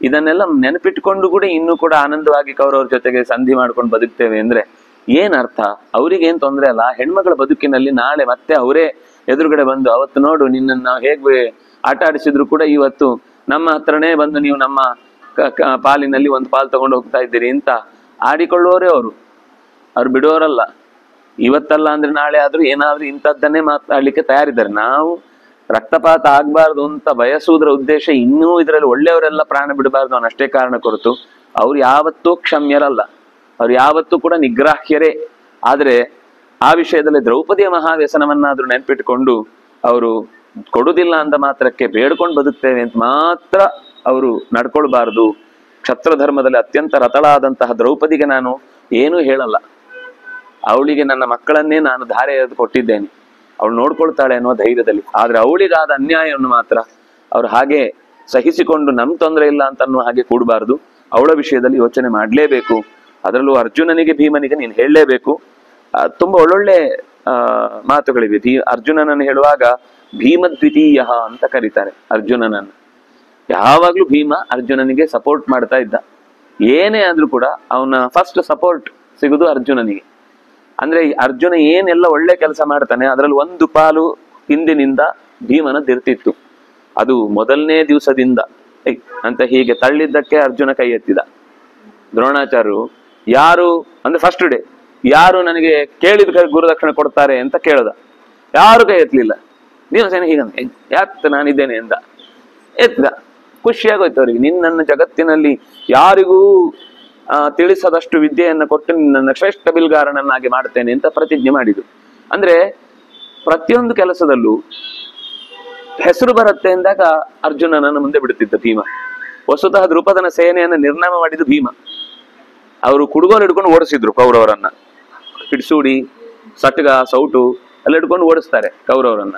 ಇದನ್ನೆಲ್ಲ ನೆನಪಿಟ್ಕೊಂಡು ಕೂಡ ಇನ್ನೂ ಕೂಡ ಆನಂದವಾಗಿ ಕೌರವರ ಜೊತೆಗೆ ಸಂಧಿ ಮಾಡ್ಕೊಂಡು ಬದುಕ್ತೇವೆ ಅಂದ್ರೆ ಏನ್ ಅರ್ಥ? ಅವ್ರಿಗೇನ್ ತೊಂದರೆ ಅಲ್ಲ. ಹೆಣ್ಮಗಳ ಬದುಕಿನಲ್ಲಿ ನಾಳೆ ಮತ್ತೆ ಅವರೇ ಎದುರುಗಡೆ ಬಂದು ಅವತ್ತು ನೋಡು ನಿನ್ನನ್ನು ನಾವು ಹೇಗೆ ಆಟ ಆಡಿಸಿದ್ರು ಕೂಡ ಇವತ್ತು ನಮ್ಮ ಹತ್ರನೇ ಬಂದು ನೀವು ನಮ್ಮ ಪಾಲಿನಲ್ಲಿ ಒಂದು ಪಾಲು ತಗೊಂಡು ಹೋಗ್ತಾ ಇದ್ದೀರಿ ಅಂತ ಆಡಿಕೊಳ್ಳುವವರೇ ಅವ್ರು ಬಿಡುವವರಲ್ಲ. ಇವತ್ತಲ್ಲ ಅಂದ್ರೆ ನಾಳೆ ಆದ್ರೂ ಏನಾದ್ರೂ ಇಂಥದ್ದನ್ನೇ ಮಾತಾಡ್ಲಿಕ್ಕೆ ತಯಾರಿದ್ದಾರೆ. ನಾವು ರಕ್ತಪಾತ ಆಗ್ಬಾರ್ದು ಅಂತ ಬಯಸುವುದರ ಉದ್ದೇಶ ಇನ್ನೂ ಇದರಲ್ಲಿ ಒಳ್ಳೆಯವರೆಲ್ಲ ಪ್ರಾಣ ಬಿಡಬಾರ್ದು ಅನ್ನೋ ಅಷ್ಟೇ ಕಾರಣ ಕೊರತು ಅವ್ರು ಯಾವತ್ತೂ ಕ್ಷಮ್ಯರಲ್ಲ, ಅವ್ರು ಯಾವತ್ತೂ ಕೂಡ ನಿಗ್ರಾಹ್ಯರೇ. ಆದ್ರೆ ಆ ವಿಷಯದಲ್ಲಿ ದ್ರೌಪದಿಯ ಮಹಾವ್ಯಸನವನ್ನಾದ್ರೂ ನೆನ್ಪಿಟ್ಕೊಂಡು ಅವರು ಕೊಡುದಿಲ್ಲ ಅಂದ ಮಾತ್ರಕ್ಕೆ ಬೇಡ್ಕೊಂಡು ಬದುಕ್ತೇವೆ ಅಂತ ಮಾತ್ರ ಅವರು ನಡ್ಕೊಳ್ಬಾರ್ದು. ಕ್ಷತ್ರ ಧರ್ಮದಲ್ಲಿ ಅತ್ಯಂತ ರತಳಾದಂತಹ ದ್ರೌಪದಿಗೆ ನಾನು ಏನೂ ಹೇಳಲ್ಲ, ಅವಳಿಗೆ ನನ್ನ ಮಕ್ಕಳನ್ನೇ ನಾನು ಧಾರೆ ಎರೆದು ಕೊಟ್ಟಿದ್ದೇನೆ, ಅವಳು ನೋಡ್ಕೊಳ್ತಾಳೆ ಅನ್ನೋ ಧೈರ್ಯದಲ್ಲಿ. ಆದ್ರೆ ಅವಳಿಗಾದ ಅನ್ಯಾಯವನ್ನು ಮಾತ್ರ ಅವ್ರು ಹಾಗೆ ಸಹಿಸಿಕೊಂಡು ನಮ್ ತೊಂದರೆ ಇಲ್ಲ ಅಂತ ಅನ್ನೋ ಹಾಗೆ ಕೂಡಬಾರ್ದು. ಅವಳ ವಿಷಯದಲ್ಲಿ ಯೋಚನೆ ಮಾಡ್ಲೇಬೇಕು. ಅದರಲ್ಲೂ ಅರ್ಜುನನಿಗೆ ಭೀಮನಿಗೆ ನೀನು ಹೇಳಲೇಬೇಕು. ತುಂಬಾ ಒಳ್ಳೊಳ್ಳೆ ಮಾತುಗಳಿವೆ. ಅರ್ಜುನನನ್ನು ಹೇಳುವಾಗ ಭೀಮದ್ವಿತೀಯ ಅಂತ ಕರೀತಾರೆ ಅರ್ಜುನನನ್ನು. ಯಾವಾಗ್ಲೂ ಭೀಮ ಅರ್ಜುನನಿಗೆ ಸಪೋರ್ಟ್ ಮಾಡ್ತಾ ಇದ್ದ. ಏನೇ ಆದ್ರೂ ಕೂಡ ಅವನ ಫಸ್ಟ್ ಸಪೋರ್ಟ್ ಸಿಗುದು ಅರ್ಜುನನಿಗೆ. ಅಂದ್ರೆ ಅರ್ಜುನ ಏನೆಲ್ಲ ಒಳ್ಳೆ ಕೆಲಸ ಮಾಡ್ತಾನೆ ಅದರಲ್ಲಿ ಒಂದು ಪಾಲು ಹಿಂದಿನಿಂದ ಭೀಮನದ್ದಿರ್ತಿತ್ತು. ಅದು ಮೊದಲನೇ ದಿವಸದಿಂದ ಅಂತ ಹೀಗೆ ತಳ್ಳಿದ್ದಕ್ಕೆ ಅರ್ಜುನ ಕೈ ಎತ್ತಿದ. ದ್ರೋಣಾಚಾರ್ಯರು ಯಾರು ಅಂದ್ರೆ ಫಸ್ಟ್ ಡೇ ಯಾರು ನನಗೆ ಕೇಳಿದ ಗುರುದಕ್ಷಿಣೆ ಕೊಡ್ತಾರೆ ಅಂತ ಕೇಳ್ದ, ಯಾರು ಕೈ ಎತ್ತಲಿಲ್ಲ. ಭೀಮಸೇನ ಹೀಗಂತ ಯಾಕೆ ನಾನಿದ್ದೇನೆ ಅಂತ ಎತ್ತಿದ. ಖುಷಿಯಾಗೋಯ್ತು ಅವ್ರಿಗೆ. ನಿನ್ನ ಜಗತ್ತಿನಲ್ಲಿ ಯಾರಿಗೂ ತಿಳಿಸದಷ್ಟು ವಿದ್ಯೆಯನ್ನು ಕೊಟ್ಟು ನಿನ್ನನ್ನು ಶ್ರೇಷ್ಠ ಬಿಲ್ಗಾರನನ್ನಾಗಿ ಮಾಡ್ತೇನೆ ಅಂತ ಪ್ರತಿಜ್ಞೆ ಮಾಡಿದ್ರು. ಅಂದ್ರೆ ಪ್ರತಿಯೊಂದು ಕೆಲಸದಲ್ಲೂ ಹೆಸರು ಬರುತ್ತೆ ಎಂದಾಗ ಅರ್ಜುನನನ್ನು ಮುಂದೆ ಬಿಡುತ್ತಿದ್ದ ಭೀಮ. ವಸ್ತುತಃ ದ್ರುಪದನ ಸೇನೆಯನ್ನು ನಿರ್ನಾಮ ಮಾಡಿದ್ದು ಭೀಮ. ಅವರು ಕುಡುಗೋಲು ಹಿಡ್ಕೊಂಡು ಓಡಿಸಿದ್ರು ಕೌರವರನ್ನ. ಹಿಡ್ಸೂಡಿ ಸಟ್ಗ ಸೌಟು ಎಲ್ಲ ಹಿಡ್ಕೊಂಡು ಓಡಿಸ್ತಾರೆ ಕೌರವರನ್ನ.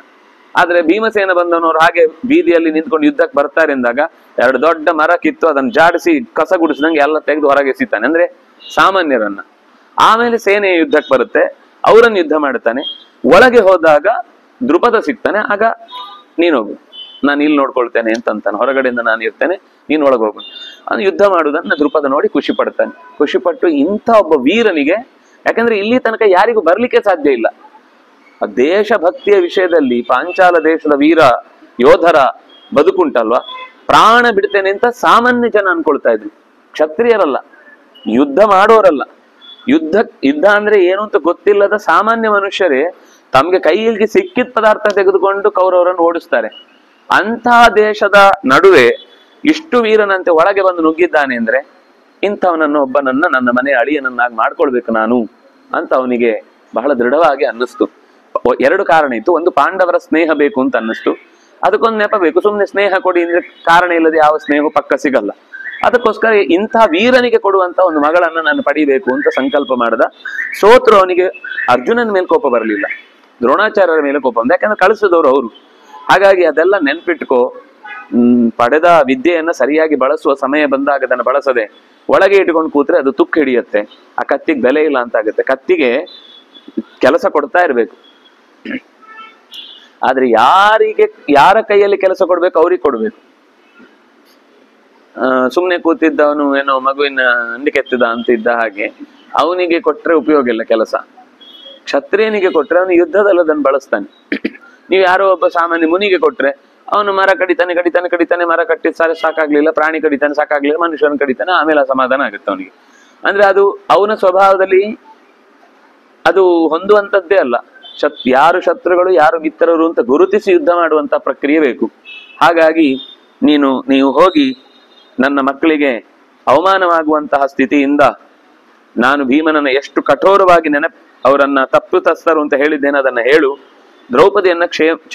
ಆದ್ರೆ ಭೀಮಸೇನ ಬಂದವನವ್ರು ಹಾಗೆ ಬೀದಿಯಲ್ಲಿ ನಿಂತ್ಕೊಂಡು ಯುದ್ಧಕ್ಕೆ ಬರ್ತಾರೆ ಎಂದಾಗ ಎರಡು ದೊಡ್ಡ ಮರ ಕಿತ್ತು ಅದನ್ನ ಜಾಡಿಸಿ ಕಸ ಗುಡಿಸಿದಂಗೆ ಎಲ್ಲ ತೆಗೆದು ಹೊರಗೆ ಎಸಿತಾನೆ, ಅಂದ್ರೆ ಸಾಮಾನ್ಯರನ್ನ. ಆಮೇಲೆ ಸೇನೆ ಯುದ್ಧಕ್ಕೆ ಬರುತ್ತೆ, ಅವರನ್ನು ಯುದ್ಧ ಮಾಡ್ತಾನೆ. ಒಳಗೆ ಹೋದಾಗ ದ್ರುಪದ ಸಿಗ್ತಾನೆ. ಆಗ ನೀನೋಗು, ನಾನು ಇಲ್ಲಿ ನೋಡ್ಕೊಳ್ತೇನೆ ಅಂತಾನೆ. ಹೊರಗಡೆಯಿಂದ ನಾನು ಇರ್ತೇನೆ, ನೀನ್ ಒಳಗೆ ಹೋಗು. ಅವ್ನು ಯುದ್ಧ ಮಾಡುವುದನ್ನ ದ್ರುಪದ ನೋಡಿ ಖುಷಿ ಪಡ್ತಾನೆ. ಖುಷಿಪಟ್ಟು ಇಂಥ ಒಬ್ಬ ವೀರನಿಗೆ, ಯಾಕಂದ್ರೆ ಇಲ್ಲಿ ತನಕ ಯಾರಿಗೂ ಬರ್ಲಿಕ್ಕೆ ಸಾಧ್ಯ ಇಲ್ಲ. ದೇಶಭಕ್ತಿಯ ವಿಷಯದಲ್ಲಿ ಪಾಂಚಾಲ ದೇಶದ ವೀರ ಯೋಧರ ಬದುಕುಂಟಲ್ವಾ, ಪ್ರಾಣ ಬಿಡ್ತೇನೆ ಅಂತ ಸಾಮಾನ್ಯ ಜನ ಅನ್ಕೊಳ್ತಾ ಇದ್ರು. ಕ್ಷತ್ರಿಯರಲ್ಲ, ಯುದ್ಧ ಮಾಡೋರಲ್ಲ. ಯುದ್ಧ ಅಂದ್ರೆ ಏನು ಅಂತ ಗೊತ್ತಿಲ್ಲದ ಸಾಮಾನ್ಯ ಮನುಷ್ಯರೇ ತಮ್ಗೆ ಕೈಯಲ್ಲಿ ಸಿಕ್ಕಿದ ಪದಾರ್ಥ ತೆಗೆದುಕೊಂಡು ಕೌರವರನ್ನು ಓಡಿಸ್ತಾರೆ. ಅಂತಹ ದೇಶದ ನಡುವೆ ಇಷ್ಟು ವೀರನಂತೆ ಒಳಗೆ ಬಂದು ನುಗ್ಗಿದ್ದಾನೆ ಅಂದ್ರೆ ಇಂಥವನನ್ನು ಒಬ್ಬನನ್ನ ನನ್ನ ಮನೆ ಅಳಿಯನನ್ನಾಗಿ ಮಾಡ್ಕೊಳ್ಬೇಕು ನಾನು ಅಂತ ಅವನಿಗೆ ಬಹಳ ದೃಢವಾಗಿ ಅನ್ನಿಸ್ತು. ಎರಡು ಕಾರಣ ಇತ್ತು. ಒಂದು, ಪಾಂಡವರ ಸ್ನೇಹ ಬೇಕು ಅಂತ ಅನ್ನಿಸ್ತು. ಅದಕ್ಕೊಂದು ನೆಪ ಬೇಕು. ಸುಮ್ಮನೆ ಸ್ನೇಹ ಕೊಡಿ ಅಂದ್ರೆ ಕಾರಣ ಇಲ್ಲದೆ ಯಾವ ಸ್ನೇಹವು ಪಕ್ಕ ಸಿಗಲ್ಲ. ಅದಕ್ಕೋಸ್ಕರ ಇಂಥ ವೀರನಿಗೆ ಕೊಡುವಂತ ಒಂದು ಮಗಳನ್ನ ನಾನು ಪಡಿಬೇಕು ಅಂತ ಸಂಕಲ್ಪ ಮಾಡ್ದ. ಸೋತ್ರು ಅವನಿಗೆ ಅರ್ಜುನನ ಮೇಲೆ ಕೋಪ ಬರಲಿಲ್ಲ, ದ್ರೋಣಾಚಾರ್ಯರ ಮೇಲೆ ಕೋಪ ಬಂದ. ಯಾಕಂದ್ರೆ ಕಳಿಸಿದವರು ಅವರು. ಹಾಗಾಗಿ ಅದೆಲ್ಲ ನೆನ್ಪಿಟ್ಕೋ. ಪಡೆದ ವಿದ್ಯೆಯನ್ನ ಸರಿಯಾಗಿ ಬಳಸುವ ಸಮಯ ಬಂದಾಗ ಅದನ್ನು ಬಳಸದೆ ಒಳಗೆ ಇಟ್ಕೊಂಡು ಕೂತ್ರೆ ಅದು ತುಕ್ಕು ಹಿಡಿಯುತ್ತೆ. ಆ ಕತ್ತಿಗೆ ಬೆಲೆ ಇಲ್ಲ ಅಂತ ಆಗುತ್ತೆ. ಕತ್ತಿಗೆ ಕೆಲಸ ಕೊಡ್ತಾ ಇರ್ಬೇಕು. ಆದ್ರೆ ಯಾರ ಕೈಯಲ್ಲಿ ಕೆಲಸ ಕೊಡ್ಬೇಕು ಅವ್ರಿಗೆ ಕೊಡ್ಬೇಕು. ಸುಮ್ನೆ ಕೂತಿದ್ದವನು ಏನೋ ಮಗುವಿನ ಅಂಡಿಕೆತ್ತಿದ ಅಂತ ಇದ್ದ ಹಾಗೆ ಅವನಿಗೆ ಕೊಟ್ರೆ ಉಪಯೋಗ ಇಲ್ಲ ಕೆಲಸ. ಕ್ಷತ್ರಿಯನಿಗೆ ಕೊಟ್ರೆ ಅವನು ಯುದ್ಧದಲ್ಲಿ ಅದನ್ನು ಬಳಸ್ತಾನೆ. ನೀವು ಯಾರೋ ಒಬ್ಬ ಸಾಮಾನ್ಯ ಮುನಿಗೆ ಕೊಟ್ರೆ ಅವನು ಮರ ಕಡಿತಾನೆ ಮರ ಕಟ್ಟಿ ಸಾಕಾಗ್ಲಿಲ್ಲ, ಪ್ರಾಣಿ ಕಡಿತಾನೆ ಸಾಕಾಗ್ಲಿಲ್ಲ, ಮನುಷ್ಯನ ಕಡಿತಾನೆ, ಆಮೇಲೆ ಅಸಮಾಧಾನ ಆಗುತ್ತೆ ಅವನಿಗೆ. ಅಂದ್ರೆ ಅದು ಅವನ ಸ್ವಭಾವದಲ್ಲಿ ಅದು ಹೊಂದುವಂಥದ್ದೇ ಅಲ್ಲ. ಯಾರು ಶತ್ರುಗಳು ಯಾರು ಮಿತ್ರರು ಅಂತ ಗುರುತಿಸಿ ಯುದ್ಧ ಮಾಡುವಂತ ಪ್ರಕ್ರಿಯೆ ಬೇಕು. ಹಾಗಾಗಿ ನೀವು ಹೋಗಿ ನನ್ನ ಮಕ್ಕಳಿಗೆ ಅವಮಾನವಾಗುವಂತಹ ಸ್ಥಿತಿಯಿಂದ ನಾನು ಭೀಮನನ್ನ ಎಷ್ಟು ಕಠೋರವಾಗಿ ಅವರನ್ನ ತಪ್ಪಿತಸ್ಥರು ಅಂತ ಹೇಳಿದ್ದೇನೆ ಅದನ್ನ ಹೇಳು. ದ್ರೌಪದಿಯನ್ನ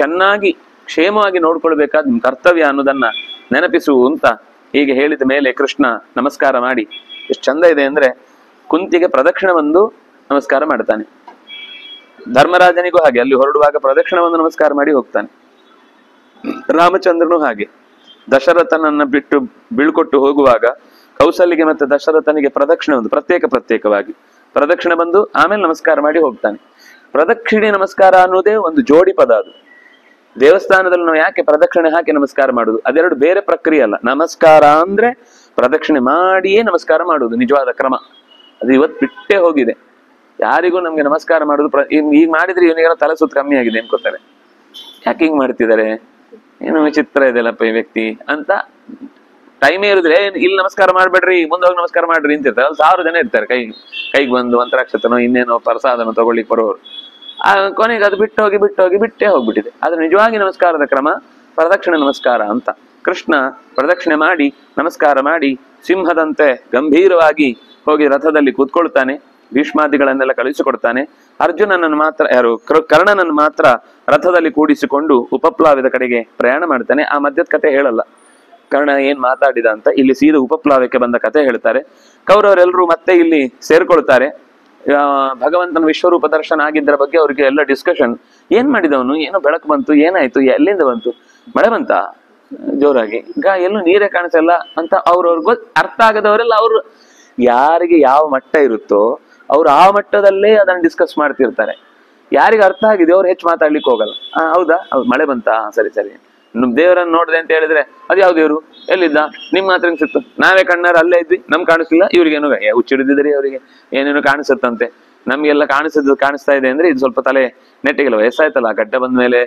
ಚೆನ್ನಾಗಿ ಕ್ಷೇಮವಾಗಿ ನೋಡ್ಕೊಳ್ಬೇಕಾದ ನಿಮ್ ಕರ್ತವ್ಯ ಅನ್ನೋದನ್ನ ನೆನಪಿಸು ಅಂತ ಹೀಗೆ ಹೇಳಿದ ಮೇಲೆ ಕೃಷ್ಣ ನಮಸ್ಕಾರ ಮಾಡಿ, ಎಷ್ಟು ಚಂದ ಇದೆ ಅಂದ್ರೆ ಕುಂತಿಗೆ ಪ್ರದಕ್ಷಿಣ ಬಂದು ನಮಸ್ಕಾರ ಮಾಡ್ತಾನೆ. ಧರ್ಮರಾಜನಿಗೂ ಹಾಗೆ ಅಲ್ಲಿ ಹೊರಡುವಾಗ ಪ್ರದಕ್ಷಿಣ ಬಂದು ನಮಸ್ಕಾರ ಮಾಡಿ ಹೋಗ್ತಾನೆ. ರಾಮಚಂದ್ರನು ಹಾಗೆ ದಶರಥನನ್ನ ಬಿಟ್ಟು ಬೀಳ್ಕೊಟ್ಟು ಹೋಗುವಾಗ ಕೌಸಲ್ಯಗೆ ಮತ್ತೆ ದಶರಥನಿಗೆ ಪ್ರದಕ್ಷಿಣೆ ಒಂದು ಪ್ರತ್ಯೇಕವಾಗಿ ಪ್ರದಕ್ಷಿಣೆ ಬಂದು ಆಮೇಲೆ ನಮಸ್ಕಾರ ಮಾಡಿ ಹೋಗ್ತಾನೆ. ಪ್ರದಕ್ಷಿಣೆ ನಮಸ್ಕಾರ ಅನ್ನೋದೇ ಒಂದು ಜೋಡಿ ಪದ. ಅದು ದೇವಸ್ಥಾನದಲ್ಲಿ ನಾವು ಯಾಕೆ ಪ್ರದಕ್ಷಿಣೆ ಹಾಕಿ ನಮಸ್ಕಾರ ಮಾಡುದು, ಅದೆರಡು ಬೇರೆ ಪ್ರಕ್ರಿಯೆ ಅಲ್ಲ. ನಮಸ್ಕಾರ ಅಂದ್ರೆ ಪ್ರದಕ್ಷಿಣೆ ಮಾಡಿಯೇ ನಮಸ್ಕಾರ ಮಾಡುವುದು ನಿಜವಾದ ಕ್ರಮ. ಅದು ಇವತ್ತು ಬಿಟ್ಟೇ ಹೋಗಿದೆ. ಯಾರಿಗೂ ನಮ್ಗೆ ನಮಸ್ಕಾರ ಮಾಡುದು ಈಗ ಮಾಡಿದ್ರೆ ಇವನಿಗೆಲ್ಲ ತಲೆ ಸುತ್ತ ಕಮ್ಮಿ ಆಗಿದೆ ಅನ್ಕೋತಾರೆ. ಯಾಕೆ ಹಿಂಗ್ ಮಾಡ್ತಿದ್ದಾರೆ, ಏನು ವಿಚಿತ್ರ ಇದೆಲ್ಲಪ್ಪ ಈ ವ್ಯಕ್ತಿ ಅಂತ. ಟೈಮೇ ಇರುದ್ರೆ ಇಲ್ಲಿ ನಮಸ್ಕಾರ ಮಾಡ್ಬೇಡ್ರಿ, ಮುಂದೋಗಿ ನಮಸ್ಕಾರ ಮಾಡ್ರಿ ಅಂತಿರ್ತಾರೆ. ಅಲ್ಲಿ 1000 ಜನ ಇರ್ತಾರೆ ಕೈಗೆ ಬಂದು ಅಂತರಾಕ್ಷತನೋ ಇನ್ನೇನೋ ಪ್ರಸಾದನೋ ತಗೊಳ್ಳಿಕ್ ಬರೋರು. ಕೊನೆಗೆ ಅದು ಬಿಟ್ಟೇ ಹೋಗ್ಬಿಟ್ಟಿದೆ. ಆದ್ರೆ ನಿಜವಾಗಿ ನಮಸ್ಕಾರದ ಕ್ರಮ ಪ್ರದಕ್ಷಿಣೆ ನಮಸ್ಕಾರ ಅಂತ. ಕೃಷ್ಣ ಪ್ರದಕ್ಷಿಣೆ ಮಾಡಿ ನಮಸ್ಕಾರ ಮಾಡಿ ಸಿಂಹದಂತೆ ಗಂಭೀರವಾಗಿ ಹೋಗಿ ರಥದಲ್ಲಿ ಕೂತ್ಕೊಳ್ತಾನೆ. ಭೀಷ್ಮಾದಿಗಳನ್ನೆಲ್ಲ ಕಳಿಸಿಕೊಡ್ತಾನೆ. ಅರ್ಜುನನನ್ನು ಮಾತ್ರ ಕರ್ಣನನ್ನು ಮಾತ್ರ ರಥದಲ್ಲಿ ಕೂಡಿಸಿಕೊಂಡು ಉಪಪ್ಲಾವ್ಯದ ಕಡೆಗೆ ಪ್ರಯಾಣ ಮಾಡ್ತಾನೆ. ಆ ಮಧ್ಯದ ಕತೆ ಹೇಳಲ್ಲ, ಕರ್ಣ ಏನ್ ಮಾತಾಡಿದ ಅಂತ. ಇಲ್ಲಿ ಸೀದಾ ಉಪಪ್ಲಾವ್ಯಕ್ಕೆ ಬಂದ ಕತೆ ಹೇಳ್ತಾರೆ. ಕೌರವರೆಲ್ಲರೂ ಮತ್ತೆ ಇಲ್ಲಿ ಸೇರ್ಕೊಳ್ತಾರೆ. ಭಗವಂತನ ವಿಶ್ವರೂಪ ದರ್ಶನ ಆಗಿದ್ದರ ಬಗ್ಗೆ ಅವ್ರಿಗೆ ಎಲ್ಲ ಡಿಸ್ಕಷನ್. ಏನ್ ಮಾಡಿದವನು, ಏನೋ ಬೆಳಕು ಬಂತು, ಏನಾಯ್ತು, ಎಲ್ಲಿಂದ ಬಂತು, ಮಳೆ ಬಂತ ಜೋರಾಗಿ, ಎಲ್ಲೂ ನೀರೇ ಕಾಣಿಸಲ್ಲ ಅಂತ ಅವ್ರವ್ರಿಗೂ ಅರ್ಥ ಆಗದವರೆಲ್ಲ ಅವ್ರು ಯಾರಿಗೆ ಯಾವ ಮಟ್ಟ ಇರುತ್ತೋ ಅವ್ರು ಆ ಮಟ್ಟದಲ್ಲೇ ಅದನ್ನ ಡಿಸ್ಕಸ್ ಮಾಡ್ತಿರ್ತಾರೆ. ಯಾರಿಗೆ ಅರ್ಥ ಆಗಿದೆ ಅವ್ರು ಹೆಚ್ಚು ಮಾತಾಡ್ಲಿಕ್ಕೆ ಹೋಗಲ್ಲ. ಹೌದಾ, ಮಳೆ ಬಂತ, ಸರಿ ನಮ್ ದೇವರನ್ನ ನೋಡಿದೆ ಅಂತ ಹೇಳಿದ್ರೆ ಅದು ಯಾವ ದೇವ್ರು, ಎಲ್ಲಿದ್ದ? ನಿಮ್ಮ ಹತ್ರ ಸಿಕ್ತು, ನಾವೇ ಕಣ್ಣಾರ ಅಲ್ಲೇ ಇದ್ವಿ, ನಮ್ಗೆ ಕಾಣಿಸ್ಲಿಲ್ಲ, ಇವ್ರಿಗೇನು ಹುಚ್ಚಿಡಿದ್ರಿ, ಅವರಿಗೆ ಏನೇನು ಕಾಣಿಸುತ್ತಂತೆ, ನಮ್ಗೆಲ್ಲ ಕಾಣಿಸ್ತಾ ಇದೆ ಅಂದ್ರೆ ಇದು ಸ್ವಲ್ಪ ತಲೆ ನೆಟ್ಟಿಗೆಲ್ಲ ವಯಸ್ಸಾಯ್ತಲ್ಲ, ಗಡ್ಡ ಬಂದ್ಮೇಲೆ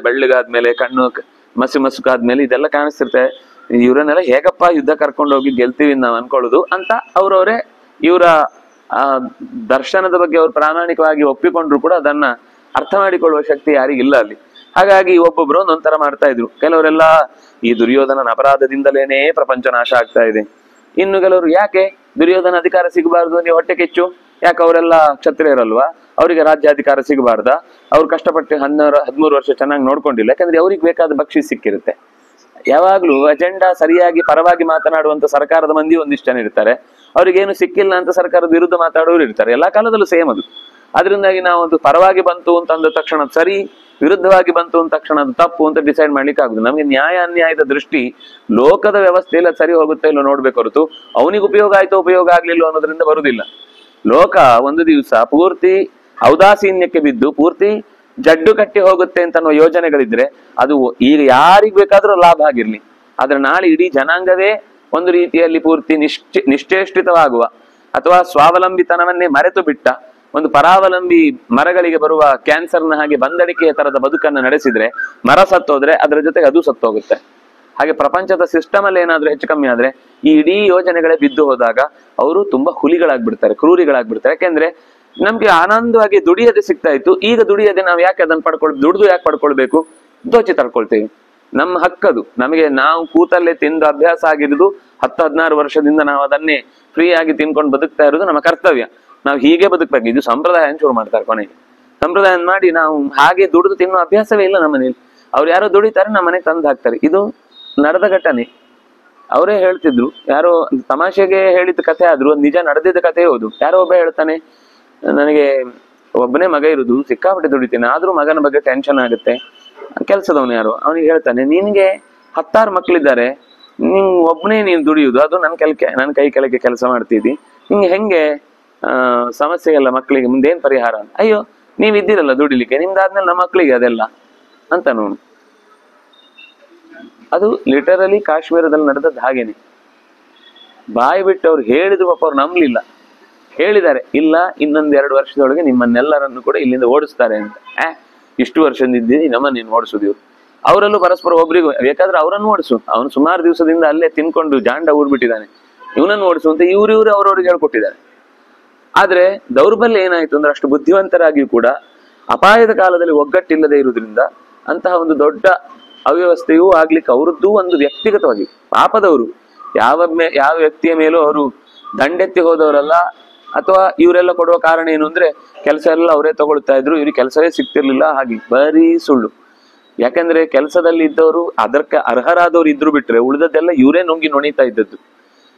ಬೆಳ್ಳಗಾದ್ಮೇಲೆ ಕಣ್ಣು ಮಸುಕಾದ್ಮೇಲೆ ಇದೆಲ್ಲ ಕಾಣಿಸ್ತಿರ್ತೆ, ಇವ್ರನ್ನೆಲ್ಲ ಹೇಗಪ್ಪ ಯುದ್ಧ ಕರ್ಕೊಂಡು ಹೋಗಿ ಗೆಲ್ತೀವಿ ನಾವು ಅನ್ಕೊಳ್ಳೋದು ಅಂತ ಅವ್ರವರೇ ಇವರ ಆ ದರ್ಶನದ ಬಗ್ಗೆ ಅವ್ರು ಪ್ರಾಮಾಣಿಕವಾಗಿ ಒಪ್ಪಿಕೊಂಡ್ರು ಕೂಡ ಅದನ್ನ ಅರ್ಥ ಮಾಡಿಕೊಳ್ಳುವ ಶಕ್ತಿ ಯಾರಿಗಿಲ್ಲ ಅಲ್ಲಿ. ಹಾಗಾಗಿ ಒಬ್ಬೊಬ್ರು ಒಂದೊಂಥರ ಮಾಡ್ತಾ ಇದ್ರು. ಕೆಲವರೆಲ್ಲ ಈ ದುರ್ಯೋಧನನ ಅಪರಾಧದಿಂದಲೇನೆ ಪ್ರಪಂಚ ನಾಶ ಆಗ್ತಾ ಇದೆ, ಇನ್ನು ಕೆಲವರು ಯಾಕೆ ದುರ್ಯೋಧನ ಅಧಿಕಾರ ಸಿಗಬಾರ್ದು, ನೀವು ಹೊಟ್ಟೆ ಕಿಚ್ಚು, ಯಾಕೆ ಅವರೆಲ್ಲ ಕ್ಷತ್ರಿಯರಲ್ವಾ, ಅವರಿಗೆ ರಾಜ್ಯಾಧಿಕಾರ ಸಿಗಬಾರ್ದ, ಅವ್ರು ಕಷ್ಟಪಟ್ಟು 13 ವರ್ಷ ಚೆನ್ನಾಗಿ ನೋಡ್ಕೊಂಡಿಲ್ಲ, ಯಾಕಂದ್ರೆ ಅವ್ರಿಗೆ ಬೇಕಾದ ಬಕ್ಷಿಸ್ ಸಿಕ್ಕಿರುತ್ತೆ. ಯಾವಾಗ್ಲೂ ಅಜೆಂಡಾ ಸರಿಯಾಗಿ ಪರವಾಗಿ ಮಾತನಾಡುವಂತ ಸರ್ಕಾರದ ಮಂದಿ ಒಂದಿಷ್ಟು ಜನ ಇರ್ತಾರೆ, ಅವ್ರಿಗೇನು ಸಿಕ್ಕಿಲ್ಲ ಅಂತ ಸರ್ಕಾರದ ವಿರುದ್ಧ ಮಾತಾಡೋರು ಇರ್ತಾರೆ. ಎಲ್ಲಾ ಕಾಲದಲ್ಲೂ ಸೇಮ್ ಅದು. ಅದರಿಂದಾಗಿ ನಾವು ಅದು ಪರವಾಗಿ ಬಂತು ಅಂತ ಅಂದ ತಕ್ಷಣ ಸರಿ, ವಿರುದ್ಧವಾಗಿ ಬಂತು ಅಂದ ತಕ್ಷಣ ಅದು ತಪ್ಪು ಅಂತ ಡಿಸೈಡ್ ಮಾಡ್ಲಿಕ್ಕೆ ಆಗುದು. ನಮ್ಗೆ ನ್ಯಾಯ ಅನ್ಯಾಯದ ದೃಷ್ಟಿ ಲೋಕದ ವ್ಯವಸ್ಥೆಯಲ್ಲಿ ಸರಿ ಹೋಗುತ್ತೆ ಇಲ್ಲೋ ನೋಡ್ಬೇಕು ಹೊರತು ಅವನಿಗೆ ಉಪಯೋಗ ಆಯ್ತೋ ಉಪಯೋಗ ಆಗ್ಲಿಲ್ಲ ಅನ್ನೋದ್ರಿಂದ ಬರುದಿಲ್ಲ. ಲೋಕ ಒಂದು ದಿವಸ ಪೂರ್ತಿ ಔದಾಸೀನ್ಯಕ್ಕೆ ಬಿದ್ದು ಪೂರ್ತಿ ಜಡ್ಡು ಕಟ್ಟಿ ಹೋಗುತ್ತೆ ಅಂತ ಅನ್ನೋ ಯೋಜನೆಗಳಿದ್ರೆ ಅದು ಈಗ ಯಾರಿಗ್ ಬೇಕಾದ್ರೂ ಲಾಭ ಆಗಿರ್ಲಿ, ಆದ್ರೆ ನಾಳೆ ಇಡೀ ಜನಾಂಗವೇ ಒಂದು ರೀತಿಯಲ್ಲಿ ಪೂರ್ತಿ ನಿಶ್ಚೇಷ್ಟಿತವಾಗುವ ಅಥವಾ ಸ್ವಾವಲಂಬಿತನವನ್ನೇ ಮರೆತು ಬಿಟ್ಟ ಒಂದು ಪರಾವಲಂಬಿ ಮರಗಳಿಗೆ ಬರುವ ಕ್ಯಾನ್ಸರ್ನ ಹಾಗೆ ಬಂದಡಿಕೆಯ ತರದ ಬದುಕನ್ನು ನಡೆಸಿದ್ರೆ ಮರ ಸತ್ತೋದ್ರೆ ಅದರ ಜೊತೆಗೆ ಅದು ಸತ್ತೋಗುತ್ತೆ. ಹಾಗೆ ಪ್ರಪಂಚದ ಸಿಸ್ಟಮ್ ಅಲ್ಲಿ ಏನಾದ್ರೂ ಹೆಚ್ಚು ಕಮ್ಮಿ ಆದ್ರೆ ಈ ಇಡೀ ಯೋಜನೆಗಳೇ ಬಿದ್ದು ಹೋದಾಗ ಅವರು ತುಂಬಾ ಹುಲಿಗಳಾಗ್ಬಿಡ್ತಾರೆ, ಕ್ರೂರಿಗಳಾಗ್ಬಿಡ್ತಾರೆ. ಯಾಕೆಂದ್ರೆ ನಮ್ಗೆ ಆನಂದವಾಗಿ ದುಡಿಯದೆ ಸಿಗ್ತಾ ಇತ್ತು, ಈಗ ದುಡಿಯದೆ ನಾವು ಯಾಕೆ ಅದನ್ನ ದುಡಿದು ಯಾಕೆ ಪಡ್ಕೊಳ್ಬೇಕು, ದೋಚಿ ತಡ್ಕೊಳ್ತೇವೆ. ನಮ್ಮ ಹಕ್ಕದು, ನಮಗೆ ನಾವು ಕೂತಲ್ಲೇ ತಿಂದು ಅಭ್ಯಾಸ ಆಗಿರುವುದು 10-16 ವರ್ಷದಿಂದ ನಾವು ಅದನ್ನೇ ಫ್ರೀ ಆಗಿ ತಿನ್ಕೊಂಡು ಬದುಕ್ತಾ ಇರೋದು ನಮ್ಮ ಕರ್ತವ್ಯ. ನಾವು ಹೀಗೆ ಬದುಕ್ಬೇಕು. ಇದು ಸಂಪ್ರದಾಯ ಶುರು ಮಾಡ್ತಾರೆ ಕೊನೆಗೆ. ಸಂಪ್ರದಾಯ ಮಾಡಿ ನಾವು ಹಾಗೆ ದುಡಿದು ತಿನ್ನೋ ಅಭ್ಯಾಸವೇ ಇಲ್ಲ ನಮ್ಮ ಮನೇಲಿ. ಅವ್ರು ಯಾರೋ ದುಡಿತಾರೆ ನಮ್ಮ ಮನೆಗೆ ತಂದು ಹಾಕ್ತಾರೆ. ಇದು ನಡೆದ ಘಟನೆ. ಅವರೇ ಹೇಳ್ತಿದ್ರು, ಯಾರೋ ತಮಾಷೆಗೆ ಹೇಳಿದ ಕಥೆ ಆದ್ರೂ ನಿಜ ನಡೆದಿದ್ದ ಕಥೆ ಹೌದು. ಯಾರೋ ಒಬ್ಬ ಹೇಳ್ತಾನೆ, ನನಗೆ ಒಬ್ಬನೇ ಮಗ ಇರುದು, ಸಿಕ್ಕಾಪಟ್ಟೆ ದುಡಿತೀನಿ, ಆದ್ರೂ ಮಗನ ಬಗ್ಗೆ ಟೆನ್ಷನ್ ಆಗುತ್ತೆ. ಕೆಲ್ಸದವನು ಯಾರು, ಅವನಿಗೆ ಹೇಳ್ತಾನೆ, ನಿನ್ಗೆ 10 ಮಕ್ಳಿದ್ದಾರೆ, ಒಬ್ಬನೇ ನೀನು ದುಡಿಯುದು, ಅದು ನನ್ನ ಕೈ ಕೆಳಗೆ ಕೆಲಸ ಮಾಡ್ತಿದ್ದಿ, ನಿಂಗೆ ಹೆಂಗೆ ಸಮಸ್ಯೆ ಎಲ್ಲ ಮಕ್ಕಳಿಗೆ ಮುಂದೇನ್ ಪರಿಹಾರ? ಅಯ್ಯೋ ನೀವ್ ಇದ್ದೀರಲ್ಲ ದುಡಿಲಿಕ್ಕೆ, ನಿಮ್ದಾದ್ಮೇಲೆ ನಮ್ಮ ಮಕ್ಕಳಿಗೆ ಅದೆಲ್ಲ ಅಂತ ನೋಡು. ಅದು ಲಿಟರಲಿ ಕಾಶ್ಮೀರದಲ್ಲಿ ನಡೆದದ್ದು ಹಾಗೇನೆ. ಬಾಯಿ ಬಿಟ್ಟು ಅವ್ರು ಹೇಳಿದ್ರು, ಪಾಪ ಅವ್ರು ನಂಬಲಿಲ್ಲ. ಹೇಳಿದ್ದಾರೆ, ಇಲ್ಲ ಇನ್ನೊಂದು 2 ವರ್ಷದೊಳಗೆ ನಿಮ್ಮನ್ನೆಲ್ಲರನ್ನು ಕೂಡ ಇಲ್ಲಿಂದ ಓಡಿಸ್ತಾರೆ ಅಂತ. ಇಷ್ಟು ವರ್ಷದಿದ್ದೀನಿ ನಮ್ಮನ್ನ ಓಡಿಸುದು ಇವ್ರು. ಅವರಲ್ಲೂ ಪರಸ್ಪರ ಒಬ್ರಿಗೂ ಬೇಕಾದ್ರೆ ಅವರನ್ನು ಓಡಿಸು, ಅವನು ಸುಮಾರು ದಿವಸದಿಂದ ಅಲ್ಲೇ ತಿನ್ಕೊಂಡು ಜಾಂಡ ಊರ್ಬಿಟ್ಟಿದ್ದಾನೆ, ಇವನನ್ನು ಓಡಿಸು ಅಂತ ಇವ್ರು ಅವ್ರವ್ರಿಗೆ ಹೇಳ್ಕೊಟ್ಟಿದ್ದಾರೆ. ಆದ್ರೆ ದೌರ್ಬಲ್ಯ ಏನಾಯ್ತು ಅಂದ್ರೆ ಅಷ್ಟು ಬುದ್ಧಿವಂತರಾಗಿಯೂ ಕೂಡ ಅಪಾಯದ ಕಾಲದಲ್ಲಿ ಒಗ್ಗಟ್ಟಿಲ್ಲದೆ ಇರುವುದರಿಂದ ಅಂತಹ ಒಂದು ದೊಡ್ಡ ಅವ್ಯವಸ್ಥೆಯೂ ಆಗ್ಲಿಕ್ಕೆ ಅವರದ್ದು ಒಂದು ವ್ಯಕ್ತಿಗತವಾಗಿ ಪಾಪದವರು. ಯಾವ ವ್ಯಕ್ತಿಯ ಮೇಲೂ ಅವರು ದಂಡೆತ್ತಿ ಹೋದವರಲ್ಲ. ಅಥವಾ ಇವರೆಲ್ಲ ಕೊಡುವ ಕಾರಣ ಏನು ಅಂದ್ರೆ ಕೆಲಸ ಎಲ್ಲ ಅವರೇ ತಗೊಳ್ತಾ ಇದ್ರು, ಇವ್ರಿಗೆ ಕೆಲಸವೇ ಸಿಗ್ತಿರ್ಲಿಲ್ಲ, ಹಾಗೆ ಬರೀ ಸುಳ್ಳು. ಯಾಕಂದ್ರೆ ಕೆಲಸದಲ್ಲಿ ಇದ್ದವರು ಅದಕ್ಕೆ ಅರ್ಹರಾದವ್ರು ಇದ್ರು ಬಿಟ್ರೆ ಉಳಿದದ್ದೆಲ್ಲ ಇವರೇ ನುಂಗಿ ನೊಣಿತಾ ಇದ್ದದ್ದು.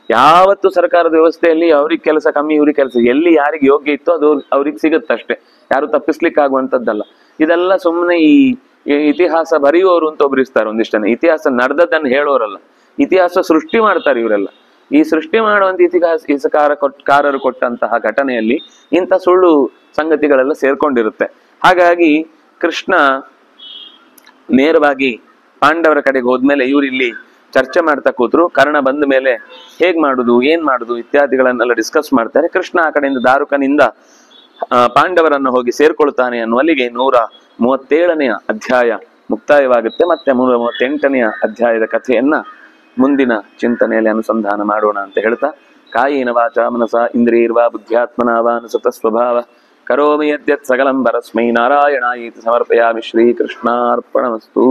ಯಾವತ್ತು ಸರ್ಕಾರದ ವ್ಯವಸ್ಥೆಯಲ್ಲಿ ಅವ್ರಿಗೆ ಕೆಲಸ ಕಮ್ಮಿ, ಇವ್ರಿಗೆ ಕೆಲಸ, ಎಲ್ಲಿ ಯಾರಿಗೆ ಯೋಗ್ಯ ಇತ್ತೋ ಅದು ಅವ್ರಿಗೆ ಸಿಗುತ್ತಷ್ಟೇ, ಯಾರು ತಪ್ಪಿಸ್ಲಿಕ್ಕೆ ಆಗುವಂಥದ್ದಲ್ಲ. ಇದೆಲ್ಲ ಸುಮ್ಮನೆ ಈ ಇತಿಹಾಸ ಬರೆಯುವವರು ಅಂತ ಒಬ್ರು ಇರ್ತಾರೆ ಒಂದಿಷ್ಟು ಜನ. ಇತಿಹಾಸ ನಡೆದದ್ದನ್ನು ಹೇಳೋರಲ್ಲ, ಇತಿಹಾಸ ಸೃಷ್ಟಿ ಮಾಡ್ತಾರೆ ಇವರೆಲ್ಲ. ಈ ಸೃಷ್ಟಿ ಮಾಡುವಂತ ಇತಿಹಾಸಕಾರರು ಕೊಟ್ಟಂತಹ ಘಟನೆಯಲ್ಲಿ ಇಂಥ ಸುಳ್ಳು ಸಂಗತಿಗಳೆಲ್ಲ ಸೇರ್ಕೊಂಡಿರುತ್ತೆ. ಹಾಗಾಗಿ ಕೃಷ್ಣ ನೇರವಾಗಿ ಪಾಂಡವರ ಕಡೆಗೆ ಹೋದ್ಮೇಲೆ ಇವ್ರು ಇಲ್ಲಿ ಚರ್ಚೆ ಮಾಡ್ತಾ ಕೂತ್ರು. ಕರ್ಣ ಬಂದ ಮೇಲೆ ಹೇಗ್ ಮಾಡುದು, ಏನ್ ಮಾಡುದು ಇತ್ಯಾದಿಗಳನ್ನೆಲ್ಲ ಡಿಸ್ಕಸ್ ಮಾಡ್ತಾರೆ. ಕೃಷ್ಣ ಆ ಕಡೆಯಿಂದ ದಾರುಕನಿಂದ ಪಾಂಡವರನ್ನು ಹೋಗಿ ಸೇರ್ಕೊಳ್ತಾನೆ ಅನ್ನುವಲ್ಲಿಗೆ 137ನೇ ಅಧ್ಯಾಯ ಮುಕ್ತಾಯವಾಗುತ್ತೆ. ಮತ್ತೆ 138ನೇ ಅಧ್ಯಾಯದ ಕಥೆಯನ್ನ ಮುಂದಿನ ಚಿಂತನೆಯಲ್ಲಿ ಅನುಸಂಧಾನ ಮಾಡೋಣ ಅಂತ ಹೇಳ್ತಾ, ಕಾಯೇನ ವಾಚಾ ಮನಸಾ ಇಂದ್ರಿಯರ್ವಾ ಬುದ್ಧ್ಯಾತ್ಮನಾ ವಾ ಅನುಸೃತ ಸ್ವಭಾವ ಕರೋಮಿ ಯದ್ಯತ್ ಸಕಲಂ ಪರಸ್ಮೈ ನಾರಾಯಣಾಯೇತಿ ಸಮರ್ಪಯಾಮಿ. ಶ್ರೀಕೃಷ್ಣಾರ್ಪಣಮಸ್ತು.